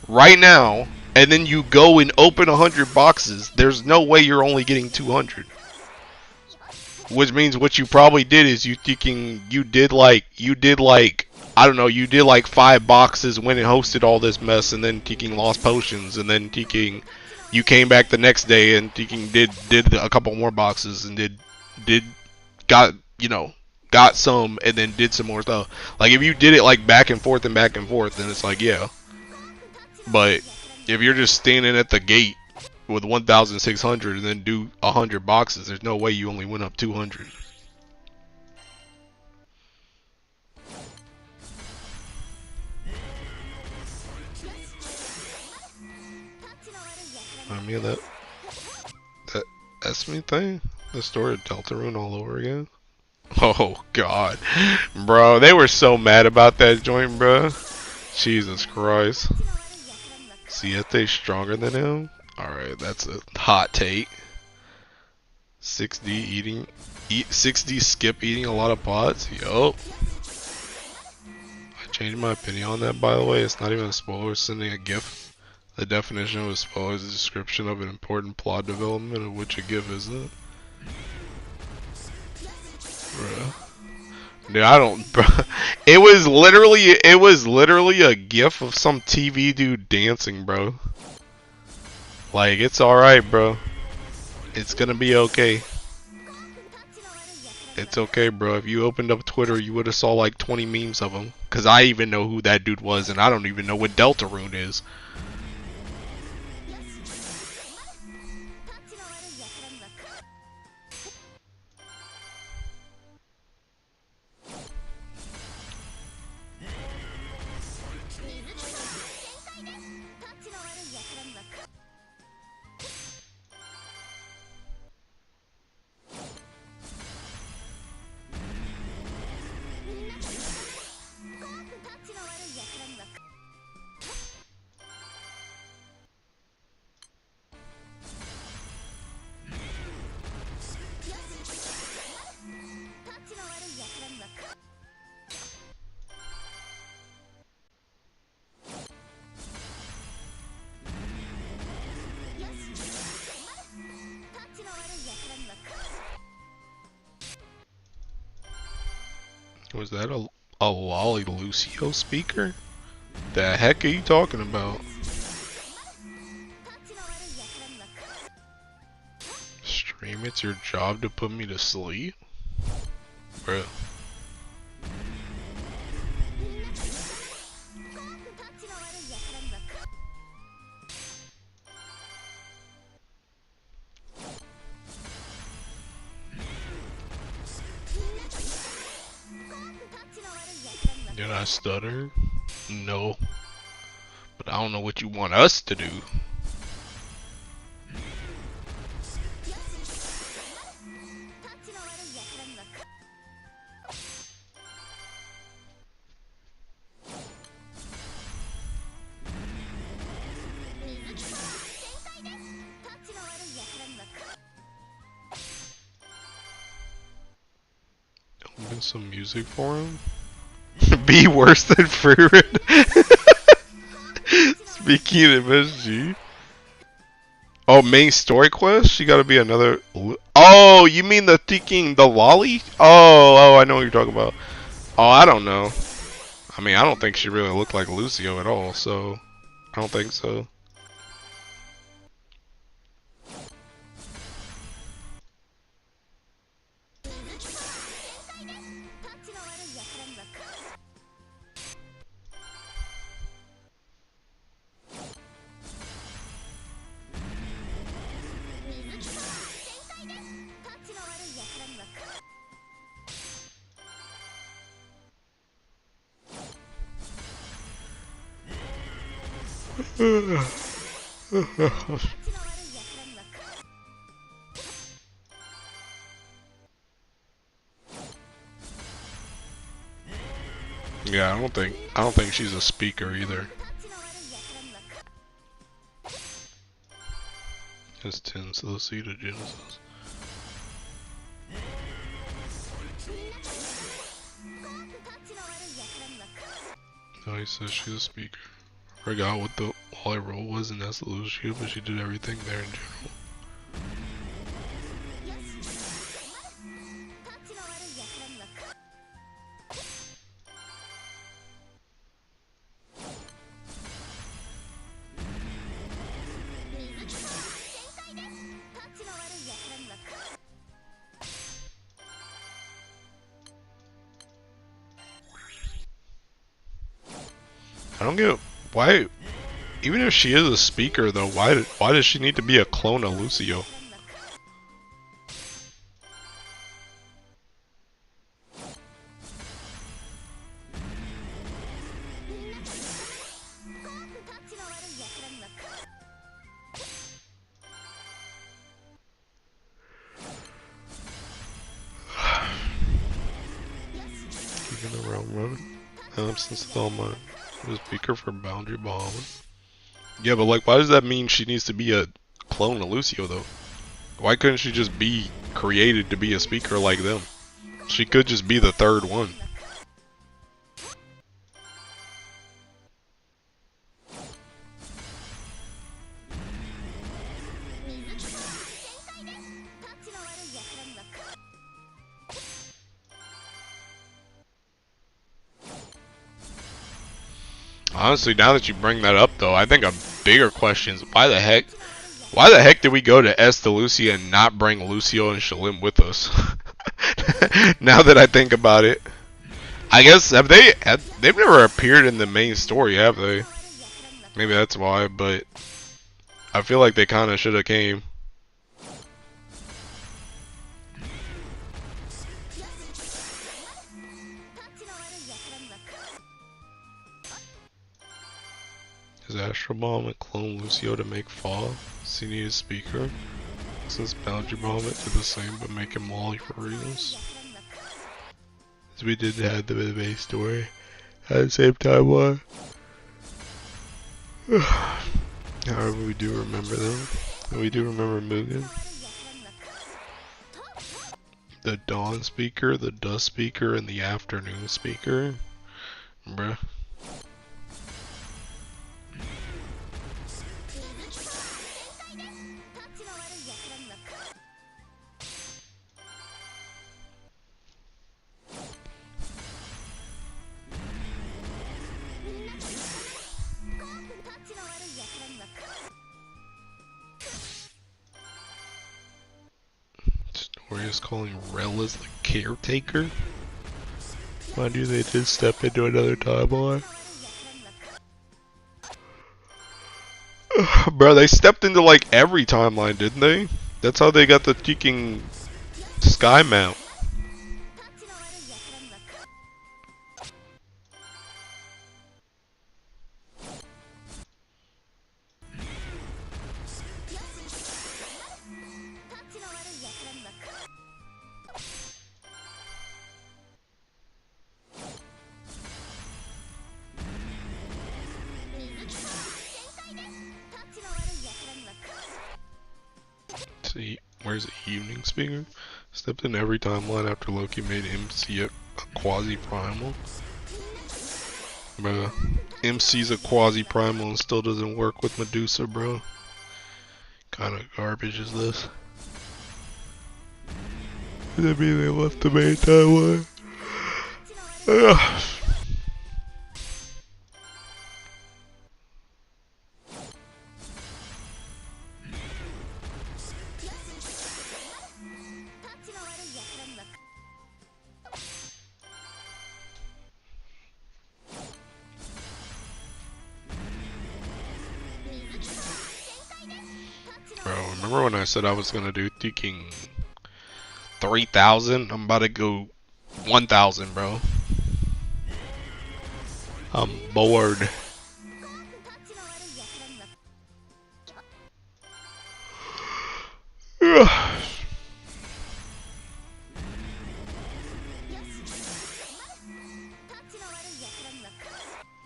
right now, and then you go and open 100 boxes, there's no way you're only getting 200. Which means what you probably did is you did like I don't know, you did like 5 boxes, went and hosted all this mess, and then lost potions, and then you came back the next day and did a couple more boxes and got some, and then did some more stuff. Like if you did it like back and forth, then it's like, yeah. But if you're just standing at the gate with 1,600 and then do 100 boxes, there's no way you only went up 200. remind me of that Esme thing? The story of Deltarune all over again? Oh god. Bro, they were so mad about that joint, bro. Jesus Christ. Siete stronger than him? Alright, that's a hot take. 6D eating 6D skip eating a lot of pots? Yup. I changed my opinion on that, by the way. It's not even a spoiler, sending a GIF. The definition of a spoiler is a description of an important plot development, of which a GIF isn't. Bruh. Dude, I don't, bro. It was literally a GIF of some TV dude dancing, bro. Like, it's alright, bro. It's gonna be okay. It's okay, bro. If you opened up Twitter, you would have saw like 20 memes of him. Cause I even know who that dude was, and I don't even know what Deltarune is. Was that a Lolly Lucio speaker? The heck are you talking about? Stream, it's your job to put me to sleep? Bro. Did I stutter? No. But I don't know what you want us to do. Open some music for him? Be worse than Freerid. Speaking of MSG. Oh, main story quest? You gotta be another... Oh, you mean the lolly? Oh, I know what you're talking about. Oh, I don't know. I mean, I don't think she really looked like Lucio at all, so... I don't think so. Yeah, I don't think she's a speaker either. It's 10, so let's see the Genesis. No, he says she's a speaker. Forgot what the Wally role was in that Lucio, but she did everything there in general. I don't get why, even if she is a speaker though, why does she need to be a clone of Lucio? Remember? Absence of all my speaker for boundary bomb. Yeah, but like, why does that mean she needs to be a clone of Lucio though? Why couldn't she just be created to be a speaker like them? She could just be the third one. Honestly, now that you bring that up though, I think a bigger question is why the heck did we go to S to Lucia and not bring Lucio and Shalim with us? Now that I think about it. I guess, they've never appeared in the main story, have they? Maybe that's why, but I feel like they kinda should've came. Is Astral Bomb and clone Lucio to make fall? Does he need a speaker? Since Boundary Bomb it to the same but make him Wally for reasons. As we did have the base story at the same time why? However, we do remember them. And we do remember Mugen. The Dawn speaker, the Dusk speaker, and the Afternoon speaker. Bruh. Story is calling Rel as the caretaker. Mind you, they did step into another timeline. Bro, they stepped into like every timeline, didn't they? That's how they got the freaking sky mount. See, where's the evening speaker? Stepped in every timeline after Loki made MC a quasi-primal. Bro, MC's a quasi-primal and still doesn't work with Medusa, bro. Kind of garbage is this? Does that mean they left the main timeline? Ugh. Bro, remember when I said I was gonna do thinking 3,000? I'm about to go 1,000, bro. I'm bored.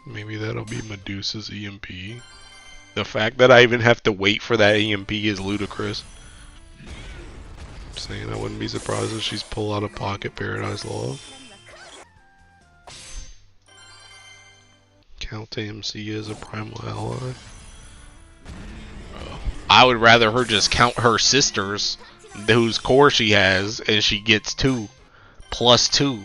Maybe that'll be Medusa's EMP. The fact that I even have to wait for that EMP is ludicrous. I'm saying I wouldn't be surprised if she's pull out of pocket Paradise Law. Count AMC as a primal ally. I would rather her just count her sisters, whose core she has, and she gets 2 plus 2.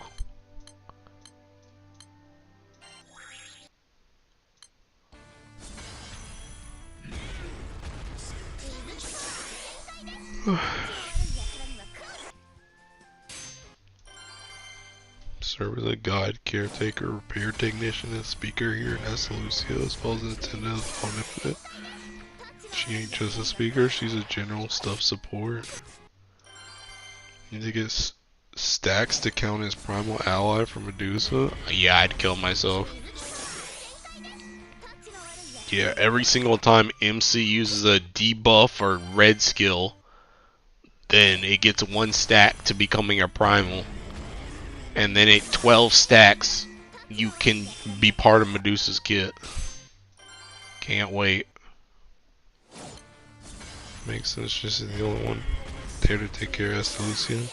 Serve as a guide, caretaker, repair technician, and speaker here in S. Lucio, as well as an attendant of the Omnipotent. She ain't just a speaker, she's a general stuff support. You need to get stacks to count as primal ally for Medusa? Yeah, I'd kill myself. Yeah, every single time MC uses a debuff or red skill, then it gets 1 stack to becoming a primal. And then it 12 stacks you can be part of Medusa's kit. Can't wait. Makes sense, just the only one there to take care of Estalucia.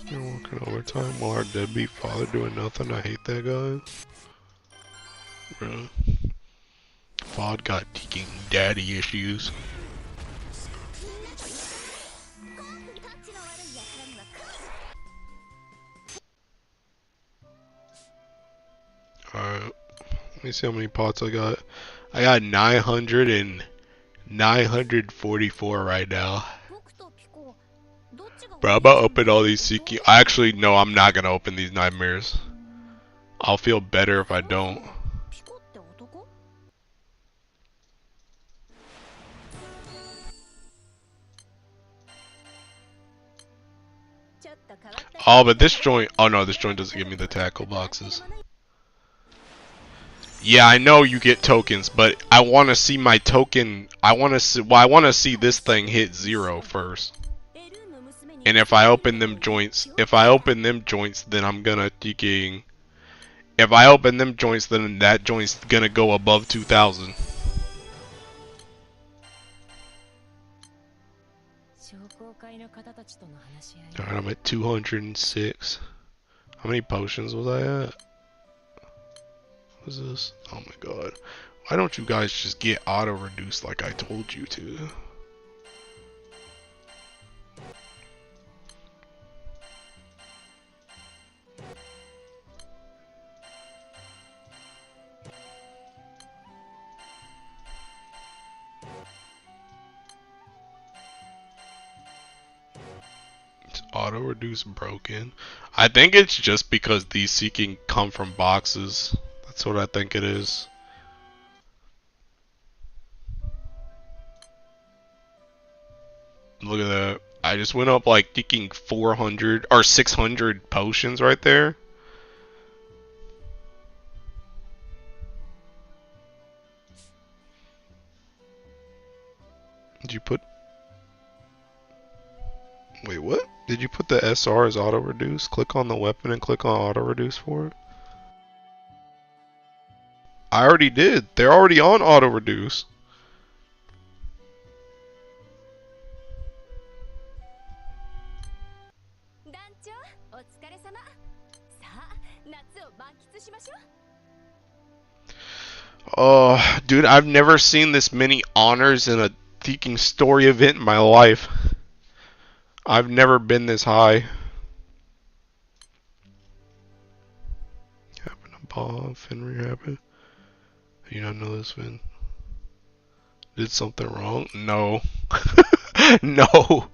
You're working overtime while our deadbeat father doing nothing. I hate that guy. Bro. Fod got taking daddy issues. Alright. Let me see how many pots I got. I got 900 and 944 right now. Bro, I'm about to open all these seeking. Actually, no, I'm not gonna open these nightmares. I'll feel better if I don't. Oh, but this joint. Oh no, this joint doesn't give me the tackle boxes. Yeah, I know you get tokens, but I want to see my token. I want to see. Well, I want to see this thing hit 0 first. And if I open them joints, then I'm gonna taking. If I open them joints, then that joint's gonna go above 2,000. Alright, I'm at 206. How many potions was I at? What is this? Oh my god. Why don't you guys just get auto-reduced like I told you to? Auto reduce broken. I think it's just because these seeking come from boxes. That's what I think it is. Look at that. I just went up like taking 400 or 600 potions right there. Did you put... Wait, what? Did you put the SR as auto reduce? Click on the weapon and click on auto reduce for it. I already did. They're already on auto reduce. Oh, dude, I've never seen this many honors in a Teaking story event in my life. I've never been this high. Happen to Bob, Fenrir happen. You don't know this, Finn? Did something wrong? No. No.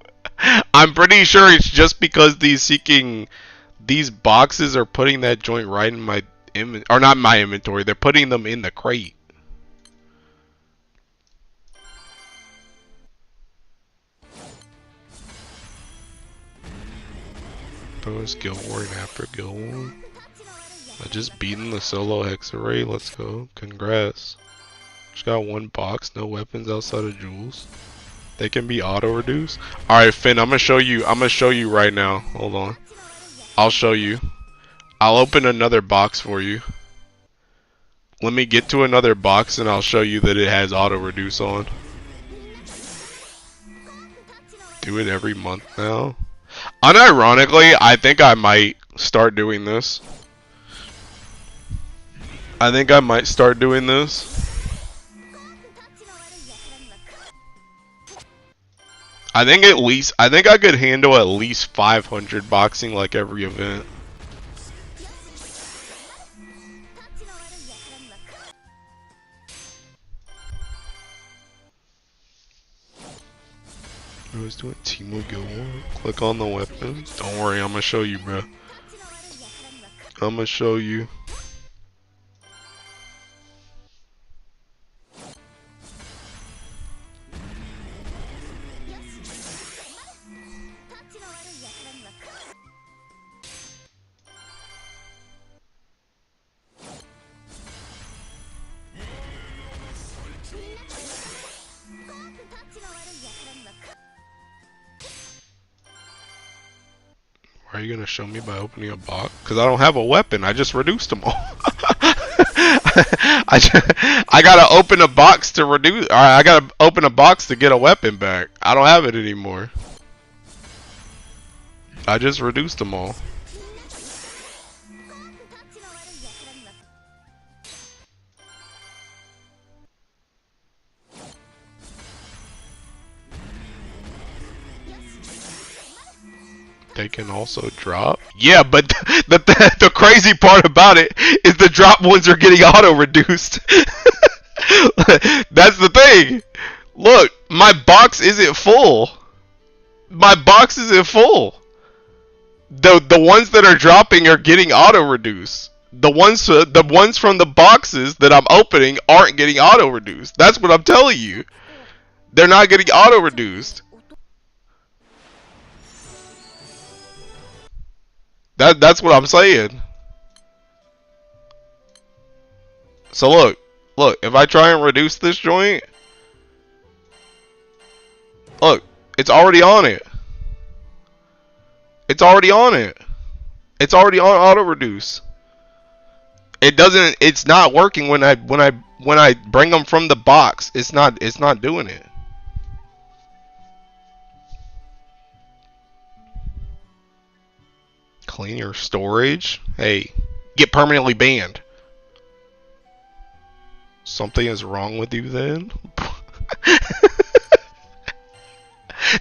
I'm pretty sure it's just because these boxes are putting that joint right in my or not my inventory. They're putting them in the crate. Bonus Guild War and after Guild War. I just beaten the solo Hexa raid. Let's go. Congrats. Just got one box, no weapons outside of jewels. They can be auto reduced. Alright, Finn, I'm gonna show you right now. Hold on. I'll show you. I'll open another box for you. Let me get to another box and I'll show you that it has auto reduce on. Do it every month now. Unironically, I think I might start doing this. I think I could handle at least 500 boxing like every event. I was doing Team Guild War. Click on the weapon. Don't worry, I'm gonna show you, bro. I'm gonna show you. Are you gonna show me by opening a box? Cause I don't have a weapon. I just reduced them all. I gotta open a box to reduce. I gotta open a box to get a weapon back. I don't have it anymore. I just reduced them all. They can also drop. Yeah, but the crazy part about it is the drop ones are getting auto reduced. That's the thing. Look, my box isn't full. My box isn't full. The ones that are dropping are getting auto reduced. The ones from the boxes that I'm opening aren't getting auto reduced. That's what I'm telling you. They're not getting auto reduced. That's what I'm saying. So look, if I try and reduce this joint, look, it's already on it. It's already on it. It's already on auto reduce. It's not working when I bring them from the box. It's not doing it. Clean your storage? Hey, get permanently banned. Something is wrong with you then?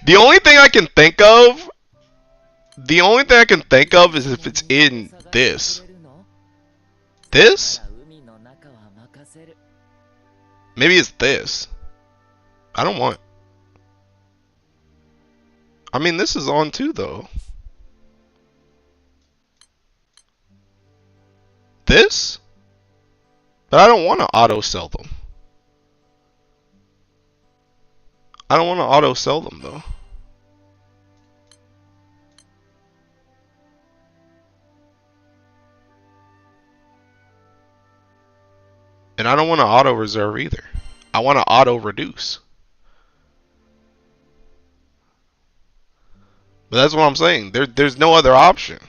The only thing I can think of is if it's in this. This? Maybe it's this. I don't want. I mean, this is on too though. This? But I don't want to auto sell them. I don't want to auto sell them though. And I don't want to auto reserve either. I want to auto reduce. But that's what I'm saying. There's no other option.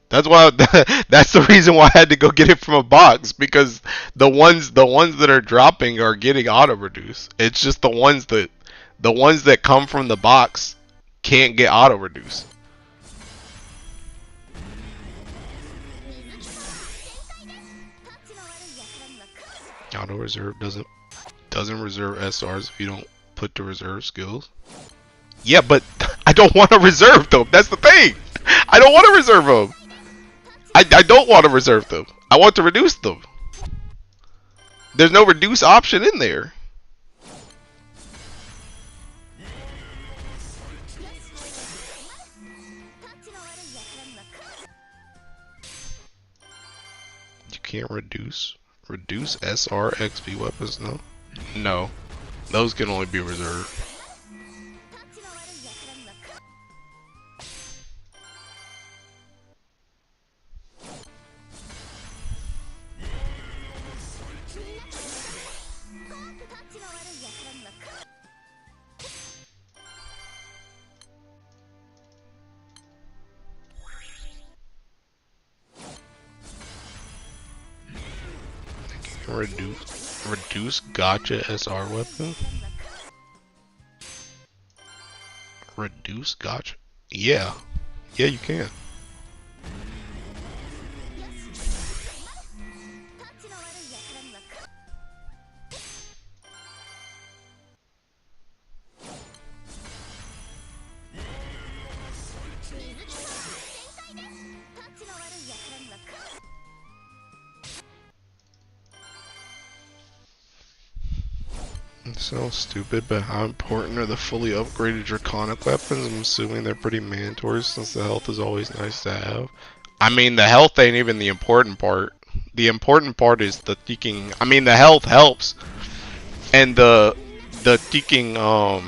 That's why. That's the reason why I had to go get it from a box, because the ones that are dropping are getting auto reduce. It's just the ones that come from the box can't get auto reduce. Auto reserve doesn't reserve SRs if you don't put the reserve skills. Yeah, but I don't want to reserve them. That's the thing. I don't want to reserve them. I don't want to reserve them. I want to reduce them. There's no reduce option in there. You can't reduce SR XP weapons, no? No. Those can only be reserved. Reduce gacha SR weapon? Reduce gacha? Yeah. Yeah, you can. It sounds stupid, but how important are the fully upgraded draconic weapons? I'm assuming they're pretty mandatory since the health is always nice to have. I mean, the health ain't even the important part. The important part is the thinking. I mean, the health helps, and the thinking, the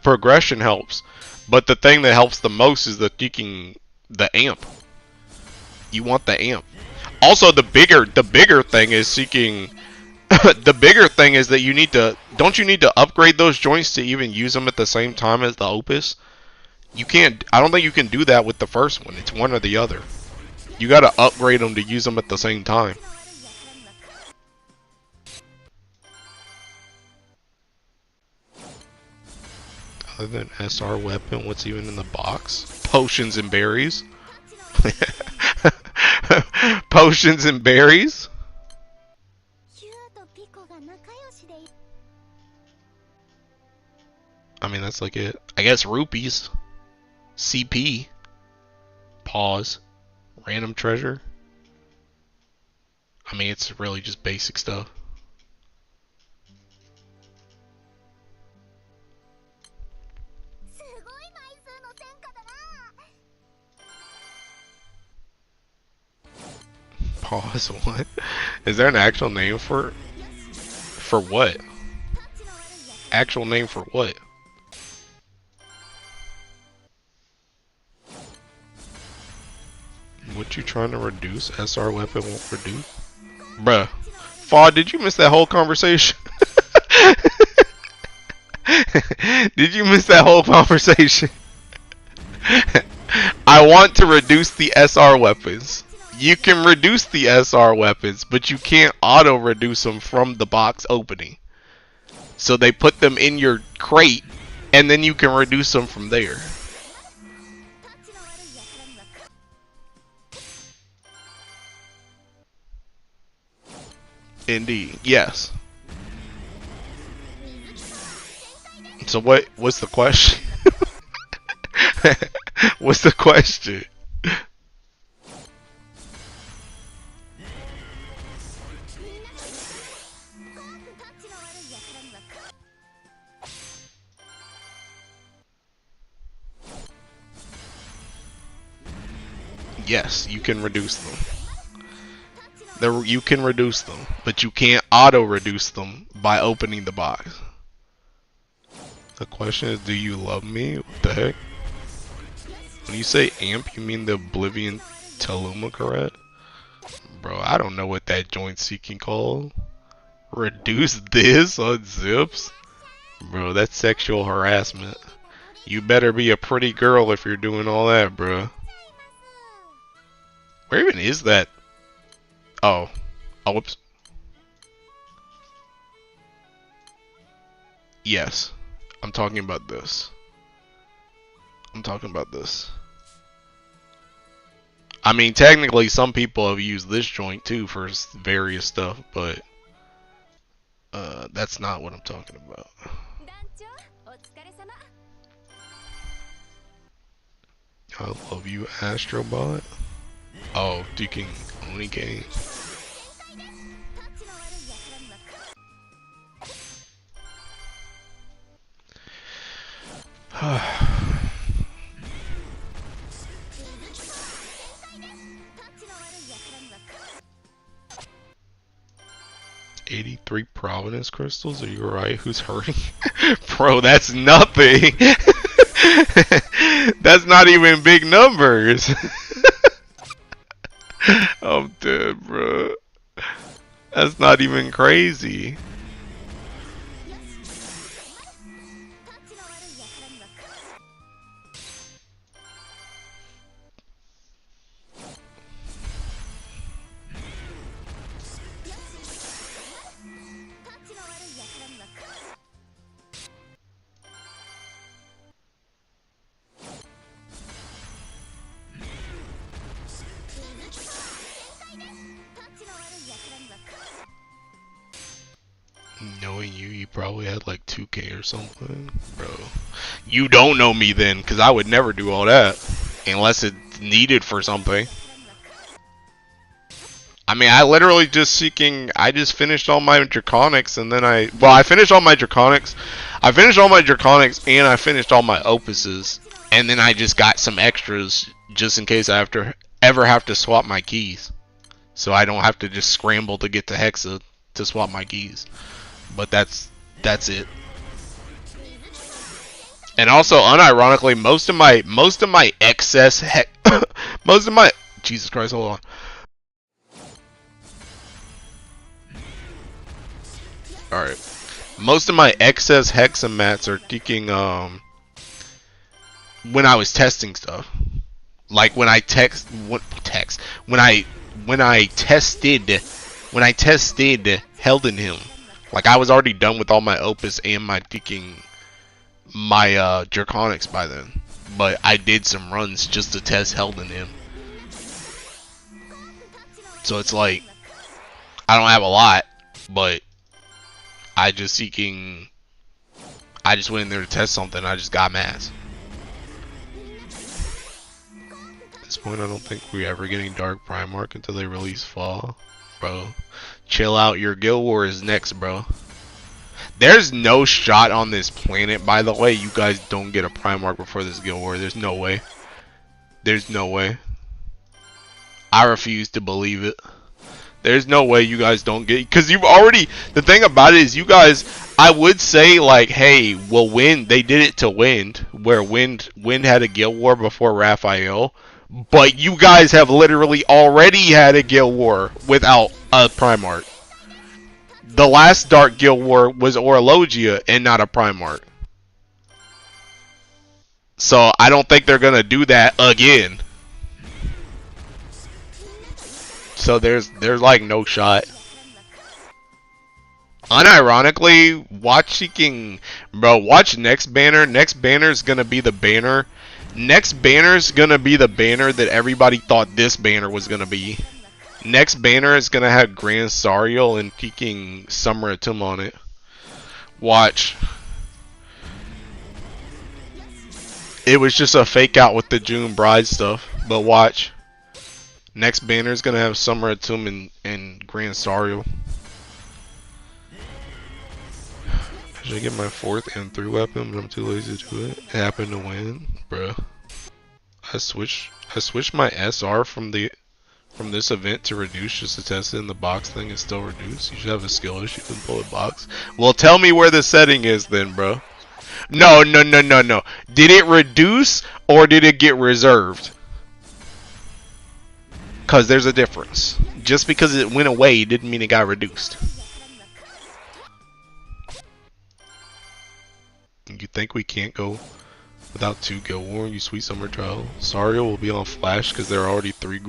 progression helps. But the thing that helps the most is the thinking, the amp. You want the amp. Also, the bigger thing is seeking. The bigger thing is that you need to, don't you need to upgrade those joints to even use them at the same time as the opus? You can't. I don't think you can do that with the first one. It's one or the other. You gotta upgrade them to use them at the same time. Other than SR weapon, what's even in the box? Potions and berries. Potions and berries. I mean, that's like it. I guess rupees. CP. Pause. Random treasure. I mean, it's really just basic stuff. Pause. What? Is there an actual name for what? Actual name for what? What you trying to reduce? SR weapon won't reduce? Bruh. Faw, did you miss that whole conversation? Did you miss that whole conversation? I want to reduce the SR weapons. You can reduce the SR weapons, but you can't auto-reduce them from the box opening. So they put them in your crate, and then you can reduce them from there. Indeed, yes. So what's the question? What's the question? Yes, you can reduce them. You can reduce them, but you can't auto-reduce them by opening the box. The question is, do you love me? What the heck? When you say amp, you mean the Oblivion Teluma, correct? Bro, I don't know what that joint seeking called. Reduce this on zips? Bro, that's sexual harassment. You better be a pretty girl if you're doing all that, bro. Where even is that? Oh. Oh, whoops. Yes. I'm talking about this. I'm talking about this. I mean, technically, some people have used this joint too for various stuff, but that's not what I'm talking about. I love you, Astrobot. Oh, Duking only game. $83 Providence crystals? Are you alright? Who's hurting? Bro, that's nothing. That's not even big numbers. I'm dead, bro. That's not even crazy. Knowing you, you probably had like 2K or something. Bro, you don't know me then, because I would never do all that. Unless it's needed for something. I mean, I literally just I just finished all my Draconics and then I finished all my Draconics. I finished all my Draconics and I finished all my Opuses. And then I just got some extras just in case I ever have to swap my keys. So I don't have to just scramble to get to Hexa to swap my keys. But that's it. And also, unironically, most of my excess most of my Jesus Christ, hold on. Alright. Most of my excess Hexa mats are taking when I was testing stuff. Like when I when I tested held in him. Like I was already done with all my opus and my draconics by then. But I did some runs just to test held in him. So it's like I don't have a lot, but I just went in there to test something. I just got mass. At this point, I don't think we're ever getting Dark Primarch until they release Fall. Bro, chill out. Your Guild War is next, bro. There's no shot on this planet, by the way, you guys don't get a Primarch before this Guild War. There's no way. There's no way. I refuse to believe it. There's no way you guys don't get, because you've already, the thing about it is you guys, I would say like, hey, well, Wind, they did it to Wind, where Wind had a Guild War before Raphael, but you guys have literally already had a Guild War without a Primarch. The last Dark Guild War was Orologia and not a Primarch. So I don't think they're gonna do that again. So there's like no shot. Unironically, watch next banner. Next banner is gonna be the banner. Next banner is gonna be the banner that everybody thought this banner was gonna be. Next banner is gonna have Grand Sariel and peeking Summer Atum on it. Watch. It was just a fake out with the June Bride stuff, but watch. Next banner is gonna have Summer Atum and Grand Sariel. I should get my 4th M3 weapon, but I'm too lazy to do it. It happened to win, bruh. I switched my SR from this event to reduce just to test it, and the box thing is still reduced. You should have a skill issue with bullet box. Well, tell me where the setting is then, bro. No. Did it reduce or did it get reserved? Because there's a difference. Just because it went away didn't mean it got reduced. You think we can't go without 2 Guild War? You sweet summer child. Sariel will be on Flash because there are already 3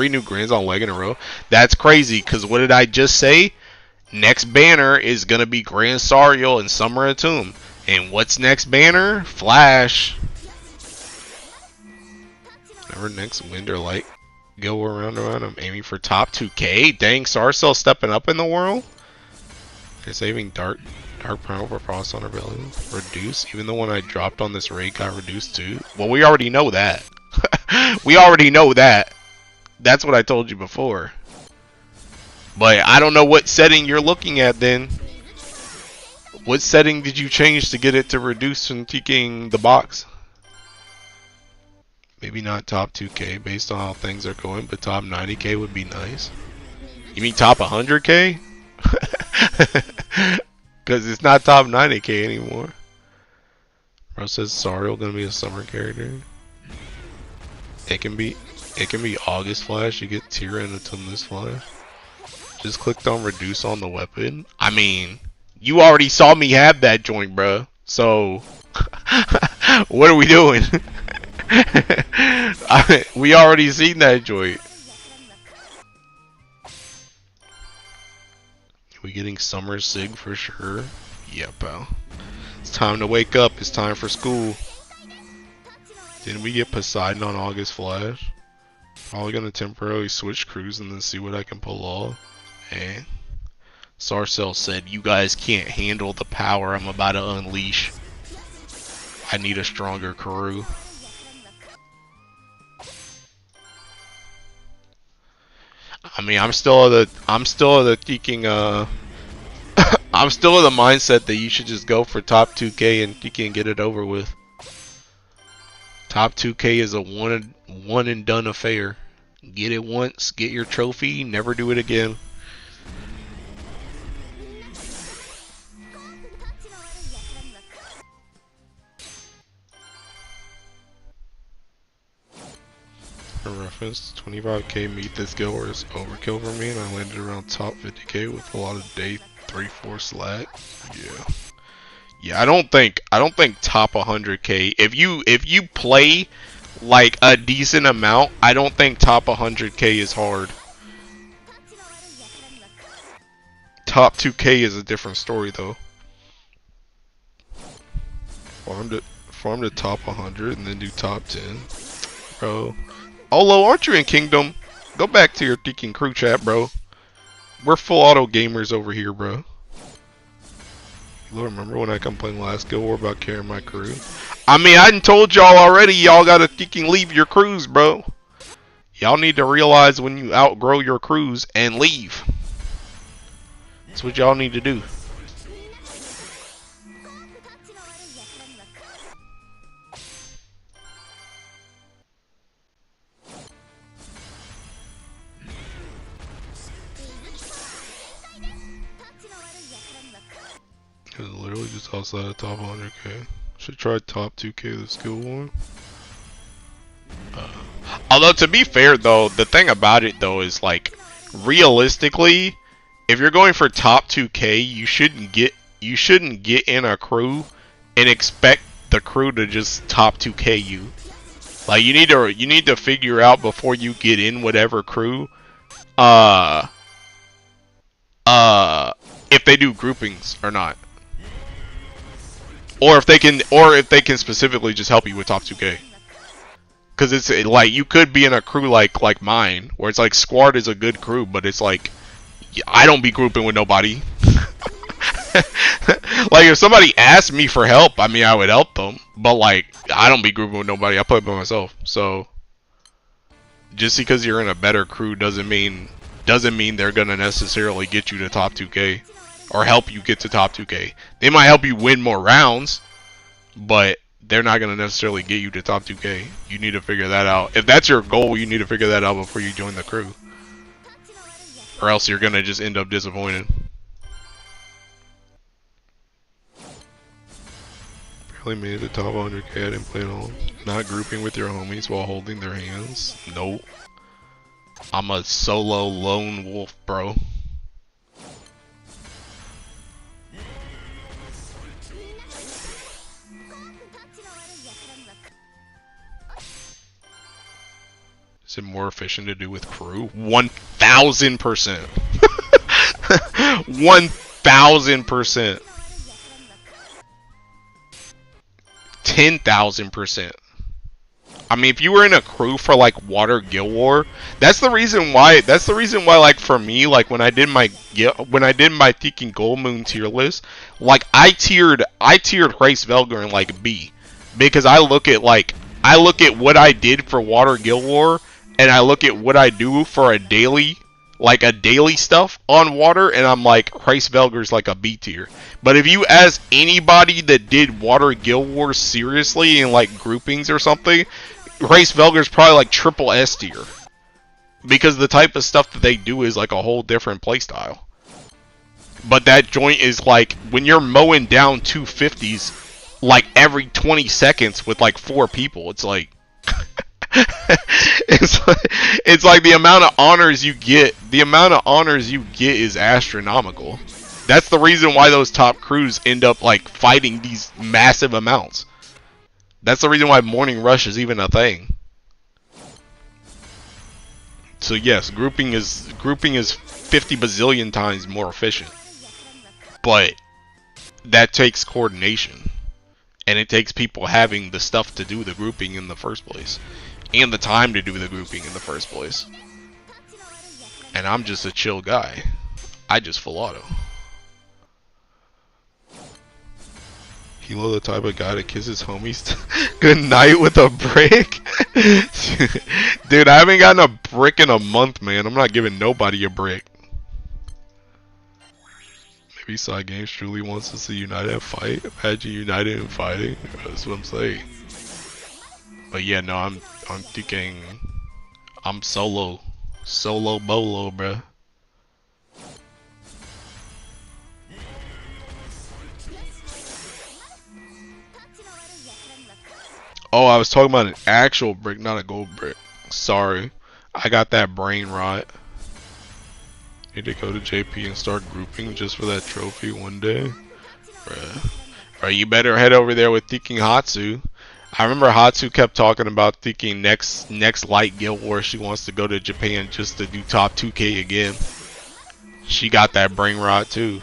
new Grands on leg in a row. That's crazy, because what did I just say? Next banner is going to be Grand Sariel and Summer Atum. And what's next banner? Flash. Never next Wind or Light go around. I'm aiming for top 2K. Dang, Sarcell stepping up in the world. They're saving Dark Primal for Frost on Rebellion. Reduce. Even the one I dropped on this raid got reduced too. Well, we already know that. We already know that. That's what I told you before. But I don't know what setting you're looking at then. What setting did you change to get it to reduce from taking the box? Maybe not top 2K based on how things are going, but top 90K would be nice. You mean top 100K? Because it's not top 90K anymore. Bro says Sariel gonna be a summer character. It can be August Flash. You get Tira and Atum this Flash. Just clicked on reduce on the weapon. I mean, you already saw me have that joint, bro. So what are we doing? We already seen that joint. We getting summer sig for sure? Yeah, pal. It's time to wake up. It's time for school. Didn't we get Poseidon on August Flash? Probably gonna temporarily switch crews and then see what I can pull off. Eh? Sarcell said, you guys can't handle the power I'm about to unleash. I need a stronger crew. I mean, I'm still of the thinking, I'm still of the mindset that you should just go for top 2K and you can get it over with. Top 2K is a one and done affair. Get it once, get your trophy, never do it again. For reference, 25K meet this guild war is overkill for me, and I landed around top 50K with a lot of day 3-4 slack. Yeah. Yeah, I don't think top 100k. If you play like a decent amount, I don't think top 100k is hard. Top 2k is a different story though. Farm to top 100 and then do top 10, bro. Olo, aren't you in Kingdom? Go back to your Deacon crew chat, bro. We're full auto gamers over here, bro. You remember when I complained last Guild War about carrying my crew? I mean, I done told y'all already, y'all gotta freaking leave your crews, bro. Y'all need to realize when you outgrow your crews and leave. That's what y'all need to do. It's literally just outside of top 100k. Should try top 2k this Guild War. Although to be fair though, the thing about it though is like, realistically, if you're going for top 2k, you shouldn't get in a crew and expect the crew to just top 2k you. Like you need to figure out before you get in whatever crew, if they do groupings or not. Or if they can specifically just help you with top 2k. Cause it's like you could be in a crew like mine, where it's like squad is a good crew, but it's like I don't be grouping with nobody. Like if somebody asked me for help, I mean I would help them, but like I don't be grouping with nobody. I play by myself. So just because you're in a better crew doesn't mean they're gonna necessarily get you to top 2k or help you get to top 2k. They might help you win more rounds, but they're not going to necessarily get you to top 2k. You need to figure that out. If that's your goal, you need to figure that out before you join the crew. Or else you're going to just end up disappointed. Barely made it to top 100k, I didn't play at all. Not grouping with your homies while holding their hands. Nope. I'm a solo lone wolf, bro. Is it more efficient to do with crew? 1000%. 1000%. 10,000%. I mean, if you were in a crew for like Water Guild War, that's the reason why. That's the reason why, like for me, like when I did my Tekken Gold Moon tier list, like I tiered Race Velgar in like B, because I look at what I did for Water Guild War, and I look at what I do for a daily stuff on Water, and I'm like, Race Velgar's like a B tier. But if you ask anybody that did Water Guild War seriously in like groupings or something, Race Velgar's probably like triple S tier. Because the type of stuff that they do is like a whole different playstyle. But that joint is like, when you're mowing down 250s like every 20 seconds with like 4 people, it's like... it's like the amount of honors you get is astronomical. That's the reason why those top crews end up like fighting these massive amounts. That's the reason why Morning Rush is even a thing. So yes, grouping is 50 bazillion times more efficient. But that takes coordination. And it takes people having the stuff to do the grouping in the first place. And the time to do the grouping in the first place. And I'm just a chill guy. I just full auto. Hilo the type of guy to kiss his homies good night with a brick? Dude, I haven't gotten a brick in a month, man. I'm not giving nobody a brick. Maybe Side Games truly wants to see United fight. Imagine United in fighting. That's what I'm saying. But yeah, no, I'm thinking I'm solo bolo, bruh. Oh, I was talking about an actual brick, not a gold brick. Sorry, I got that brain rot. Need to go to JP and start grouping just for that trophy one day, bruh. Or you better head over there with Thinking Hatsu. I remember Hatsu kept talking about thinking next Light Guild War she wants to go to Japan just to do top 2K again. She got that brain rot too.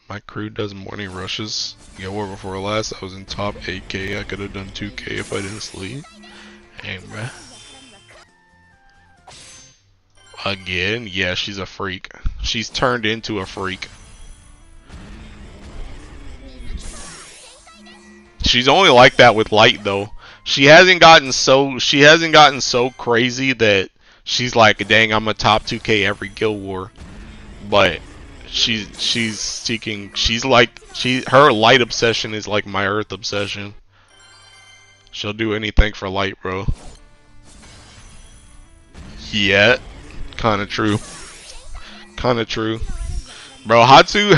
My crew does morning rushes. Guild War before last, I was in top 8K. I could have done 2K if I didn't sleep. Hey, bruh. Again? Yeah, she's a freak. She's turned into a freak. She's only like that with light though. She hasn't gotten so crazy that she's like, dang, I'm a top 2K every Guild War. But she's seeking, her light obsession is like my earth obsession. She'll do anything for light, bro. Yeah, kinda true. Kinda true. Bro, Hatsu,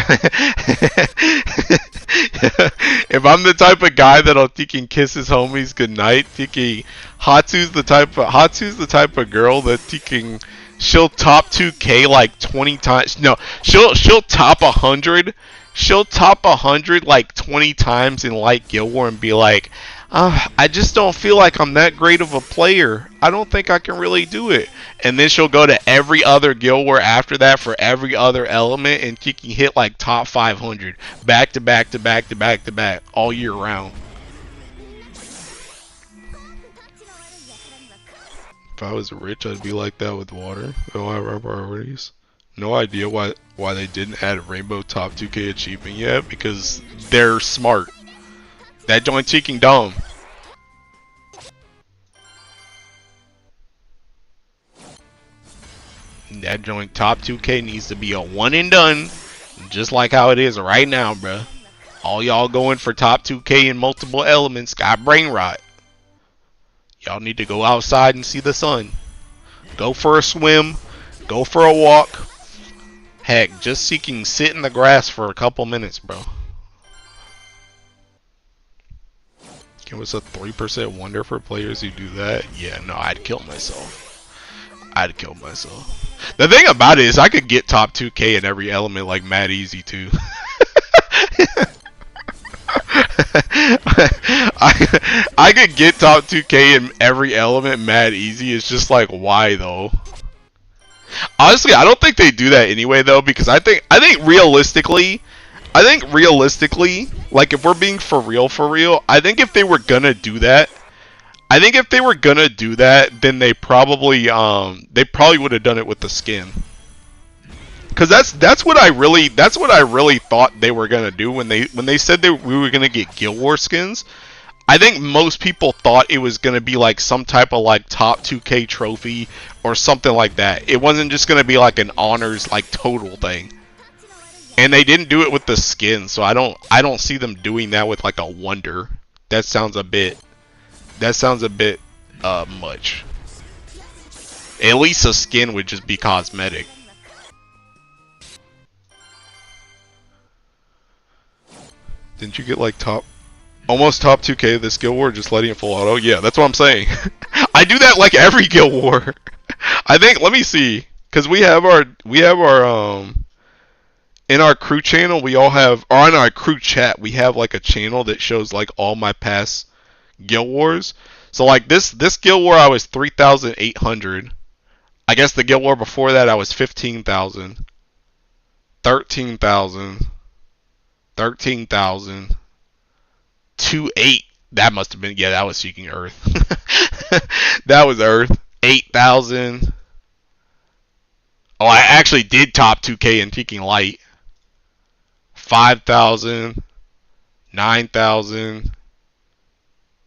if I'm the type of guy that'll thinking kiss his homies goodnight, thinking Hatsu's the type of girl that thinking she'll top 2K like 20 times. No, she'll top 100. She'll top 100 like 20 times in Light Guild War and be like, I just don't feel like I'm that great of a player. I don't think I can really do it. And then she'll go to every other Guild War after that for every other element and she can hit like top 500 back to back to back to back to back all year round. If I was rich, I'd be like that with water. Oh, I have our priorities. No idea why they didn't add a Rainbow Top 2K achievement yet, because they're smart. That joint cheeking dumb. That joint top 2K needs to be a one and done, just like how it is right now, bruh. All y'all going for top 2K in multiple elements got brain rot. Y'all need to go outside and see the sun. Go for a swim. Go for a walk. Heck, just seeking sit in the grass for a couple minutes, bro. Give us a 3% wonder for players who do that. Yeah, no, I'd kill myself. I'd kill myself. The thing about it is I could get top 2K in every element like mad easy too. I could get top 2K in every element mad easy. It's just like, why though? Honestly, I don't think they do that anyway though, because I think realistically, like if we're being for real, I think if they were gonna do that, then they probably would have done it with the skin. Cause that's what I really thought they were gonna do when they said we were gonna get Guild War skins. I think most people thought it was gonna be like some type of like top 2K trophy or something like that. It wasn't just gonna be like an honors like total thing. And they didn't do it with the skin, so I don't see them doing that with like a wonder. That sounds a bit much. At least a skin would just be cosmetic. Didn't you get like almost top 2K this Guild War just letting it full auto? Yeah, that's what I'm saying. I do that like every Guild War. I think, let me see, cuz we have our in our crew channel, we all have, or in our crew chat, we have like a channel that shows like all my past Guild Wars. So like this Guild War I was 3,800. I guess the Guild War before that I was 15,000. 13,000. 13,000. 2,8. That must have been, yeah, that was Seeking Earth. That was Earth. 8,000. Oh, I actually did top 2K in Seeking Light. 5,000. 9,000.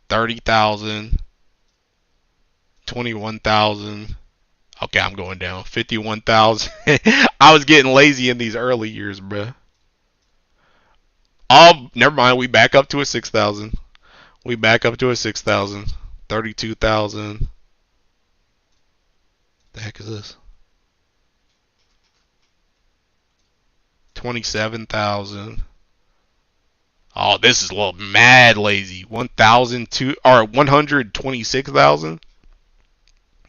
30,000. 21,000. Okay, I'm going down. 51,000. I was getting lazy in these early years, bruh. Oh, never mind. We back up to a 6,000. We back up to a 6,000. 32,000. The heck is this? 27,000. Oh, this is a little mad lazy. 1,002 or 126,000.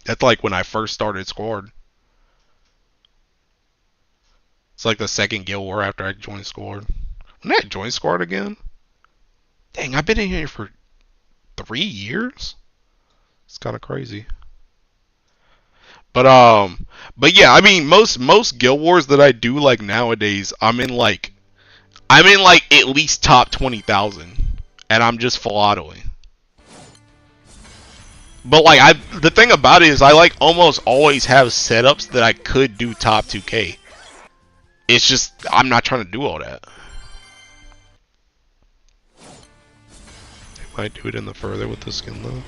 That's like when I first started Squad. It's like the second Guild War after I joined Squad. When did I join Squad again? Dang, I've been in here for 3 years? It's kind of crazy. But yeah, I mean, most Guild Wars that I do like nowadays, I'm in like at least top 20,000, and I'm just full autoing. But like the thing about it is I like almost always have setups that I could do top 2K. It's just I'm not trying to do all that. They might do it in the further with the skin though.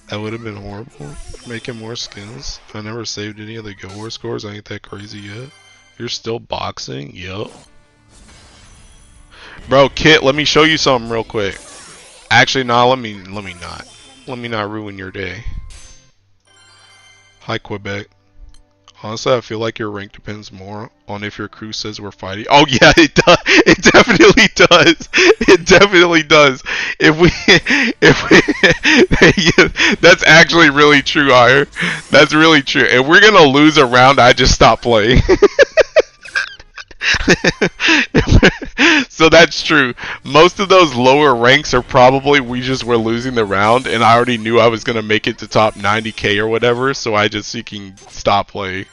That would have been horrible. Making more skins. I never saved any of the Guild War scores. I ain't that crazy yet. You're still boxing? Yup. Bro, Kit, let me show you something real quick. Actually, nah, let me not. Let me not ruin your day. Hi, Quebec. Honestly, I feel like your rank depends more on if your crew says we're fighting. Oh yeah, it does. It definitely does. It definitely does. If we, that's actually really true, Ire. That's really true. If we're gonna lose a round, I just stop playing. So that's true. Most of those lower ranks are probably we just were losing the round, and I already knew I was gonna make it to top 90k or whatever, so I just seeking stop playing.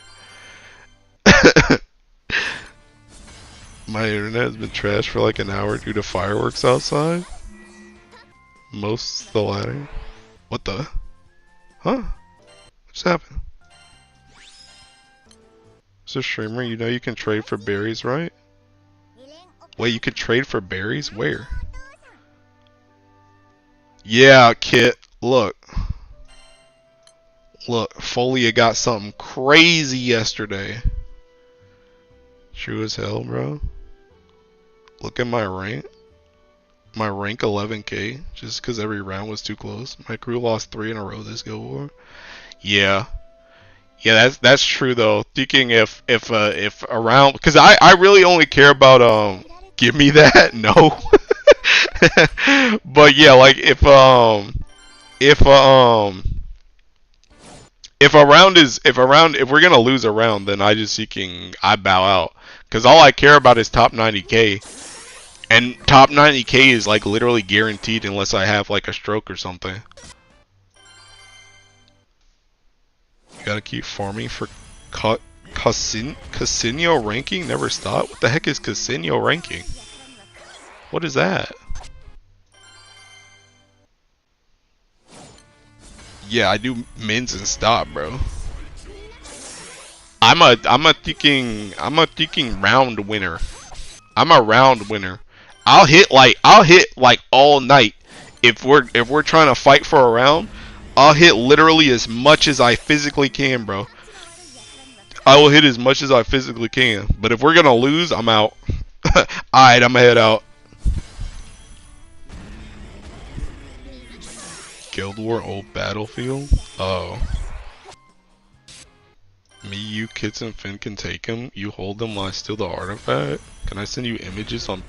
My internet has been trashed for like an hour due to fireworks outside. Most the latter. What the? Huh? What just happened? It's a streamer, you know you can trade for berries, right? Wait, you could trade for berries? Where? Yeah, Kit. Look. Look, Folia got something crazy yesterday. True as hell, bro. Look at my rank. My rank 11k, just because every round was too close. My crew lost 3 in a row this Guild War. Yeah. Yeah, that's true though. Thinking if around, because I really only care about give me that no. But yeah, like if if we're gonna lose a round, then I bow out, because all I care about is top 90k, and top 90k is like literally guaranteed unless I have like a stroke or something. Gotta keep farming for Casino ranking? Never stop? What the heck is Casino ranking? What is that? Yeah, I do mins and stop, bro. I'm a thinking round winner. I'm a round winner. I'll hit like all night. If we're trying to fight for a round, I'll hit literally as much as I physically can, bro. I will hit as much as I physically can. But if we're gonna lose, I'm out. Alright, I'm gonna head out. Guild War old battlefield? Oh. Me, you, Kits, and Finn can take him. You hold them while I steal the artifact. Can I send you images on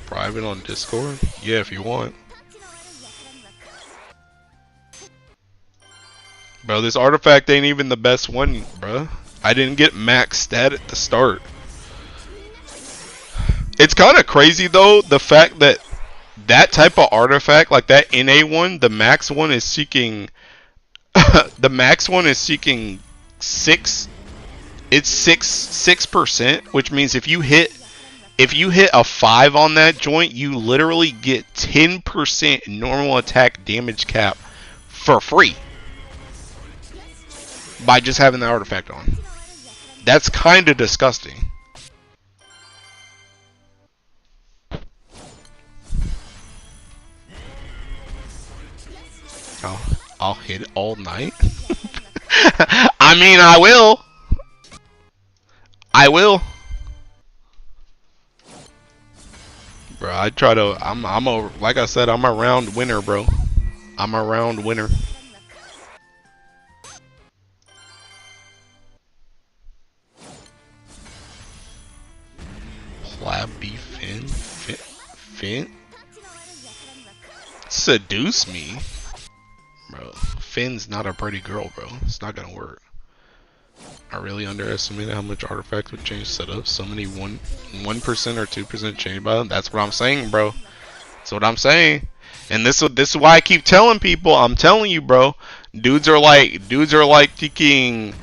private on Discord? Yeah, if you want. Bro, this artifact ain't even the best one, bro. I didn't get max stat at the start. It's kind of crazy though, the fact that that type of artifact, like that NA one, the max one is seeking the max one is seeking 6%, which means if you hit a 5 on that joint, you literally get 10% normal attack damage cap for free by just having the artifact on. That's kind of disgusting. I'll hit it all night. I mean, I will. Bro, I try to. Like I said, I'm a round winner, bro. I'm a round winner. Flabby Finn? Seduce me? Bro, Finn's not a pretty girl, bro. It's not gonna work. I really underestimated how much artifacts would change setups. So many 1% or 2% change by them. That's what I'm saying, bro. That's what I'm saying. And this is why I keep telling people. I'm telling you, bro. Dudes are like thinking.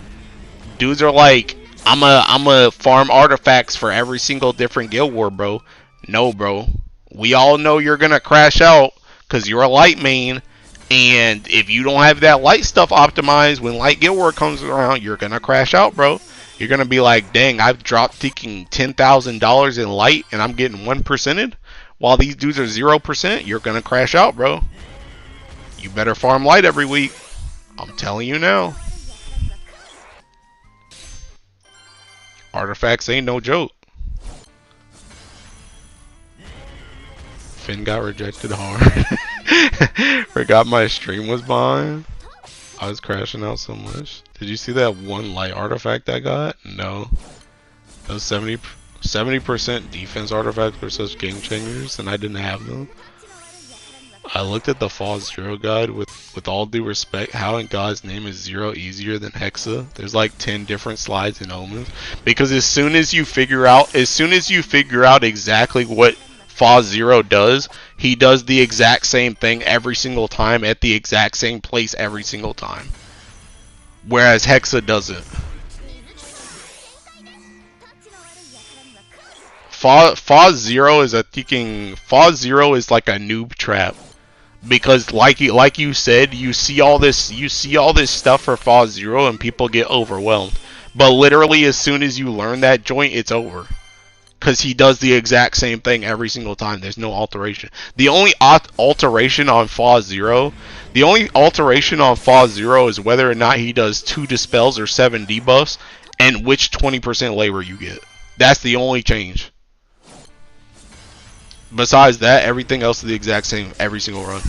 Dudes are like, I'm a farm artifacts for every single different guild war, bro. No, bro. We all know you're gonna crash out because you're a light main, and if you don't have that light stuff optimized when light guild war comes around, you're gonna crash out, bro. You're gonna be like, dang, I've dropped thinking $10,000 in light, and I'm getting 1%ed, while these dudes are 0%. You're gonna crash out, bro. You better farm light every week. I'm telling you now. Artifacts ain't no joke. Finn got rejected hard. Forgot my stream was behind. I was crashing out so much. Did you see that one light artifact I got? No. Those 70% defense artifacts were such game changers, and I didn't have them. I looked at the Fall Zero guide with all due respect. How in God's name is Zero easier than Hexa? There's like 10 different slides and omens. Because as soon as you figure out exactly what Fall Zero does, he does the exact same thing every single time at the exact same place every single time. Whereas Hexa doesn't. Fall Zero is Fall Zero is like a noob trap. Because like you said, you see all this stuff for Fall Zero and people get overwhelmed. But literally as soon as you learn that joint, it's over. Cause he does the exact same thing every single time. There's no alteration. The only alteration on Fall Zero is whether or not he does 2 dispels or 7 debuffs and which 20% labor you get. That's the only change. Besides that, everything else is the exact same every single run.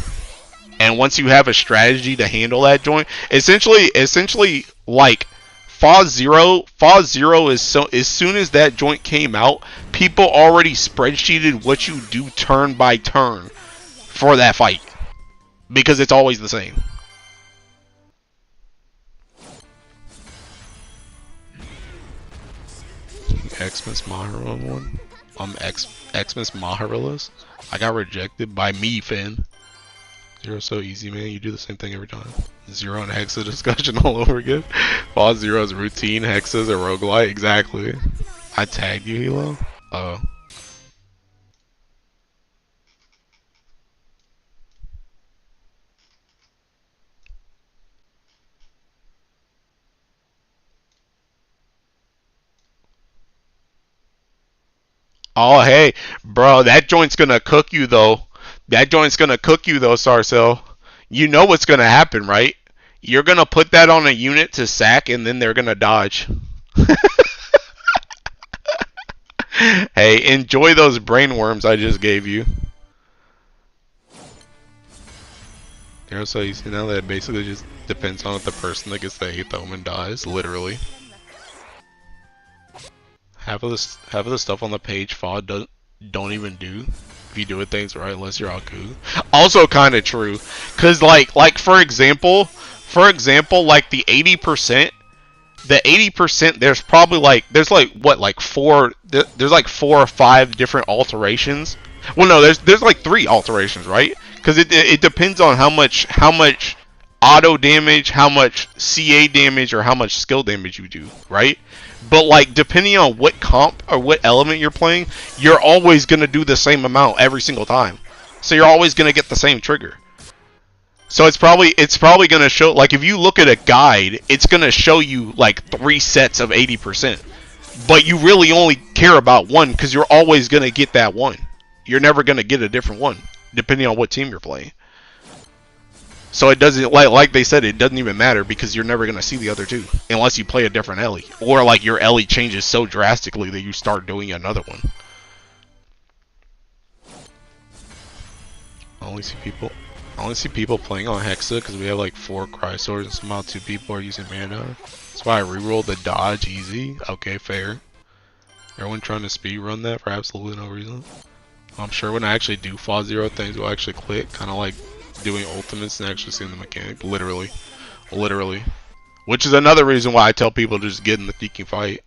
And once you have a strategy to handle that joint, essentially like Fall Zero is so as soon as that joint came out, people already spreadsheeted what you do turn by turn for that fight. Because it's always the same. Xmas Mahara one. Xmas Maharalas. I got rejected by me, Finn. Zero so easy, man. You do the same thing every time. Zero and Hexa discussion all over again. Fall Zero's routine. Hexa's a roguelite. Exactly. I tagged you, Hilo. Oh. Oh, hey, bro, that joint's gonna cook you though. Sarcel. You know what's gonna happen, right? You're gonna put that on a unit to sack, and then they're gonna dodge. Hey, enjoy those brain worms I just gave you. So you see now that it basically just depends on if the person that gets the 8th omen dies, literally. Half of the stuff on the page FOD don't even do if you do it things right unless you're Aku. Also kind of true, cause like for example like the 80%, there's probably like there's like 4 or 5 different alterations. Well, no, there's like 3 alterations, right? Cause it depends on how much auto damage, how much CA damage, or how much skill damage you do, right? But like depending on what comp or what element you're playing, you're always gonna do the same amount every single time. So you're always gonna get the same trigger. So it's probably gonna show, like if you look at a guide, it's gonna show you like 3 sets of 80%. But you really only care about one because you're always gonna get that one. You're never gonna get a different one, depending on what team you're playing. So it doesn't, like they said, it doesn't even matter because you're never gonna see the other 2 unless you play a different Ellie, or like your Ellie changes so drastically that you start doing another one. I only see people playing on Hexa because we have like 4 Cry Swords and somehow 2 people are using mana. That's why I rerolled the dodge easy. Okay, fair. Everyone trying to speedrun that for absolutely no reason. I'm sure when I actually do Fall Zero things will actually click, kind of like doing ultimates and actually seeing the mechanic. Literally. Which is another reason why I tell people to just get in the Tiki fight.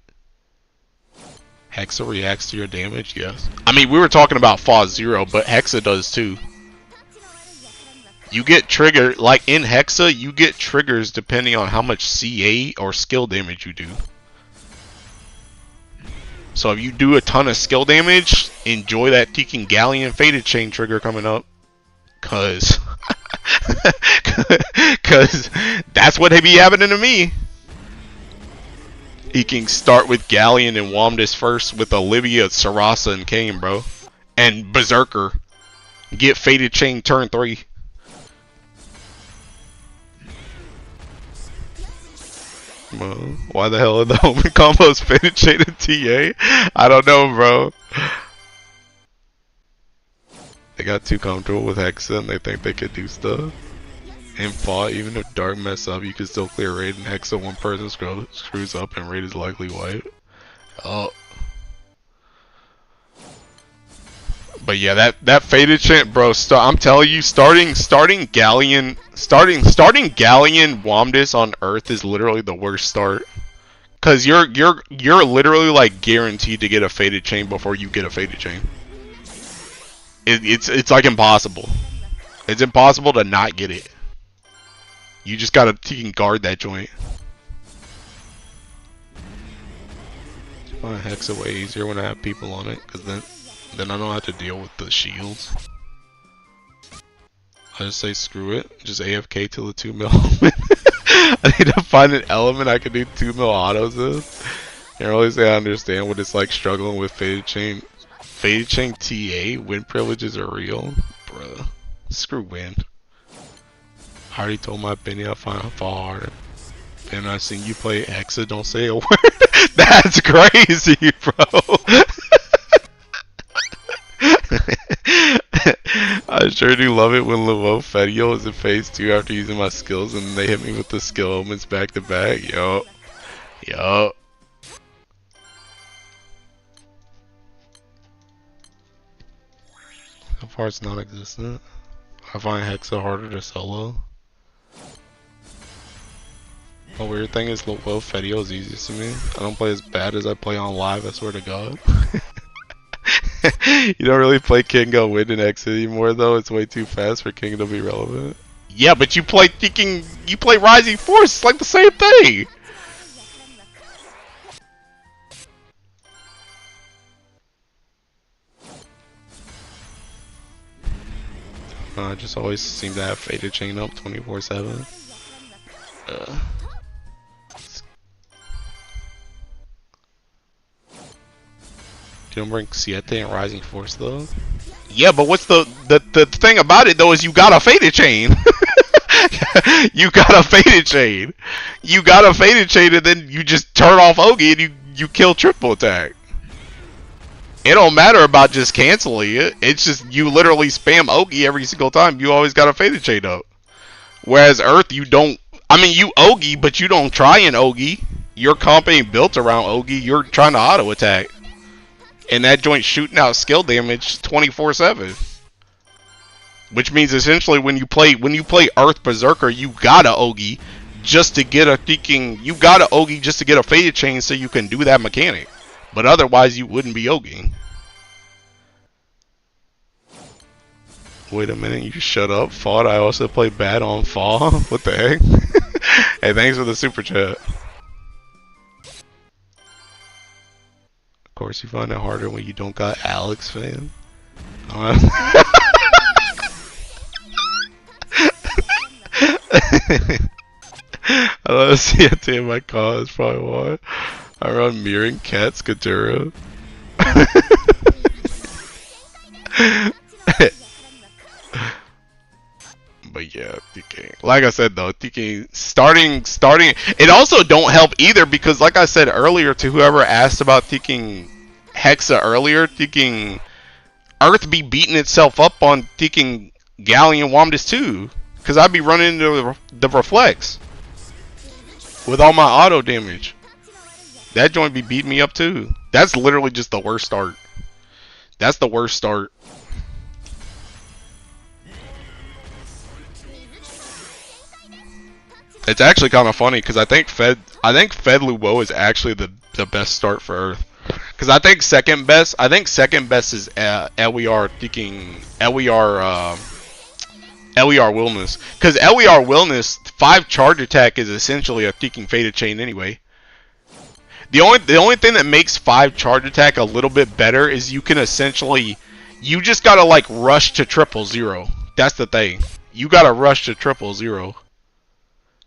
Hexa reacts to your damage, yes. I mean, we were talking about Fa 0, but Hexa does too. You get triggered, like in Hexa, you get triggers depending on how much CA or skill damage you do. So if you do a ton of skill damage, enjoy that Tekin Galleon Faded Chain trigger coming up. Cause that's what be happening to me. He can start with Galleon and Wamdis first with Olivia, Sarasa, and Kane, bro. And Berserker. Get Faded Chain turn 3. Well, why the hell are the open combos Faded Chain and TA? I don't know, bro. They got too comfortable with Hexa and they think they could do stuff. In Fa, even if Dark mess up, you can still clear raid, and Hexa one person screws up and raid is likely wiped. Oh. But yeah, that Faded Chain, bro, I'm telling you, starting Galleon Wamdis on Earth is literally the worst start. Cause you're literally like guaranteed to get a Faded Chain before you get a Faded Chain. It's like impossible. It's impossible to not get it. You just gotta guard that joint. Hexa way easier when I have people on it, cause then I don't have to deal with the shields. I just say screw it, just AFK till the 2 mil. I need to find an element I can do 2 mil autos with. I really say I understand what it's like struggling with Faded Chain. Faded Chain TA, win privileges are real. Bruh. Screw win. I already told my opinion, I find it far harder. And I seen you play Hexa, don't say a word. That's crazy, bro. I sure do love it when Laveau Fetio is in phase 2 after using my skills and they hit me with the skill elements back to back. Yo. Yo. So far it's non-existent. I find Hexa harder to solo. The weird thing is Laveau Fetio is easiest to me. I don't play as bad as I play on live, I swear to God. You don't really play King Go Win in Hexa anymore though, it's way too fast for King to be relevant. Yeah, but you play Rising Force, it's like the same thing! I just always seem to have Faded Chain up 24/7. You don't bring Siete and Rising Force though? Yeah, but what's the thing about it though is you got a Faded Chain. You got a Faded Chain. You got a Faded Chain and then you just turn off Ogi and you kill triple attack. It don't matter about just canceling it. It's just you literally spam Ogi every single time. You always got a Faded Chain up. Whereas Earth, you don't. I mean, you Ogi, but you don't try an Ogi. Your comp ain't built around Ogi. You're trying to auto attack, and that joint shooting out skill damage 24/7. Which means essentially when you play Earth Berserker, you gotta Ogi just to get a freaking. You gotta Ogi just to get a Faded Chain so you can do that mechanic. But otherwise, you wouldn't be Ogiing. Wait a minute, you shut up. Fought, I also play bad on Fall. What the heck? Hey, thanks for the super chat. Of course, you find it harder when you don't got Alex, fan. I love CNT in my car, that's probably why. I run Mirroring Cat Skatura. But yeah, TK. Like I said though, TK starting it also don't help either because like I said earlier to whoever asked about taking Hexa earlier, taking Earth be beating itself up on taking Galleon Wamdis too. Cause I'd be running into the reflex with all my auto damage. That joint be beating me up too. That's literally just the worst start. That's the worst start. It's actually kind of funny because I think Fed Luo is actually the best start for Earth. Because I think second best is LER thinking LER Wellness. Because LER Wellness 5 charge attack is essentially a thinking Faded Chain anyway. The only thing that makes 5 charge attack a little bit better is you can essentially, you just gotta like rush to 000. That's the thing. You gotta rush to 000.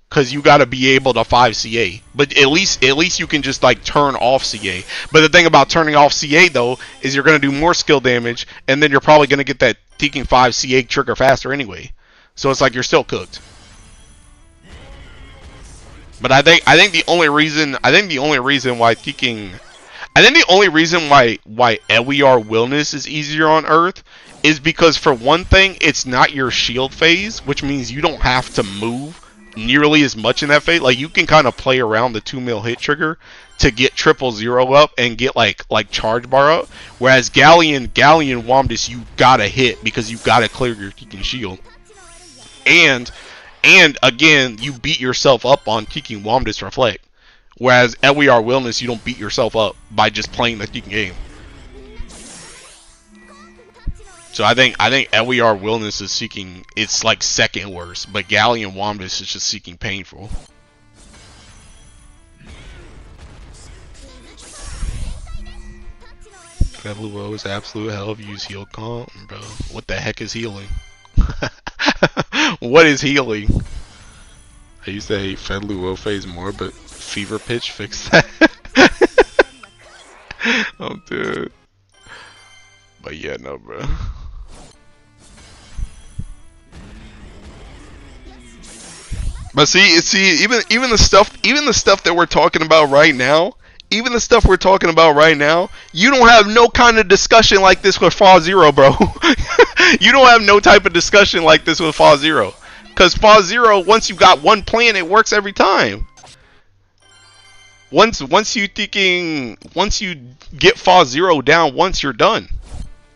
Cause you gotta be able to 5 CA. But at least you can just like turn off CA. But the thing about turning off CA though is you're gonna do more skill damage, and then you're probably gonna get that Teking 5 CA trigger faster anyway. So it's like you're still cooked. But I think the only reason why LER Wellness is easier on Earth is because, for one thing, it's not your shield phase, which means you don't have to move nearly as much in that phase. Like, you can kind of play around the 2 mil hit trigger to get 000 up and get like charge bar up. Whereas Galleon Womdus, you gotta hit because you gotta clear your Teking shield. And again, you beat yourself up on Teking Womdus Reflect. Whereas LER Wellness, you don't beat yourself up by just playing the Teking game. So I think LER Wellness is seeking, it's like second worst, but Galleon Womdus is just seeking painful. Febluo is absolute hell if you use heal comp, bro. What the heck is healing? What is healing? I used to hate Fedluo phase more, but Fever Pitch fixed that. I'm dead. But yeah, no, bro. But see, even the stuff that we're talking about right now, you don't have no kind of discussion like this with Fall Zero, bro. You don't have no type of discussion like this with Fall Zero. Because Fall Zero, once you got one plan, it works every time. Once you get Fall Zero down, once you're done.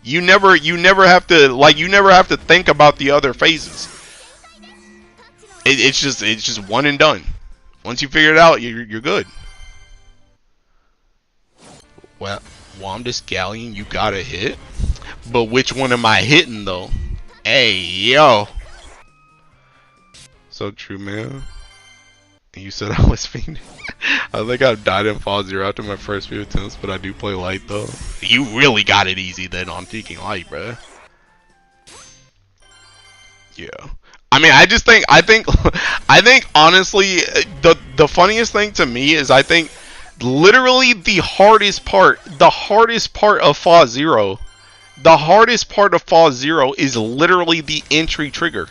You never have to think about the other phases. It's just one and done. Once you figure it out, you're good. Well, Womdus Galleon, you gotta hit. But which one am I hitting though? Hey, yo. So true, man. You said I was fiending. I think I've died in Fall Zero after my first few attempts, but I do play light though. You really got it easy then on Teking light, bro. Yeah. I mean, I think honestly, the funniest thing to me is I think literally the hardest part of Fall Zero is literally the entry trigger.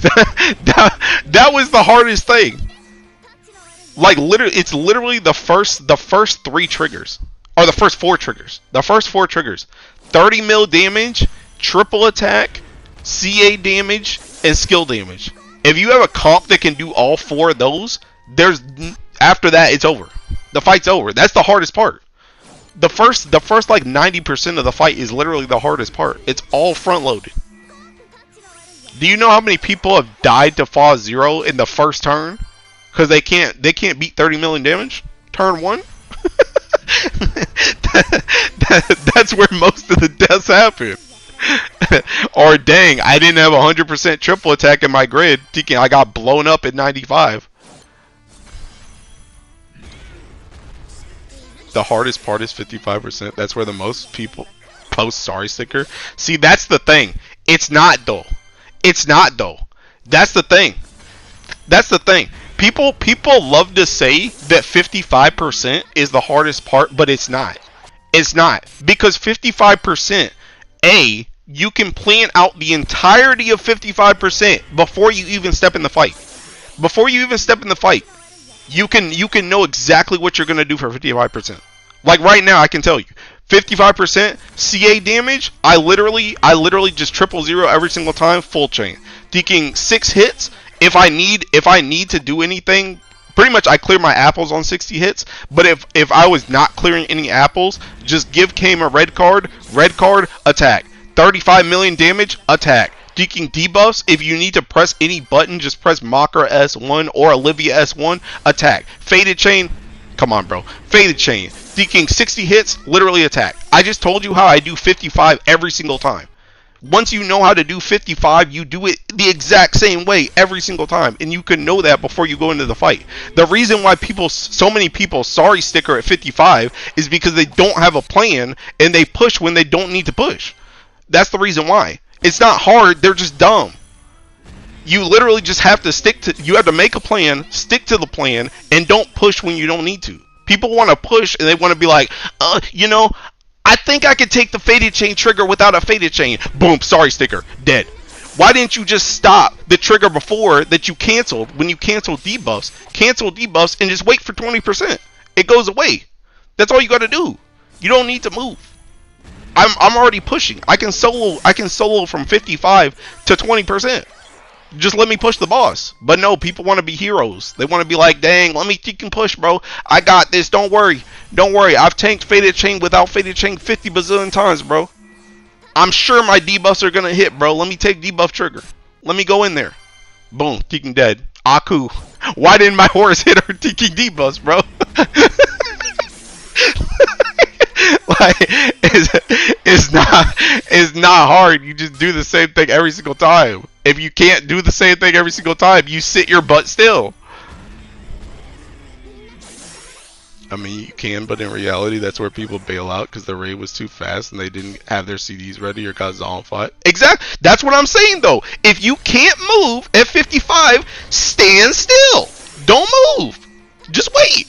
that was the hardest thing. Like it's literally the first 3 triggers, or the first 4 triggers. 30 mil damage, triple attack, CA damage, and skill damage. If you have a comp that can do all 4 of those, after that it's over. The fight's over. That's the hardest part. The first like 90% of the fight is literally the hardest part. It's all front loaded. Do you know how many people have died to Fall Zero in the first turn? Because they can't beat 30 million damage? Turn 1? That's where most of the deaths happen. Or dang, I didn't have 100% triple attack in my grid. I got blown up at 95. The hardest part is 55%. That's where the most people post sorry sticker. See, that's the thing. It's not though. That's the thing. People love to say that 55% is the hardest part, but it's not. It's not. Because 55%, you can plan out the entirety of 55% before you even step in the fight. You can know exactly what you're going to do for 55%. Like right now, I can tell you. 55% CA damage, I literally just 000 every single time, full chain. Taking 6 hits, if I need to do anything, pretty much I clear my apples on 60 hits, but if I was not clearing any apples, just give Kame a red card, attack. 35 million damage, attack. Deking debuffs, if you need to press any button, just press Mocker S1 or Olivia S1, attack. Faded Chain, come on, bro. Faded Chain. Deking 60 hits, literally attack. I just told you how I do 55 every single time. Once you know how to do 55, you do it the exact same way every single time, and you can know that before you go into the fight. The reason why so many people sorry sticker at 55 is because they don't have a plan and they push when they don't need to push. That's the reason why. It's not hard, they're just dumb. You literally just have to you have to make a plan, stick to the plan, and don't push when you don't need to. People want to push and they want to be like, you know, I think I could take the Faded Chain trigger without a Faded Chain. Boom, sorry sticker, dead. Why didn't you just stop the trigger before that you canceled when you canceled debuffs? Cancel debuffs and just wait for 20%. It goes away. That's all you got to do. You don't need to move. I'm already pushing. I can solo from 55 to 20%. Just let me push the boss. But no, people want to be heroes. They want to be like, dang, let me push, bro. I got this. Don't worry. Don't worry. I've tanked Faded Chain without Faded Chain 50 bazillion times, bro. I'm sure my debuffs are going to hit, bro. Let me take debuff trigger. Let me go in there. Boom. Teking dead. Aku. Why didn't my horse hit her Teking debuffs, bro? Like, it's not hard. You just do the same thing every single time. If you can't do the same thing every single time, you sit your butt still. I mean, you can, but in reality, that's where people bail out because the raid was too fast and they didn't have their CDs ready or got zombified. Exactly. That's what I'm saying, though. If you can't move at 55, stand still. Don't move. Just wait.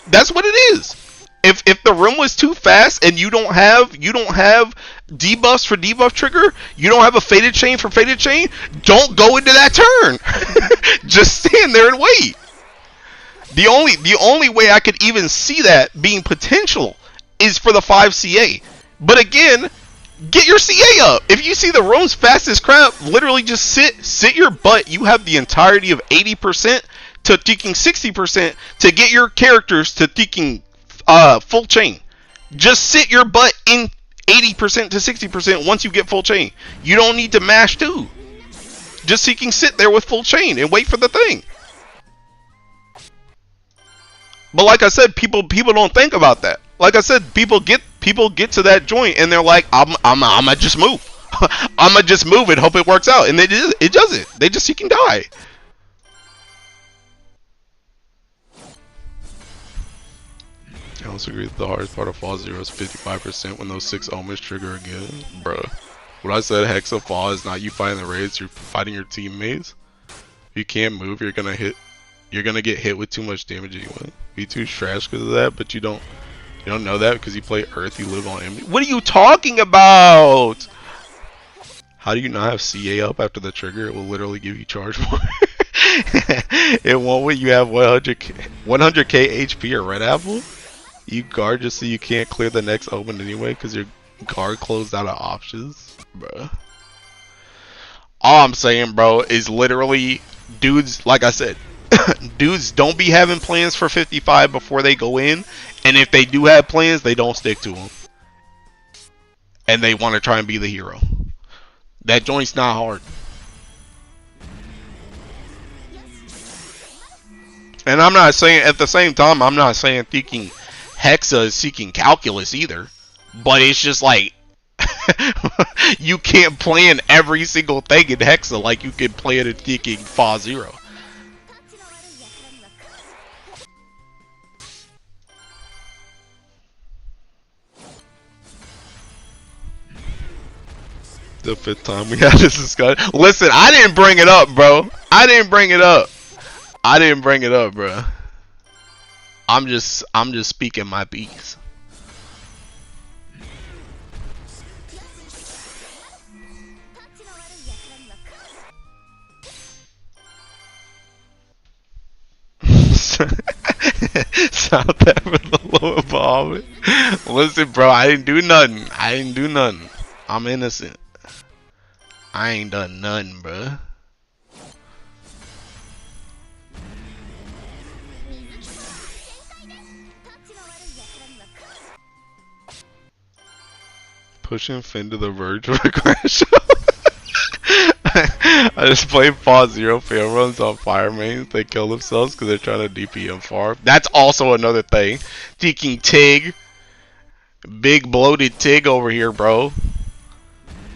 That's what it is. If the room was too fast and you don't have debuffs for debuff trigger, you don't have a Faded Chain for Faded Chain, don't go into that turn. Just stand there and wait. The only way I could even see that being potential is for the 5 CA. But again, get your CA up. If you see the room's fast as crap, literally just sit your butt. You have the entirety of 80% to deking 60% to get your characters to deking full chain. Just sit your butt in 80% to 60% once you get full chain. You don't need to mash too. Just sit there with full chain and wait for the thing. But like I said, people don't think about that. Like I said, people get to that joint and they're like, I'ma just move. I'ma just move and hope it works out, and it doesn't. They just die. I also agree that the hardest part of Fall Zero is 55% when those 6 omens trigger again. Bruh. When I said Hexa Fall is not you fighting the raids, you're fighting your teammates. If you can't move, you're gonna get hit with too much damage anyway. Be too trash because of that, but you don't know that because you play Earth, you live on enemy. What are you talking about? How do you not have CA up after the trigger? It will literally give you charge more. It won't when you have 100k HP or red apple. You guard just so you can't clear the next omen anyway because your guard closed out of options, bro. All I'm saying, bro, is literally dudes, like I said, dudes don't be having plans for 55 before they go in, and if they do have plans, they don't stick to them. And they want to try and be the hero. That joint's not hard. And I'm not saying, at the same time, I'm not saying thinking Hexa is seeking calculus either, but it's just like you can't plan every single thing in Hexa like you can plan in thinking Fall Zero. The 5th time we had this discussion. Listen, I didn't bring it up, bro. I didn't bring it up, bro. I'm just speaking my piece. South that for the lower Bahamas. Listen, bro, I didn't do nothing. I'm innocent. I ain't done nothing, bro. Pushing Finn to the verge of aggression. I just played Pause Zero fail runs on fire mains. They kill themselves because they're trying to DPM farm. That's also another thing. Taking Tig. Big bloated Tig over here, bro.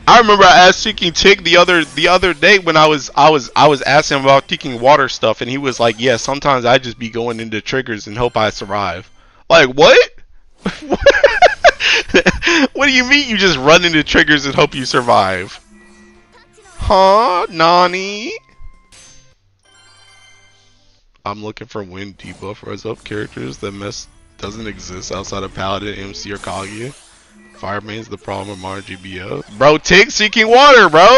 I remember I asked Seeking Tig the other day when I was asking him about Seeking Water stuff, and he was like, "Yeah, sometimes I just be going into triggers and hope I survive." Like what? What do you mean you just run into triggers and hope you survive? Huh, Nani? I'm looking for wind debuff res up characters that doesn't exist outside of Paladin, MC, or Kaguya. Fire main's the problem with modern GBF. Bro, Tig's seeking water, bro!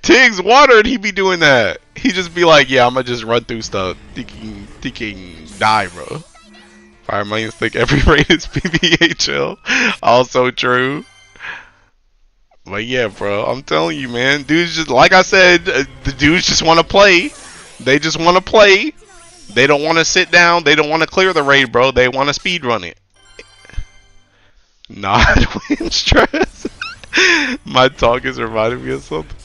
Tig's water and he be doing that. He just be like, yeah, I'm gonna just run through stuff. Thinking die, bro. Fire mains think every raid is PBHL. Also true. But yeah, bro, I'm telling you, man. Dudes just, like I said, the dudes just want to play. They just want to play. They don't want to sit down. They don't want to clear the raid, bro. They want to speed run it. Not win stress. My talk is reminding me of something.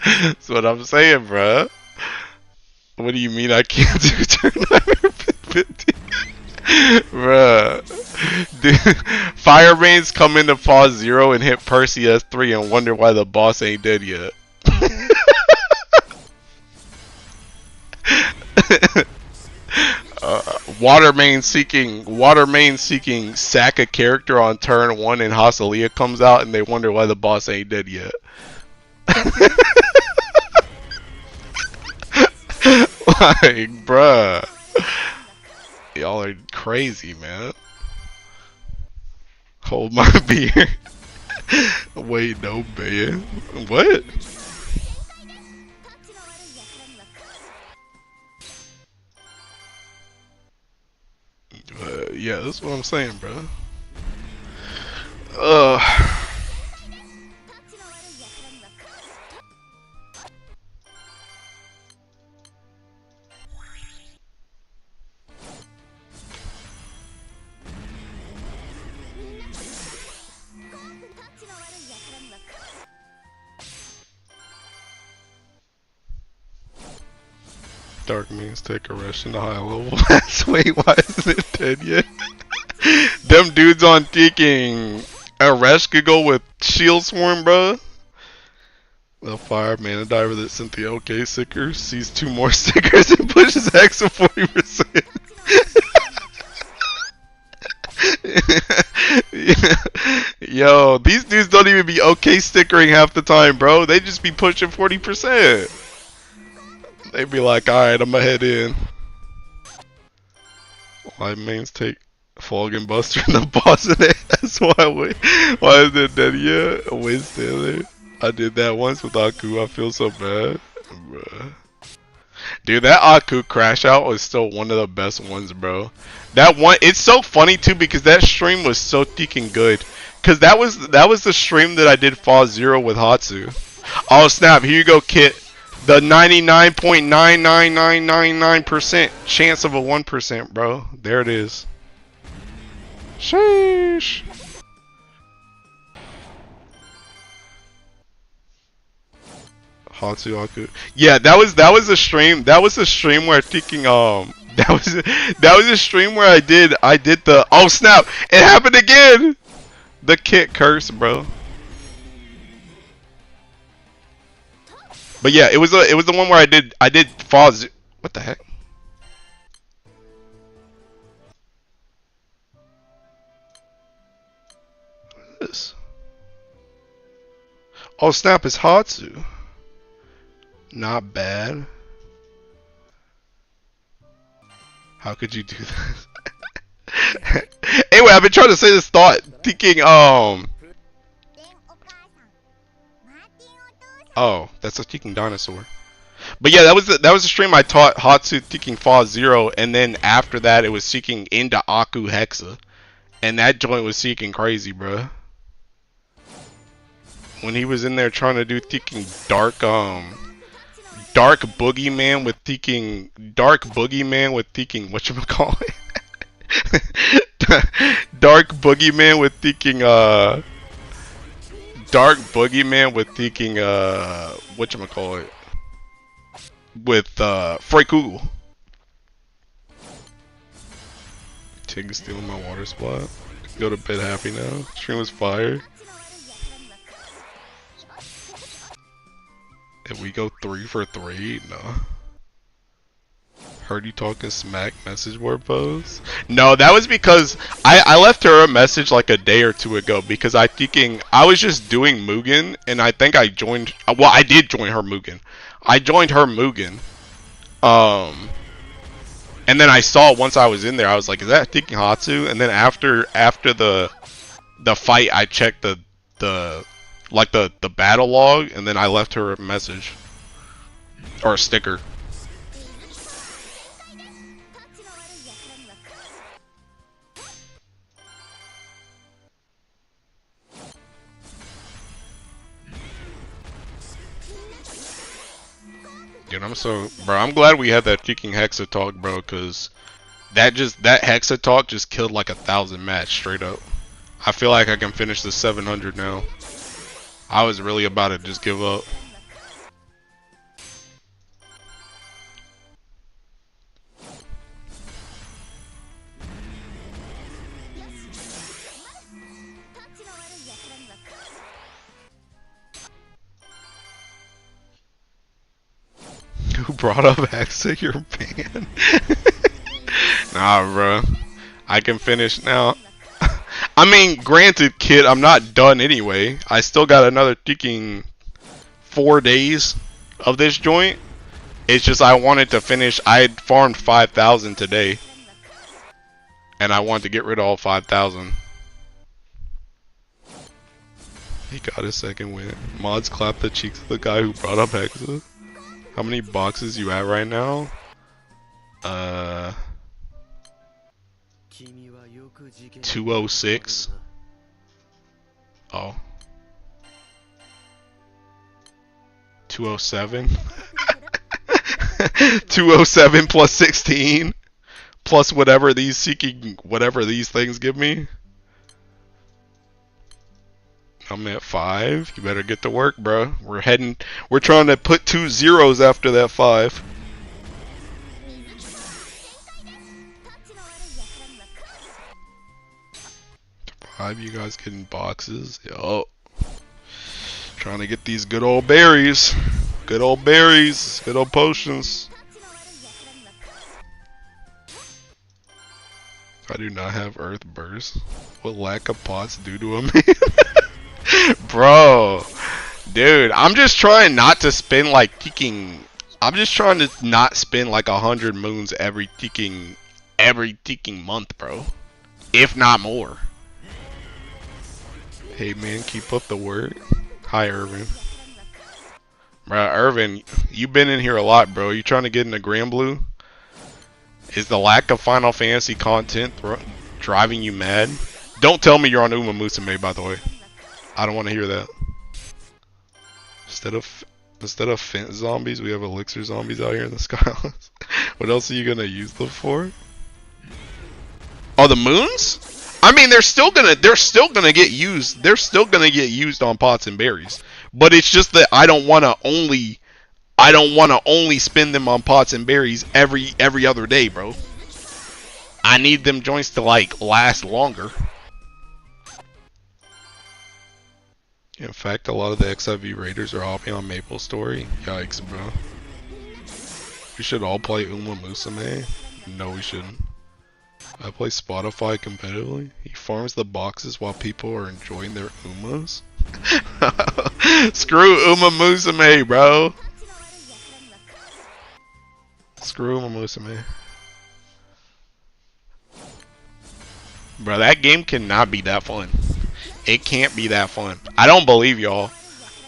That's what I'm saying, bro. What do you mean I can't do turn 50? Bruh. Dude, Fire mains come into Pause Zero and hit Percy S3 and wonder why the boss ain't dead yet. Water main seeking sack a character on turn 1 and Hasalia comes out and they wonder why the boss ain't dead yet. Like, bruh. Y'all are crazy, man. Hold my beer. Wait, no, man. What? Yeah, that's what I'm saying, bro. Dark means take a rush in the high level. Wait, why isn't it dead yet? Them dudes on taking a rush could go with Shield Swarm, bro. The fire mana diver that sent the OK sticker sees 2 more stickers and pushes Hexa 40%. Yo, these dudes don't even be OK stickering half the time, bro. They just be pushing 40%. They be like, alright, I'm gonna head in. Live mains take Fog and Buster and the boss in it. That's why why is it dead yet? Wait, there. I did that once with Aku. I feel so bad. Bruh. Dude, that Aku crash out was still one of the best ones, bro. That one, it's so funny too because that stream was so freaking good. Cause that was the stream that I did Fall Zero with Hatsu. Oh snap! Here you go, Kit. The 99.99999% chance of a 1%, bro. There it is. Sheesh. Hatsu Aku. Yeah, that was a stream. That was a stream where thinking that was a stream where I did the oh snap! It happened again. The Kit curse, bro. But yeah, it was the one where I did Fall. What the heck? What is this? Oh snap! It's Hatsu. Not bad. How could you do this? Anyway, I've been trying to say this thought, thinking oh, that's a Teking dinosaur. But yeah, that was the stream I taught Hatsu Teking Fall Zero, and then after that it was seeking into Aku Hexa, and that joint was seeking crazy, bro. When he was in there trying to do Teking dark boogeyman with Teking whatchamacallit. Dark Boogeyman with thinking Dark Boogeyman with thinking whatchamacallit, with Frey Kugel. Tig stealing my water spot. Go to bed happy now. Stream was fire. If we go 3 for 3, no. Heard you talking smack message board post? No, that was because I left her a message like a day or two ago because I was just doing Mugen and I think I joined, well, I did join her Mugen. I joined her Mugen. And then I saw once I was in there, I was like, is that thinking Hatsu? And then after the fight, I checked the battle log, and then I left her a message or a sticker. Dude, I'm glad we had that freaking Hexa talk, bro, cause that Hexa talk just killed like 1,000 match straight up. I feel like I can finish the 700 now. I was really about to just give up. Who brought up Hexa? You're banned. Nah, bro. I can finish now. I mean, granted, kid, I'm not done anyway. I still got another freaking 4 days of this joint. It's just I wanted to finish. I had farmed 5,000 today. And I wanted to get rid of all 5,000. He got his second win. Mods clap the cheeks of the guy who brought up Hexa. How many boxes you at right now? 206. Oh. 207. 207 plus 16 plus whatever these things give me. I'm at 5. You better get to work, bro. We're trying to put 2 zeros after that 5. You guys getting boxes? Yo. Trying to get these good old berries. Good old berries. Good old potions. I do not have Earth Burst. What lack of pots do to a man? Bro. Dude, I'm just trying not to spend like I'm just trying to not spend like 100 moons every month, bro. If not more. Hey man, keep up the work. Hi Irvin. Bruh, Irvin, you been in here a lot, bro. You trying to get into Grand Blue? Is the lack of Final Fantasy content driving you mad? Don't tell me you're on Musume, by the way. I don't want to hear that. Instead of Fent zombies, we have elixir zombies out here in the Skylands. What else are you gonna use them for? Oh, the moons? I mean, they're still gonna get used. They're still gonna get used on pots and berries. But it's just that I don't wanna only spend them on pots and berries every other day, bro. I need them joints to like last longer. In fact, a lot of the XIV raiders are hopping on Maple Story. Yikes, bro. We should all play Musume. No, we shouldn't. I play Spotify competitively. He farms the boxes while people are enjoying their Umas. Screw Musume, bro. Screw Musume. Bro, that game cannot be that fun. It can't be that fun. I don't believe y'all.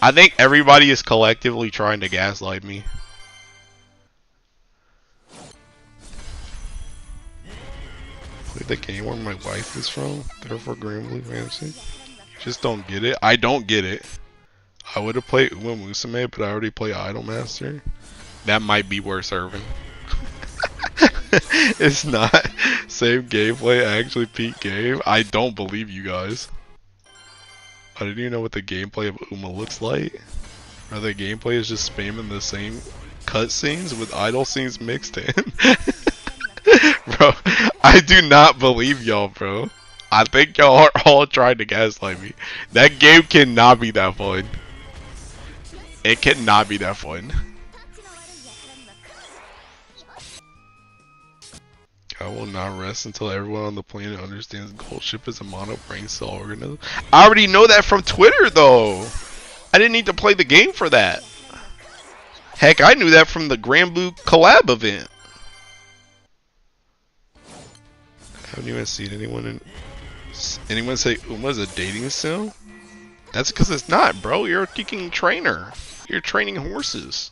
I think everybody is collectively trying to gaslight me. Play the game where my wife is from, therefore Grand Blue Fantasy. You just don't get it? I don't get it. I would have played Musume, but I already play Idolmaster. That might be worse, Irvin. It's not Same gameplay, actually peak game. I don't believe you guys. I didn't even know what the gameplay of Uma looks like. Or the gameplay is just spamming the same cutscenes with idle scenes mixed in. Bro, I do not believe y'all, bro. I think y'all are all trying to gaslight me. That game cannot be that fun. It cannot be that fun. I will not rest until everyone on the planet understands Gold Ship is a mono brain cell organism. I already know that from Twitter, though. I didn't need to play the game for that. Heck, I knew that from the Grand Blue collab event. I haven't even seen anyone say Uma's a dating sim? That's because it's not, bro. You're a freaking trainer. You're training horses.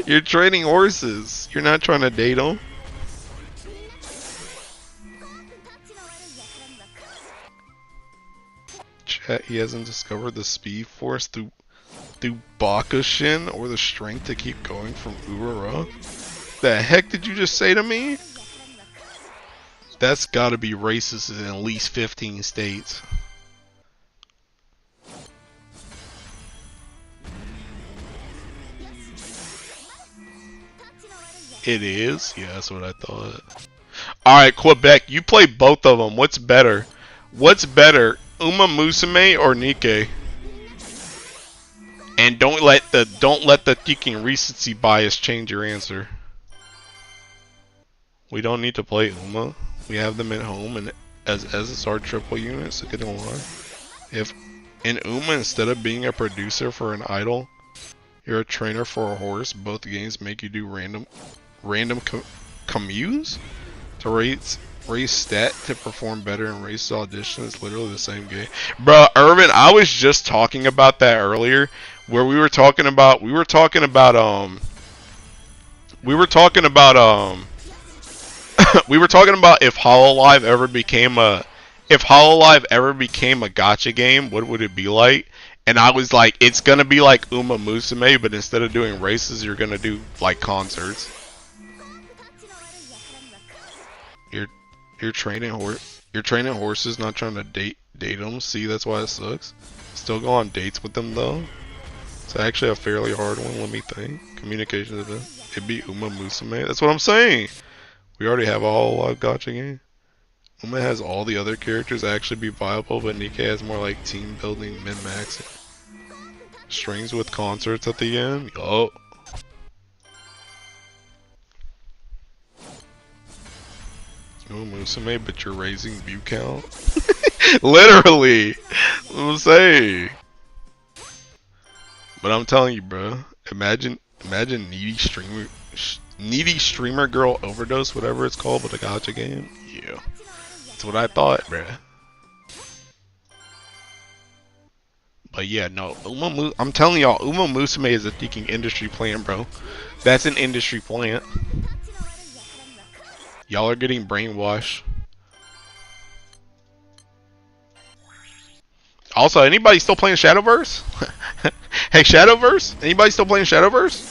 You're training horses. You're not trying to date them. Chat, he hasn't discovered the speed force through Bakushin or the strength to keep going from Urara. The heck did you just say to me? That's gotta be racist in at least 15 states. It is? Yeah, that's what I thought. Alright, Quebec, you play both of them. What's better? What's better? Uma Musume or Nikkei? And don't let the thinking recency bias change your answer. We don't need to play Uma. We have them at home and as SSR triple units to get along. If in Uma, instead of being a producer for an idol, you're a trainer for a horse, both games make you do random communes to raise stat to perform better in race audition. It's literally the same game. Bruh, Irvin, I was just talking about that earlier, where we were talking about if Hololive ever became a gacha game, what would it be like? And I was like, it's gonna be like Uma Musume, but instead of doing races, you're gonna do like concerts. You're training horses, not trying to date them. See, that's why it sucks. Still go on dates with them though. It's actually a fairly hard one. Let me think. Communication event. It'd be Uma Musume. That's what I'm saying. We already have a whole live gacha game. Uma has all the other characters actually be viable, but Nikkei has more like team building, min-max. Strings with concerts at the end. Yup. Uma Musume, but you're raising view count. Literally. I'm saying. But I'm telling you, bro. Imagine needy streamer girl overdose, whatever it's called, but a gacha game. Yeah. That's what I thought, bruh. But yeah, no, I'm telling y'all, Uma Musume is a thinking industry plant, bro. That's an industry plant. Y'all are getting brainwashed. Also, anybody still playing Shadowverse? Hey, Shadowverse? Anybody still playing Shadowverse?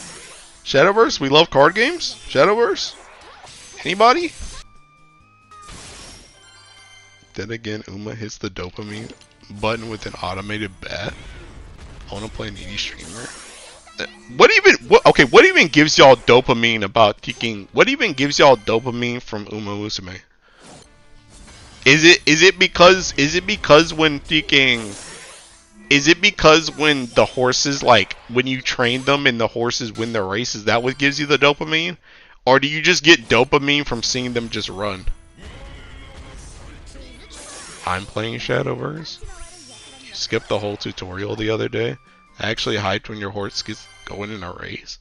Shadowverse? We love card games? Shadowverse? Anybody? Then again, Uma hits the dopamine button with an automated bat. I want to play an indie streamer. What even gives y'all dopamine about taking? What even gives y'all dopamine from Uma Musume? Is it because when the horses, like when you train them and the horses win the race, is that what gives you the dopamine? Or do you just get dopamine from seeing them just run? I'm playing Shadowverse. You skipped the whole tutorial the other day. I actually hyped when your horse gets going in a race.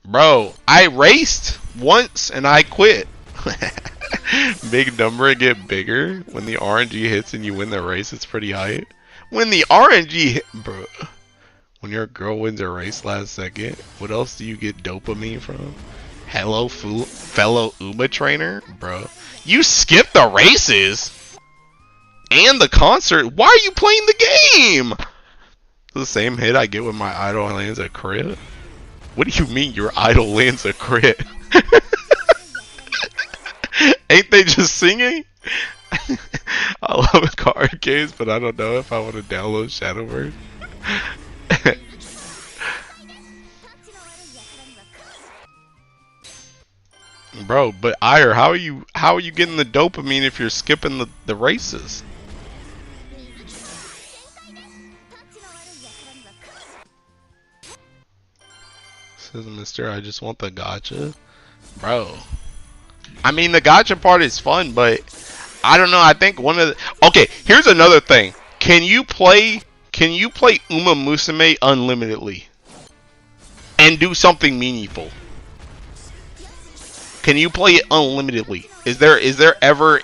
Bro, I raced once and I quit. Big number get bigger. When the RNG hits and you win the race, it's pretty hype. When the RNG hit, bro. When your girl wins a race last second, what else do you get dopamine from? Hello, fellow Uma trainer? Bro, you skipped the races and the concert. Why are you playing the game? The same hit I get when my idol lands a crit? What do you mean your idol lands a crit? Ain't they just singing? I love card games, but I don't know if I want to download Shadowverse. Bro, but Ire, how are you getting the dopamine if you're skipping the races? Says Mister, I just want the gacha. Bro. I mean the gacha part is fun, but I don't know, I think one of the okay, here's another thing. Can you play Uma Musume unlimitedly? And do something meaningful? Can you play it unlimitedly? Is there ever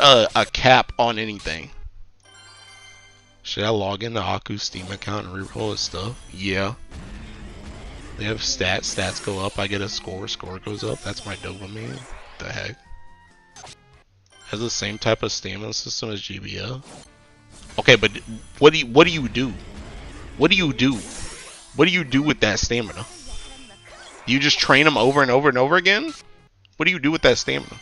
a cap on anything? Should I log into Aku's Steam account and reroll his stuff? Yeah. They have stats. Stats go up. I get a score. Score goes up. That's my dopamine. The heck? Has the same type of stamina system as GBF. Okay, but what do you do? What do you do? What do you do with that stamina? You just train them over and over and over again? What do you do with that stamina?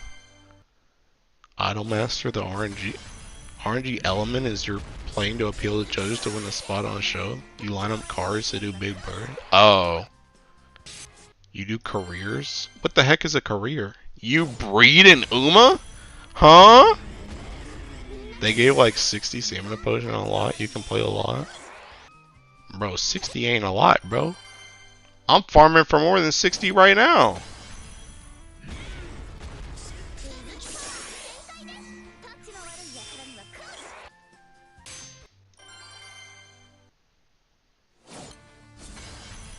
Idolmaster, the RNG element is you're playing to appeal to judges to win a spot on a show. You line up cards to do Big Bird. Oh. You do careers? What the heck is a career? You breed in Uma? Huh? They gave like 60 stamina potion a lot. You can play a lot. Bro, 60 ain't a lot, bro. I'm farming for more than 60 right now.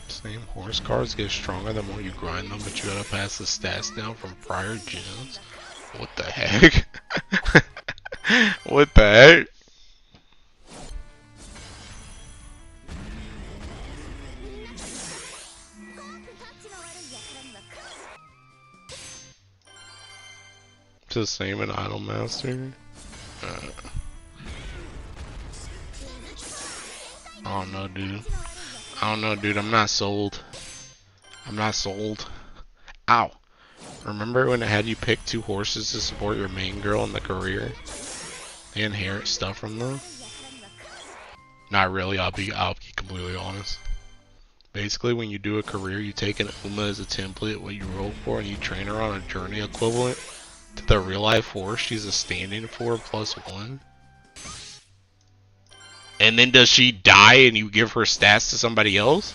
Same horse cards get stronger the more you grind them, but you gotta pass the stats down from prior gens. What the heck? What the heck? It's the same in Idolmaster. I don't know, dude. I don't know, dude. I'm not sold. I'm not sold. Ow. Remember when it had you pick 2 horses to support your main girl in the career? They inherit stuff from them? Not really, I'll be completely honest. Basically, when you do a career, you take an Uma as a template, what you roll for, and you train her on a journey equivalent to the real life horse she's a stand-in for +1. And then does she die and you give her stats to somebody else?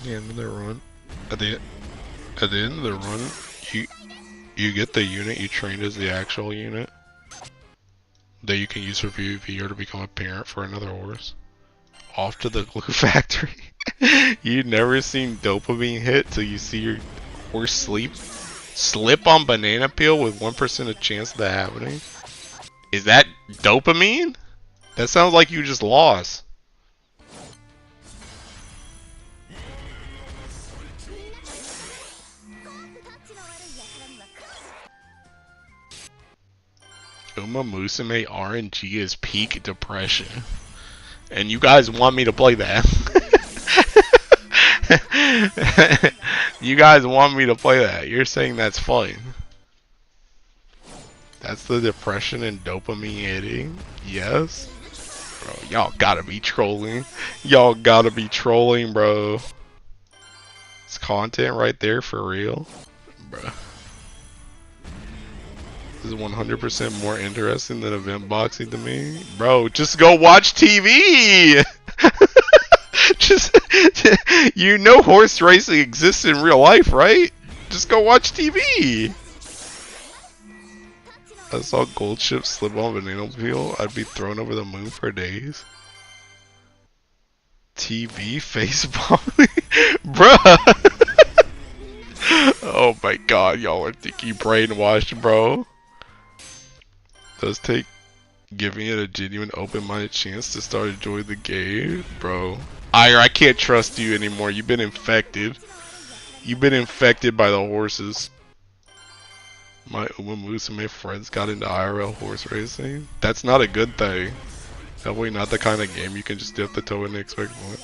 The end of the run. At the end of the run, you get the unit you trained as the actual unit that you can use for PvP or to become a parent for another horse. Off to the glue factory. You've never seen dopamine hit till you see your horse slip on banana peel with 1% of chance of that happening. Is that dopamine? That sounds like you just lost. Uma Musume RNG is peak depression. And you guys want me to play that. You guys want me to play that. You're saying that's fun. That's the depression and dopamine hitting? Yes? Bro, y'all gotta be trolling. Y'all gotta be trolling, bro. It's content right there for real. Bro. This is 100% more interesting than event boxing to me. Bro, just go watch TV! Just, you know horse racing exists in real life, right? Just go watch TV! I saw gold ships slip on banana peel. I'd be thrown over the moon for days. TV face bombing? Bruh! Oh my god, y'all are thinking brainwashed, bro. Does take giving it a genuine open-minded chance to start enjoying the game, bro. Ire, I can't trust you anymore. You've been infected. You've been infected by the horses. My Musume friends got into IRL horse racing. That's not a good thing. Definitely not the kind of game you can just dip the toe in and expect more.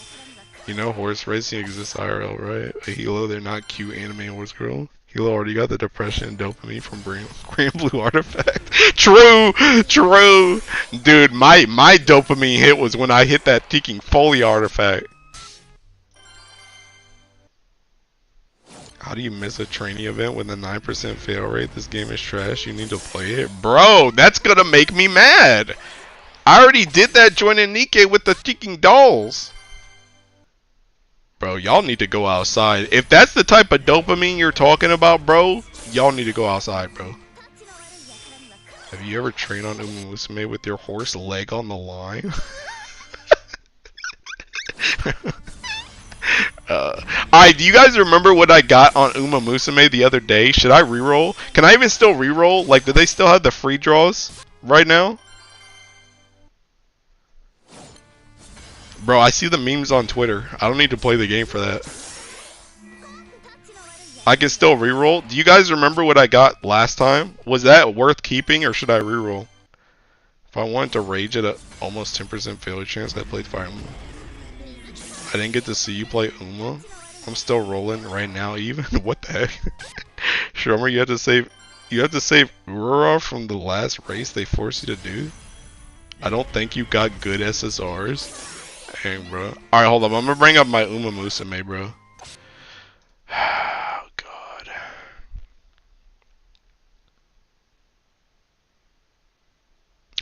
You know horse racing exists IRL, right? A Hilo, they're not cute anime horse girl. Hilo already got the depression and dopamine from Grand Blue Artifact. True! True! Dude, my dopamine hit was when I hit that Teaking Foley artifact. How do you miss a trainee event with a 9% fail rate? This game is trash. You need to play it. Bro, that's gonna make me mad. I already did that joining Nikkei with the Teaking dolls. Bro, y'all need to go outside. If that's the type of dopamine you're talking about, bro, y'all need to go outside, bro. Have you ever trained on Musume with your horse leg on the line? Alright, do you guys remember what I got on Musume the other day? Should I reroll? Can I even still reroll? Like, do they still have the free draws right now? Bro, I see the memes on Twitter. I don't need to play the game for that. I can still reroll. Do you guys remember what I got last time? Was that worth keeping or should I reroll? If I wanted to rage at a almost 10% failure chance, I played Fire Emblem. I didn't get to see you play Uma. I'm still rolling right now even. What the heck? Shomer, you have to save Urara from the last race they forced you to do? I don't think you got good SSRs. Dang, bro. Alright, hold up. I'm gonna bring up my Musume, bro. Oh, God.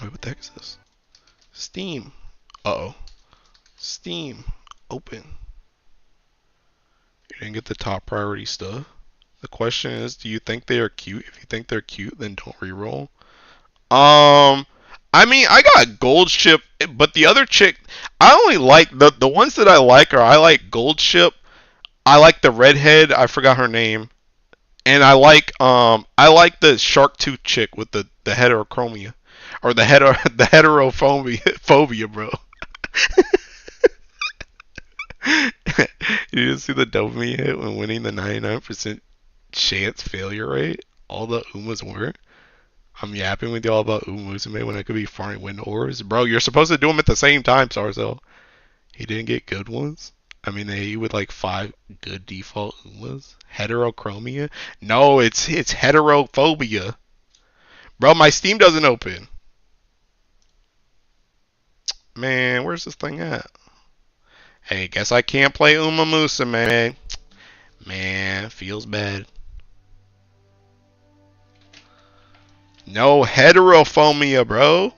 Wait, what the heck is this? Steam. Uh-oh. Steam. Open. You didn't get the top priority stuff. The question is, do you think they are cute? If you think they're cute, then don't reroll. I mean, I got gold ship, but the other chick, I only like the ones that I like are I like gold ship. I like the redhead, I forgot her name, and I like the shark tooth chick with the heterochromia or the heterophobia, bro. You didn't see the dopamine hit when winning the 99% chance failure rate? All the Umas were. I'm yapping with y'all about Musume when I could be farming wind ores. Bro, you're supposed to do them at the same time, Sarzo. He didn't get good ones? I mean, they with like 5 good default Umas. Heterochromia? No, it's heterophobia. Bro, my Steam doesn't open. Man, where's this thing at? Hey, guess I can't play Musume. Man, feels bad. No, heterophobia, bro.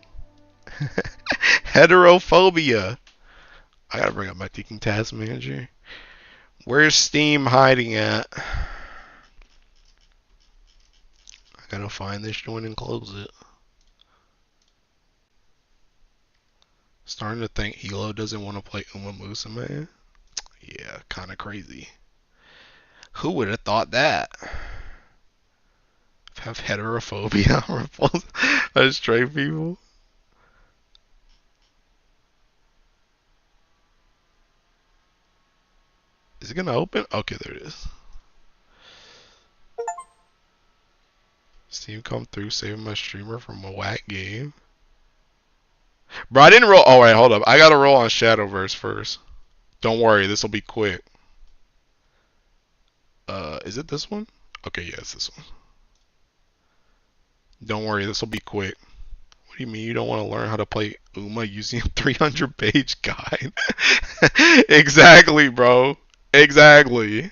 Heterophobia. I gotta bring up my Teaking Task Manager. Where's Steam hiding at? I gotta find this joint and close it. Starting to think Hilo doesn't want to play Musume. Yeah, kinda crazy. Who would have thought that? Have heterophobia. As straight people. Is it gonna open? Okay, there it is. Steam come through saving my streamer from a whack game. Bro, I didn't roll. Oh, wait, hold up. I gotta roll on Shadowverse first. Don't worry, this will be quick. Is it this one? Okay, yeah, it's this one. Don't worry, this will be quick. What do you mean you don't want to learn how to play Uma using a 300-page guide? Exactly, bro. Exactly.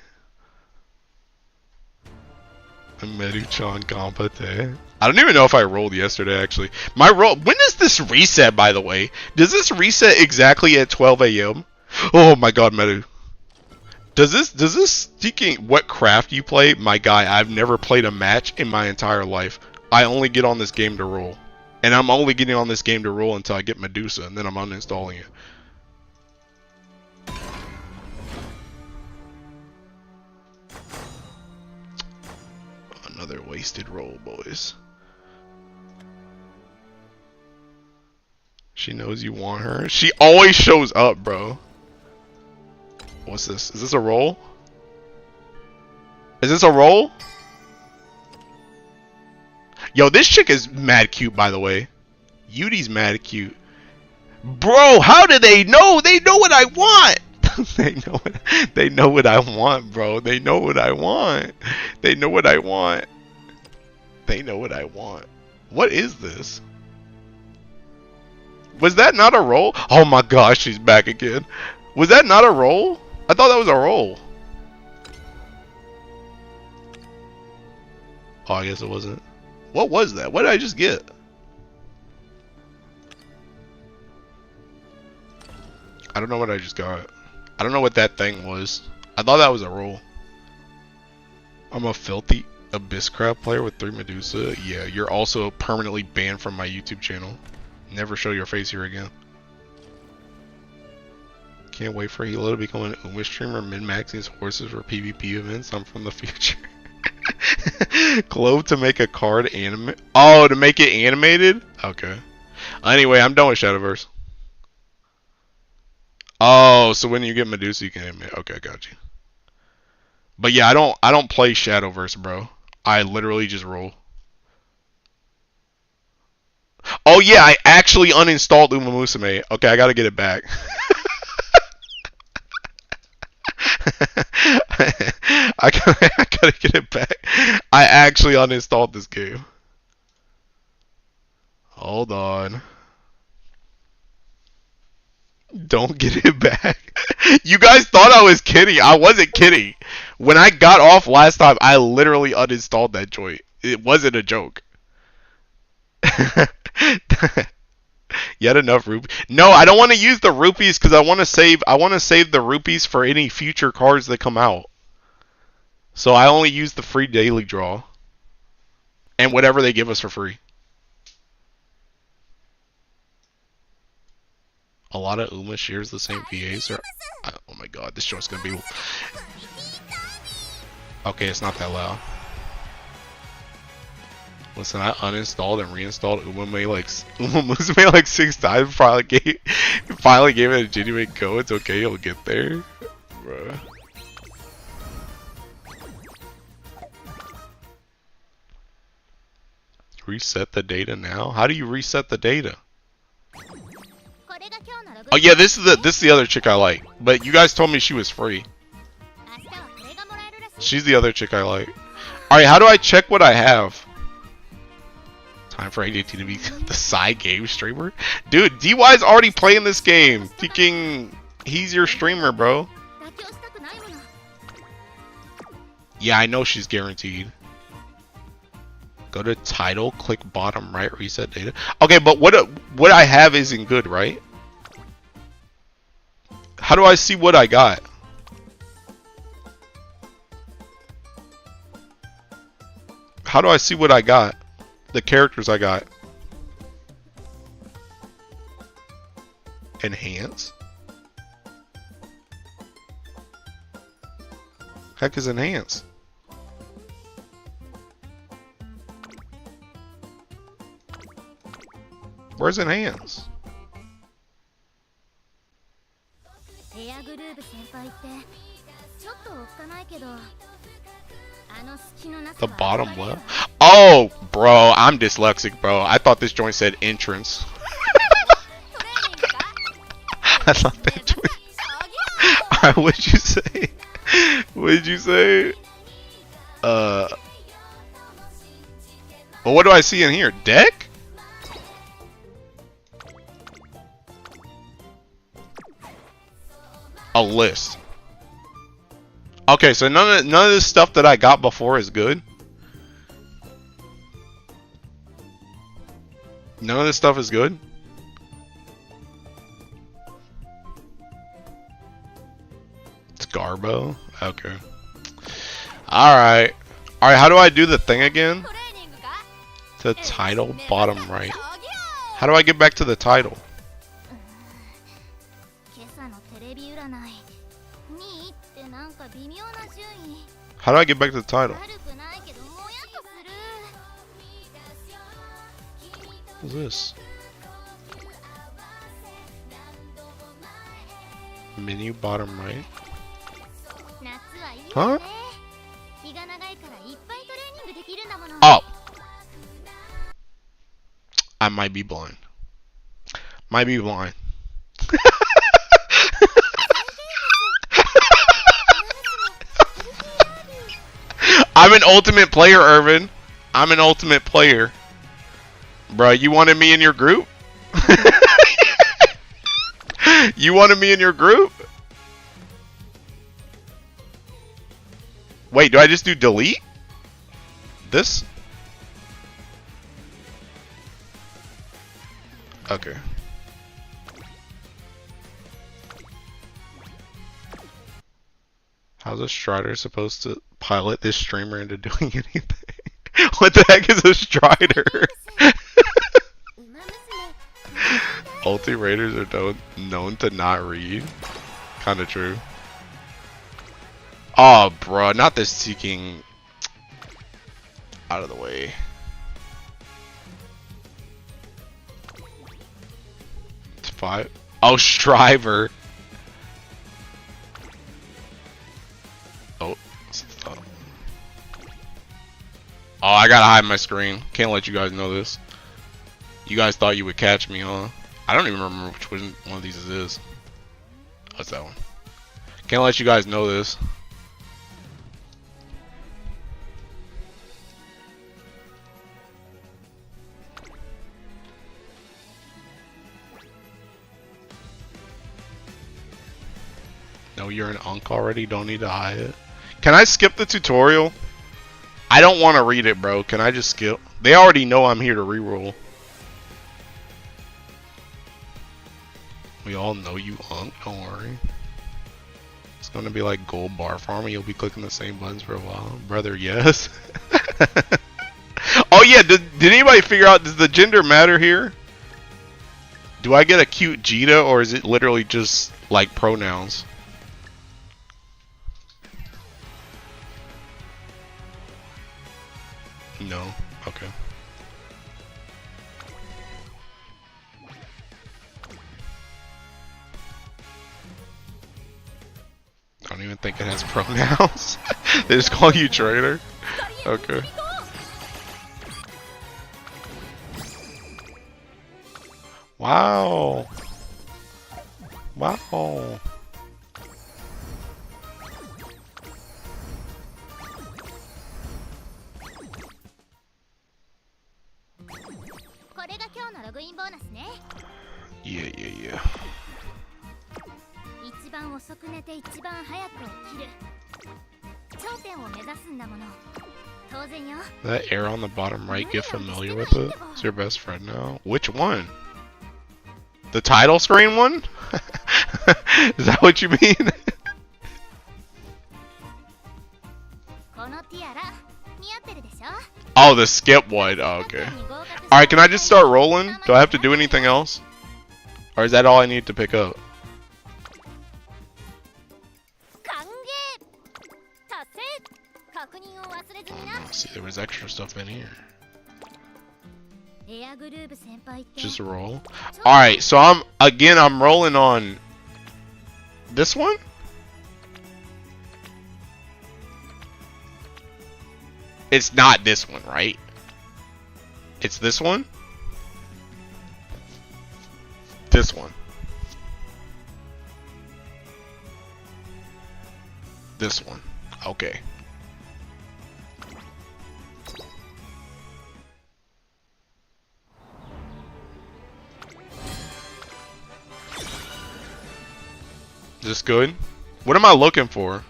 Medu-chan Gampate. I don't even know if I rolled yesterday, actually. My roll. When does this reset, by the way? Does this reset exactly at 12 a.m.? Oh my god, Medu. Does this speaking what craft you play? My guy, I've never played a match in my entire life. I only get on this game to roll. And I'm only getting on this game to roll until I get Medusa, and then I'm uninstalling it. Another wasted roll, boys. She knows you want her. She always shows up, bro. What's this? Is this a roll? Is this a roll? Yo, this chick is mad cute, by the way. Yudi's mad cute. Bro, how do they know? They know what I want. They know what I want, bro. They know what I want. They know what I want. They know what I want. What is this? Was that not a roll? Oh my gosh, she's back again. Was that not a roll? I thought that was a roll. Oh, I guess it wasn't. What was that? What did I just get? I don't know what I just got. I don't know what that thing was. I thought that was a roll. I'm a filthy Abyss Crab player with 3 Medusa. Yeah, you're also permanently banned from my YouTube channel. Never show your face here again. Can't wait for Hilo to become an Uma streamer, min-maxing his horses for PvP events. I'm from the future. Globe to make a card animate. Oh, to make it animated? Okay. Anyway, I'm done with Shadowverse. Oh, so when you get Medusa, you can animate. Okay, got you. But yeah, I don't play Shadowverse, bro. I literally just roll. Oh yeah, I actually uninstalled Uma Musume. Okay, I gotta get it back. I gotta get it back. I actually uninstalled this game. Hold on. Don't get it back. You guys thought I was kidding. I wasn't kidding. When I got off last time, I literally uninstalled that joint. It wasn't a joke. Yet enough rupees. No, I don't want to use the rupees because I want to save the rupees for any future cards that come out. So I only use the free daily draw. And whatever they give us for free. A lot of Uma shares the same VAs. Oh my god, this show's gonna be... Okay, it's not that loud. Listen, I uninstalled and reinstalled Uma Musume like 6 times. Finally gave it a genuine go. It's okay, you'll get there. Bruh. Reset the data now? How do you reset the data? Oh yeah, this is the other chick I like. But you guys told me she was free. She's the other chick I like. Alright, how do I check what I have? Time for ADT to be the side game streamer? Dude, DY's already playing this game. Thinking he's your streamer, bro. Yeah, I know she's guaranteed. Go to title, click bottom right, reset data. Okay, but what I have isn't good, right? How do I see what I got? How do I see what I got? The characters I got. Enhance? Heck is enhance? Where's enhance? The bottom left? Oh, bro, I'm dyslexic, bro. I thought this joint said entrance. I thought that joint... Alright, what'd you say? What'd you say? Well, what do I see in here? Deck? A list. Okay, so none of this stuff that I got before is good. None of this stuff is good. It's Garbo. Okay. Alright. Alright, how do I do the thing again? To title, bottom right. How do I get back to the title? How do I get back to the title? What's this? Menu bottom right. Huh? Oh. I might be blind. Might be blind. I'm an ultimate player, Irvin. I'm an ultimate player. Bro, you wanted me in your group? You wanted me in your group? Wait, do I just do delete? This? Okay. How's a Strider supposed to pilot this streamer into doing anything? What the heck is a Strider? Ulti Raiders are known to not read. Kinda true. Oh, bro, not this seeking. Out of the way. It's 5. Oh, Striver. Oh, stop. Oh, I gotta hide my screen. Can't let you guys know this. You guys thought you would catch me, huh? I don't even remember which one of these it is. Oh, it's that one. Can't let you guys know this. No, you're an unk already. Don't need to hide it. Can I skip the tutorial? I don't want to read it, bro. Can I just skip? They already know I'm here to reroll. We all know you unk. Don't worry. It's gonna be like gold bar farming. You'll be clicking the same buttons for a while, brother. Yes. Oh yeah. Did anybody figure out? Does the gender matter here? Do I get a cute Jita, or is it literally just like pronouns? No. Okay. I don't even think it has pronouns. They just call you trader. Okay. Wow. Wow. Yeah, yeah, yeah. That arrow on the bottom right, get familiar with it? It's your best friend now. Which one? The title screen one? Is that what you mean? Oh, the skip one. Oh, okay. Alright, can I just start rolling? Do I have to do anything else? Or is that all I need to pick up? Oh, see, there was extra stuff in here. Just roll. Alright, so I'm rolling on this one? It's not this one, right? It's this one? This one. This one. Okay. Is this good? What am I looking for?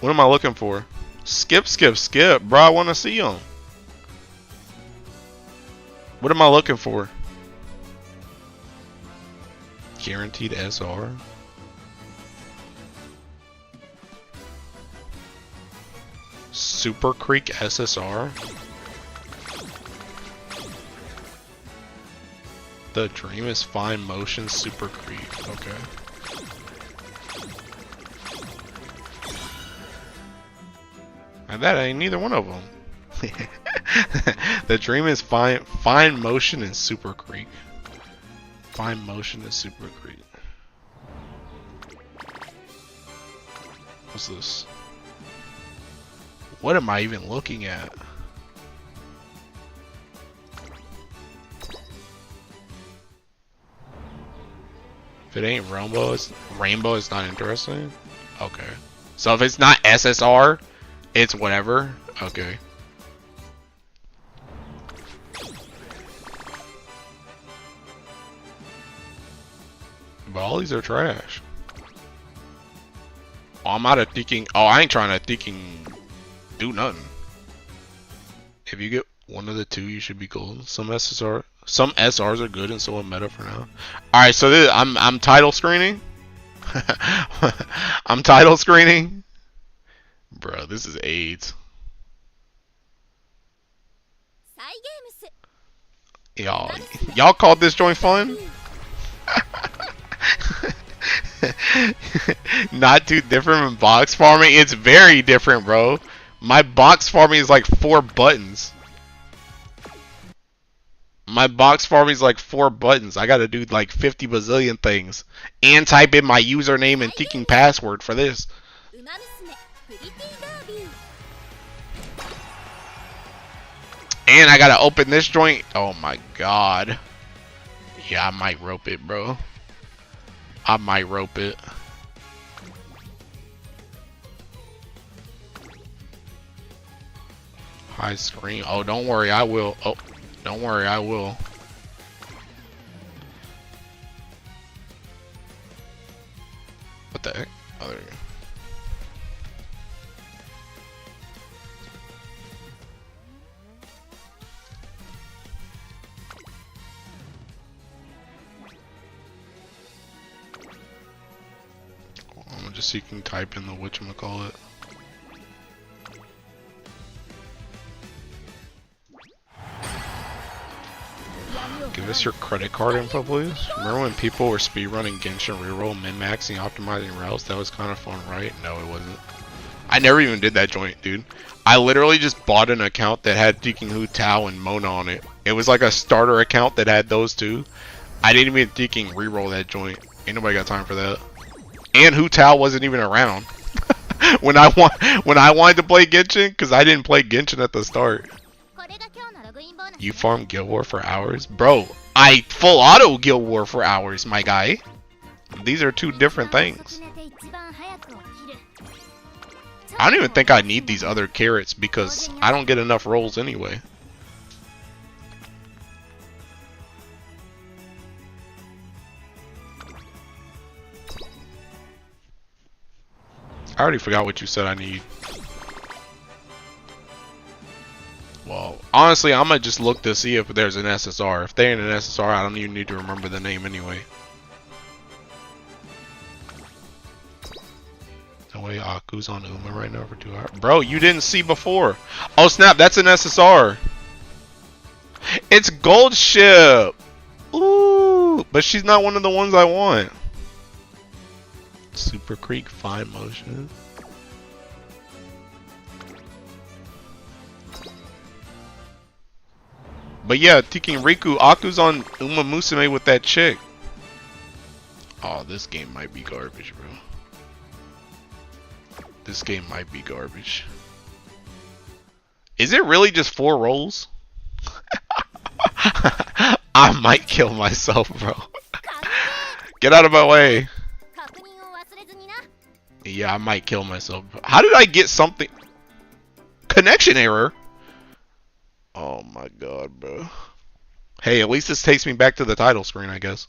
What am I looking for? Skip, skip, skip. Bro, I want to see them. What am I looking for? Guaranteed SR? Super Creek SSR? The Dream is Fine Motion Super Creek. Okay. And that ain't neither one of them. The Dream is Fine Motion and Super Creek. Fine Motion and Super Creek. What's this? What am I even looking at? If it ain't Rainbow is not interesting? Okay. So if it's not SSR, it's whatever? Okay. But all these are trash. Oh, I'm out of thinking. Oh, I ain't trying to thinking do nothing. If you get one of the two, you should be golden. Some SRs are good and some are meta for now. All right, so I'm title screening. I'm title screening. Bro, this is AIDS. Y'all called this joint fun? Not too different from box farming. It's very different, bro. My box farming is like 4 buttons. My box farming is like 4 buttons. I gotta do like 50 bazillion things. And type in my username and thinking password for this. And I gotta open this joint. Oh my god. Yeah, I might rope it, bro. I might rope it. High screen. Oh, don't worry, I will. Oh, don't worry, I will. What the heck? Oh, there you go. Just so you can type in the whatchamacallit. Give us your credit card info, please. Remember when people were speedrunning Genshin reroll, min-maxing, optimizing routes? That was kind of fun, right? No, it wasn't. I never even did that joint, dude. I literally just bought an account that had Teking Hu, Tao, and Mona on it. It was like a starter account that had those two. I didn't even Teking reroll that joint. Ain't nobody got time for that. And Hu Tao wasn't even around when I wanted to play Genshin, because I didn't play Genshin at the start. You farm Guild War for hours? Bro, I full auto Guild War for hours, my guy. These are two different things. I don't even think I need these other carrots because I don't get enough rolls anyway. I already forgot what you said I need. Well, honestly, I'm gonna just look to see if there's an SSR. If there ain't an SSR, I don't even need to remember the name anyway. No way, Aku's on Uma right now for 2 hours. Bro, you didn't see before. Oh snap, that's an SSR. It's Gold Ship. Ooh, but she's not one of the ones I want. Super Creek Fine Motion. But yeah, Teking Riku, Aku's on Uma Musume with that chick. Oh, this game might be garbage, bro. This game might be garbage. Is it really just 4 rolls? I might kill myself, bro. Get out of my way. Yeah, I might kill myself. How did I get something? Connection error? Oh my god, bro. Hey, at least this takes me back to the title screen, I guess.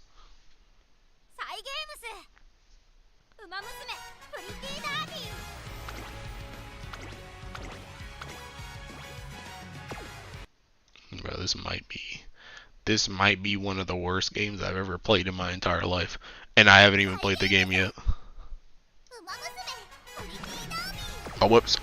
Bro, this might be one of the worst games I've ever played in my entire life. And I haven't even played the game yet. Oh, whoops.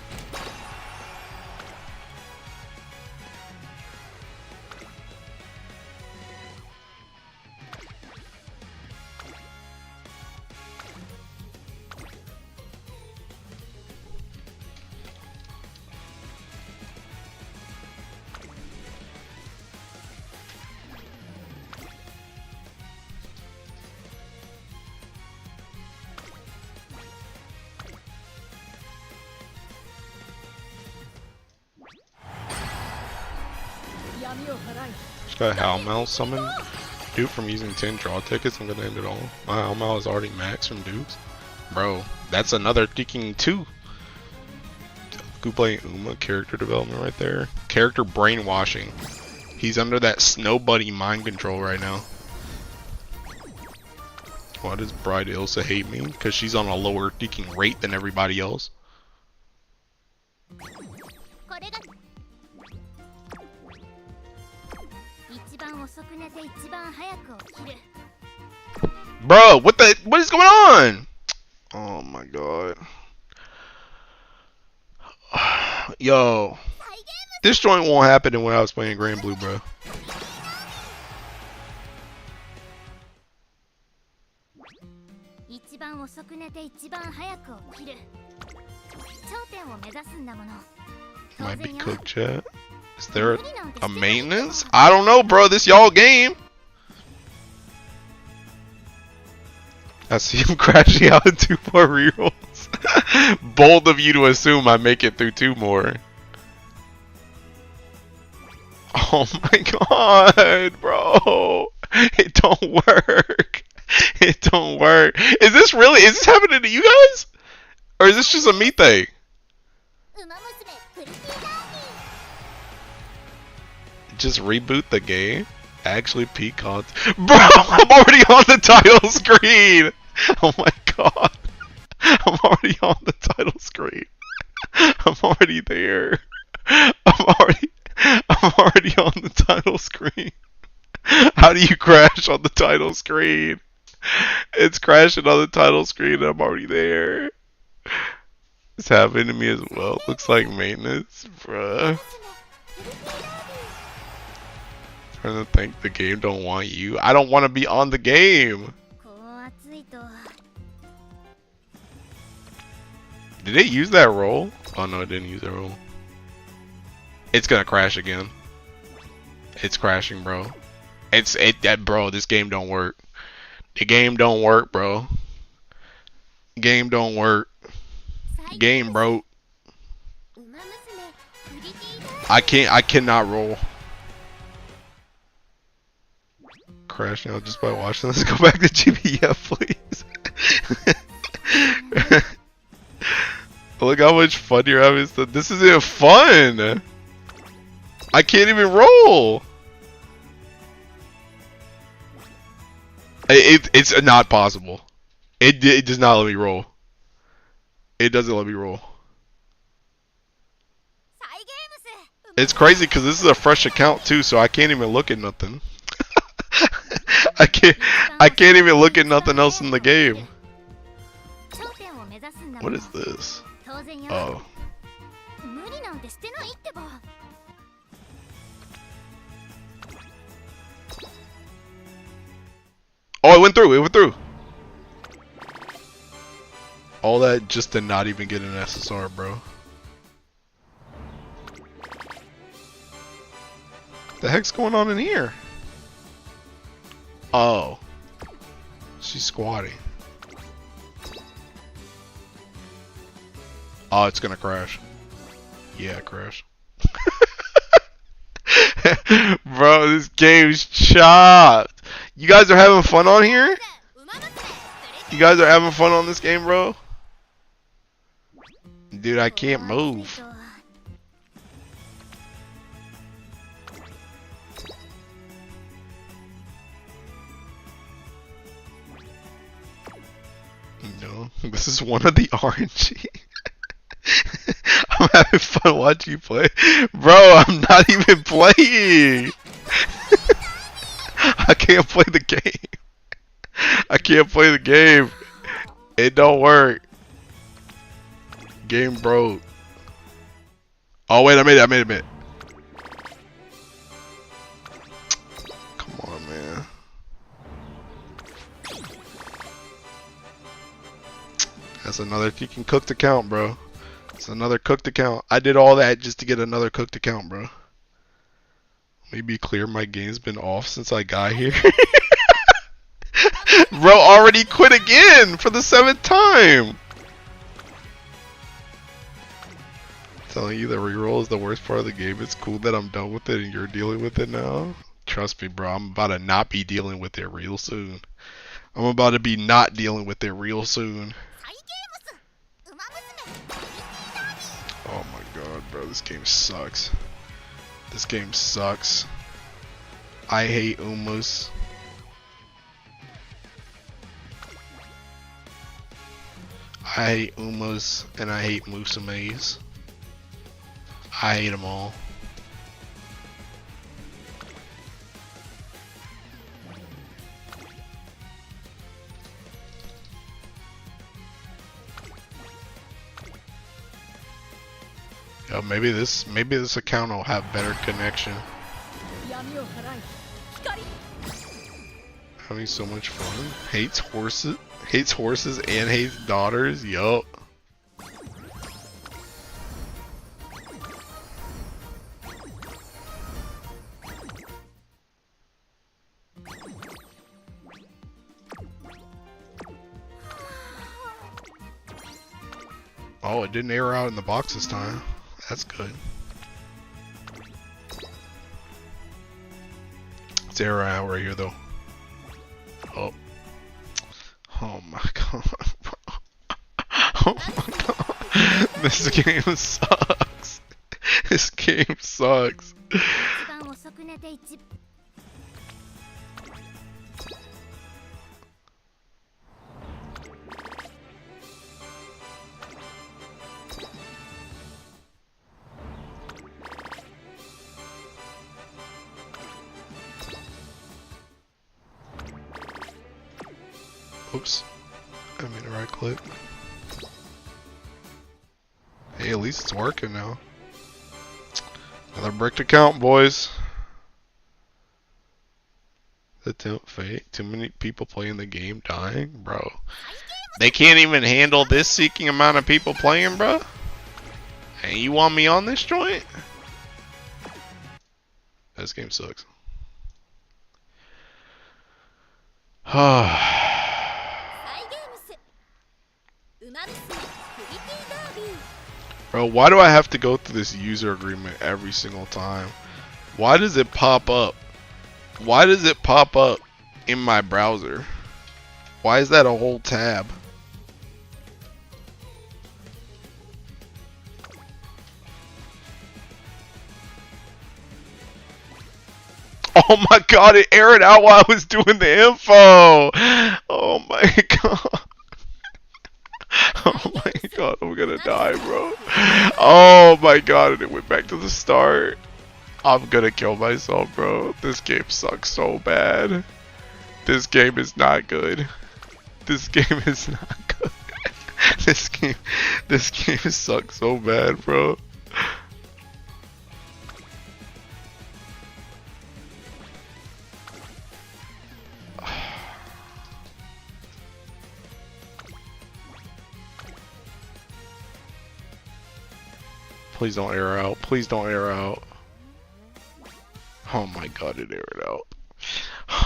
Just got Halmal summon Duke from using 10 draw tickets. I'm gonna end it all. My Halmal is already maxed from Dukes. Bro, that's another thinking too. Kublai Uma character development right there. Character brainwashing. He's under that snow buddy mind control right now. Why does Bride Ilsa hate me? Because she's on a lower thinking rate than everybody else. Bro, what is going on? Oh my god. Yo. This joint won't happen when I was playing Grand Blue, bro. Might be cooked, chat. Is there a maintenance? I don't know, bro. This y'all game. I see him crashing out in 2 more rerolls. Bold of you to assume I make it through 2 more. Oh my god, bro. It don't work. It don't work. Is this happening to you guys? Or is this just a me thing? Just reboot the game? Actually peak content. Bro, I'm already on the title screen! Oh my god. I'm already on the title screen. I'm already there. I'm already on the title screen. How do you crash on the title screen? It's crashing on the title screen and I'm already there. It's happening to me as well. Looks like maintenance, bruh. Trying to think the game don't want you. I don't want to be on the game. Did it use that roll? Oh no, it didn't use that roll. It's gonna crash again. It's crashing, bro. Bro, this game don't work. The game don't work, bro. Game don't work. Game broke. I cannot roll. Crash now just by watching. Let's go back to GBF, please. Look how much fun you're having. This isn't fun. I can't even roll. It's not possible. It does not let me roll. It doesn't let me roll. It's crazy because this is a fresh account too, so I can't even look at nothing. I can't even look at nothing else in the game. What is this? Oh. Oh, it went through. It went through. All that just to not even get an SSR, bro. What the heck's going on in here? Oh. She's squatting. Oh, it's gonna crash. Yeah, crash. Bro, this game's chopped. You guys are having fun on here? You guys are having fun on this game, bro? Dude, I can't move. No, this is one of the RNG. I'm having fun watching you play. Bro, I'm not even playing. I can't play the game. I can't play the game. It don't work. Game broke. Oh wait, I made it. Come on, man. That's another freaking cooked account, bro. It's another cooked account. I did all that just to get another cooked account, bro. Let me be clear, my game's been off since I got here. Bro already quit again for the 7th time. Telling you the reroll is the worst part of the game. It's cool that I'm done with it and you're dealing with it now. Trust me, bro. I'm about to not be dealing with it real soon. I'm about to be not dealing with it real soon. Oh my god, bro. This game sucks. This game sucks. I hate Umas. I hate Umas and I hate Musumes. I hate them all. Yo, maybe this account will have better connection. Having so much fun. Hates horses and hates daughters. Yup. Oh, it didn't air out in the box this time. That's good. It's air out right here though. Oh. Oh my god, bro. Oh my god. This game sucks. This game sucks. Oops. I mean to right click. Hey, at least it's working now. Another brick to count, boys. Fate. Too many people playing the game dying, bro. They can't even handle this seeking amount of people playing, bro. Hey, you want me on this joint? This game sucks. Bro, why do I have to go through this user agreement every single time? Why does it pop up? Why does it pop up in my browser? Why is that a whole tab? Oh my god, it aired out while I was doing the info! Oh my god. Oh my god, I'm gonna die, bro. Oh my god, and it went back to the start. I'm gonna kill myself, bro. This game sucks so bad. This game is not good. This game is not good. This game sucks so bad, bro. Please don't air out. Please don't air out. Oh my god, it aired out.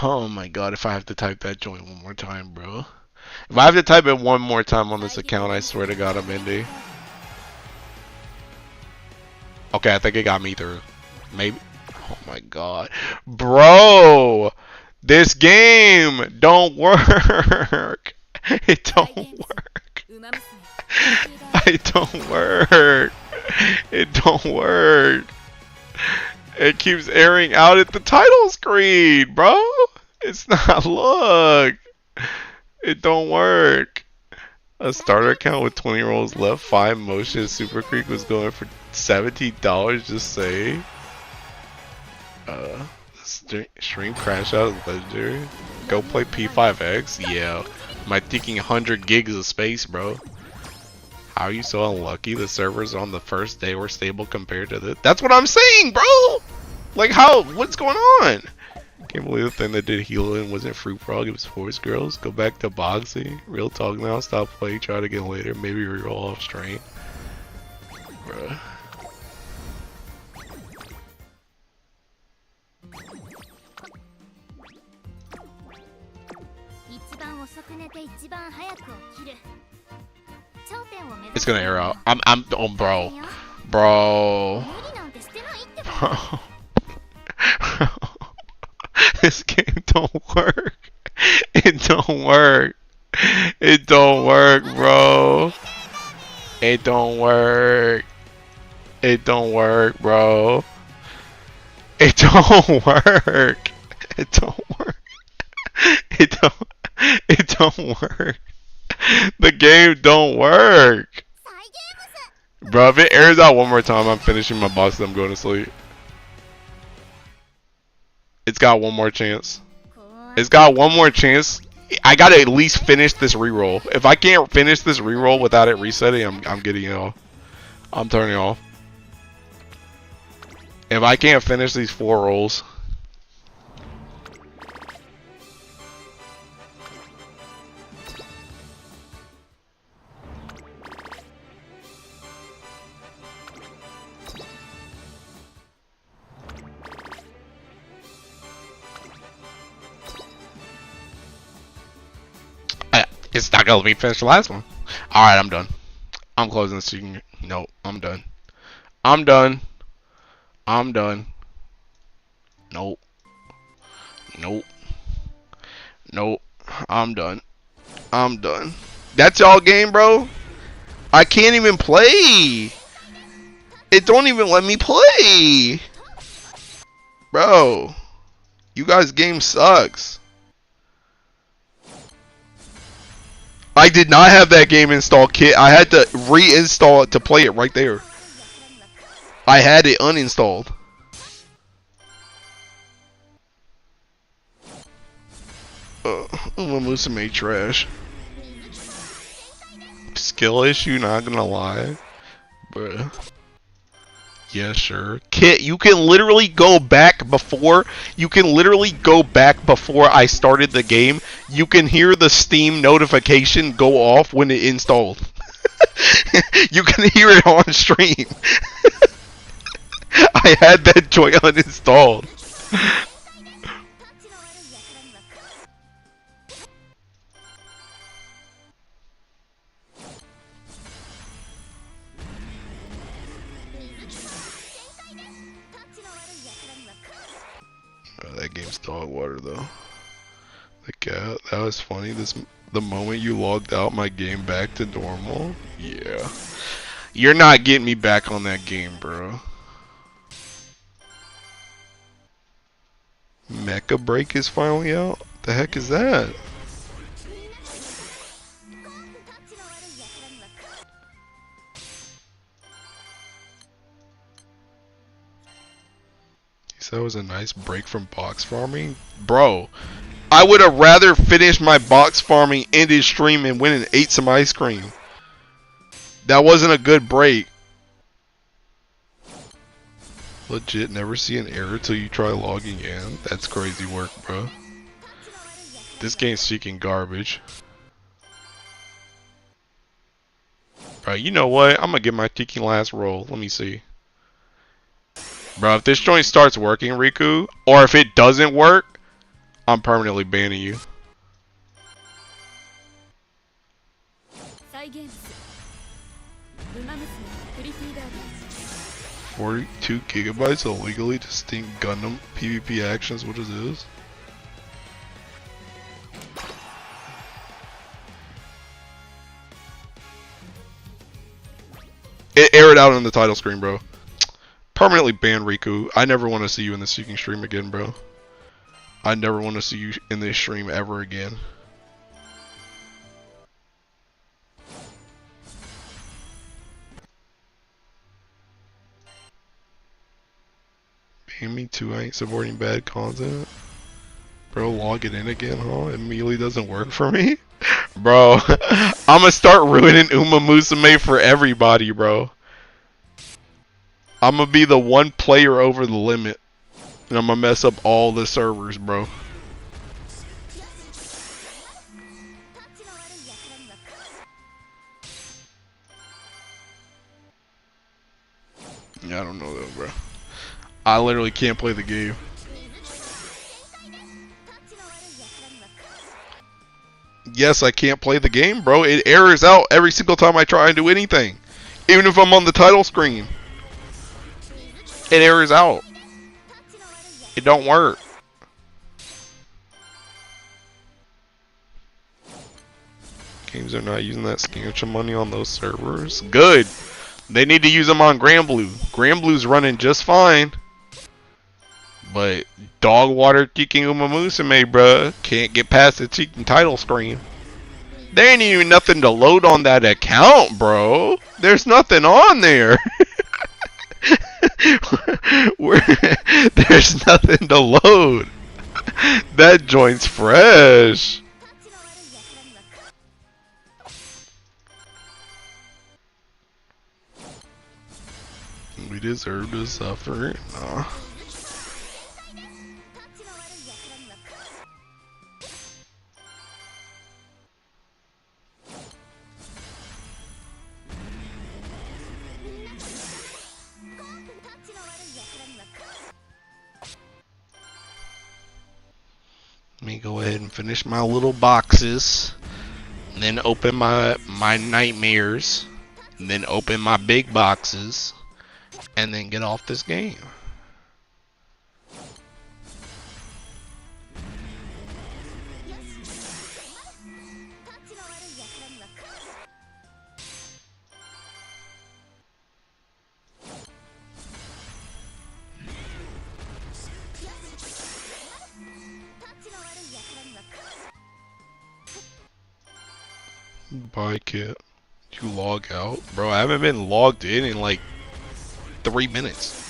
Oh my god, if I have to type that joint one more time, bro. If I have to type it one more time on this account, I swear to god I'm indie. Okay, I think it got me through. Maybe. Oh my god. Bro! This game don't work. It don't work. It don't work. It don't work. It keeps airing out at the title screen, bro. It's not, look. It don't work. A starter account with 20 rolls left, 5 motions. Super Creek was going for $17, just say. Stream crash out is legendary. Go play P5X? Yeah. My thinking 100 gigs of space, bro. How are you so unlucky? The servers on the first day were stable compared to this. That's what I'm saying, bro! Like, how? What's going on? Can't believe the thing that did healing wasn't Fruit Frog, it was Forest Girls. Go back to boxing. Real talk now. Stop playing. Try to get later. Maybe reroll off strain. Bruh. It's gonna air out. Oh, bro. Bro. Bro. This game don't work. It don't work. It don't work, bro. It don't work. It don't work, bro. It don't work. It don't work. It don't work. The game don't work. Bro, if it airs out one more time, I'm finishing my boss and I'm going to sleep. It's got one more chance. It's got one more chance. I gotta at least finish this reroll. If I can't finish this reroll without it resetting, I'm getting it off. I'm turning off. If I can't finish these 4 rolls. It's not gonna let me finish the last one. Alright, I'm done. I'm closing this. No, I'm done. I'm done. I'm done. Nope. Nope. Nope. I'm done. I'm done. That's y'all game, bro? I can't even play. It don't even let me play. Bro. You guys' game sucks. I did not have that game installed, kit. I had to reinstall it to play it right there. I had it uninstalled. Musume trash. Skill issue, not gonna lie. Bruh. Yeah, sure. Kit, you can literally go back before. You can literally go back before I started the game. You can hear the Steam notification go off when it installed. You can hear it on stream. I had that joy uninstalled. Oh, that game's dog water though. The cat, that was funny. The moment you logged out, my game back to normal. Yeah, you're not getting me back on that game, bro. Mecha Break is finally out. The heck is that? So that was a nice break from box farming. Bro, I would have rather finished my box farming, ended stream, and went and ate some ice cream. That wasn't a good break. Legit, never see an error till you try logging in. That's crazy work, bro. This game's seeking garbage. Alright, you know what? I'm gonna get my tiki last roll. Let me see. Bro, if this joint starts working, Riku, or if it doesn't work, I'm permanently banning you. 42 gigabytes of legally distinct Gundam PvP actions. What is this? It aired out on the title screen, bro. Permanently ban Riku. I never want to see you in the Seeking stream again, bro. I never want to see you in this stream ever again. Ban me too, I ain't supporting bad content. Bro, log it in again, huh? It immediately doesn't work for me? Bro, I'm gonna start ruining Musume for everybody, bro. I'm gonna be the one player over the limit. And I'm gonna mess up all the servers, bro. Yeah, I don't know though, bro. I literally can't play the game. Yes, I can't play the game, bro. It errors out every single time I try and do anything. Even if I'm on the title screen. It errors out. It don't work. Games are not using that scamcha money on those servers. Good. They need to use them on Granblue. Granblue's running just fine. But dog water Teking Uma Musume, bruh, can't get past the Teking title screen. There ain't even nothing to load on that account, bro. There's nothing on there. There's nothing to load. That joint's fresh. We deserve to suffer. Nah. Let me go ahead and finish my little boxes, and then open my nightmares, and then open my big boxes, and then get off this game. Bye, Kit. You log out? Bro, I haven't been logged in like 3 minutes.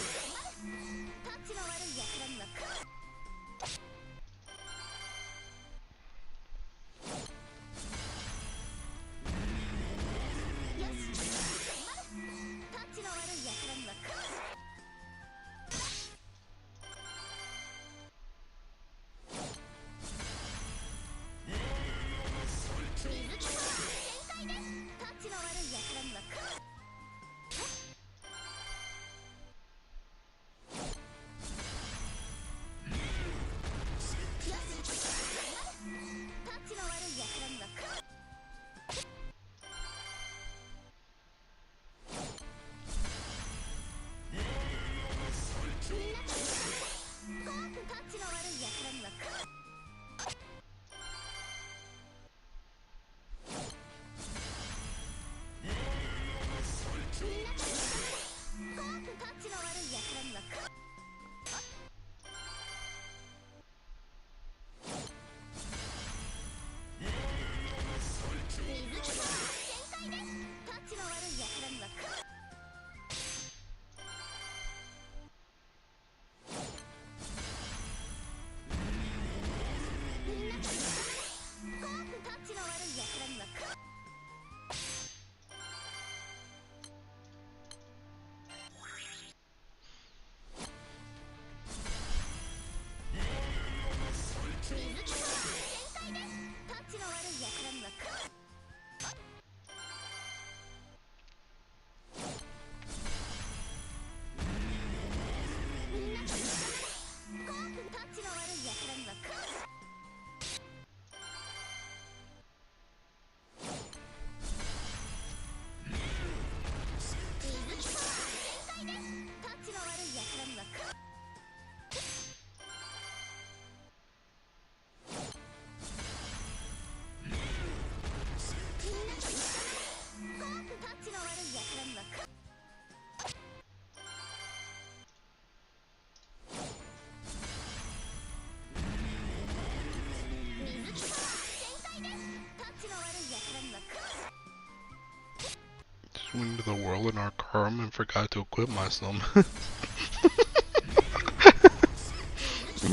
Just went into the world in our car and forgot to equip myself.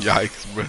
Yikes, bro.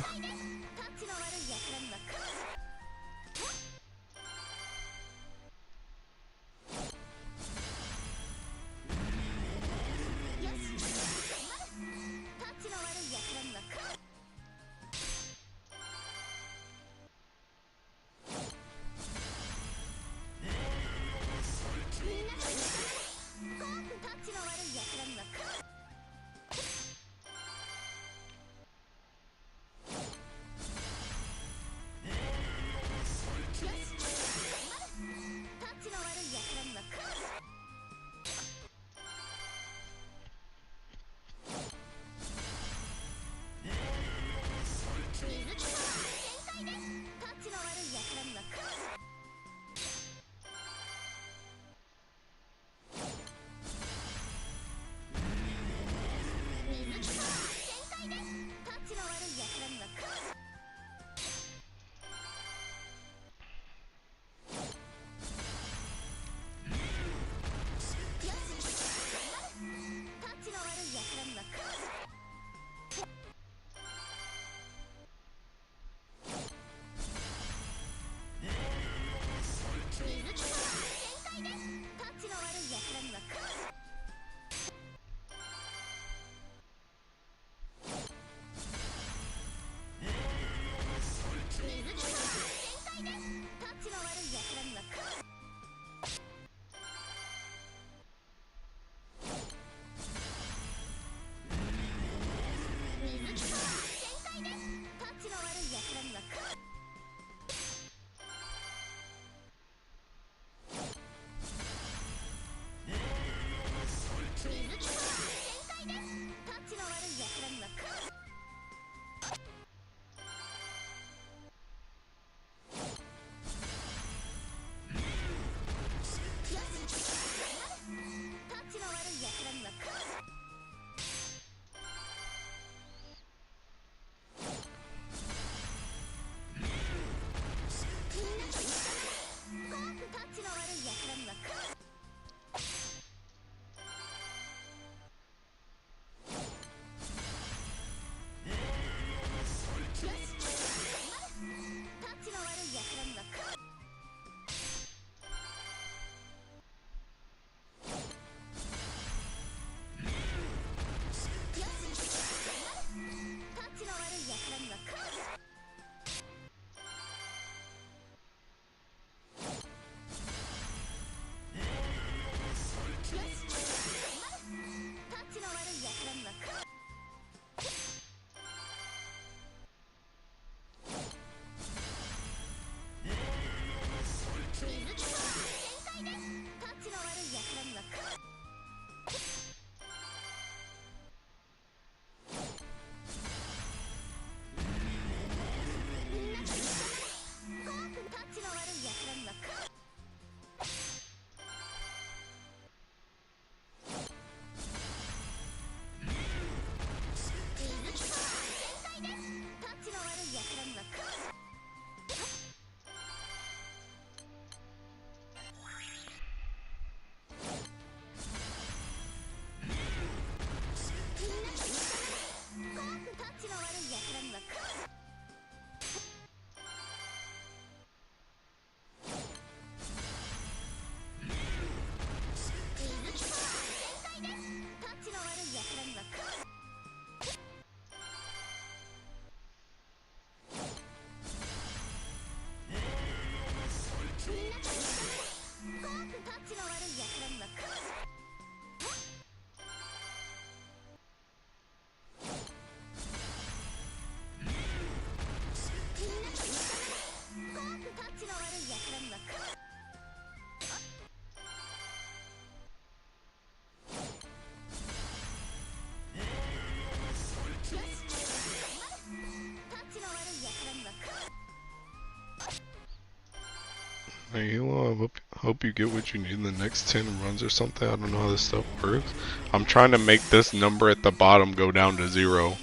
Hey, Hilo, hope you get what you need in the next 10 runs or something. I don't know how this stuff works. I'm trying to make this number at the bottom go down to 0.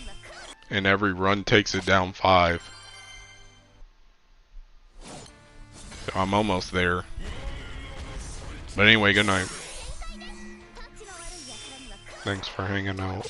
And every run takes it down 5. So I'm almost there. But anyway, good night. Thanks for hanging out.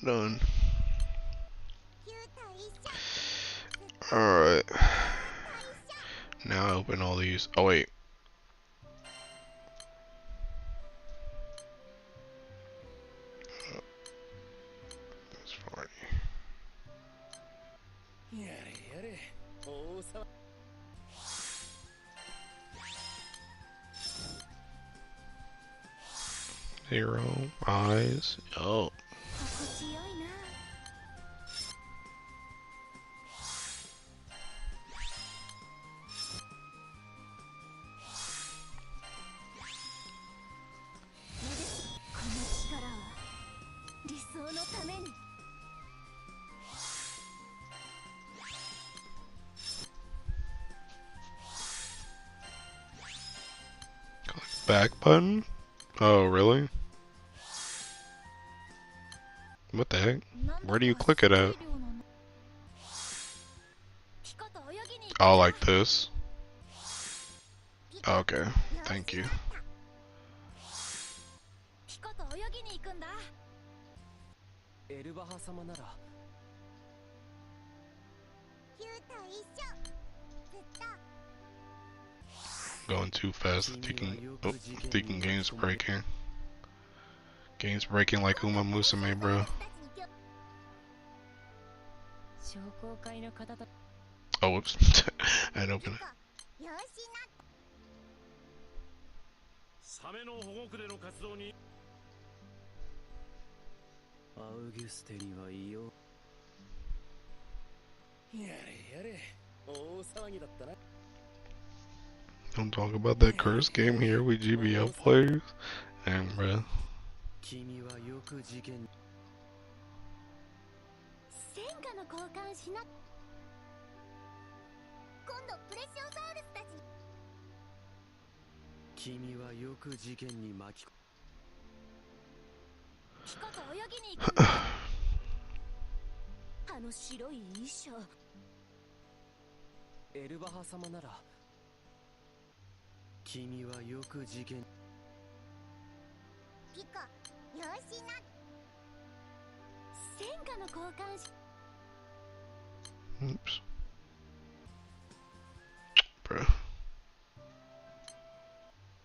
Done. Alright. Now open all these. Oh, wait. That's 40. やれやれ大騒 0. Eyes. Oh. 心地よいな。この力は理想のために。 Back button? Oh, really? What the heck? Where do you click it at? Oh, like this? Okay, thank you. ピコと泳ぎに行くんだ。エルバハ様なら Going too fast. Thinking game's breaking. Game's breaking like Uma Musume, bro. Oh, whoops. I didn't open it. サメの保護区での活動にアウギュステにはいいよやれやれ大騒ぎだったな Don't talk about that curse game here with GBF players. Damn, bro. 君はよく事件戦果の交換しな今度プレシオサウルスたち君はよく事件に巻きピコと泳ぎに行くあの白い衣装エルバハ様なら君はよく事件ピコよしな戦果の交換し Oops. Bro.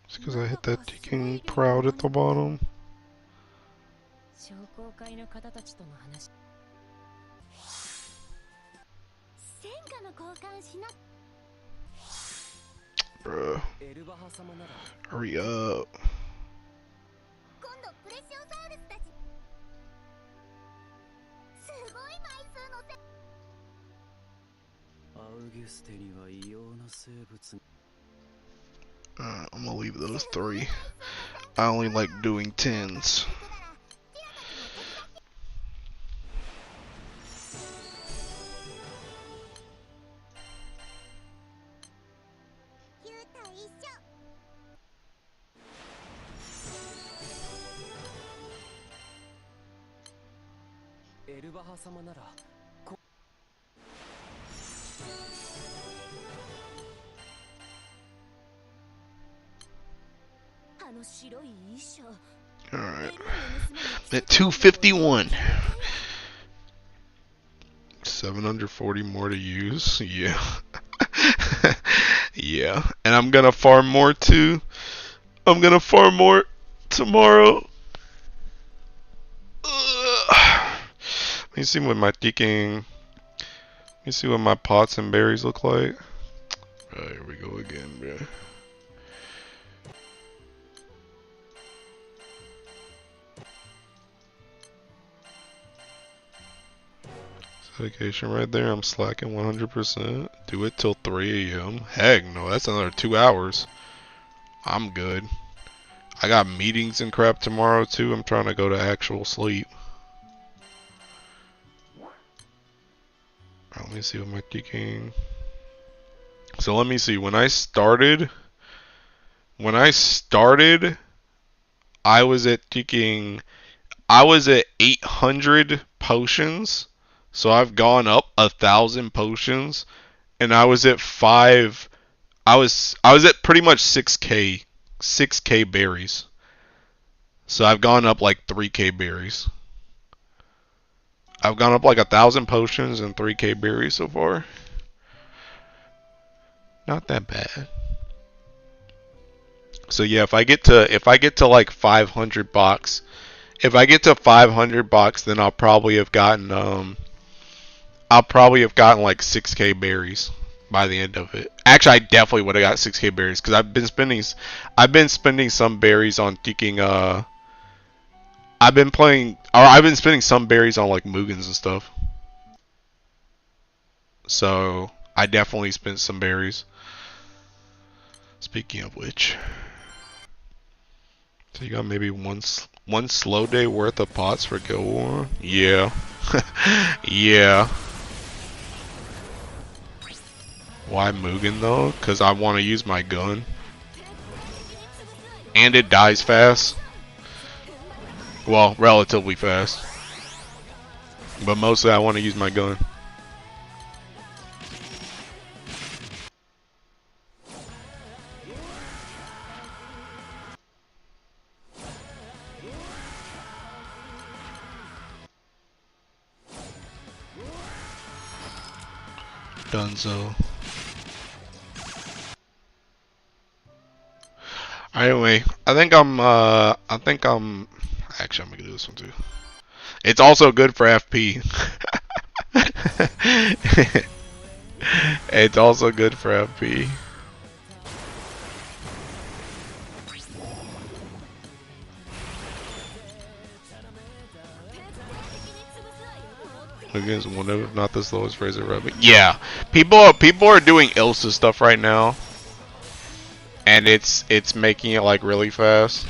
It's because I hit that ticking proud at the bottom. 商工会の方たちとの話戦果の交換しな Bro. エルバハ様なら Hurry up. 今度プレシオサウルスたちすごい枚数のせアウギュステには異様な生物 I'm gonna leave those 3. I only like doing 10s. Alright. At 251. 740 more to use. Yeah. Yeah. And I'm gonna farm more too. I'm gonna farm more tomorrow. Let me see what my ticking. Let me see what my pots and berries look like. Alright, here we go again, bro. Dedication right there. I'm slacking 100%. Do it till 3 a.m. Heck no, that's another 2 hours. I'm good. I got meetings and crap tomorrow too. I'm trying to go to actual sleep. Let me see what my ticking. So let me see. When I started, I was at ticking. I was at 800 potions. So I've gone up 1,000 potions, and I was at 5. I was at pretty much 6k berries. So I've gone up like 3k berries. I've gone up like 1,000 potions and 3k berries so far. Not that bad. So yeah, if I get to like 500 bucks, then I'll probably have gotten like 6k berries by the end of it. Actually, I definitely would have got 6k berries because I've been spending some berries on taking I've been spending some berries on like Mugans and stuff. So I definitely spent some berries. Speaking of which, so you got maybe one slow day worth of pots for Guild War? Yeah. Yeah. Why Mugen though? Because I want to use my gun. And it dies fast. Well, relatively fast. But mostly I want to use my gun. Dunzo. Anyway, actually I'm gonna do this one too. It's also good for FP. It's also good for FP. Against one of, if not the slowest razor rubbing. Yeah, people are doing Ilsa stuff right now, and it's making it like really fast.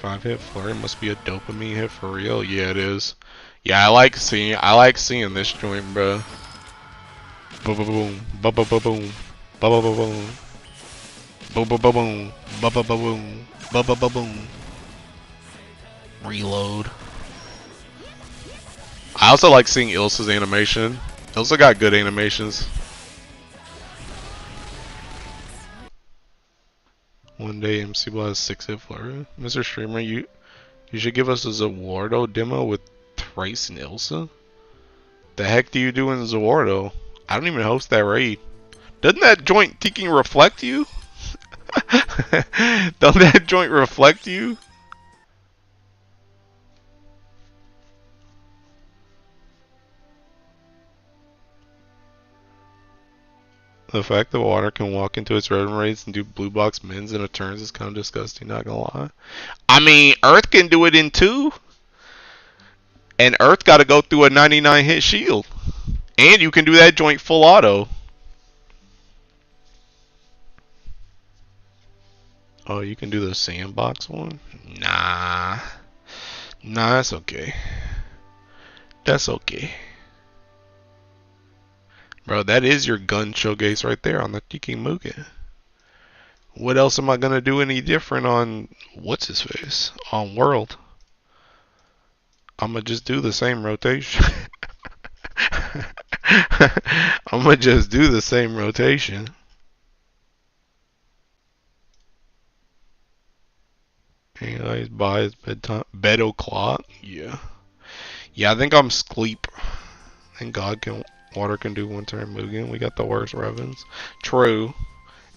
Five hit flurry must be a dopamine hit for real. Yeah, it is. Yeah, I like seeing this joint, bro. Boom, boom, boom, boom, boom, boom, boom, boom, boom, boom. Boom boom boom boom boom boom boom boom boom boom boom. Reload. I also like seeing Ilsa's animation. Ilsa got good animations. One day MC will have 6 hit flurry. Mr. Streamer, you should give us a Zawardo demo with Thrice and Ilsa. The heck do you do in Zawardo? I don't even host that raid. Doesn't that joint Tiki reflect you? Don't that joint reflect you? The fact that water can walk into its rhythm rates and do blue box mins in a turns is kind of disgusting, not gonna lie. I mean, Earth can do it in 2. And Earth gotta go through a 99 hit shield. And you can do that joint full auto. Oh, you can do the sandbox one? Nah. Nah, that's okay. That's okay. Bro, that is your gun showcase right there on the Tiki Mugen. What else am I gonna do any different on what's his face? On World. I'ma just do the same rotation. I'ma just do the same rotation. Anyways, by his bed o'clock. Yeah. Yeah, I think I'm sleep. And water can do one turn Mugen. We got the worst Revens. True.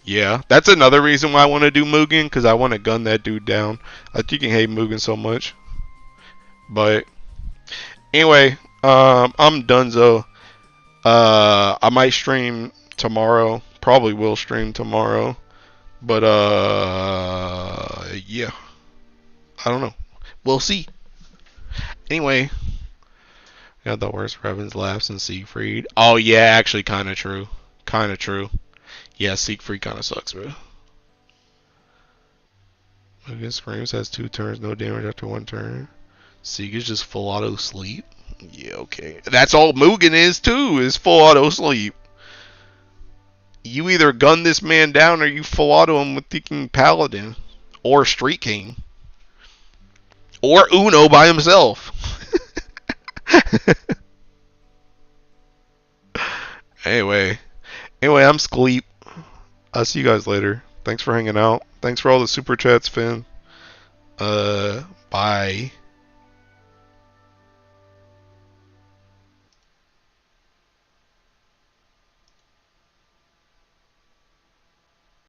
Yeah, that's another reason why I want to do Mugen, because I want to gun that dude down. I think you can hate Mugen so much. But anyway, I'm donezo. I might stream tomorrow. Probably will stream tomorrow. But yeah. I don't know. We'll see. Anyway, got the worst Revens laughs and Siegfried. Oh yeah, actually kinda true. Kinda true. Yeah, Siegfried kinda sucks, bro. Mugen Screams has 2 turns, no damage after 1 turn. Sieg is just full auto sleep. Yeah, okay. That's all Mugen is too, is full auto sleep. You either gun this man down or you full auto him with thinking Paladin. Or Street King. Or Uno by himself. Anyway, I'm Skleep. I'll see you guys later. Thanks for hanging out. Thanks for all the super chats, Finn. Bye.